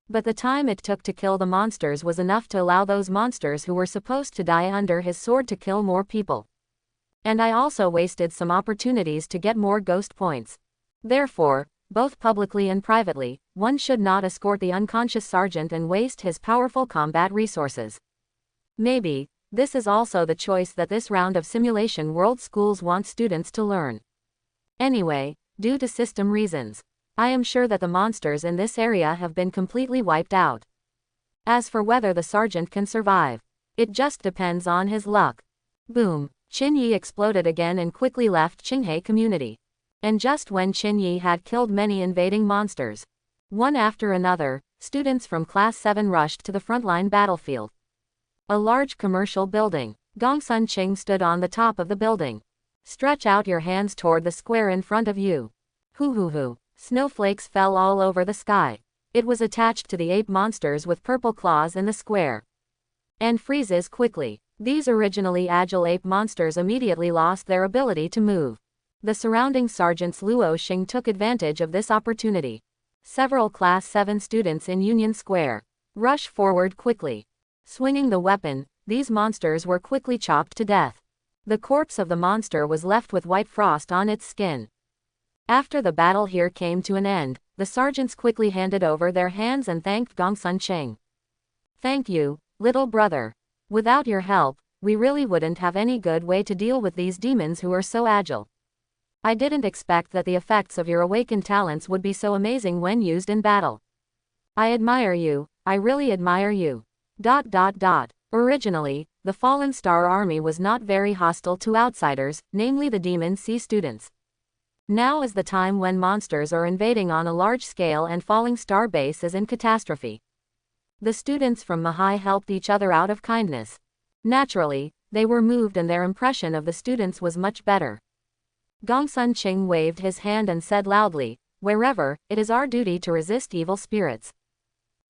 S1: But the time it took to kill the monsters was enough to allow those monsters who were supposed to die under his sword to kill more people. And I also wasted some opportunities to get more ghost points. Therefore, both publicly and privately, one should not escort the unconscious sergeant and waste his powerful combat resources. Maybe, this is also the choice that this round of Simulation World schools want students to learn. Anyway, due to system reasons, I am sure that the monsters in this area have been completely wiped out. As for whether the sergeant can survive, it just depends on his luck. Boom, Qin Yi exploded again and quickly left Qinghe community. And just when Qin Yi had killed many invading monsters, one after another, students from Class 7 rushed to the frontline battlefield. A large commercial building. Gongsun Qing stood on the top of the building. Stretch out your hands toward the square in front of you. Hoo hoo hoo. Snowflakes fell all over the sky. It was attached to the 8 monsters with purple claws in the square. And freezes quickly. These originally agile ape monsters immediately lost their ability to move. The surrounding sergeants Luo Xing took advantage of this opportunity. Several Class 7 students in Union Square rush forward quickly. Swinging the weapon, these monsters were quickly chopped to death. The corpse of the monster was left with white frost on its skin. After the battle here came to an end, the sergeants quickly handed over their hands and thanked Gongsun Qing. Thank you, little brother. Without your help, we really wouldn't have any good way to deal with these demons who are so agile. I didn't expect that the effects of your awakened talents would be so amazing when used in battle. I admire you, I really admire you. Originally, the Fallen Star Army was not very hostile to outsiders, namely the Demon Sea students. Now is the time when monsters are invading on a large scale and Falling Star Base is in catastrophe. The students from Mahai helped each other out of kindness. Naturally, they were moved and their impression of the students was much better. Gongsun Qing waved his hand and said loudly, "Wherever, it is our duty to resist evil spirits.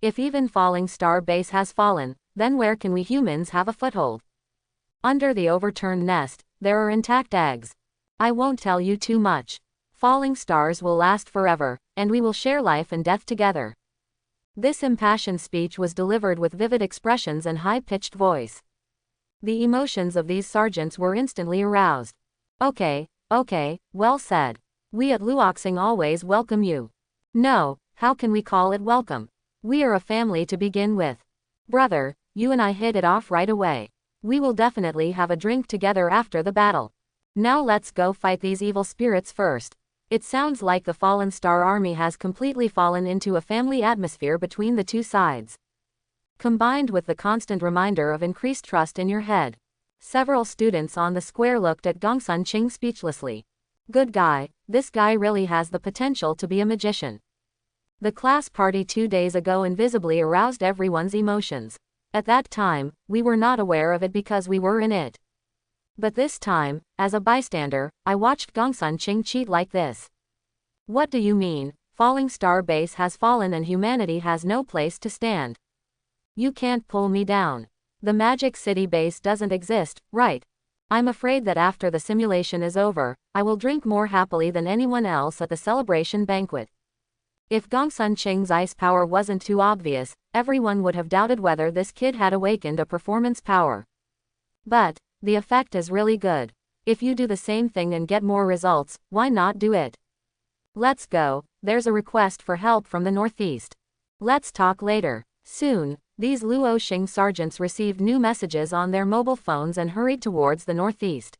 S1: If even Falling Star Base has fallen, then where can we humans have a foothold? Under the overturned nest, there are intact eggs. I won't tell you too much. Falling stars will last forever, and we will share life and death together." This impassioned speech was delivered with vivid expressions and high-pitched voice. The emotions of these sergeants were instantly aroused. Okay, well said. We at Luoxing always welcome you. No, how can we call it welcome? We are a family to begin with. Brother, you and I hit it off right away. We will definitely have a drink together after the battle. Now let's go fight these evil spirits first. It sounds like the Fallen Star Army has completely fallen into a family atmosphere between the two sides. Combined with the constant reminder of increased trust in your head. Several students on the square looked at Gongsun Qing speechlessly. Good guy, this guy really has the potential to be a magician. The class party 2 days ago invisibly aroused everyone's emotions. At that time, we were not aware of it because we were in it. But this time, as a bystander, I watched Gongsun Qing cheat like this. What do you mean, Falling Star Base has fallen and humanity has no place to stand? You can't pull me down. The Magic City Base doesn't exist, right? I'm afraid that after the simulation is over, I will drink more happily than anyone else at the celebration banquet. If Gongsun Qing's ice power wasn't too obvious, everyone would have doubted whether this kid had awakened a performance power. But the effect is really good. If you do the same thing and get more results, why not do it? Let's go, there's a request for help from the Northeast. Let's talk later. Soon, these Luo Xing sergeants received new messages on their mobile phones and hurried towards the Northeast.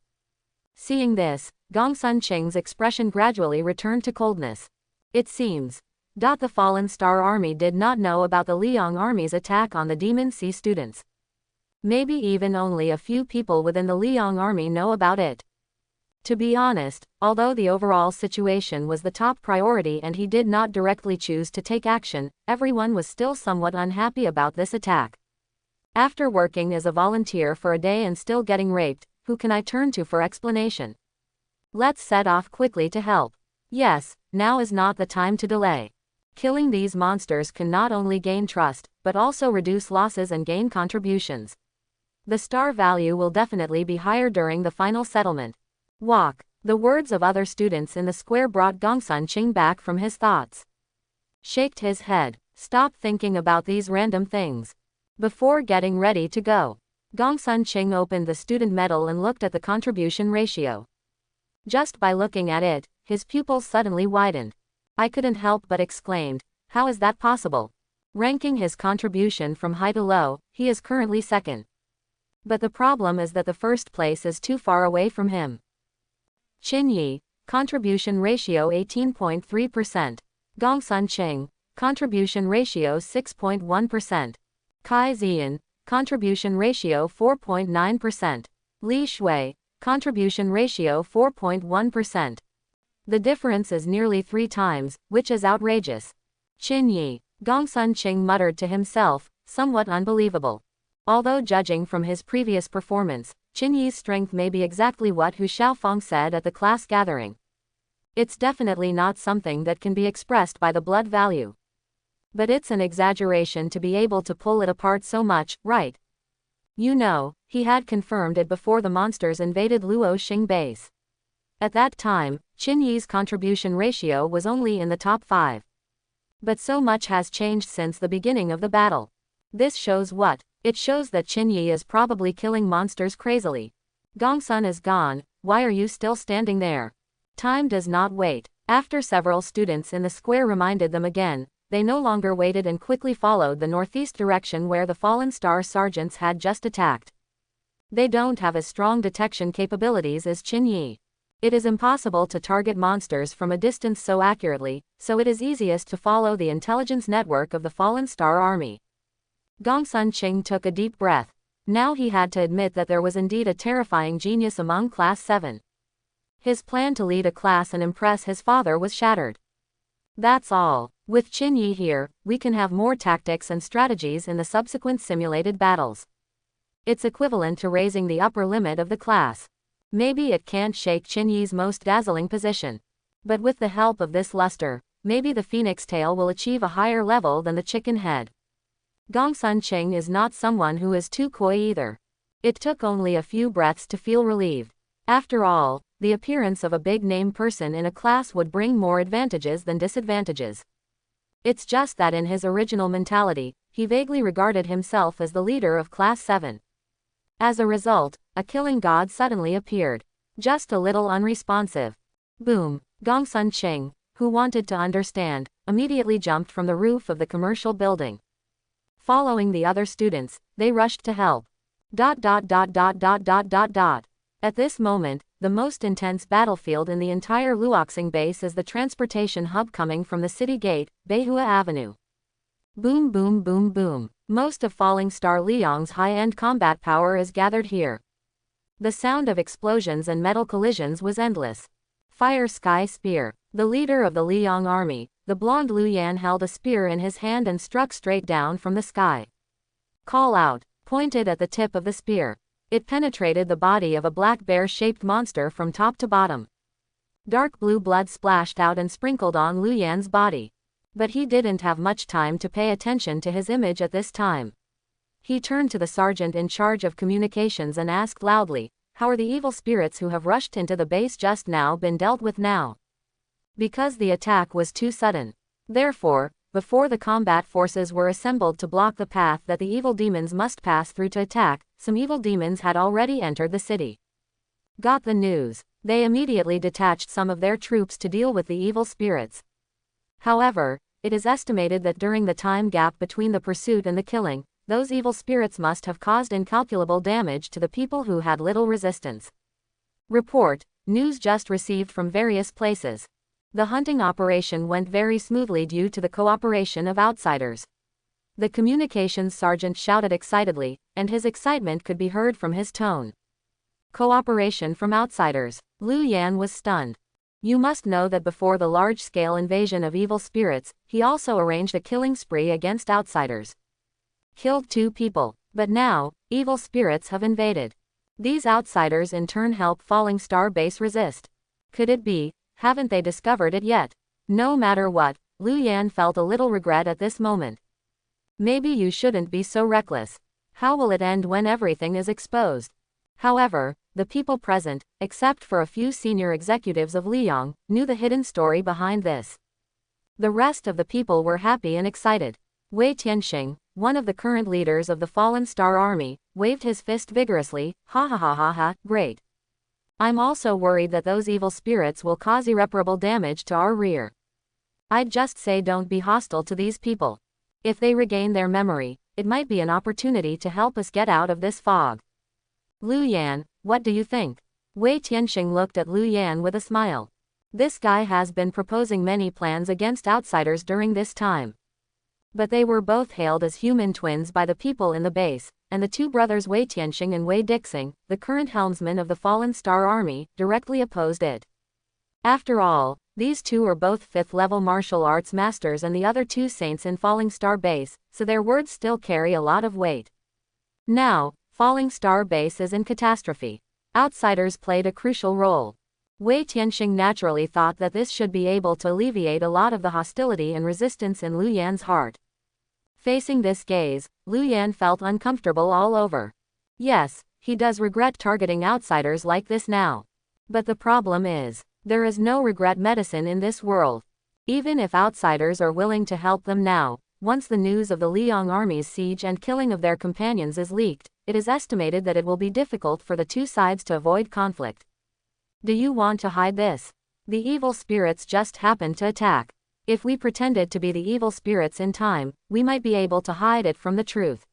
S1: Seeing this, Gongsun Qing's expression gradually returned to coldness. It seems. The Fallen Star Army did not know about the Liang Army's attack on the Demon Sea students. Maybe even only a few people within the Liang Army know about it. To be honest, although the overall situation was the top priority and he did not directly choose to take action, everyone was still somewhat unhappy about this attack. After working as a volunteer for a day and still getting raped, who can I turn to for explanation? Let's set off quickly to help. Yes, now is not the time to delay. Killing these monsters can not only gain trust, but also reduce losses and gain contributions. The star value will definitely be higher during the final settlement. Walk. The words of other students in the square brought Gongsun Qing back from his thoughts. Shaked his head. Stop thinking about these random things. Before getting ready to go, Gongsun Qing opened the student medal and looked at the contribution ratio. Just by looking at it, his pupils suddenly widened. I couldn't help but exclaimed, "How is that possible?" Ranking his contribution from high to low, he is currently second. But the problem is that the first place is too far away from him. Qin Yi, contribution ratio 18.3%. Gongsun Qing, contribution ratio 6.1%. Kai Ziyan, contribution ratio 4.9%. Li Shui, contribution ratio 4.1%. The difference is nearly 3 times, which is outrageous. Qin Yi, Gongsun Qing muttered to himself, somewhat unbelievable. Although judging from his previous performance, Qin Yi's strength may be exactly what Hu Xiaofeng said at the class gathering. It's definitely not something that can be expressed by the blood value. But it's an exaggeration to be able to pull it apart so much, right? You know, he had confirmed it before the monsters invaded Luo Xing base. At that time, Qin Yi's contribution ratio was only in the top 5. But so much has changed since the beginning of the battle. This shows what? It shows that Qin Yi is probably killing monsters crazily. Gongsun is gone, why are you still standing there? Time does not wait. After several students in the square reminded them again, they no longer waited and quickly followed the northeast direction where the fallen star sergeants had just attacked. They don't have as strong detection capabilities as Qin Yi. It is impossible to target monsters from a distance so accurately, so it is easiest to follow the intelligence network of the fallen star army. Gongsun Qing took a deep breath. Now he had to admit that there was indeed a terrifying genius among Class 7. His plan to lead a class and impress his father was shattered. That's all. With Qin Yi here, we can have more tactics and strategies in the subsequent simulated battles. It's equivalent to raising the upper limit of the class. Maybe it can't shake Qin Yi's most dazzling position. But with the help of this luster, maybe the phoenix tail will achieve a higher level than the chicken head. Gongsun Qing is not someone who is too coy either. It took only a few breaths to feel relieved. After all, the appearance of a big-name person in a class would bring more advantages than disadvantages. It's just that in his original mentality, he vaguely regarded himself as the leader of Class 7. As a result, a killing god suddenly appeared. Just a little unresponsive. Boom! Gongsun Qing, who wanted to understand, immediately jumped from the roof of the commercial building. Following the other students, they rushed to help. At this moment, the most intense battlefield in the entire Luoxing base is the transportation hub coming from the city gate, Beihua Avenue. Boom boom boom boom. Most of Falling Star Liang's high-end combat power is gathered here. The sound of explosions and metal collisions was endless. Fire Sky Spear. The leader of the Liang army, the blonde Lu Yan, held a spear in his hand and struck straight down from the sky. Call out, pointed at the tip of the spear. It penetrated the body of a black bear-shaped monster from top to bottom. Dark blue blood splashed out and sprinkled on Lu Yan's body. But he didn't have much time to pay attention to his image at this time. He turned to the sergeant in charge of communications and asked loudly, "How are the evil spirits who have rushed into the base just now been dealt with now?" Because the attack was too sudden. Therefore, before the combat forces were assembled to block the path that the evil demons must pass through to attack, some evil demons had already entered the city. Got the news. They immediately detached some of their troops to deal with the evil spirits. However, it is estimated that during the time gap between the pursuit and the killing, those evil spirits must have caused incalculable damage to the people who had little resistance. Report, news just received from various places. The hunting operation went very smoothly due to the cooperation of outsiders. The communications sergeant shouted excitedly, and his excitement could be heard from his tone. Cooperation from outsiders. Lu Yan was stunned. You must know that before the large-scale invasion of evil spirits, he also arranged a killing spree against outsiders. Killed 2 people, but now, evil spirits have invaded. These outsiders in turn help Falling Star base resist. Could it be? Haven't they discovered it yet? No matter what, Lu Yan felt a little regret at this moment. Maybe you shouldn't be so reckless. How will it end when everything is exposed? However, the people present, except for a few senior executives of Liang, knew the hidden story behind this. The rest of the people were happy and excited. Wei Tianxing, one of the current leaders of the Fallen Star Army, waved his fist vigorously. Ha ha ha ha ha, great. I'm also worried that those evil spirits will cause irreparable damage to our rear. I'd just say don't be hostile to these people. If they regain their memory, it might be an opportunity to help us get out of this fog. Lu Yan, what do you think? Wei Tianxing looked at Lu Yan with a smile. This guy has been proposing many plans against outsiders during this time. But they were both hailed as human twins by the people in the base, and the two brothers Wei Tianxing and Wei Dixing, the current helmsman of the Fallen Star Army, directly opposed it. After all, these two are both 5th-level martial arts masters and the other two saints in Falling Star Base, so their words still carry a lot of weight. Now, Falling Star Base is in catastrophe. Outsiders played a crucial role. Wei Tianxing naturally thought that this should be able to alleviate a lot of the hostility and resistance in Lu Yan's heart. Facing this gaze, Lu Yan felt uncomfortable all over. Yes, he does regret targeting outsiders like this now. But the problem is, there is no regret medicine in this world. Even if outsiders are willing to help them now, once the news of the Liang army's siege and killing of their companions is leaked, it is estimated that it will be difficult for the two sides to avoid conflict. Do you want to hide this? The evil spirits just happened to attack. If we pretended to be the evil spirits in time, we might be able to hide it from the truth.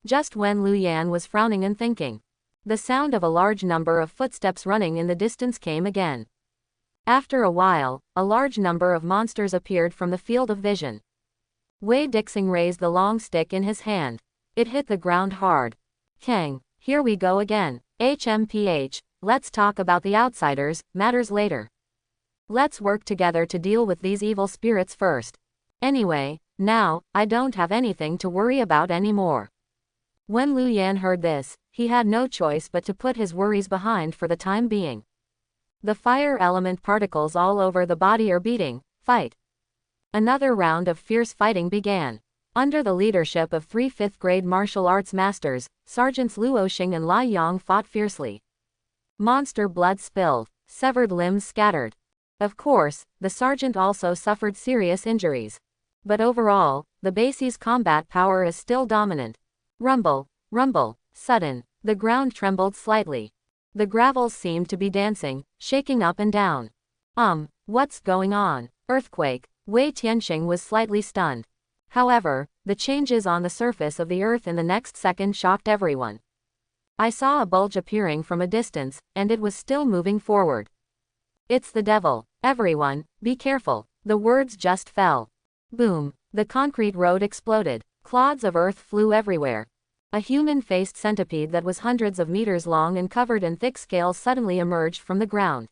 S1: Just when Lu Yan was frowning and thinking, the sound of a large number of footsteps running in the distance came again. After a while, a large number of monsters appeared from the field of vision. Wei Dixing raised the long stick in his hand. It hit the ground hard. Kang, here we go again. HMPH, let's talk about the outsiders, matters later. Let's work together to deal with these evil spirits first. Anyway, now, I don't have anything to worry about anymore. When Lu Yan heard this, he had no choice but to put his worries behind for the time being. The fire element particles all over the body are beating. Fight. Another round of fierce fighting began. Under the leadership of 3 5th-grade martial arts masters, Sergeants Luo Xing and Lai Yang fought fiercely. Monster blood spilled, severed limbs scattered. Of course, the sergeant also suffered serious injuries. But overall, the base's combat power is still dominant. Rumble, rumble, sudden, the ground trembled slightly. The gravels seemed to be dancing, shaking up and down. What's going on? Earthquake. Wei Tianxing was slightly stunned. However, the changes on the surface of the earth in the next second shocked everyone. I saw a bulge appearing from a distance, and it was still moving forward. It's the devil. Everyone, be careful. The words just fell. Boom. The concrete road exploded. Clods of earth flew everywhere. A human-faced centipede that was hundreds of meters long and covered in thick scales suddenly emerged from the ground.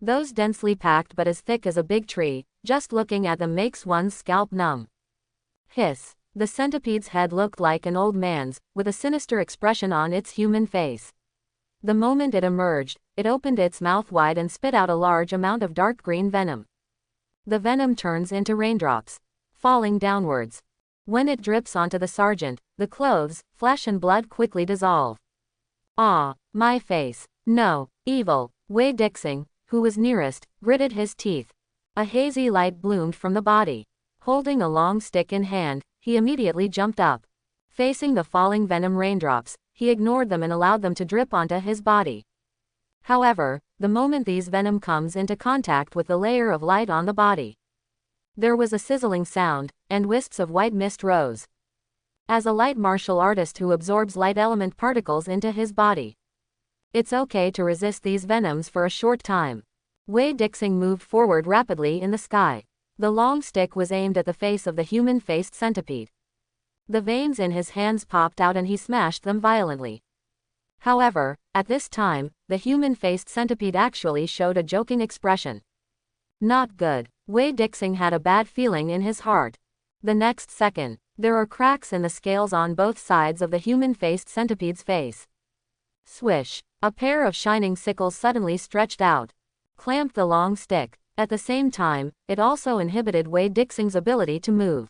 S1: Those densely packed but as thick as a big tree, just looking at them makes one's scalp numb. Hiss. The centipede's head looked like an old man's, with a sinister expression on its human face. The moment it emerged, it opened its mouth wide and spit out a large amount of dark green venom. The venom turns into raindrops, falling downwards. When it drips onto the sergeant, the clothes, flesh and blood quickly dissolve. Ah, my face. No, evil. Wei Dixing, who was nearest, gritted his teeth. A hazy light bloomed from the body. Holding a long stick in hand, he immediately jumped up. Facing the falling venom raindrops, he ignored them and allowed them to drip onto his body. However, the moment these venom comes into contact with the layer of light on the body, there was a sizzling sound, and wisps of white mist rose. As a light martial artist who absorbs light element particles into his body, it's okay to resist these venoms for a short time. Wei Dixing moved forward rapidly in the sky. The long stick was aimed at the face of the human-faced centipede. The veins in his hands popped out and he smashed them violently. However, at this time, the human-faced centipede actually showed a joking expression. Not good. Wei Dixing had a bad feeling in his heart. The next second, there are cracks in the scales on both sides of the human-faced centipede's face. Swish. A pair of shining sickles suddenly stretched out, clamped the long stick. At the same time, it also inhibited Wei Dixing's ability to move.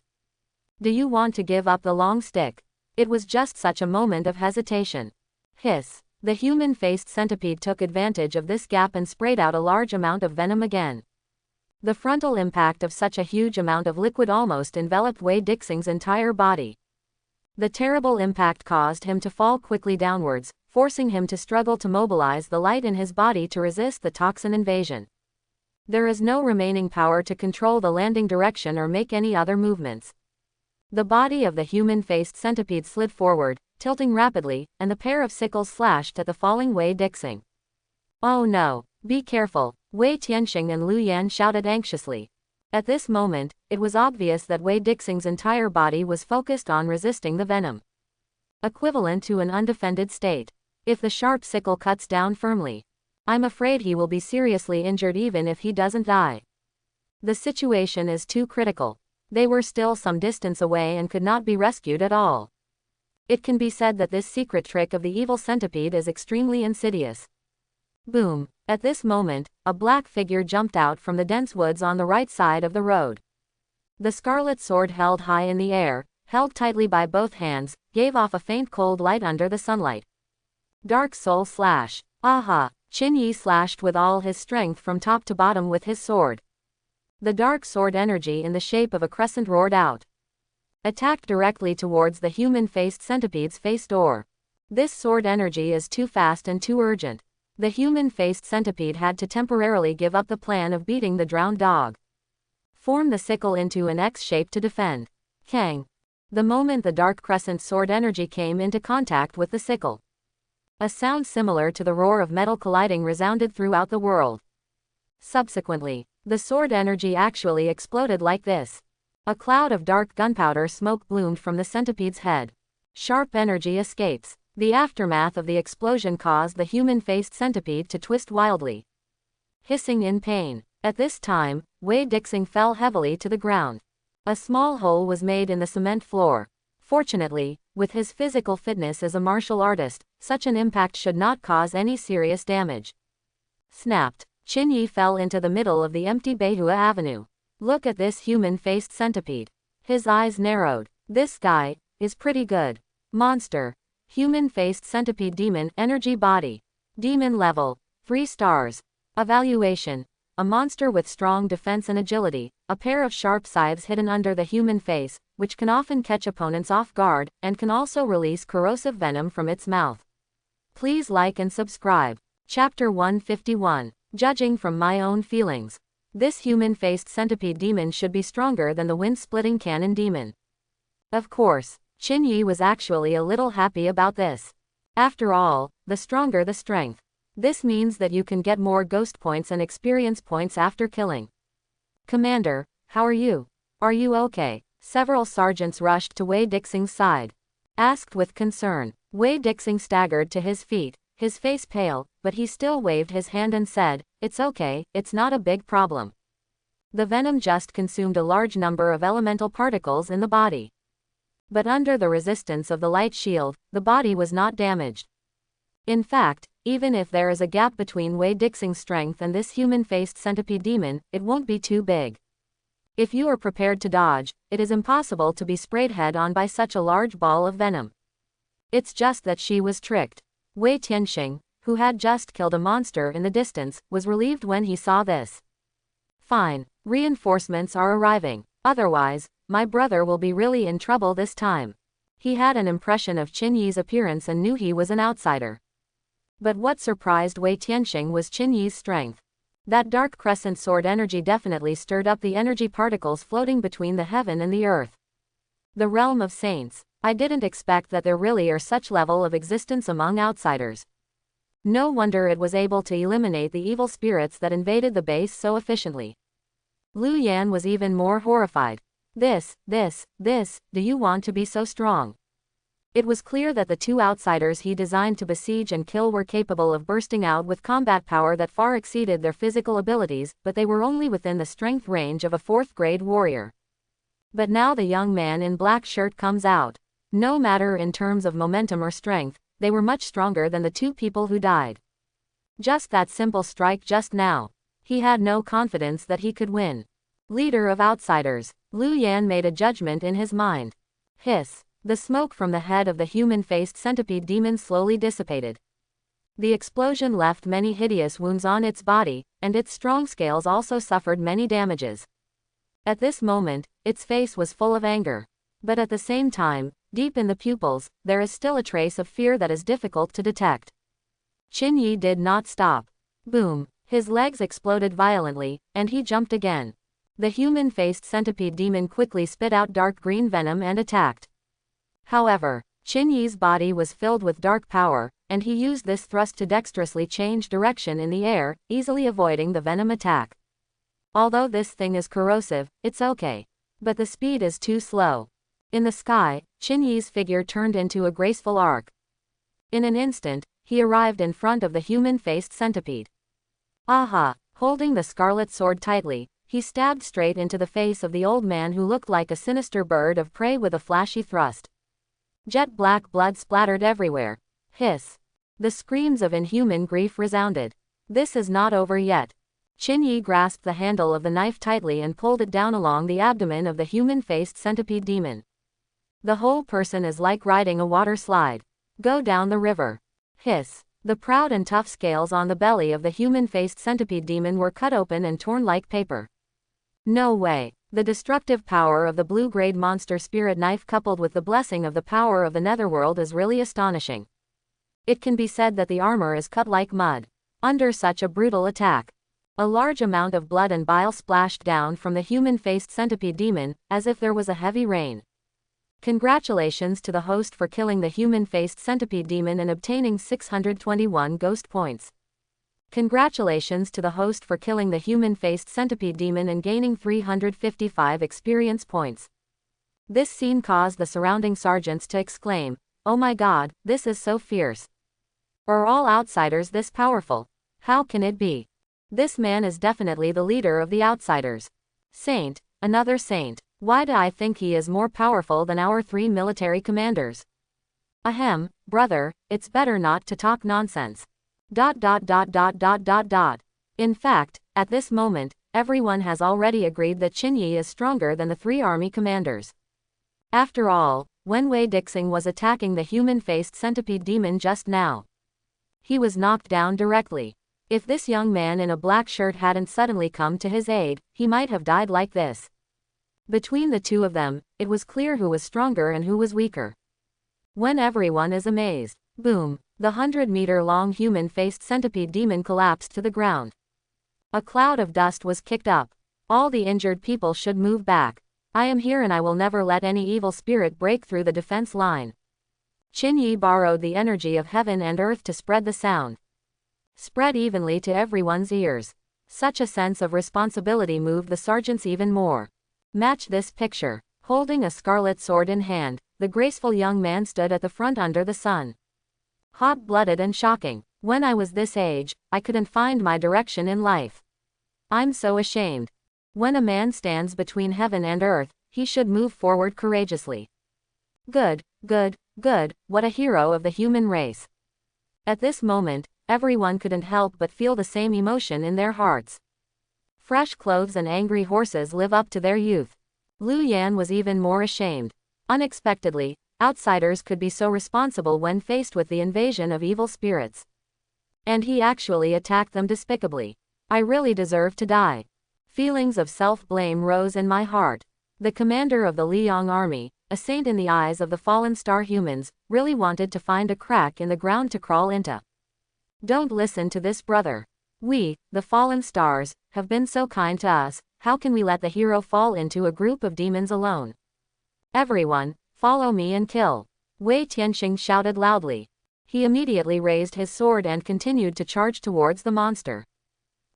S1: Do you want to give up the long stick? It was just such a moment of hesitation. Hiss. The human-faced centipede took advantage of this gap and sprayed out a large amount of venom again. The frontal impact of such a huge amount of liquid almost enveloped Wei Dixing's entire body. The terrible impact caused him to fall quickly downwards, forcing him to struggle to mobilize the light in his body to resist the toxin invasion. There is no remaining power to control the landing direction or make any other movements. The body of the human-faced centipede slid forward, tilting rapidly, and the pair of sickles slashed at the falling Wei Dixing. Oh no! Be careful! Wei Tianxing and Lu Yan shouted anxiously. At this moment, it was obvious that Wei Dixing's entire body was focused on resisting the venom. Equivalent to an undefended state. If the sharp sickle cuts down firmly, I'm afraid he will be seriously injured even if he doesn't die. The situation is too critical. They were still some distance away and could not be rescued at all. It can be said that this secret trick of the evil centipede is extremely insidious. Boom! At this moment, a black figure jumped out from the dense woods on the right side of the road. The scarlet sword held high in the air, held tightly by both hands, gave off a faint cold light under the sunlight. Dark Soul Slash. Aha! Qin Yi slashed with all his strength from top to bottom with his sword. The dark sword energy in the shape of a crescent roared out. Attacked directly towards the human-faced centipede's face door. This sword energy is too fast and too urgent. The human-faced centipede had to temporarily give up the plan of beating the drowned dog. Form the sickle into an X shape to defend. Kang. The moment the dark crescent sword energy came into contact with the sickle, a sound similar to the roar of metal colliding resounded throughout the world. Subsequently, the sword energy actually exploded like this. A cloud of dark gunpowder smoke bloomed from the centipede's head. Sharp energy escapes. The aftermath of the explosion caused the human-faced centipede to twist wildly, hissing in pain. At this time, Wei Dixing fell heavily to the ground. A small hole was made in the cement floor. Fortunately, with his physical fitness as a martial artist, such an impact should not cause any serious damage. Snapped. Qin Yi fell into the middle of the empty Beihua Avenue. Look at this human-faced centipede. His eyes narrowed. This guy is pretty good. Monster. Human-faced centipede demon energy body. Demon level. 3 stars. Evaluation. A monster with strong defense and agility, a pair of sharp scythes hidden under the human face, which can often catch opponents off guard, and can also release corrosive venom from its mouth. Please like and subscribe. Chapter 151. Judging from my own feelings. This human-faced centipede demon should be stronger than the wind-splitting cannon demon. Of course, Qin Yi was actually a little happy about this. After all, the stronger the strength. This means that you can get more ghost points and experience points after killing. Commander, how are you? Are you okay? Several sergeants rushed to Wei Dixing's side. Asked with concern. Wei Dixing staggered to his feet, his face pale, but he still waved his hand and said, "It's okay, it's not a big problem." The venom just consumed a large number of elemental particles in the body. But under the resistance of the light shield, the body was not damaged. In fact, even if there is a gap between Wei Dixing's strength and this human-faced centipede demon, it won't be too big. If you are prepared to dodge, it is impossible to be sprayed head-on by such a large ball of venom. It's just that she was tricked. Wei Tianxing, who had just killed a monster in the distance, was relieved when he saw this. Fine, reinforcements are arriving. Otherwise, my brother will be really in trouble this time. He had an impression of Qin Yi's appearance and knew he was an outsider. But what surprised Wei Tianxing was Qin Yi's strength. That dark crescent sword energy definitely stirred up the energy particles floating between the heaven and the earth. The realm of saints. I didn't expect that there really are such level of existence among outsiders. No wonder it was able to eliminate the evil spirits that invaded the base so efficiently. Lu Yan was even more horrified. This, do you want to be so strong? It was clear that the two outsiders he designed to besiege and kill were capable of bursting out with combat power that far exceeded their physical abilities, but they were only within the strength range of a 4th-grade warrior. But now the young man in black shirt comes out. No matter in terms of momentum or strength, they were much stronger than the two people who died. Just that simple strike just now. He had no confidence that he could win. Leader of outsiders. Lu Yan made a judgment in his mind. Hiss. The smoke from the head of the human-faced centipede demon slowly dissipated. The explosion left many hideous wounds on its body, and its strong scales also suffered many damages. At this moment, its face was full of anger. But at the same time, deep in the pupils, there is still a trace of fear that is difficult to detect. Qin Yi did not stop. Boom! His legs exploded violently, and he jumped again. The human-faced centipede demon quickly spit out dark green venom and attacked. However, Qin Yi's body was filled with dark power, and he used this thrust to dexterously change direction in the air, easily avoiding the venom attack. Although this thing is corrosive, it's okay. But the speed is too slow. In the sky, Qin Yi's figure turned into a graceful arc. In an instant, he arrived in front of the human-faced centipede. Aha! Holding the scarlet sword tightly, he stabbed straight into the face of the old man who looked like a sinister bird of prey with a flashy thrust. Jet black blood splattered everywhere. Hiss. The screams of inhuman grief resounded. This is not over yet. Qin Yi grasped the handle of the knife tightly and pulled it down along the abdomen of the human-faced centipede demon. The whole person is like riding a water slide. Go down the river. Hiss. The proud and tough scales on the belly of the human-faced centipede demon were cut open and torn like paper. No way. The destructive power of the blue-grade monster spirit knife coupled with the blessing of the power of the netherworld is really astonishing. It can be said that the armor is cut like mud under such a brutal attack. A large amount of blood and bile splashed down from the human-faced centipede demon, as if there was a heavy rain. Congratulations to the host for killing the human-faced centipede demon and obtaining 621 ghost points. Congratulations to the host for killing the human-faced centipede demon and gaining 355 experience points. This scene caused the surrounding sergeants to exclaim, "Oh my god, this is so fierce. Are all outsiders this powerful? How can it be? This man is definitely the leader of the outsiders. Saint, another saint. Why do I think he is more powerful than our 3 military commanders? Ahem, brother, it's better not to talk nonsense. ... In fact, at this moment, everyone has already agreed that Qin Yi is stronger than the 3 army commanders. After all, when Wei Dixing was attacking the human-faced centipede demon just now, he was knocked down directly. If this young man in a black shirt hadn't suddenly come to his aid, he might have died like this. Between the two of them, it was clear who was stronger and who was weaker. When everyone is amazed, boom, the 100-meter-long human-faced centipede demon collapsed to the ground. A cloud of dust was kicked up. All the injured people should move back. I am here and I will never let any evil spirit break through the defense line. Qin Yi borrowed the energy of heaven and earth to spread the sound. Spread evenly to everyone's ears. Such a sense of responsibility moved the sergeants even more. Match this picture. Holding a scarlet sword in hand, the graceful young man stood at the front under the sun. Hot-blooded and shocking. When I was this age, I couldn't find my direction in life. I'm so ashamed. When a man stands between heaven and earth, he should move forward courageously. Good, good, good, what a hero of the human race. At this moment, everyone couldn't help but feel the same emotion in their hearts. Fresh clothes and angry horses live up to their youth. Lu Yan was even more ashamed. Unexpectedly, outsiders could be so responsible when faced with the invasion of evil spirits. And he actually attacked them despicably. I really deserve to die. Feelings of self-blame rose in my heart. The commander of the Liang army, a saint in the eyes of the fallen star humans, really wanted to find a crack in the ground to crawl into. Don't listen to this brother. We, the fallen stars, have been so kind to us, how can we let the hero fall into a group of demons alone? Everyone, follow me and kill. Wei Tianxing shouted loudly. He immediately raised his sword and continued to charge towards the monster.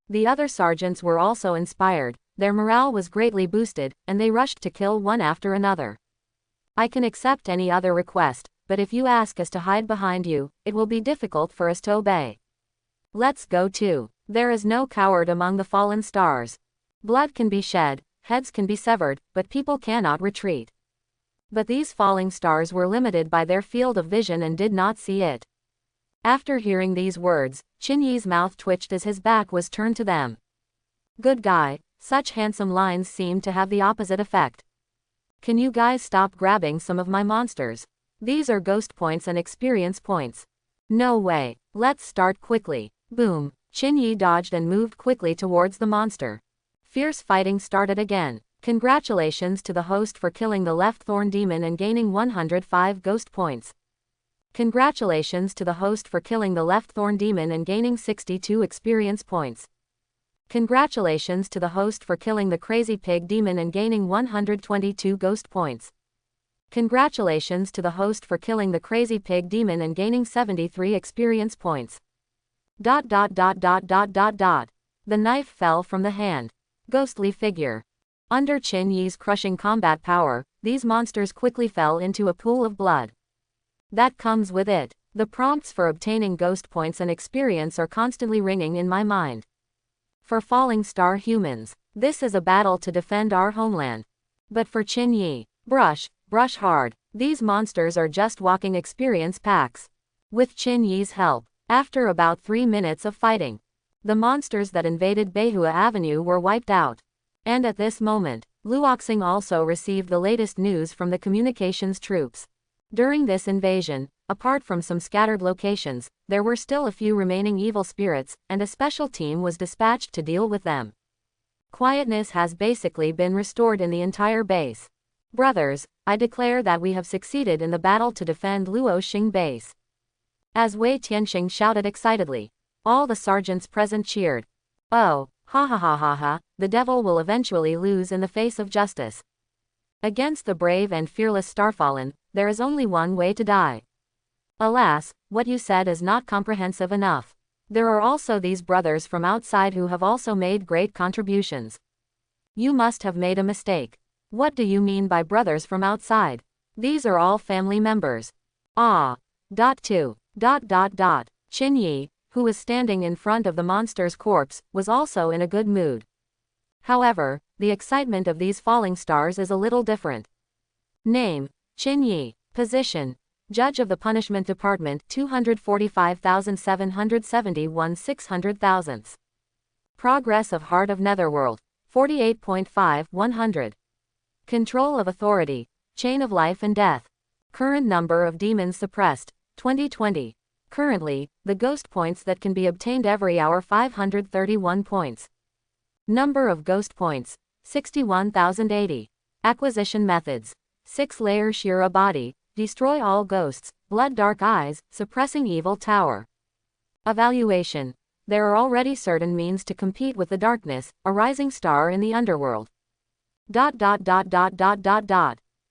S1: The other sergeants were also inspired, their morale was greatly boosted, and they rushed to kill one after another. I can accept any other request, but if you ask us to hide behind you, it will be difficult for us to obey. Let's go too. There is no coward among the fallen stars. Blood can be shed, heads can be severed, but people cannot retreat. But these falling stars were limited by their field of vision and did not see it. After hearing these words, Qin Yi's mouth twitched as his back was turned to them. Good guy, Such handsome lines seem to have the opposite effect. Can you guys stop grabbing some of my monsters? These are ghost points and experience points. No way. Let's start quickly. Boom. Qin dodged and moved quickly towards the monster. Fierce fighting started again. Congratulations to the host for killing the left thorn demon and gaining 105 ghost points. Congratulations to the host for killing the left thorn demon and gaining 62 experience points. Congratulations to the host for killing the crazy pig demon and gaining 122 ghost points. Congratulations to the host for killing the crazy pig demon and gaining 73 experience points. The knife fell from the hand. Ghostly figure. Under Qin Yi's crushing combat power, these monsters quickly fell into a pool of blood. That comes with it. The prompts for obtaining ghost points and experience are constantly ringing in my mind. For falling star humans, this is a battle to defend our homeland. But for Qin Yi, brush hard. These monsters are just walking experience packs. With Qin Yi's help, after about 3 minutes of fighting, the monsters that invaded Beihua Avenue were wiped out. And at this moment, Luoxing also received the latest news from the communications troops. During this invasion, apart from some scattered locations, there were still a few remaining evil spirits, and a special team was dispatched to deal with them. Quietness has basically been restored in the entire base. Brothers, I declare that we have succeeded in the battle to defend Luoxing base. As Wei Tianxing shouted excitedly, all the sergeants present cheered. Oh, ha ha ha ha ha, the devil will eventually lose in the face of justice. Against the brave and fearless Starfallen, there is only one way to die. Alas, what you said is not comprehensive enough. There are also these brothers from outside who have also made great contributions. You must have made a mistake. What do you mean by brothers from outside? These are all family members. Ah. Qin Yi, who was standing in front of the monster's corpse, was also in a good mood. However, the excitement of these falling stars is a little different. Name: Qin Yi. Position: Judge of the Punishment Department, 245,771 600,000. Progress of Heart of Netherworld, 48.5 100. Control of Authority, Chain of Life and Death. Current number of demons suppressed, 2020. Currently, the ghost points that can be obtained every hour 531 points. Number of ghost points, 61,080. Acquisition methods: 6-layer Shira body, destroy all ghosts, blood dark eyes, suppressing evil tower. Evaluation: there are already certain means to compete with the darkness, a rising star in the underworld.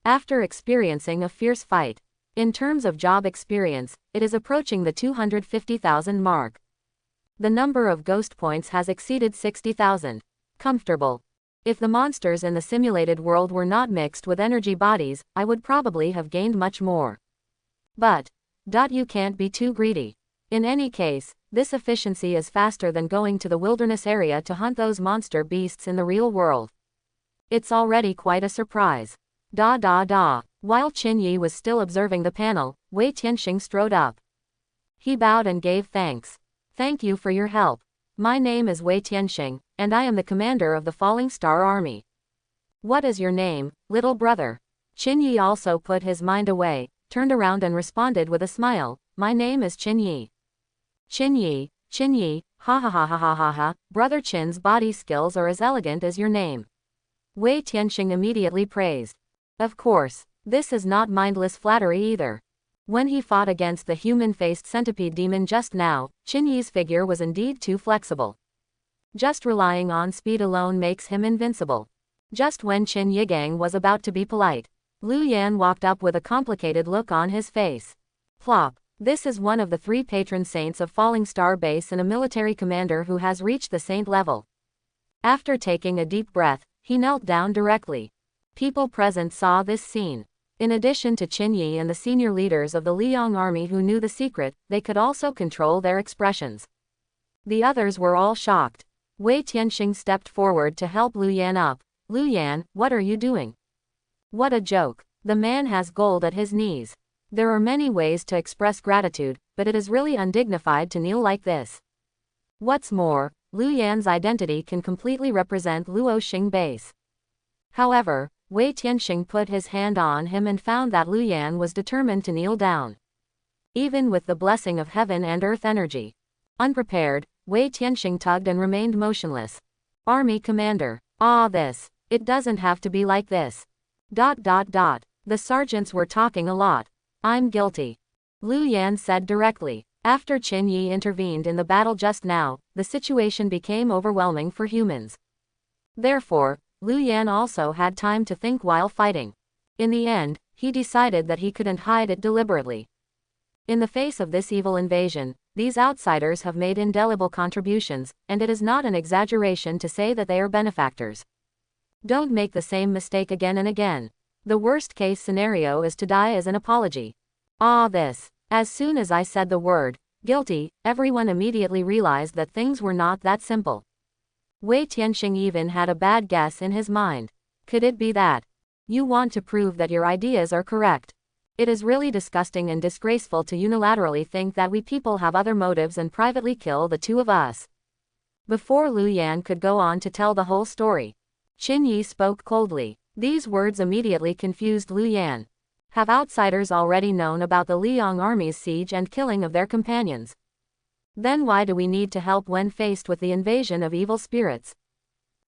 S1: After experiencing a fierce fight, in terms of job experience, it is approaching the 250,000 mark. The number of ghost points has exceeded 60,000. Comfortable. If the monsters in the simulated world were not mixed with energy bodies, I would probably have gained much more. But, you can't be too greedy. In any case, this efficiency is faster than going to the wilderness area to hunt those monster beasts in the real world. It's already quite a surprise. While Qin Yi was still observing the panel, Wei Tianxing strode up. He bowed and gave thanks. Thank you for your help. My name is Wei Tianxing, and I am the commander of the Falling Star Army. What is your name, little brother? Qin Yi also put his mind away, turned around and responded with a smile. My name is Qin Yi. Qin Yi, ha ha ha ha ha ha ha, brother Qin's body skills are as elegant as your name. Wei Tianxing immediately praised. Of course, this is not mindless flattery either. When he fought against the human-faced centipede demon just now, Qin Yi's figure was indeed too flexible. Just relying on speed alone makes him invincible. Just when Qin Yigang was about to be polite, Lu Yan walked up with a complicated look on his face. Plop. This is one of the 3 patron saints of Falling Star Base and a military commander who has reached the saint level. After taking a deep breath, he knelt down directly. People present saw this scene. In addition to Qin Yi and the senior leaders of the Liang army who knew the secret, they could also control their expressions. The others were all shocked. Wei Tianxing stepped forward to help Lu Yan up. Lu Yan, what are you doing? What a joke. The man has gold at his knees. There are many ways to express gratitude, but it is really undignified to kneel like this. What's more, Lu Yan's identity can completely represent Luo Xing base. However, Wei Tianxing put his hand on him and found that Lu Yan was determined to kneel down. Even with the blessing of heaven and earth energy. Unprepared, Wei Tianxing tugged and remained motionless. Army commander. It doesn't have to be like this. The sergeants were talking a lot. I'm guilty. Lu Yan said directly. After Qin Yi intervened in the battle just now, the situation became overwhelming for humans. Therefore, Lu Yan also had time to think while fighting. In the end, he decided that he couldn't hide it deliberately. In the face of this evil invasion, these outsiders have made indelible contributions, and it is not an exaggeration to say that they are benefactors. Don't make the same mistake again and again. The worst-case scenario is to die as an apology. As soon as I said the word, guilty, everyone immediately realized that things were not that simple. Wei Tianxing even had a bad guess in his mind. Could it be that you want to prove that your ideas are correct? It is really disgusting and disgraceful to unilaterally think that we people have other motives and privately kill the two of us. Before Lu Yan could go on to tell the whole story, Qin Yi spoke coldly. These words immediately confused Lu Yan. Have outsiders already known about the Liang army's siege and killing of their companions? Then why do we need to help when faced with the invasion of evil spirits?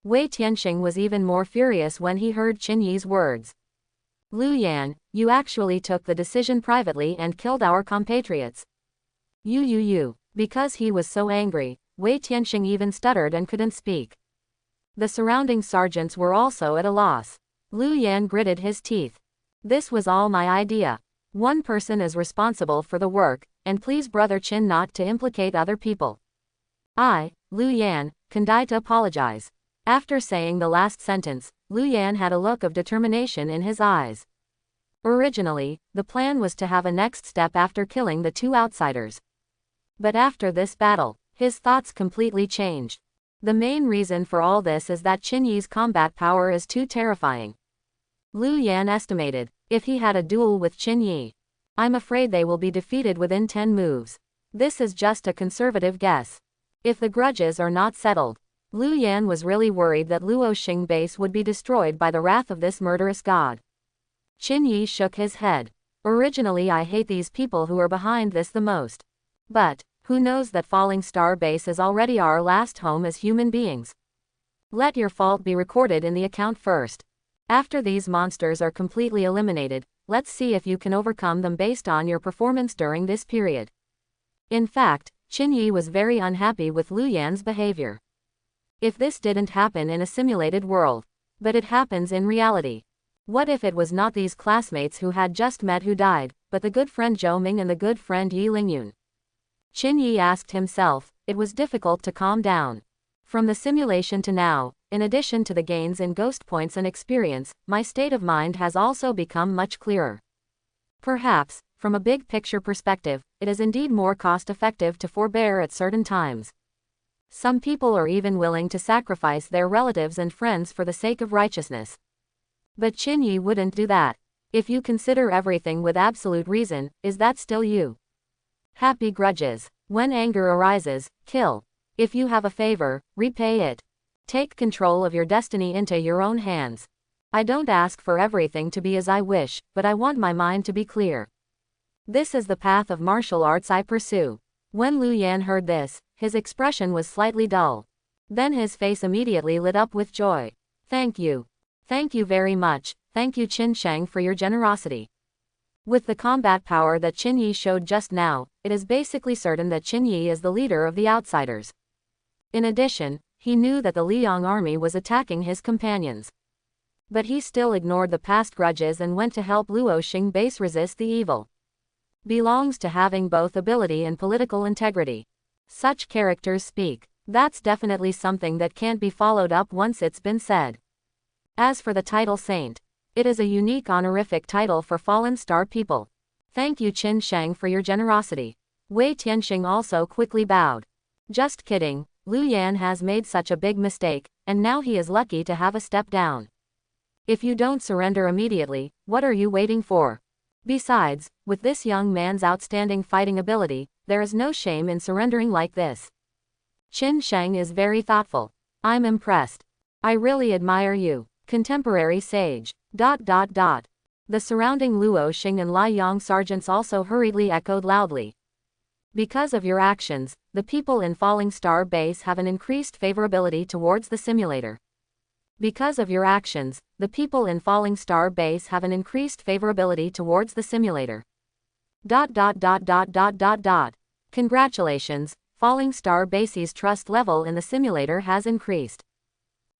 S1: Wei Tianxing was even more furious when he heard Qin Yi's words. Lu Yan, you actually took the decision privately and killed our compatriots. You. Because he was so angry, Wei Tianxing even stuttered and couldn't speak. The surrounding sergeants were also at a loss. Lu Yan gritted his teeth. This was all my idea. One person is responsible for the work, and please Brother Qin not to implicate other people. I, Lu Yan, can die to apologize. After saying the last sentence, Lu Yan had a look of determination in his eyes. Originally, the plan was to have a next step after killing the two outsiders. But after this battle, his thoughts completely changed. The main reason for all this is that Qin Yi's combat power is too terrifying. Lu Yan estimated, if he had a duel with Qin Yi, I'm afraid they will be defeated within 10 moves. This is just a conservative guess. If the grudges are not settled, Lu Yan was really worried that Luo Xing base would be destroyed by the wrath of this murderous god. Qin Yi shook his head. Originally I hate these people who are behind this the most. But, who knows that Falling Star base is already our last home as human beings. Let your fault be recorded in the account first. After these monsters are completely eliminated, let's see if you can overcome them based on your performance during this period. In fact, Qin Yi was very unhappy with Lu Yan's behavior. If this didn't happen in a simulated world, but it happens in reality. What if it was not these classmates who had just met who died, but the good friend Zhou Ming and the good friend Yi Lingyun? Qin Yi asked himself. It was difficult to calm down. From the simulation to now, in addition to the gains in ghost points and experience, my state of mind has also become much clearer. Perhaps, from a big picture perspective, it is indeed more cost-effective to forbear at certain times. Some people are even willing to sacrifice their relatives and friends for the sake of righteousness. But Qin Yi wouldn't do that. If you consider everything with absolute reason, is that still you? Happy grudges. When anger arises, kill. If you have a favor, repay it. Take control of your destiny into your own hands. I don't ask for everything to be as I wish, but I want my mind to be clear. This is the path of martial arts I pursue. When Lu Yan heard this, his expression was slightly dull. Then his face immediately lit up with joy. Thank you. Thank you very much. Thank you Qin Sheng for your generosity. With the combat power that Qin Yi showed just now, it is basically certain that Qin Yi is the leader of the outsiders. In addition, he knew that the Liang army was attacking his companions. But he still ignored the past grudges and went to help Luo Xing base resist the evil. Belongs to having both ability and political integrity. Such characters speak. That's definitely something that can't be followed up once it's been said. As for the title Saint, it is a unique honorific title for fallen star people. Thank you Qin Sheng for your generosity. Wei Tianxing also quickly bowed. Just kidding, Lu Yan has made such a big mistake, and now he is lucky to have a step down. If you don't surrender immediately, what are you waiting for? Besides, with this young man's outstanding fighting ability, there is no shame in surrendering like this. Qin Sheng is very thoughtful. I'm impressed. I really admire you. Contemporary sage. ... The surrounding Luo Xing and Lai Yang sergeants also hurriedly echoed loudly. Because of your actions, the people in Falling Star Base have an increased favorability towards the simulator. Because of your actions, the people in Falling Star Base have an increased favorability towards the simulator. ... Congratulations, Falling Star Base's trust level in the simulator has increased.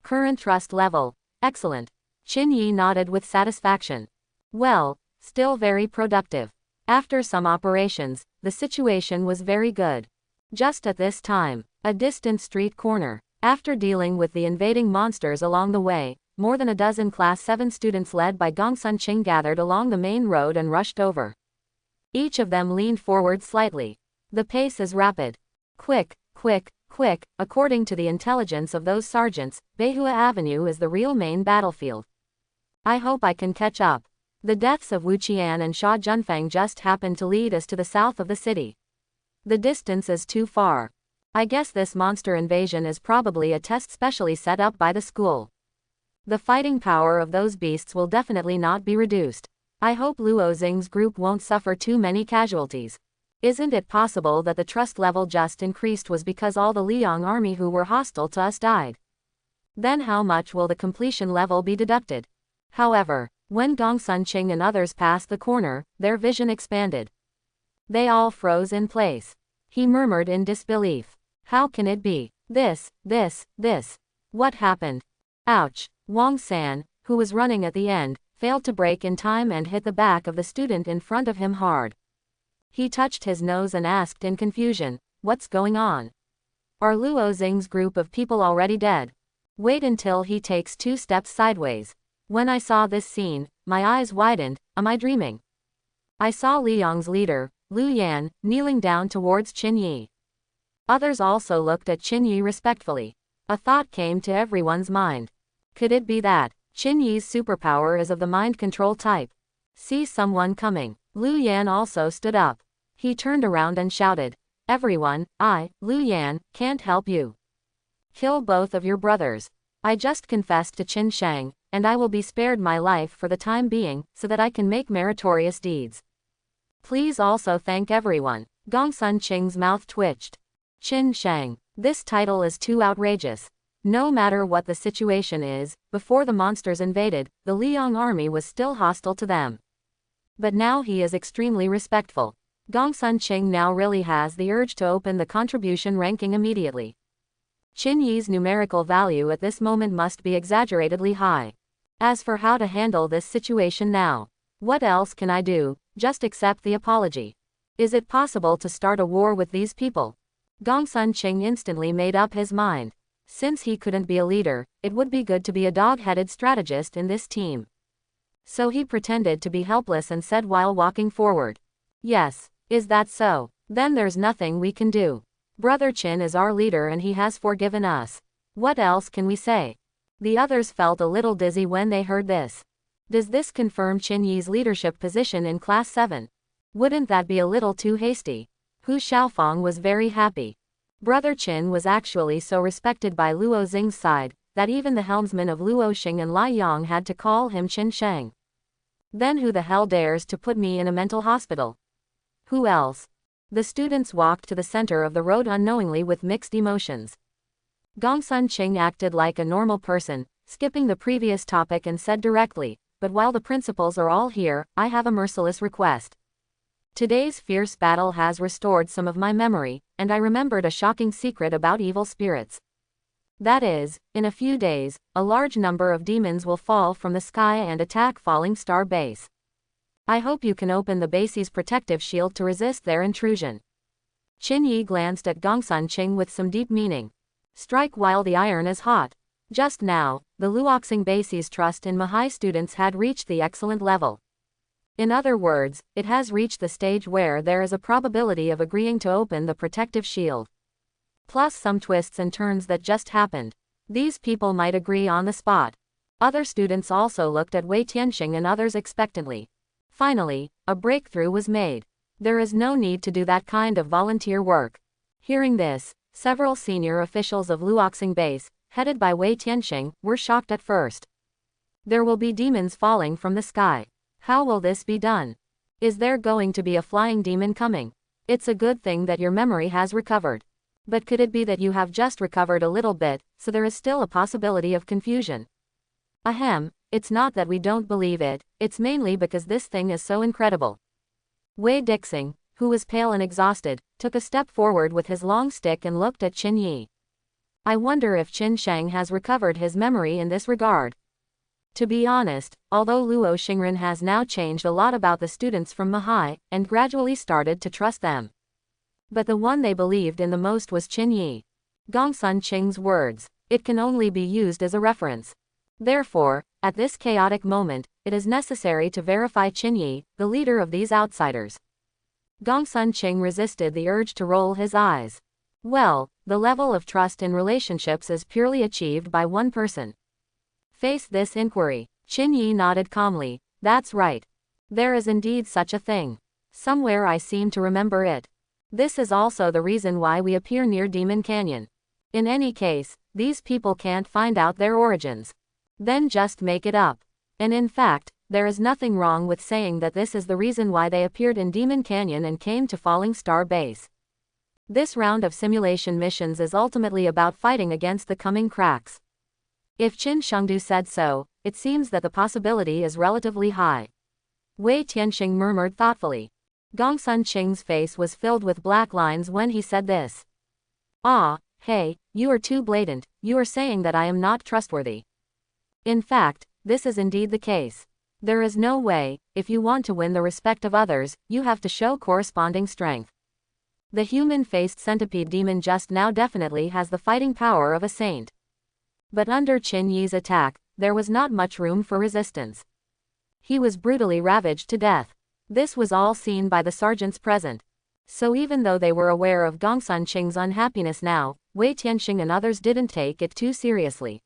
S1: Current trust level. Excellent. Qin Yi nodded with satisfaction. Well, still very productive. After some operations, the situation was very good. Just at this time, a distant street corner. After dealing with the invading monsters along the way, more than a dozen Class 7 students led by Gongsun Qing gathered along the main road and rushed over. Each of them leaned forward slightly. The pace is rapid. Quick, quick, quick. According to the intelligence of those sergeants, Beihua Avenue is the real main battlefield. I hope I can catch up. The deaths of Wu Qian and Xia Junfeng just happened to lead us to the south of the city. The distance is too far. I guess this monster invasion is probably a test specially set up by the school. The fighting power of those beasts will definitely not be reduced. I hope Luo Xing's group won't suffer too many casualties. Isn't it possible that the trust level just increased was because all the Liang army who were hostile to us died? Then how much will the completion level be deducted? However, when Gongsun Qing and others passed the corner, their vision expanded. They all froze in place. He murmured in disbelief. How can it be? This. What happened? Ouch. Wang San, who was running at the end, failed to brake in time and hit the back of the student in front of him hard. He touched his nose and asked in confusion, "What's going on? Are Luo Xing's group of people already dead?" Wait until he takes 2 steps sideways. When I saw this scene, my eyes widened. Am I dreaming? I saw Liang's leader, Lu Yan, kneeling down towards Qin Yi. Others also looked at Qin Yi respectfully. A thought came to everyone's mind. Could it be that Qin Yi's superpower is of the mind control type? See someone coming. Lu Yan also stood up. He turned around and shouted, "Everyone, I, Lu Yan, can't help you. Kill both of your brothers. I just confessed to Qin Sheng, and I will be spared my life for the time being, so that I can make meritorious deeds. Please also thank everyone." Gongsun Qing's mouth twitched. Qin Sheng. This title is too outrageous. No matter what the situation is, before the monsters invaded, the Liang army was still hostile to them. But now he is extremely respectful. Gongsun Qing now really has the urge to open the contribution ranking immediately. Qin Yi's numerical value at this moment must be exaggeratedly high. As for how to handle this situation now, what else can I do? Just accept the apology. Is it possible to start a war with these people? Gongsun Qing instantly made up his mind. Since he couldn't be a leader, it would be good to be a dog-headed strategist in this team. So he pretended to be helpless and said while walking forward, "Yes, is that so? Then there's nothing we can do. Brother Qin is our leader and he has forgiven us. What else can we say?" The others felt a little dizzy when they heard this. Does this confirm Qin Yi's leadership position in Class 7? Wouldn't that be a little too hasty? Hu Xiaofang was very happy. Brother Qin was actually so respected by Luo Xing's side, that even the helmsman of Luo Xing and Lai Yang had to call him Qin Sheng. Then who the hell dares to put me in a mental hospital? Who else? The students walked to the center of the road unknowingly with mixed emotions. Gongsun Qing acted like a normal person, skipping the previous topic and said directly, "But while the principals are all here, I have a merciless request. Today's fierce battle has restored some of my memory, and I remembered a shocking secret about evil spirits. That is, in a few days, a large number of demons will fall from the sky and attack Falling Star Base. I hope you can open the base's protective shield to resist their intrusion." Qin Yi glanced at Gongsun Qing with some deep meaning. Strike while the iron is hot. Just now, the Luoxing base's trust in Mahai students had reached the excellent level. In other words, it has reached the stage where there is a probability of agreeing to open the protective shield. Plus some twists and turns that just happened. These people might agree on the spot. Other students also looked at Wei Tianxing and others expectantly. Finally, a breakthrough was made. There is no need to do that kind of volunteer work. Hearing this, Several senior officials of Luoxing Base, headed by Wei Tianxing, were shocked at first. There will be demons falling from the sky. How will this be done? Is there going to be a flying demon coming? It's a good thing that your memory has recovered. But could it be that you have just recovered a little bit, so there is still a possibility of confusion? Ahem, it's not that we don't believe it, it's mainly because this thing is so incredible. Wei Dixing, who was pale and exhausted, took a step forward with his long stick and looked at Qin Yi. I wonder if Qin Sheng has recovered his memory in this regard. To be honest, although Luo Xingren has now changed a lot about the students from Mahai, and gradually started to trust them. But the one they believed in the most was Qin Yi. Gongsun Qing's words. It can only be used as a reference. Therefore, at this chaotic moment, it is necessary to verify Qin Yi, the leader of these outsiders. Gongsun Qing resisted the urge to roll his eyes. Well, the level of trust in relationships is purely achieved by one person. Face this inquiry. Qin Yi nodded calmly. That's right. There is indeed such a thing. Somewhere I seem to remember it. This is also the reason why we appear near Demon Canyon. In any case, these people can't find out their origins. Then just make it up. And in fact, there is nothing wrong with saying that this is the reason why they appeared in Demon Canyon and came to Falling Star Base. This round of simulation missions is ultimately about fighting against the coming cracks. If Qin Shengdu said so, it seems that the possibility is relatively high. Wei Tianxing murmured thoughtfully. Gongsun Qing's face was filled with black lines when he said this. Ah, hey, you are too blatant, you are saying that I am not trustworthy. In fact, this is indeed the case. There is no way, if you want to win the respect of others, you have to show corresponding strength. The human-faced centipede demon just now definitely has the fighting power of a saint. But under Qin Yi's attack, there was not much room for resistance. He was brutally ravaged to death. This was all seen by the sergeants present. So even though they were aware of Gongsun Qing's unhappiness now, Wei Tianxing and others didn't take it too seriously.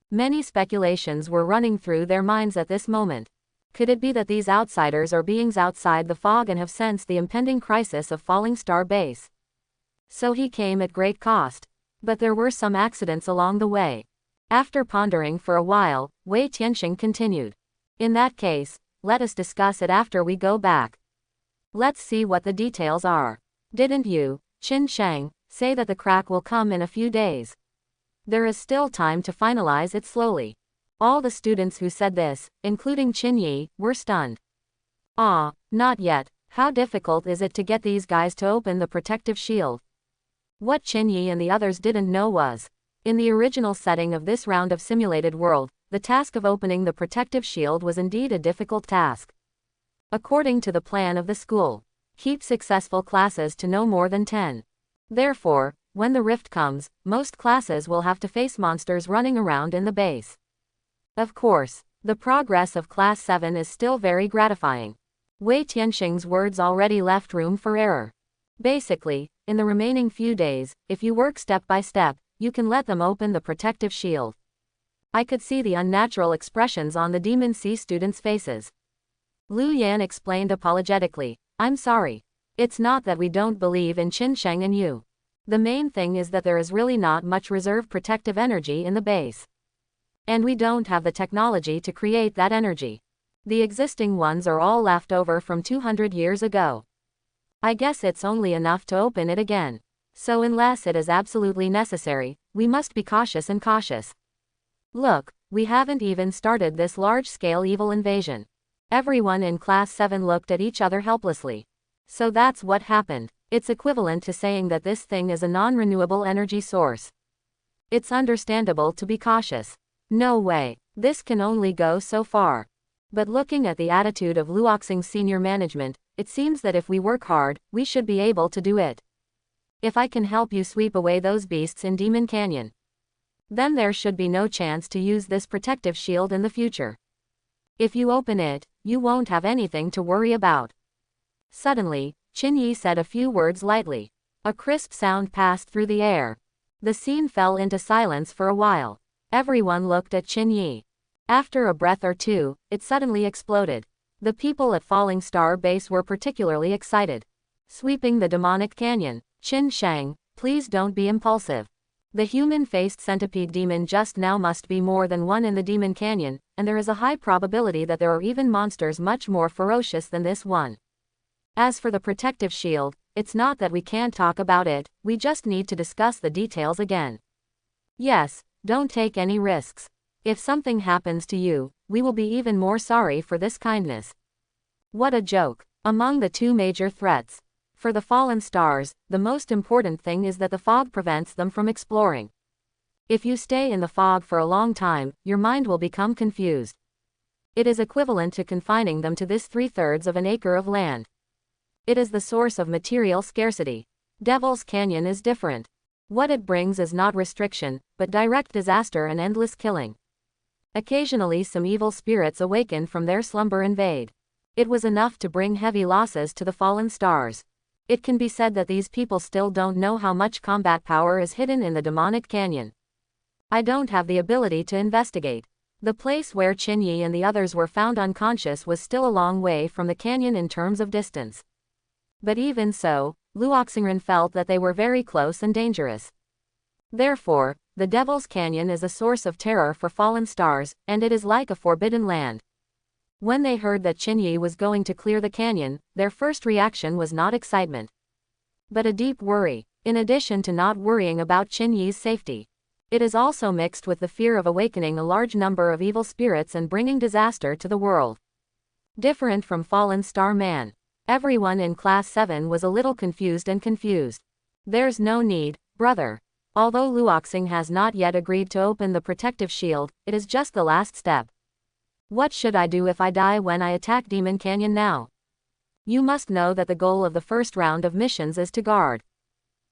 S1: Many speculations were running through their minds at this moment. Could it be that these outsiders are beings outside the fog and have sensed the impending crisis of Falling Star Base? So he came at great cost. But there were some accidents along the way. After pondering for a while, Wei Tianxing continued. In that case, let us discuss it after we go back. Let's see what the details are. Didn't you, Qin Sheng, say that the crack will come in a few days? There is still time to finalize it slowly. All the students who said this, including Qin Yi, were stunned. Ah, not yet. How difficult is it to get these guys to open the protective shield? What Qin Yi and the others didn't know was, in the original setting of this round of simulated world, the task of opening the protective shield was indeed a difficult task. According to the plan of the school, keep successful classes to no more than 10. Therefore, when the rift comes, most classes will have to face monsters running around in the base. Of course, the progress of Class 7 is still very gratifying. Wei Tianxing's words already left room for error. Basically, in the remaining few days, if you work step by step, you can let them open the protective shield. I could see the unnatural expressions on the Demon Sea students' faces. Lu Yan explained apologetically. I'm sorry. It's not that we don't believe in Qin Sheng and you. The main thing is that there is really not much reserve protective energy in the base. And we don't have the technology to create that energy. The existing ones are all left over from 200 years ago. I guess it's only enough to open it again. So unless it is absolutely necessary, we must be cautious and cautious. Look, we haven't even started this large-scale evil invasion. Everyone in Class 7 looked at each other helplessly. So that's what happened. It's equivalent to saying that this thing is a non-renewable energy source. It's understandable to be cautious. No way. This can only go so far. But looking at the attitude of Luoxing's senior management, it seems that if we work hard, we should be able to do it. If I can help you sweep away those beasts in Demon Canyon, then there should be no chance to use this protective shield in the future. If you open it, you won't have anything to worry about. Suddenly, Qin Yi said a few words lightly. A crisp sound passed through the air. The scene fell into silence for a while. Everyone looked at Qin Yi. After a breath or two, it suddenly exploded. The people at Falling Star Base were particularly excited. Sweeping the demonic canyon, Qin Sheng, Please don't be impulsive. The human-faced centipede demon just now must be more than one in the Demon Canyon, and there is a high probability that there are even monsters much more ferocious than this one. As for the protective shield, it's not that we can't talk about it, we just need to discuss the details again. Yes, don't take any risks. If something happens to you, we will be even more sorry for this kindness. What a joke. Among the two major threats for the fallen stars, the most important thing is that the fog prevents them from exploring. If you stay in the fog for a long time, your mind will become confused. It is equivalent to confining them to this 3/3 of an acre of land. It is the source of material scarcity. Devil's Canyon is different. What it brings is not restriction, but direct disaster and endless killing. Occasionally some evil spirits awaken from their slumber and invade. It was enough to bring heavy losses to the fallen stars. It can be said that these people still don't know how much combat power is hidden in the demonic canyon. I don't have the ability to investigate. The place where Qin-Yi and the others were found unconscious was still a long way from the canyon in terms of distance. But even so, Luoxingren felt that they were very close and dangerous. Therefore, the Devil's Canyon is a source of terror for fallen stars, and it is like a forbidden land. When they heard that Qin-Yi was going to clear the canyon, their first reaction was not excitement, but a deep worry. In addition to not worrying about Qin-Yi's safety, it is also mixed with the fear of awakening a large number of evil spirits and bringing disaster to the world. Different from Fallen Star Man, everyone in Class 7 was a little confused. There's no need, brother. Although Luoxing has not yet agreed to open the protective shield, it is just the last step. What should I do if I die when I attack Demon Canyon now? You must know that the goal of the first round of missions is to guard.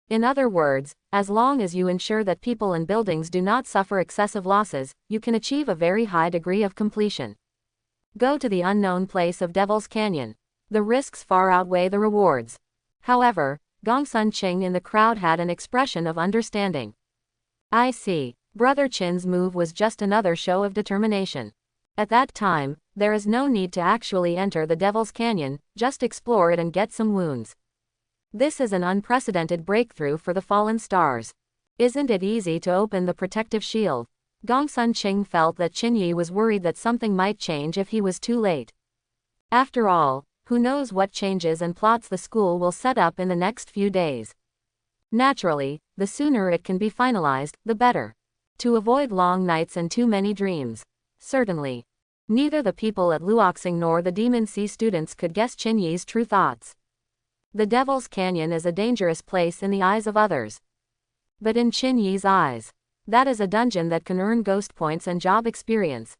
S1: In other words, as long as you ensure that people and buildings do not suffer excessive losses, you can achieve a very high degree of completion. Go to the unknown place of Devil's Canyon. The risks far outweigh the rewards. However, Gongsun Qing in the crowd had an expression of understanding. I see. Brother Qin's move was just another show of determination. At that time, there is no need to actually enter the Devil's Canyon, just explore it and get some wounds. This is an unprecedented breakthrough for the fallen stars. Isn't it easy to open the protective shield? Gongsun Qing felt that Qin-Yi was worried that something might change if he was too late. After all, who knows what changes and plots the school will set up in the next few days. Naturally, the sooner it can be finalized, the better. To avoid long nights and too many dreams. Certainly. Neither the people at Luoxing nor the Demon Sea students could guess Qin-Yi's true thoughts. The Devil's Canyon is a dangerous place in the eyes of others. But in Qin-Yi's eyes, that is a dungeon that can earn ghost points and job experience.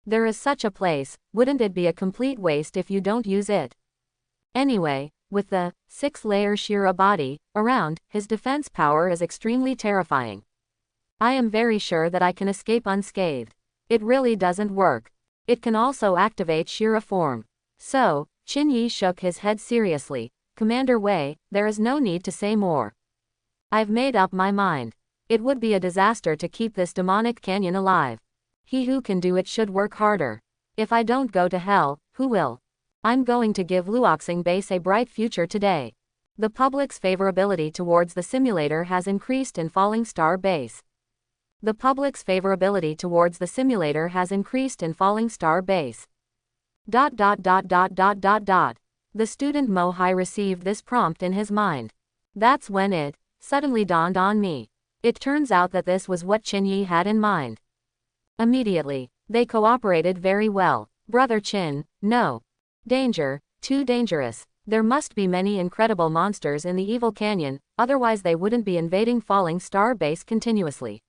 S1: There is such a place, wouldn't it be a complete waste if you don't use it? Anyway, with the 6-layer Shira body around, his defense power is extremely terrifying. I am very sure that I can escape unscathed. It really doesn't work. It can also activate Shira form. So, Qin-Yi shook his head seriously. Commander Wei, there is no need to say more. I've made up my mind. It would be a disaster to keep this demonic canyon alive. He who can do it should work harder. If I don't go to hell, who will? I'm going to give Luoxing Base a bright future today. The public's favorability towards the simulator has increased in Falling Star Base. The public's favorability towards the simulator has increased in Falling Star Base. The student Mohai received this prompt in his mind. That's when it suddenly dawned on me. It turns out that this was what Qin-Yi had in mind. Immediately, they cooperated very well. Brother Qin, no. Danger, too dangerous. There must be many incredible monsters in the evil canyon, otherwise they wouldn't be invading Falling Star Base continuously.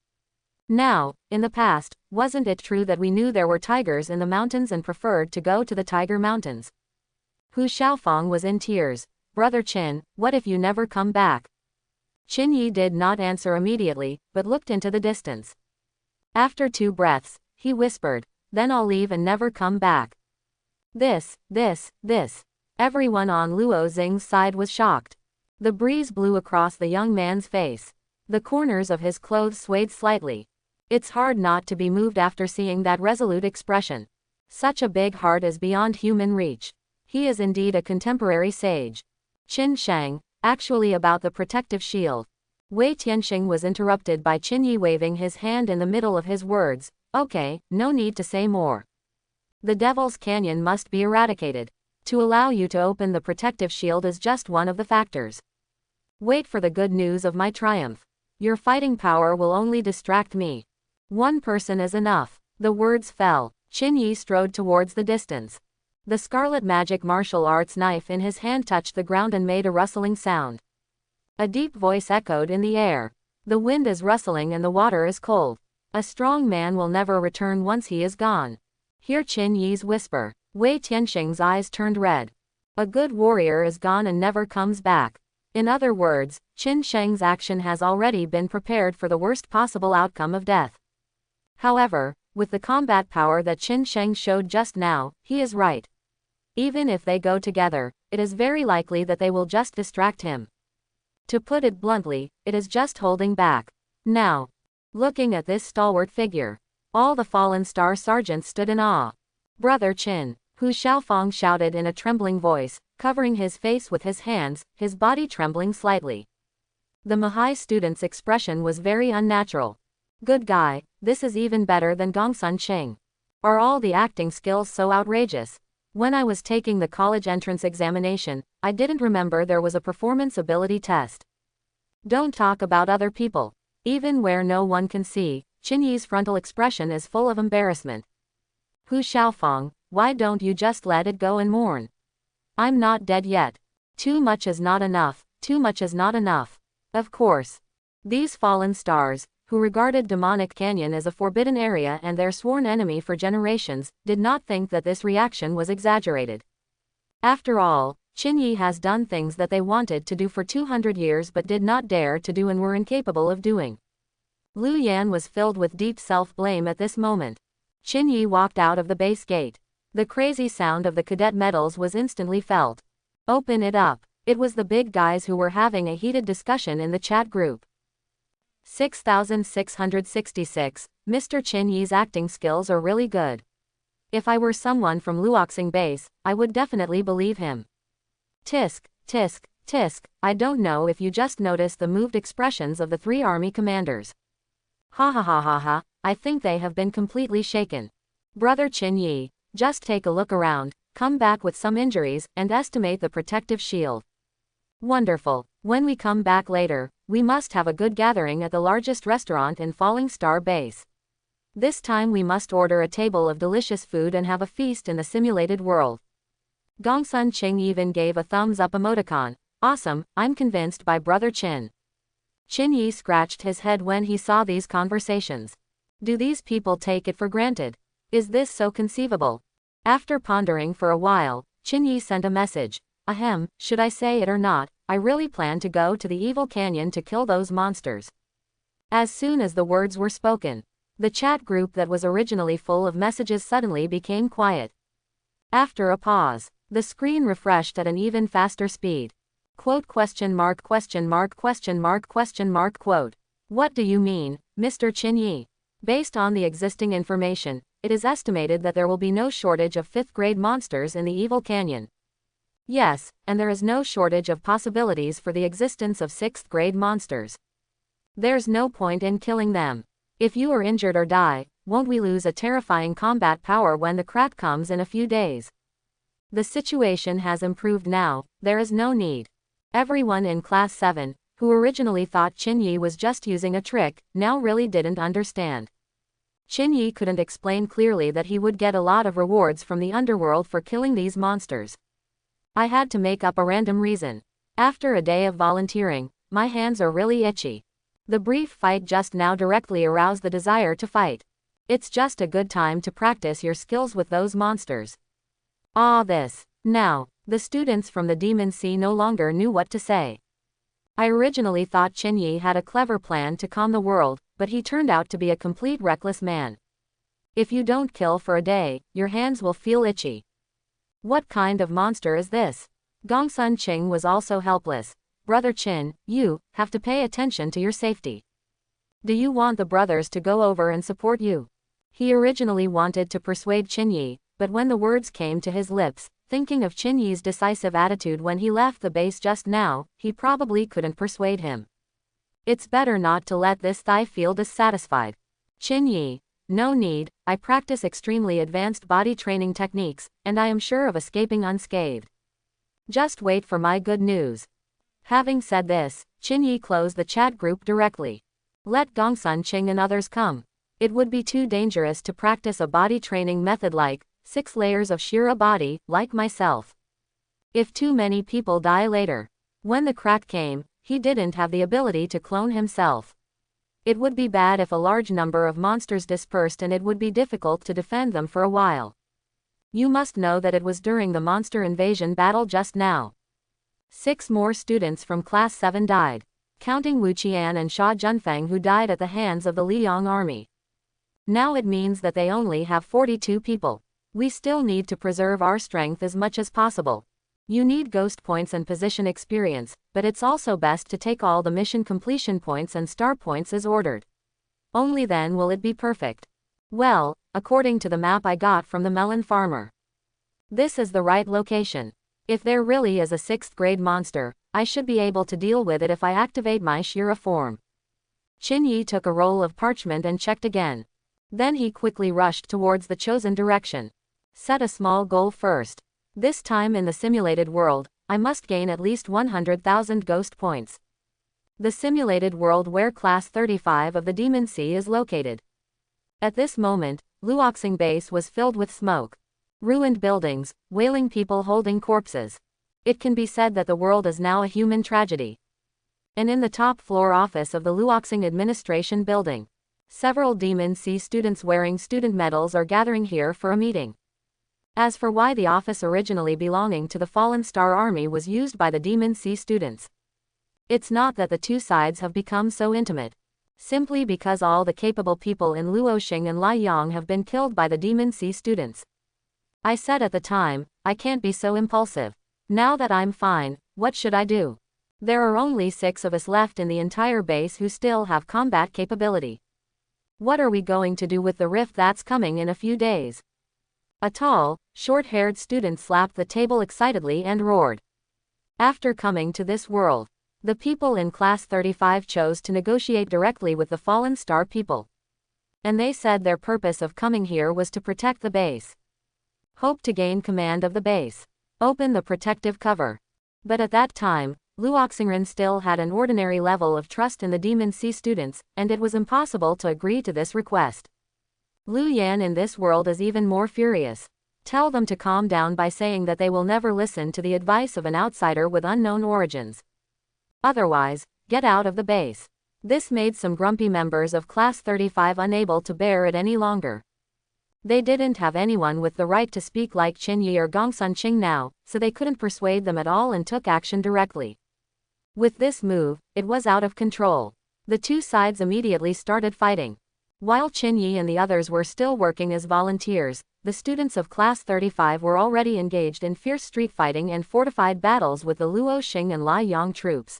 S1: Now, in the past, wasn't it true that we knew there were tigers in the mountains and preferred to go to the Tiger Mountains? Hu Xiaofeng was in tears. Brother Qin, what if you never come back? Qin-Yi did not answer immediately, but looked into the distance. After 2 breaths, he whispered, then I'll leave and never come back. This. Everyone on Luo Xing's side was shocked. The breeze blew across the young man's face. The corners of his clothes swayed slightly. It's hard not to be moved after seeing that resolute expression. Such a big heart is beyond human reach. He is indeed a contemporary sage. Qin Shang, actually about the protective shield. Wei Tianxing was interrupted by Qinyi waving his hand in the middle of his words. Okay, no need to say more. The Devil's Canyon must be eradicated. To allow you to open the protective shield is just one of the factors. Wait for the good news of my triumph. Your fighting power will only distract me. One person is enough. The words fell. Qinyi strode towards the distance. The scarlet magic martial arts knife in his hand touched the ground and made a rustling sound. A deep voice echoed in the air. The wind is rustling and the water is cold. A strong man will never return once he is gone. Hear Qinyi's whisper. Wei Tianxing's eyes turned red. A good warrior is gone and never comes back. In other words, Qin Sheng's action has already been prepared for the worst possible outcome of death. However, with the combat power that Qin Sheng showed just now, he is right. Even if they go together, it is very likely that they will just distract him. To put it bluntly, it is just holding back. Now, looking at this stalwart figure, all the fallen star sergeants stood in awe. Brother Qin, Hu Xiaofang shouted in a trembling voice, covering his face with his hands, his body trembling slightly. The Mahai student's expression was very unnatural. Good guy, this is even better than Gongsun Qing. Are all the acting skills so outrageous? When I was taking the college entrance examination, I didn't remember there was a performance ability test. Don't talk about other people. Even where no one can see, Qinyi's frontal expression is full of embarrassment. Hu Xiaofang, why don't you just let it go and mourn? I'm not dead yet. Too much is not enough, too much is not enough. Of course. These fallen stars, who regarded Demonic Canyon as a forbidden area and their sworn enemy for generations, did not think that this reaction was exaggerated. After all, Qinyi has done things that they wanted to do for 200 years but did not dare to do and were incapable of doing. Lu Yan was filled with deep self-blame at this moment. Qinyi walked out of the base gate. The crazy sound of the cadet medals was instantly felt. Open it up. It was the big guys who were having a heated discussion in the chat group. 6666, Mr. Qinyi's acting skills are really good. If I were someone from Luoxing base, I would definitely believe him. Tisk, tisk, tisk, I don't know if you just noticed the moved expressions of the 3 army commanders. Ha ha ha ha ha, I think they have been completely shaken. Brother Qinyi, just take a look around, come back with some injuries, and estimate the protective shield. Wonderful. When we come back later, we must have a good gathering at the largest restaurant in Falling Star Base. This time we must order a table of delicious food and have a feast in the simulated world. Gongsun Qing even gave a thumbs up emoticon. Awesome, I'm convinced by Brother Qin. Qinyi scratched his head when he saw these conversations. Do these people take it for granted? Is this so conceivable? After pondering for a while, Qinyi sent a message. Ahem, should I say it or not, I really plan to go to the Evil Canyon to kill those monsters. As soon as the words were spoken, the chat group that was originally full of messages suddenly became quiet. After a pause, the screen refreshed at an even faster speed. Quote question mark question mark question mark question mark quote. What do you mean, Mr. Qinyi? Based on the existing information, it is estimated that there will be no shortage of 5th grade monsters in the Evil Canyon. Yes, and there is no shortage of possibilities for the existence of 6th grade monsters. There's no point in killing them. If you are injured or die, won't we lose a terrifying combat power when the crack comes in a few days? The situation has improved now, there is no need. Everyone in Class 7, who originally thought Qinyi was just using a trick, now really didn't understand. Qinyi couldn't explain clearly that he would get a lot of rewards from the Underworld for killing these monsters. I had to make up a random reason. After a day of volunteering, my hands are really itchy. The brief fight just now directly aroused the desire to fight. It's just a good time to practice your skills with those monsters. This. Now, the students from the Demon Sea no longer knew what to say. I originally thought Qinyi had a clever plan to calm the world, but he turned out to be a complete reckless man. If you don't kill for a day, your hands will feel itchy. What kind of monster is this? Gongsun Qing was also helpless. Brother Qin, you have to pay attention to your safety. Do you want the brothers to go over and support you? He originally wanted to persuade Qinyi, but when the words came to his lips, thinking of Qinyi's decisive attitude when he left the base just now, he probably couldn't persuade him. It's better not to let this thigh feel dissatisfied. Qin Yi. No need, I practice extremely advanced body training techniques, and I am sure of escaping unscathed. Just wait for my good news. Having said this, Qin Yi closed the chat group directly. Let Gongsun Qing and others come. It would be too dangerous to practice a body training method like 6 layers of Shira body, like myself. If too many people die later. When the crack came, he didn't have the ability to clone himself. It would be bad if a large number of monsters dispersed and it would be difficult to defend them for a while. You must know that it was during the monster invasion battle just now. 6 more students from Class 7 died, counting Wu Qian and Xia Junfeng who died at the hands of the Liang army. Now it means that they only have 42 people. We still need to preserve our strength as much as possible. You need ghost points and position experience, but it's also best to take all the mission completion points and star points as ordered. Only then will it be perfect. Well, according to the map I got from the melon farmer. This is the right location. If there really is a 6th grade monster, I should be able to deal with it if I activate my Shira form. Qin Yi took a roll of parchment and checked again. Then he quickly rushed towards the chosen direction. Set a small goal first. This time in the simulated world, I must gain at least 100,000 ghost points. The simulated world where Class 35 of the Demon Sea is located. At this moment, Luoxing base was filled with smoke. Ruined buildings, wailing people holding corpses. It can be said that the world is now a human tragedy. And in the top floor office of the Luoxing administration building, several Demon Sea students wearing student medals are gathering here for a meeting. As for why the office originally belonging to the Fallen Star Army was used by the Demon Sea students, it's not that the two sides have become so intimate. Simply because all the capable people in Luoxing and Liang have been killed by the Demon Sea students. I said at the time, I can't be so impulsive. Now that I'm fine, what should I do? There are only 6 of us left in the entire base who still have combat capability. What are we going to do with the rift that's coming in a few days? A tall, short-haired student slapped the table excitedly and roared. After coming to this world, the people in Class 35 chose to negotiate directly with the Fallen Star people. And they said their purpose of coming here was to protect the base. Hope to gain command of the base. Open the protective cover. But at that time, Luoxingren still had an ordinary level of trust in the Demon Sea students, and it was impossible to agree to this request. Lu Yan in this world is even more furious. Tell them to calm down by saying that they will never listen to the advice of an outsider with unknown origins. Otherwise, get out of the base. This made some grumpy members of Class 35 unable to bear it any longer. They didn't have anyone with the right to speak like Qin Yi or Gongsun Qing now, so they couldn't persuade them at all and took action directly. With this move, it was out of control. The two sides immediately started fighting. While Qin Yi and the others were still working as volunteers, the students of Class 35 were already engaged in fierce street fighting and fortified battles with the Luoxing and Liang troops.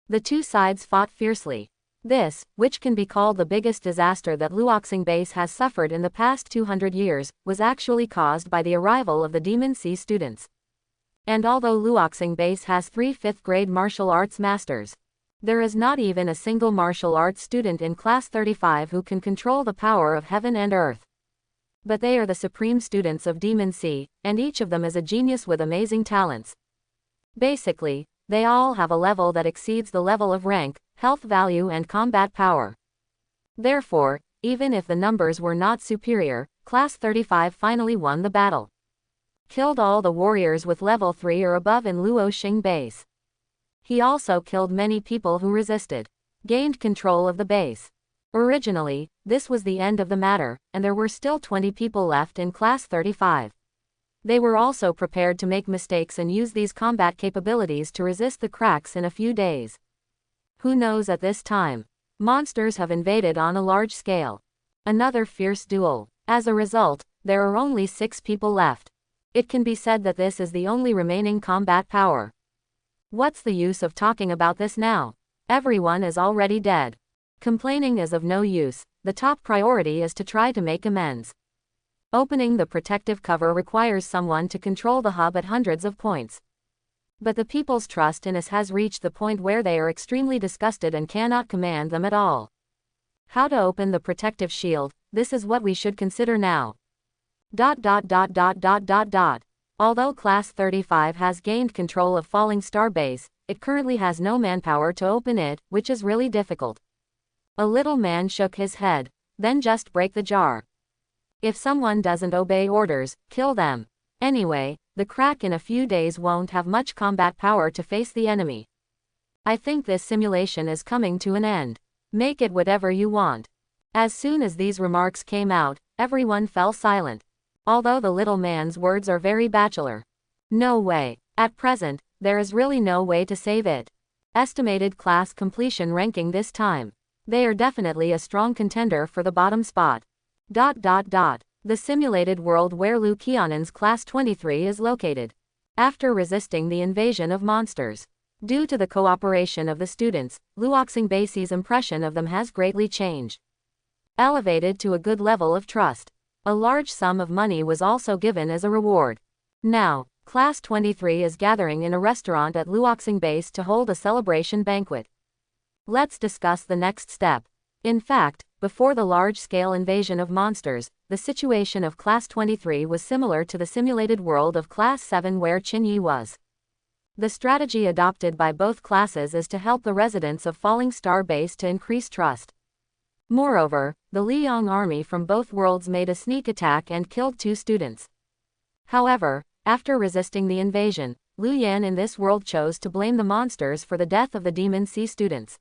S1: The two sides fought fiercely. This, which can be called the biggest disaster that Luoxing base has suffered in the past 200 years, was actually caused by the arrival of the Demon Sea students. And although Luoxing base has 3 5th-grade martial arts masters, there is not even a single martial arts student in Class 35 who can control the power of heaven and earth. But they are the supreme students of Demon Sea, and each of them is a genius with amazing talents. Basically, they all have a level that exceeds the level of rank, health value and combat power. Therefore, even if the numbers were not superior, Class 35 finally won the battle. Killed all the warriors with level 3 or above in Luoxing base. He also killed many people who resisted. Gained control of the base. Originally, this was the end of the matter, and there were still 20 people left in Class 35. They were also prepared to make mistakes and use these combat capabilities to resist the cracks in a few days. Who knows at this time? Monsters have invaded on a large scale. Another fierce duel. As a result, there are only 6 people left. It can be said that this is the only remaining combat power. What's the use of talking about this now? Everyone is already dead. Complaining is of no use. The top priority is to try to make amends. Opening the protective cover requires someone to control the hub at hundreds of points. But the people's trust in us has reached the point where they are extremely disgusted and cannot command them at all. How to open the protective shield, this is what we should consider now. Although Class 35 has gained control of Falling Star Base, it currently has no manpower to open it, which is really difficult. A little man shook his head. Then just break the jar. If someone doesn't obey orders, kill them. Anyway, the crack in a few days won't have much combat power to face the enemy. I think this simulation is coming to an end. Make it whatever you want. As soon as these remarks came out, everyone fell silent. Although the little man's words are very bachelor. No way. At present, there is really no way to save it. Estimated class completion ranking this time. They are definitely a strong contender for the bottom spot. The simulated world where Liu Qianen's Class 23 is located. After resisting the invasion of monsters. Due to the cooperation of the students, Luoxing Basie's impression of them has greatly changed. Elevated to a good level of trust. A large sum of money was also given as a reward. Now, Class 23 is gathering in a restaurant at Luoxing Base to hold a celebration banquet. Let's discuss the next step. In fact, before the large-scale invasion of monsters, the situation of Class 23 was similar to the simulated world of Class 7 where Qinyi was. The strategy adopted by both classes is to help the residents of Falling Star Base to increase trust. Moreover, the Liang army from both worlds made a sneak attack and killed 2 students. However, after resisting the invasion, Liu Yan in this world chose to blame the monsters for the death of the Demon Sea students.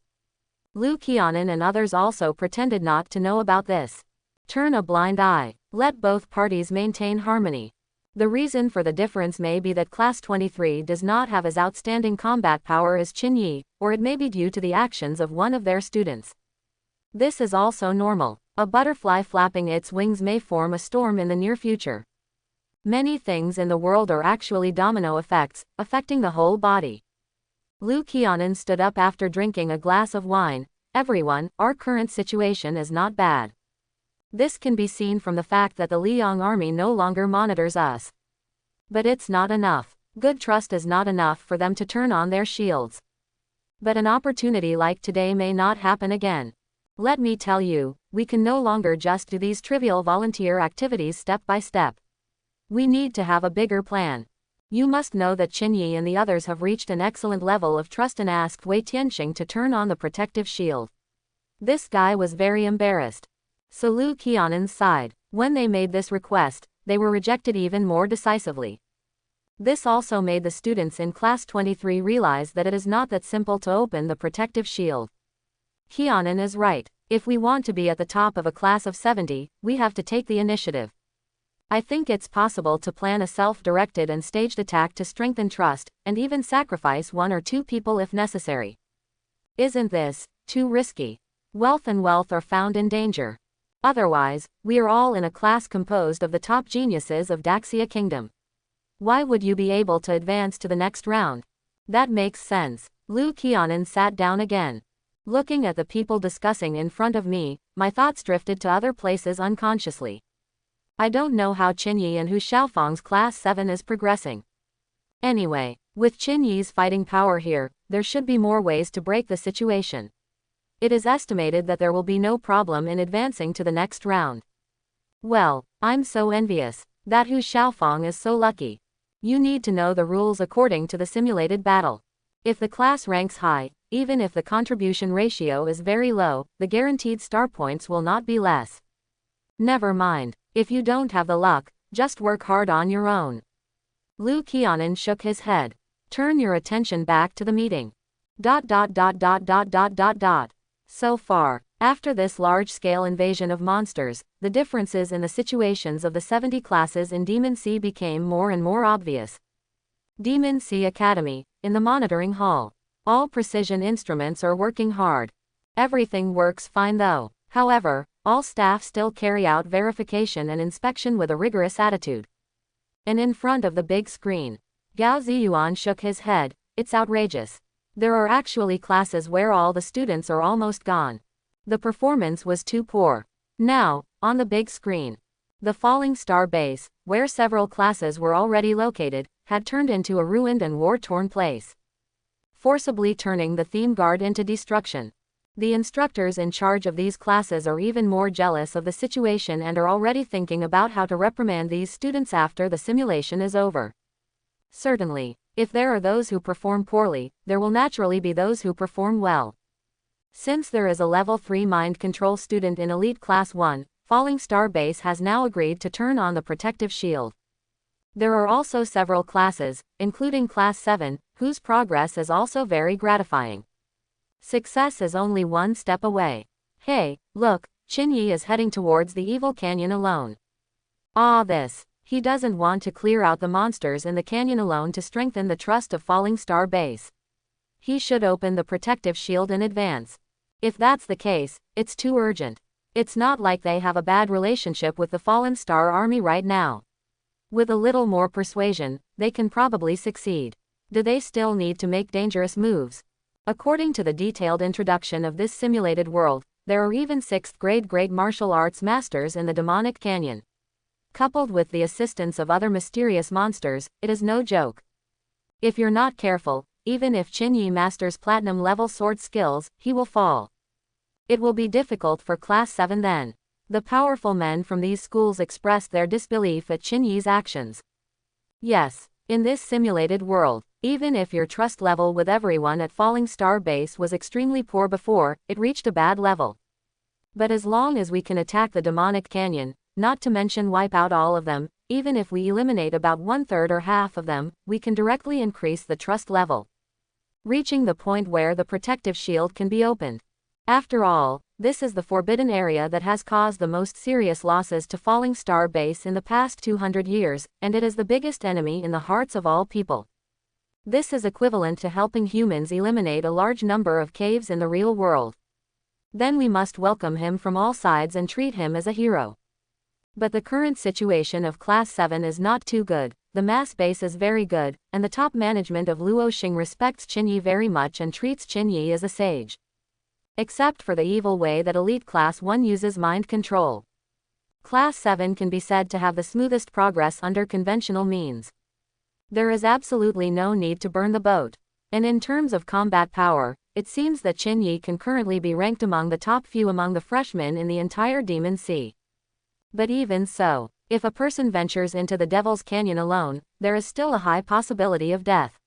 S1: Liu Qianen and others also pretended not to know about this. Turn a blind eye. Let both parties maintain harmony. The reason for the difference may be that Class 23 does not have as outstanding combat power as Qinyi, or it may be due to the actions of one of their students. This is also normal. A butterfly flapping its wings may form a storm in the near future. Many things in the world are actually domino effects, affecting the whole body. Liu Qianen stood up after drinking a glass of wine. Everyone, our current situation is not bad. This can be seen from the fact that the Liang army no longer monitors us. But it's not enough. Good trust is not enough for them to turn on their shields. But an opportunity like today may not happen again. Let me tell you, we can no longer just do these trivial volunteer activities step by step. We need to have a bigger plan. You must know that Qinyi and the others have reached an excellent level of trust and asked Wei Tianxing to turn on the protective shield. This guy was very embarrassed. So Liu Qianen sighed. When they made this request, they were rejected even more decisively. This also made the students in Class 23 realize that it is not that simple to open the protective shield. Qianen is right. If we want to be at the top of a class of 70, we have to take the initiative. I think it's possible to plan a self-directed and staged attack to strengthen trust, and even sacrifice 1 or 2 people if necessary. Isn't this too risky? Wealth are found in danger. Otherwise, we are all in a class composed of the top geniuses of Daxia Kingdom. Why would you be able to advance to the next round? That makes sense. Liu Qianen sat down again. Looking at the people discussing in front of me, my thoughts drifted to other places unconsciously. I don't know how Qinyi and Hu Xiaofang's Class 7 is progressing. Anyway, with Qinyi's fighting power here, there should be more ways to break the situation. It is estimated that there will be no problem in advancing to the next round. Well, I'm so envious. That Hu Xiaofang is so lucky. You need to know the rules according to the simulated battle. If the class ranks high, even if the contribution ratio is very low, the guaranteed star points will not be less. Never mind. If you don't have the luck, just work hard on your own. Liu Qianen shook his head. Turn your attention back to the meeting. So far, after this large-scale invasion of monsters, the differences in the situations of the 70 classes in Demon Sea became more and more obvious. Demon Sea Academy, in the monitoring hall. All precision instruments are working hard. Everything works fine though. However, all staff still carry out verification and inspection with a rigorous attitude. And in front of the big screen, Gao Ziyuan shook his head. It's outrageous. There are actually classes where all the students are almost gone. The performance was too poor. Now, on the big screen, the Falling Star Base, where several classes were already located, had turned into a ruined and war-torn place, forcibly turning the theme guard into destruction. The instructors in charge of these classes are even more jealous of the situation and are already thinking about how to reprimand these students after the simulation is over. Certainly, if there are those who perform poorly, there will naturally be those who perform well. Since there is a level 3 mind control student in Elite Class 1, Falling Star Base has now agreed to turn on the protective shield. There are also several classes, including Class 7, whose progress is also very gratifying. Success is only one step away. Hey, look, Chin-Yi is heading towards the evil canyon alone. He doesn't want to clear out the monsters in the canyon alone to strengthen the trust of Falling Star Base. He should open the protective shield in advance. If that's the case, it's too urgent. It's not like they have a bad relationship with the Fallen Star Army right now. With a little more persuasion, they can probably succeed. Do they still need to make dangerous moves? According to the detailed introduction of this simulated world, there are even 6th grade great martial arts masters in the demonic canyon. Coupled with the assistance of other mysterious monsters, it is no joke. If you're not careful, even if Chin-Yi masters platinum level sword skills, he will fall. It will be difficult for Class 7 then. The powerful men from these schools expressed their disbelief at Chin-Yi's actions. Yes, in this simulated world, even if your trust level with everyone at Falling Star Base was extremely poor before, it reached a bad level. But as long as we can attack the demonic canyon, not to mention wipe out all of them, even if we eliminate about 1/3 or half of them, we can directly increase the trust level, reaching the point where the protective shield can be opened. After all, this is the forbidden area that has caused the most serious losses to Falling Star Base in the past 200 years, and it is the biggest enemy in the hearts of all people. This is equivalent to helping humans eliminate a large number of caves in the real world. Then we must welcome him from all sides and treat him as a hero. But the current situation of Class 7 is not too good. The mass base is very good, and the top management of Luoxing respects Chin-Yi very much and treats Chin-Yi as a sage. Except for the evil way that Elite Class 1 uses mind control. Class 7 can be said to have the smoothest progress under conventional means. There is absolutely no need to burn the boat. And in terms of combat power, it seems that Chin-Yi can currently be ranked among the top few among the freshmen in the entire Demon Sea. But even so, if a person ventures into the Devil's Canyon alone, there is still a high possibility of death.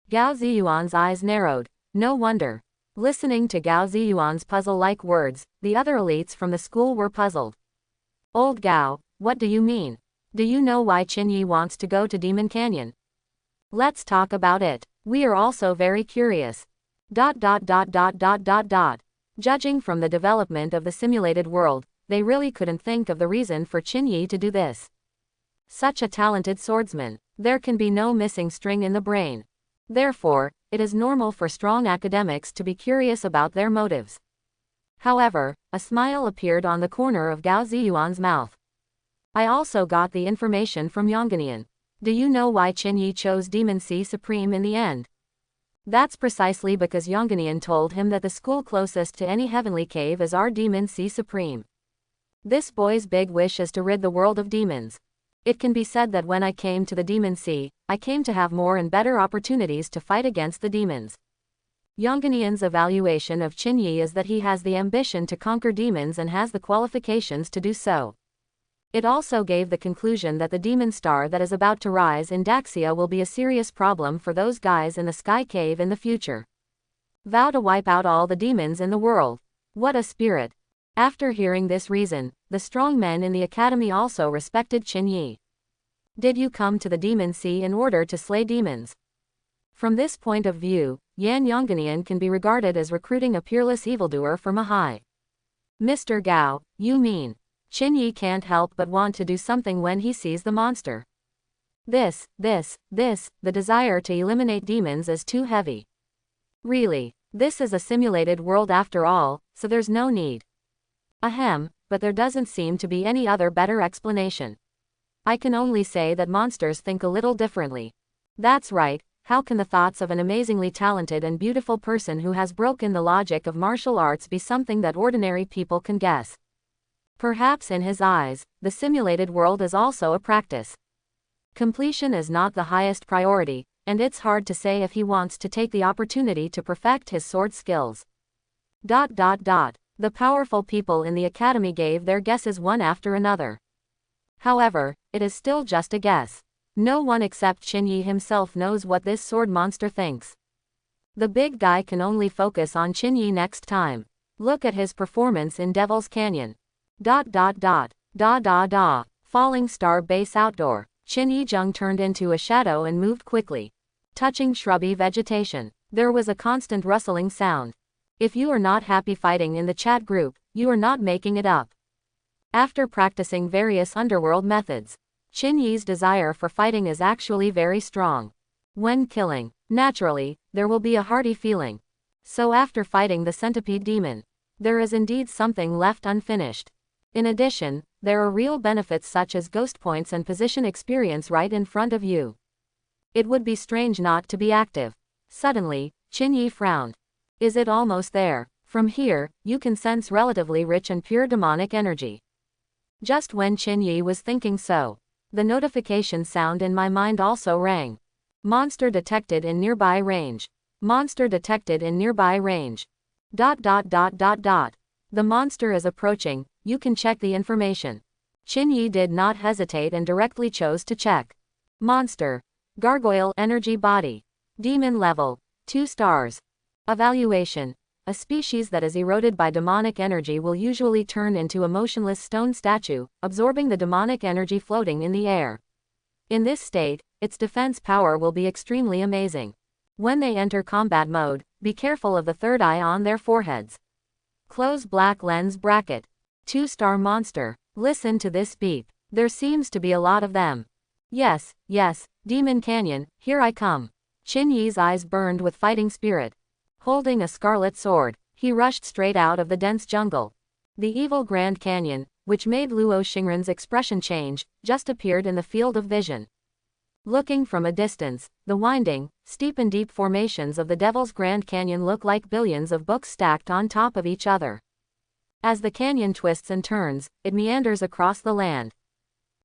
S1: Gao Ziyuan's eyes narrowed. No wonder. Listening to Gao Ziyuan's puzzle-like words, the other elites from the school were puzzled. Old Gao, what do you mean? Do you know why Chin-Yi wants to go to Demon Canyon? Let's talk about it. We are also very curious. Judging from the development of the simulated world, they really couldn't think of the reason for Chin-Yi to do this. Such a talented swordsman, there can be no missing string in the brain. Therefore, it is normal for strong academics to be curious about their motives. However, a smile appeared on the corner of Gao Ziyuan's mouth. I also got the information from Yongganian. Do you know why Chin-Yi chose Demon Sea Supreme in the end? That's precisely because Yongganian told him that the school closest to any heavenly cave is our Demon Sea Supreme. This boy's big wish is to rid the world of demons. It can be said that when I came to the Demon Sea, I came to have more and better opportunities to fight against the demons. Yongganian's evaluation of Chin-Yi is that he has the ambition to conquer demons and has the qualifications to do so. It also gave the conclusion that the demon star that is about to rise in Daxia will be a serious problem for those guys in the Sky Cave in the future. Vow to wipe out all the demons in the world. What a spirit. After hearing this reason, the strong men in the academy also respected Chin-Yi. Did you come to the Demon Sea in order to slay demons? From this point of view, Yan Yongganian can be regarded as recruiting a peerless evildoer from a high. Mr. Gao, you mean, Chin-Yi can't help but want to do something when he sees the monster. The desire to eliminate demons is too heavy. Really, this is a simulated world after all, so there's no need. Ahem, but there doesn't seem to be any other better explanation. I can only say that monsters think a little differently. That's right, how can the thoughts of an amazingly talented and beautiful person who has broken the logic of martial arts be something that ordinary people can guess? Perhaps in his eyes, the simulated world is also a practice. Completion is not the highest priority, and it's hard to say if he wants to take the opportunity to perfect his sword skills. The powerful people in the academy gave their guesses one after another. However, it is still just a guess. No one except Qinyi himself knows what this sword monster thinks. The big guy can only focus on Qinyi next time. Look at his performance in Devil's Canyon. Falling Star Base Outdoor. Qinyi Zheng turned into a shadow and moved quickly, touching shrubby vegetation. There was a constant rustling sound. If you are not happy fighting in the chat group, you are not making it up. After practicing various underworld methods, Qinyi's desire for fighting is actually very strong. When killing, naturally, there will be a hearty feeling. So after fighting the centipede demon, there is indeed something left unfinished. In addition, there are real benefits such as ghost points and position experience right in front of you. It would be strange not to be active. Suddenly, Qinyi frowned. Is it almost there? From here, you can sense relatively rich and pure demonic energy. Just when Qinyi was thinking so, the notification sound in my mind also rang. Monster detected in nearby range. Monster detected in nearby range. The monster is approaching, you can check the information. Qinyi did not hesitate and directly chose to check. Monster. Gargoyle energy body. Demon level. 2 stars. Evaluation. A species that is eroded by demonic energy will usually turn into a motionless stone statue, absorbing the demonic energy floating in the air. In this state, its defense power will be extremely amazing. When they enter combat mode, be careful of the third eye on their foreheads. Close black lens bracket. 2-star monster. Listen to this beep. There seems to be a lot of them. Yes, Demon Canyon, here I come. Qinyi's eyes burned with fighting spirit. Holding a scarlet sword, he rushed straight out of the dense jungle. The evil Grand Canyon, which made Luo Xingren's expression change, just appeared in the field of vision. Looking from a distance, the winding, steep and deep formations of the Devil's Grand Canyon look like billions of books stacked on top of each other. As the canyon twists and turns, it meanders across the land.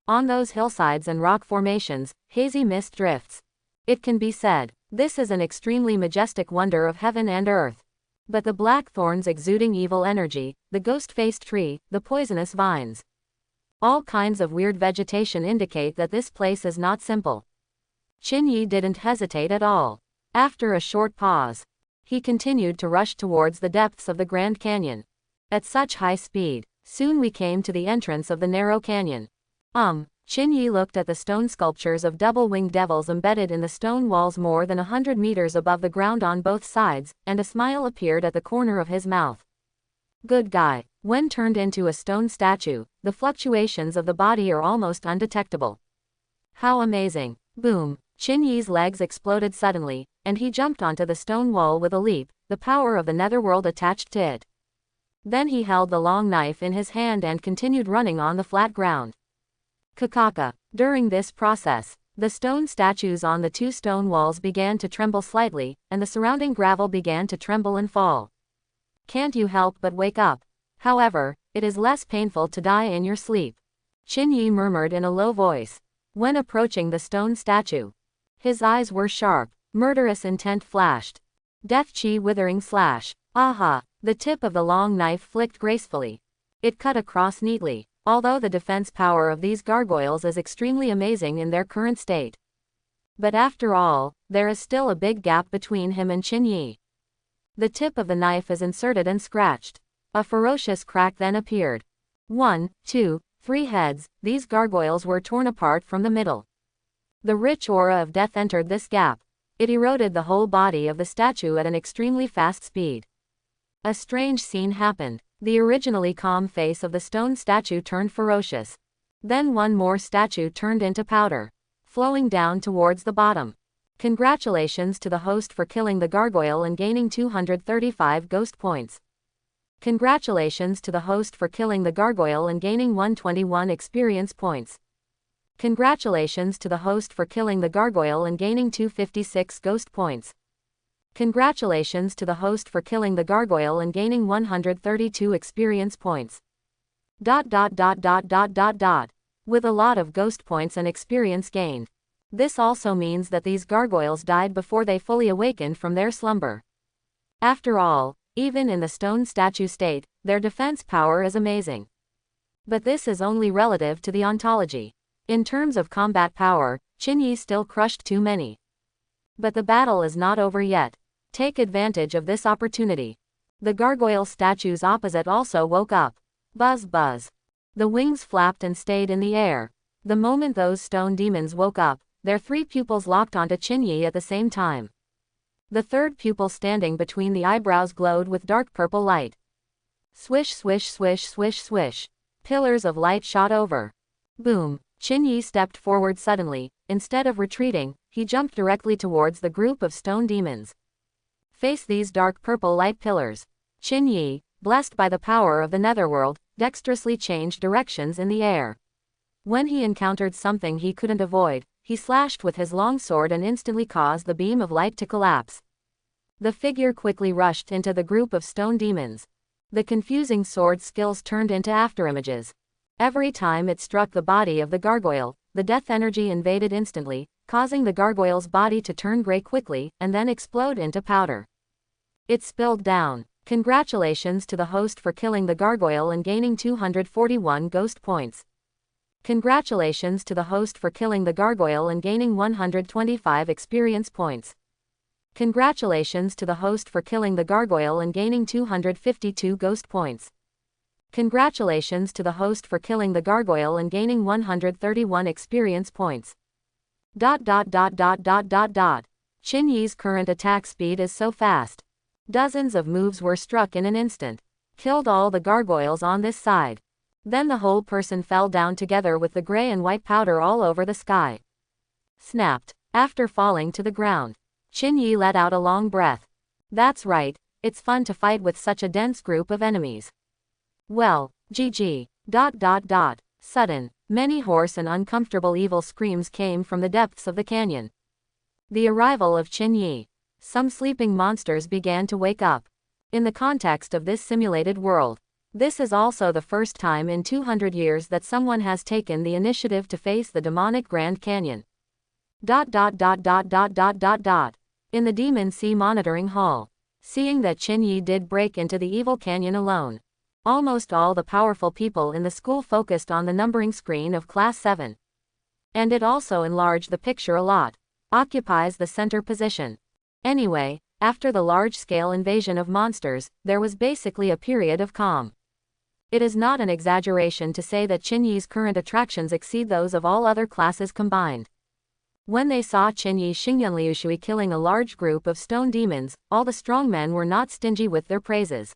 S1: On those hillsides and rock formations, hazy mist drifts. It can be said, this is an extremely majestic wonder of heaven and earth. But the black thorns exuding evil energy, the ghost-faced tree, the poisonous vines. All kinds of weird vegetation indicate that this place is not simple. Qinyi didn't hesitate at all. After a short pause, he continued to rush towards the depths of the Grand Canyon. At such high speed, soon we came to the entrance of the narrow canyon. Qinyi looked at the stone sculptures of double-winged devils embedded in the stone walls more than 100 meters above the ground on both sides, and a smile appeared at the corner of his mouth. Good guy. When turned into a stone statue, the fluctuations of the body are almost undetectable. How amazing. Boom. Qinyi's legs exploded suddenly, and he jumped onto the stone wall with a leap, the power of the netherworld attached to it. Then he held the long knife in his hand and continued running on the flat ground. Kakaka. During this process, the stone statues on the 2 stone walls began to tremble slightly, and the surrounding gravel began to tremble and fall. Can't you help but wake up? However, it is less painful to die in your sleep. Qinyi murmured in a low voice. When approaching the stone statue, his eyes were sharp, murderous intent flashed. Death chi withering slash. Aha! The tip of the long knife flicked gracefully. It cut across neatly. Although the defense power of these gargoyles is extremely amazing in their current state. But after all, there is still a big gap between him and Qinyi. The tip of the knife is inserted and scratched. A ferocious crack then appeared. 1, 2, 3 heads, these gargoyles were torn apart from the middle. The rich aura of death entered this gap. It eroded the whole body of the statue at an extremely fast speed. A strange scene happened. The originally calm face of the stone statue turned ferocious. Then one more statue turned into powder, flowing down towards the bottom. Congratulations to the host for killing the gargoyle and gaining 235 ghost points. Congratulations to the host for killing the gargoyle and gaining 121 experience points. Congratulations to the host for killing the gargoyle and gaining 256 ghost points. Congratulations to the host for killing the gargoyle and gaining 132 experience points. With a lot of ghost points and experience gained, This also means that these gargoyles died before they fully awakened from their slumber. After all, even in the stone statue state, their defense power is amazing. But this is only relative to the ontology. In terms of combat power, Qinyi still crushed too many. But the battle is not over yet. Take advantage of this opportunity. The gargoyle statues opposite also woke up. Buzz buzz. The wings flapped and stayed in the air. The moment those stone demons woke up, their three pupils locked onto Qinyi at the same time. The third pupil standing between the eyebrows glowed with dark purple light. Swish swish swish swish swish. Pillars of light shot over. Boom. Qinyi stepped forward suddenly. Instead of retreating, he jumped directly towards the group of stone demons. Face these dark purple light pillars. Qinyi, blessed by the power of the netherworld, dexterously changed directions in the air. When he encountered something he couldn't avoid, he slashed with his long sword and instantly caused the beam of light to collapse. The figure quickly rushed into the group of stone demons. The confusing sword skills turned into afterimages. Every time it struck the body of the gargoyle, the death energy invaded instantly, causing the gargoyle's body to turn gray quickly and then explode into powder. It spilled down. Congratulations to the host for killing the gargoyle and gaining 241 ghost points. Congratulations to the host for killing the gargoyle and gaining 125 experience points. Congratulations to the host for killing the gargoyle and gaining 252 ghost points. Congratulations to the host for killing the gargoyle and gaining 131 experience points. Qinyi's current attack speed is so fast. Dozens of moves were struck in an instant. Killed all the gargoyles on this side. Then the whole person fell down together with the gray and white powder all over the sky. Snapped. After falling to the ground, Qinyi let out a long breath. That's right, it's fun to fight with such a dense group of enemies. Well, GG. Sudden, many hoarse and uncomfortable evil screams came from the depths of the canyon. The arrival of Qinyi. Some sleeping monsters began to wake up. In the context of this simulated world, this is also the first time in 200 years that someone has taken the initiative to face the demonic Grand Canyon. In the Demon Sea Monitoring Hall, seeing that Qinyi did break into the evil canyon alone, almost all the powerful people in the school focused on the numbering screen of Class 7. And it also enlarged the picture a lot. Occupies the center position. Anyway, after the large-scale invasion of monsters, there was basically a period of calm. It is not an exaggeration to say that Qinyi's current attractions exceed those of all other classes combined. When they saw Qinyi Xingyanliushui killing a large group of stone demons, all the strongmen were not stingy with their praises.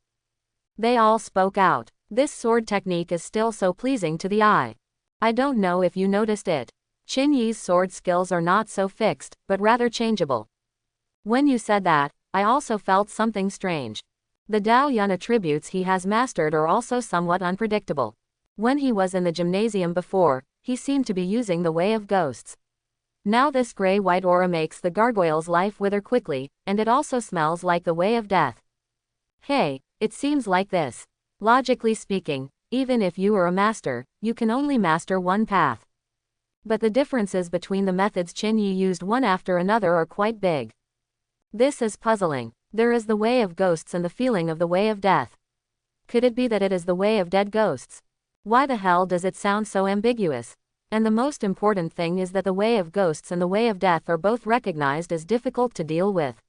S1: They all spoke out. This sword technique is still so pleasing to the eye. I don't know if you noticed it. Qinyi's sword skills are not so fixed, but rather changeable. When you said that, I also felt something strange. The Dao Yun attributes he has mastered are also somewhat unpredictable. When he was in the gymnasium before, he seemed to be using the Way of Ghosts. Now this gray-white aura makes the gargoyle's life wither quickly, and it also smells like the Way of Death. Hey, it seems like this. Logically speaking, even if you are a master, you can only master one path. But the differences between the methods Qinyi used one after another are quite big. This is puzzling. There is the Way of Ghosts and the feeling of the Way of Death. Could it be that it is the Way of Dead Ghosts? Why the hell does it sound so ambiguous? And the most important thing is that the Way of Ghosts and the Way of Death are both recognized as difficult to deal with.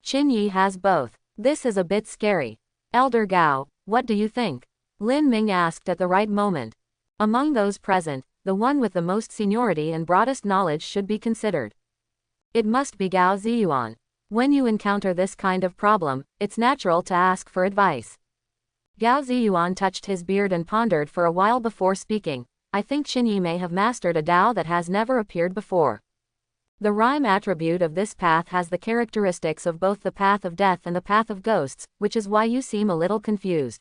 S1: Qinyi has both. This is a bit scary. Elder Gao, what do you think? Lin Ming asked at the right moment. Among those present, the one with the most seniority and broadest knowledge should be considered. It must be Gao Ziyuan. When you encounter this kind of problem, it's natural to ask for advice. Gao Ziyuan touched his beard and pondered for a while before speaking. I think Qinyi may have mastered a Dao that has never appeared before. The rhyme attribute of this path has the characteristics of both the path of death and the path of ghosts, which is why you seem a little confused.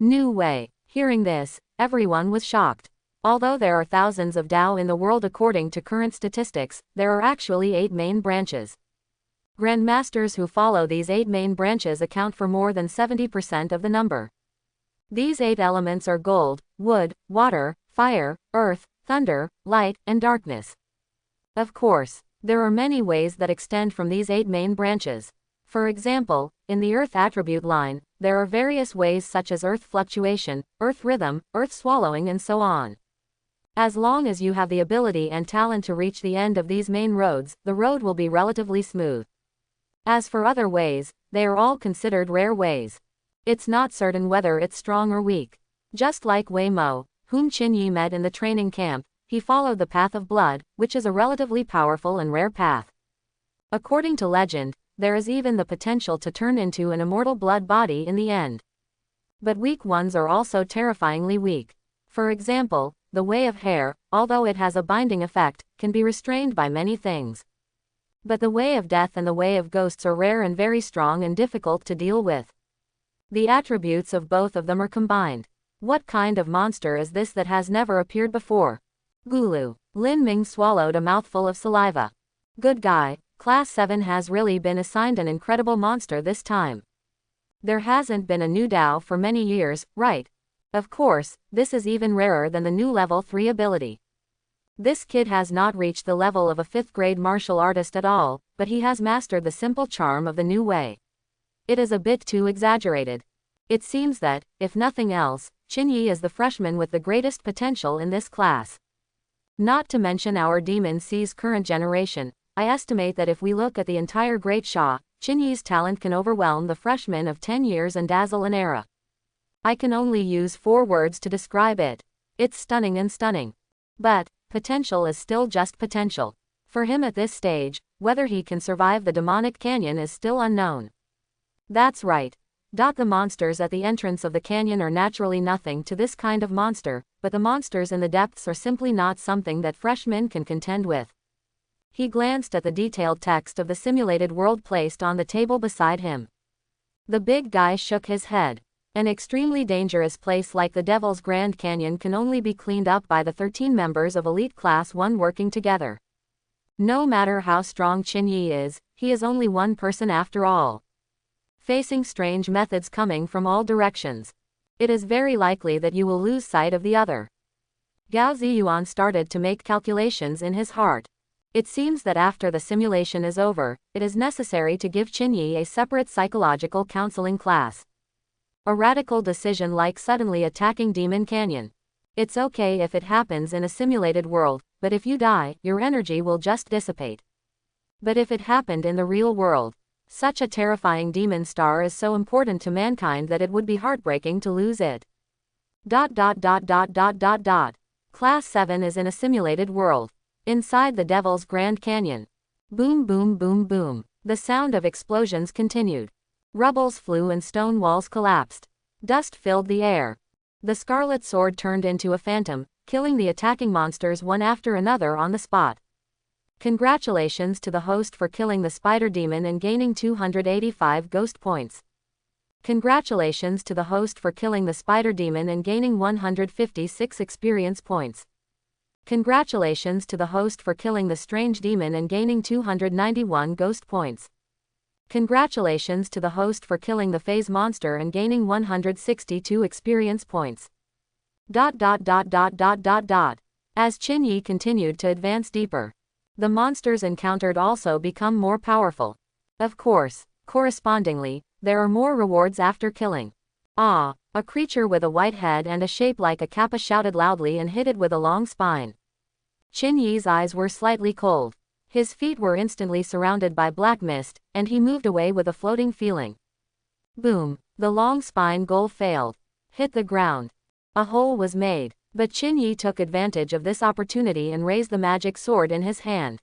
S1: New Way. Hearing this, everyone was shocked. Although there are thousands of Dao in the world according to current statistics, there are actually 8 main branches. Grandmasters who follow these 8 main branches account for more than 70% of the number. These 8 elements are gold, wood, water, fire, earth, thunder, light, and darkness. Of course, there are many ways that extend from these 8 main branches. For example, in the Earth attribute line, there are various ways such as Earth fluctuation, Earth rhythm, Earth swallowing, and so on. As long as you have the ability and talent to reach the end of these main roads, the road will be relatively smooth. As for other ways, they are all considered rare ways. It's not certain whether it's strong or weak. Just like Wei Mo, whom Qin Yi met in the training camp, he followed the path of blood, which is a relatively powerful and rare path. According to legend, there is even the potential to turn into an immortal blood body in the end. But weak ones are also terrifyingly weak. For example, the Way of Hair, although it has a binding effect, can be restrained by many things. But the Way of Death and the Way of Ghosts are rare and very strong and difficult to deal with. The attributes of both of them are combined. What kind of monster is this that has never appeared before? Gulu. Lin Ming swallowed a mouthful of saliva. Good guy, Class 7 has really been assigned an incredible monster this time. There hasn't been a new Dao for many years, right? Of course, this is even rarer than the new level 3 ability. This kid has not reached the level of a 5th grade martial artist at all, but he has mastered the simple charm of the new way. It is a bit too exaggerated. It seems that, if nothing else, Qin Yi is the freshman with the greatest potential in this class. Not to mention our Demon C's current generation, I estimate that if we look at the entire Great Sha, Qin Yi's talent can overwhelm the freshmen of 10 years and dazzle an era. I can only use 4 words to describe it. It's stunning and stunning. But, potential is still just potential. For him at this stage, whether he can survive the demonic canyon is still unknown. That's right. The monsters at the entrance of the canyon are naturally nothing to this kind of monster, but the monsters in the depths are simply not something that freshmen can contend with. He glanced at the detailed text of the simulated world placed on the table beside him. The big guy shook his head. An extremely dangerous place like the Devil's Grand Canyon can only be cleaned up by the 13 members of Elite Class 1 working together. No matter how strong Qin Yi is, he is only one person after all. Facing strange methods coming from all directions, it is very likely that you will lose sight of the other. Gao Ziyuan started to make calculations in his heart. It seems that after the simulation is over, it is necessary to give Qin Yi a separate psychological counseling class. A radical decision like suddenly attacking Demon Canyon. It's okay if it happens in a simulated world, but if you die, your energy will just dissipate. But if it happened in the real world, such a terrifying demon star is so important to mankind that it would be heartbreaking to lose it. Class 7 is in a simulated world. Inside the Devil's Grand Canyon. Boom boom boom boom. The sound of explosions continued. Rubbles flew and stone walls collapsed. Dust filled the air. The scarlet sword turned into a phantom, killing the attacking monsters one after another on the spot. Congratulations to the host for killing the spider demon and gaining 285 ghost points. Congratulations to the host for killing the spider demon and gaining 156 experience points. Congratulations to the host for killing the strange demon and gaining 291 ghost points. Congratulations to the host for killing the phase monster and gaining 162 experience points. As Qin Yi continued to advance deeper, the monsters encountered also become more powerful. Of course, correspondingly, there are more rewards after killing. Ah! A creature with a white head and a shape like a kappa shouted loudly and hit it with a long spine. Qin Yi's eyes were slightly cold. His feet were instantly surrounded by black mist, and he moved away with a floating feeling. Boom! The long spine goal failed. Hit the ground. A hole was made, but Qin Yi took advantage of this opportunity and raised the magic sword in his hand.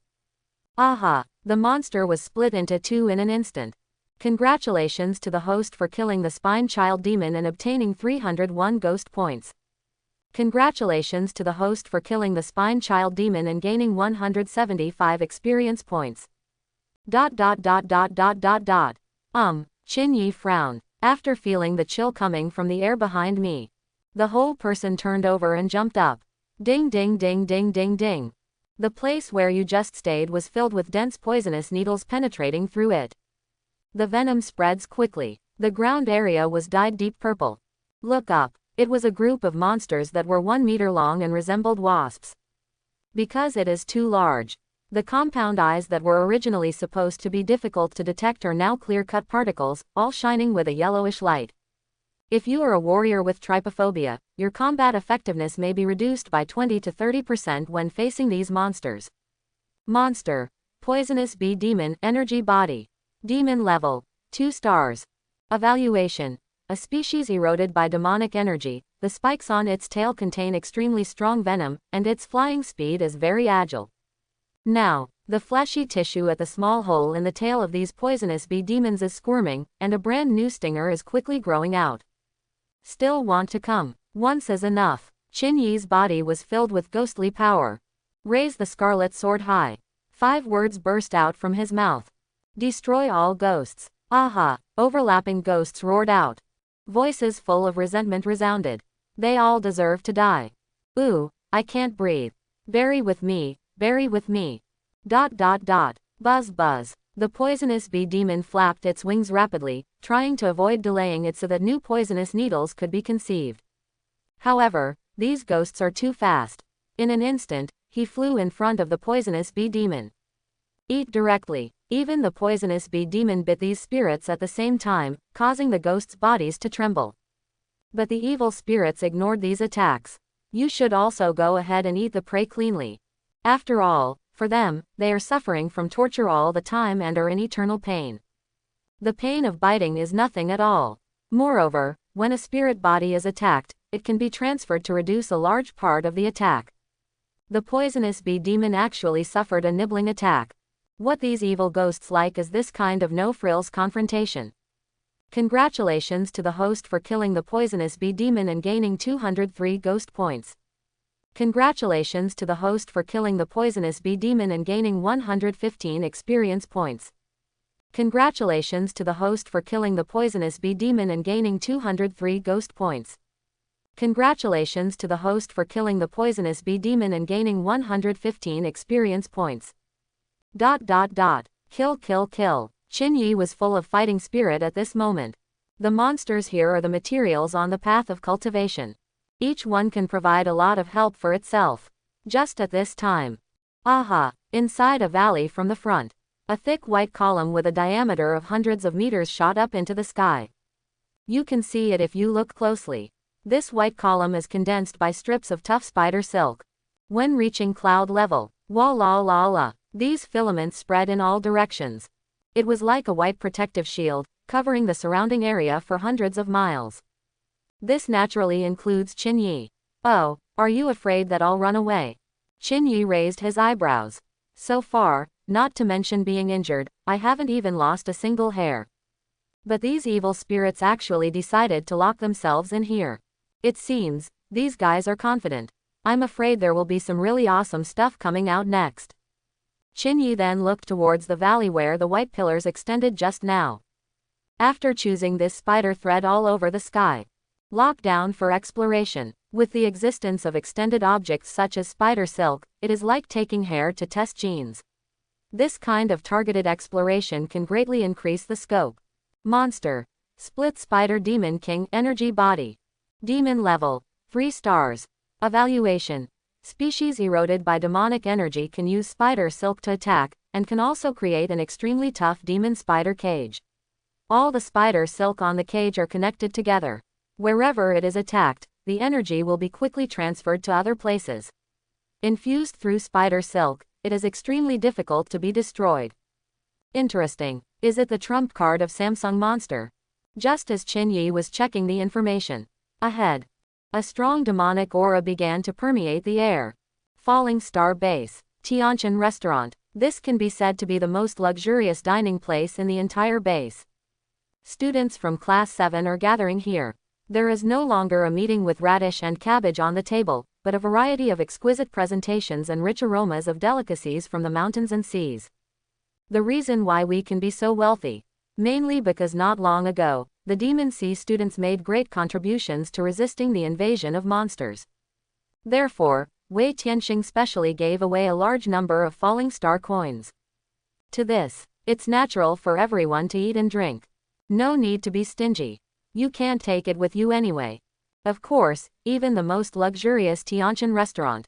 S1: Aha! The monster was split into 2 in an instant. Congratulations to the host for killing the spine child demon and obtaining 301 ghost points. Congratulations to the host for killing the spine child demon and gaining 175 experience points. Qin Yi frowned. After feeling the chill coming from the air behind me, the whole person turned over and jumped up. Ding ding ding ding ding ding. The place where you just stayed was filled with dense poisonous needles penetrating through it. The venom spreads quickly. The ground area was dyed deep purple. Look up. It was a group of monsters that were 1 meter long and resembled wasps. Because it is too large, The compound eyes that were originally supposed to be difficult to detect are now clear-cut particles, all shining with a yellowish light. If you are a warrior with trypophobia, your combat effectiveness may be reduced by 20 to 30% when facing these monsters. Monster. Poisonous Bee Demon Energy Body. Demon Level. 2 stars. Evaluation. A species eroded by demonic energy, the spikes on its tail contain extremely strong venom, and its flying speed is very agile. Now, the fleshy tissue at the small hole in the tail of these poisonous bee demons is squirming, and a brand new stinger is quickly growing out. Still want to come. Once is enough. Qin Yi's body was filled with ghostly power. Raise the scarlet sword high. 5 words burst out from his mouth. Destroy all ghosts. Aha! Overlapping ghosts roared out. Voices full of resentment resounded. They all deserve to die. Ooh, I can't breathe. Bury with me, bury with me. ... Buzz buzz. The poisonous bee demon flapped its wings rapidly, trying to avoid delaying it so that new poisonous needles could be conceived. However, these ghosts are too fast. In an instant, he flew in front of the poisonous bee demon. Eat directly. Even the poisonous bee demon bit these spirits at the same time, causing the ghosts' bodies to tremble. But the evil spirits ignored these attacks. You should also go ahead and eat the prey cleanly. After all, for them, they are suffering from torture all the time and are in eternal pain. The pain of biting is nothing at all. Moreover, when a spirit body is attacked, it can be transferred to reduce a large part of the attack. The poisonous bee demon actually suffered a nibbling attack. What these evil ghosts like is this kind of no-frills confrontation. Congratulations to the host for killing the poisonous bee demon and gaining 203 ghost points. Congratulations to the host for killing the poisonous bee demon and gaining 115 experience points. Congratulations to the host for killing the poisonous bee demon and gaining 203 ghost points. Congratulations to the host for killing the poisonous bee demon and gaining 115 experience points. ... Kill kill kill. Qin Yi was full of fighting spirit at this moment. The monsters here are the materials on the path of cultivation. Each one can provide a lot of help for itself. Just at this time. Aha! Inside a valley from the front. A thick white column with a diameter of hundreds of meters shot up into the sky. You can see it if you look closely. This white column is condensed by strips of tough spider silk. When reaching cloud level, la, these filaments spread in all directions. It was like a white protective shield, covering the surrounding area for hundreds of miles. This naturally includes Qin Yi. Oh, are you afraid that I'll run away? Qin Yi raised his eyebrows. So far, not to mention being injured, I haven't even lost a single hair. But these evil spirits actually decided to lock themselves in here. It seems, these guys are confident. I'm afraid there will be some really awesome stuff coming out next. Qin Yi then looked towards the valley where the white pillars extended just now. After choosing this spider thread all over the sky. Lockdown for exploration. With the existence of extended objects such as spider silk, it is like taking hair to test genes. This kind of targeted exploration can greatly increase the scope. Monster. Split Spider Demon King Energy Body. Demon Level. 3 stars. Evaluation. Species eroded by demonic energy can use spider silk to attack, and can also create an extremely tough demon spider cage. All the spider silk on the cage are connected together. Wherever it is attacked, the energy will be quickly transferred to other places. Infused through spider silk, it is extremely difficult to be destroyed. Interesting. Is it the trump card of Samsung Monster? Just as Qin Yi was checking the information. Ahead. A strong demonic aura began to permeate the air. Falling Star Base. Tianqian Restaurant. This can be said to be the most luxurious dining place in the entire base. Students from Class 7 are gathering here. There is no longer a meeting with radish and cabbage on the table, but a variety of exquisite presentations and rich aromas of delicacies from the mountains and seas. The reason why we can be so wealthy. Mainly because not long ago, the Demon Sea students made great contributions to resisting the invasion of monsters. Therefore, Wei Tianxing specially gave away a large number of falling star coins. To this, it's natural for everyone to eat and drink. No need to be stingy. You can't take it with you anyway. Of course, even the most luxurious Tianqian restaurant.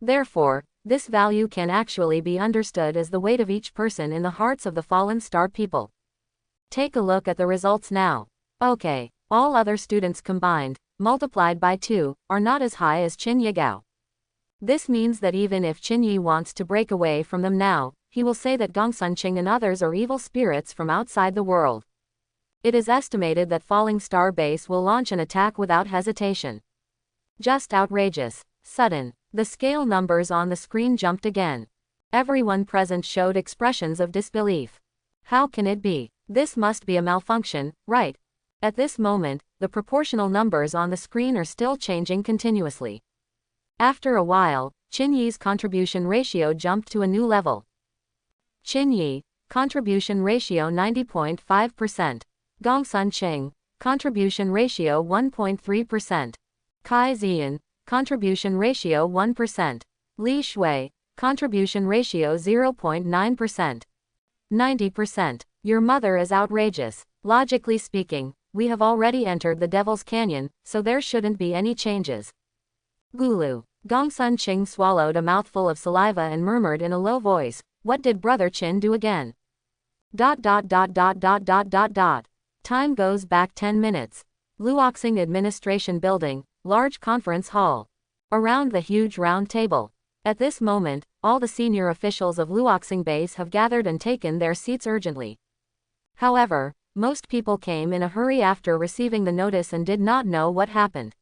S1: Therefore, this value can actually be understood as the weight of each person in the hearts of the fallen star people. Take a look at the results now. Okay, all other students combined, multiplied by 2, are not as high as Qin Yigao. This means that even if Qin Yi wants to break away from them now, he will say that Gongsun Qing and others are evil spirits from outside the world. It is estimated that Falling Star Base will launch an attack without hesitation. Just outrageous. Sudden. The scale numbers on the screen jumped again. Everyone present showed expressions of disbelief. How can it be? This must be a malfunction, right? At this moment, the proportional numbers on the screen are still changing continuously. After a while, Qin Yi's contribution ratio jumped to a new level. Qin Yi, contribution ratio 90.5%. Gongsun Qing, contribution ratio 1.3%. Kai Ziyan, contribution ratio 1%. Li Shui, contribution ratio 0.9%. 90%. Your mother is outrageous. Logically speaking, we have already entered the Devil's Canyon, so there shouldn't be any changes. Gulu. Gongsun Qing swallowed a mouthful of saliva and murmured in a low voice, "What did Brother Qin do again?" Time goes back 10 minutes. Luoxing Administration Building, large conference hall. Around the huge round table. At this moment, all the senior officials of Luoxing Base have gathered and taken their seats urgently. However, most people came in a hurry after receiving the notice and did not know what happened.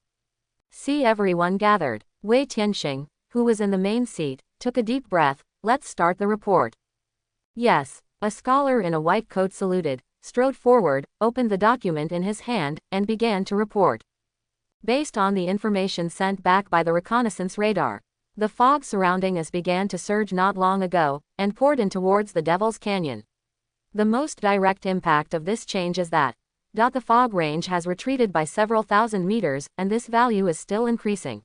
S1: See everyone gathered. Wei Tianxing, who was in the main seat, took a deep breath. Let's start the report. Yes, a scholar in a white coat saluted, strode forward, opened the document in his hand, and began to report. Based on the information sent back by the reconnaissance radar, the fog surrounding us began to surge not long ago, and poured in towards the Devil's Canyon. The most direct impact of this change is that the fog range has retreated by several thousand meters, and this value is still increasing.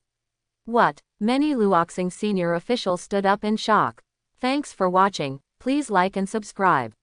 S1: What? Many Luoxing senior officials stood up in shock. Thanks for watching. Please like and subscribe.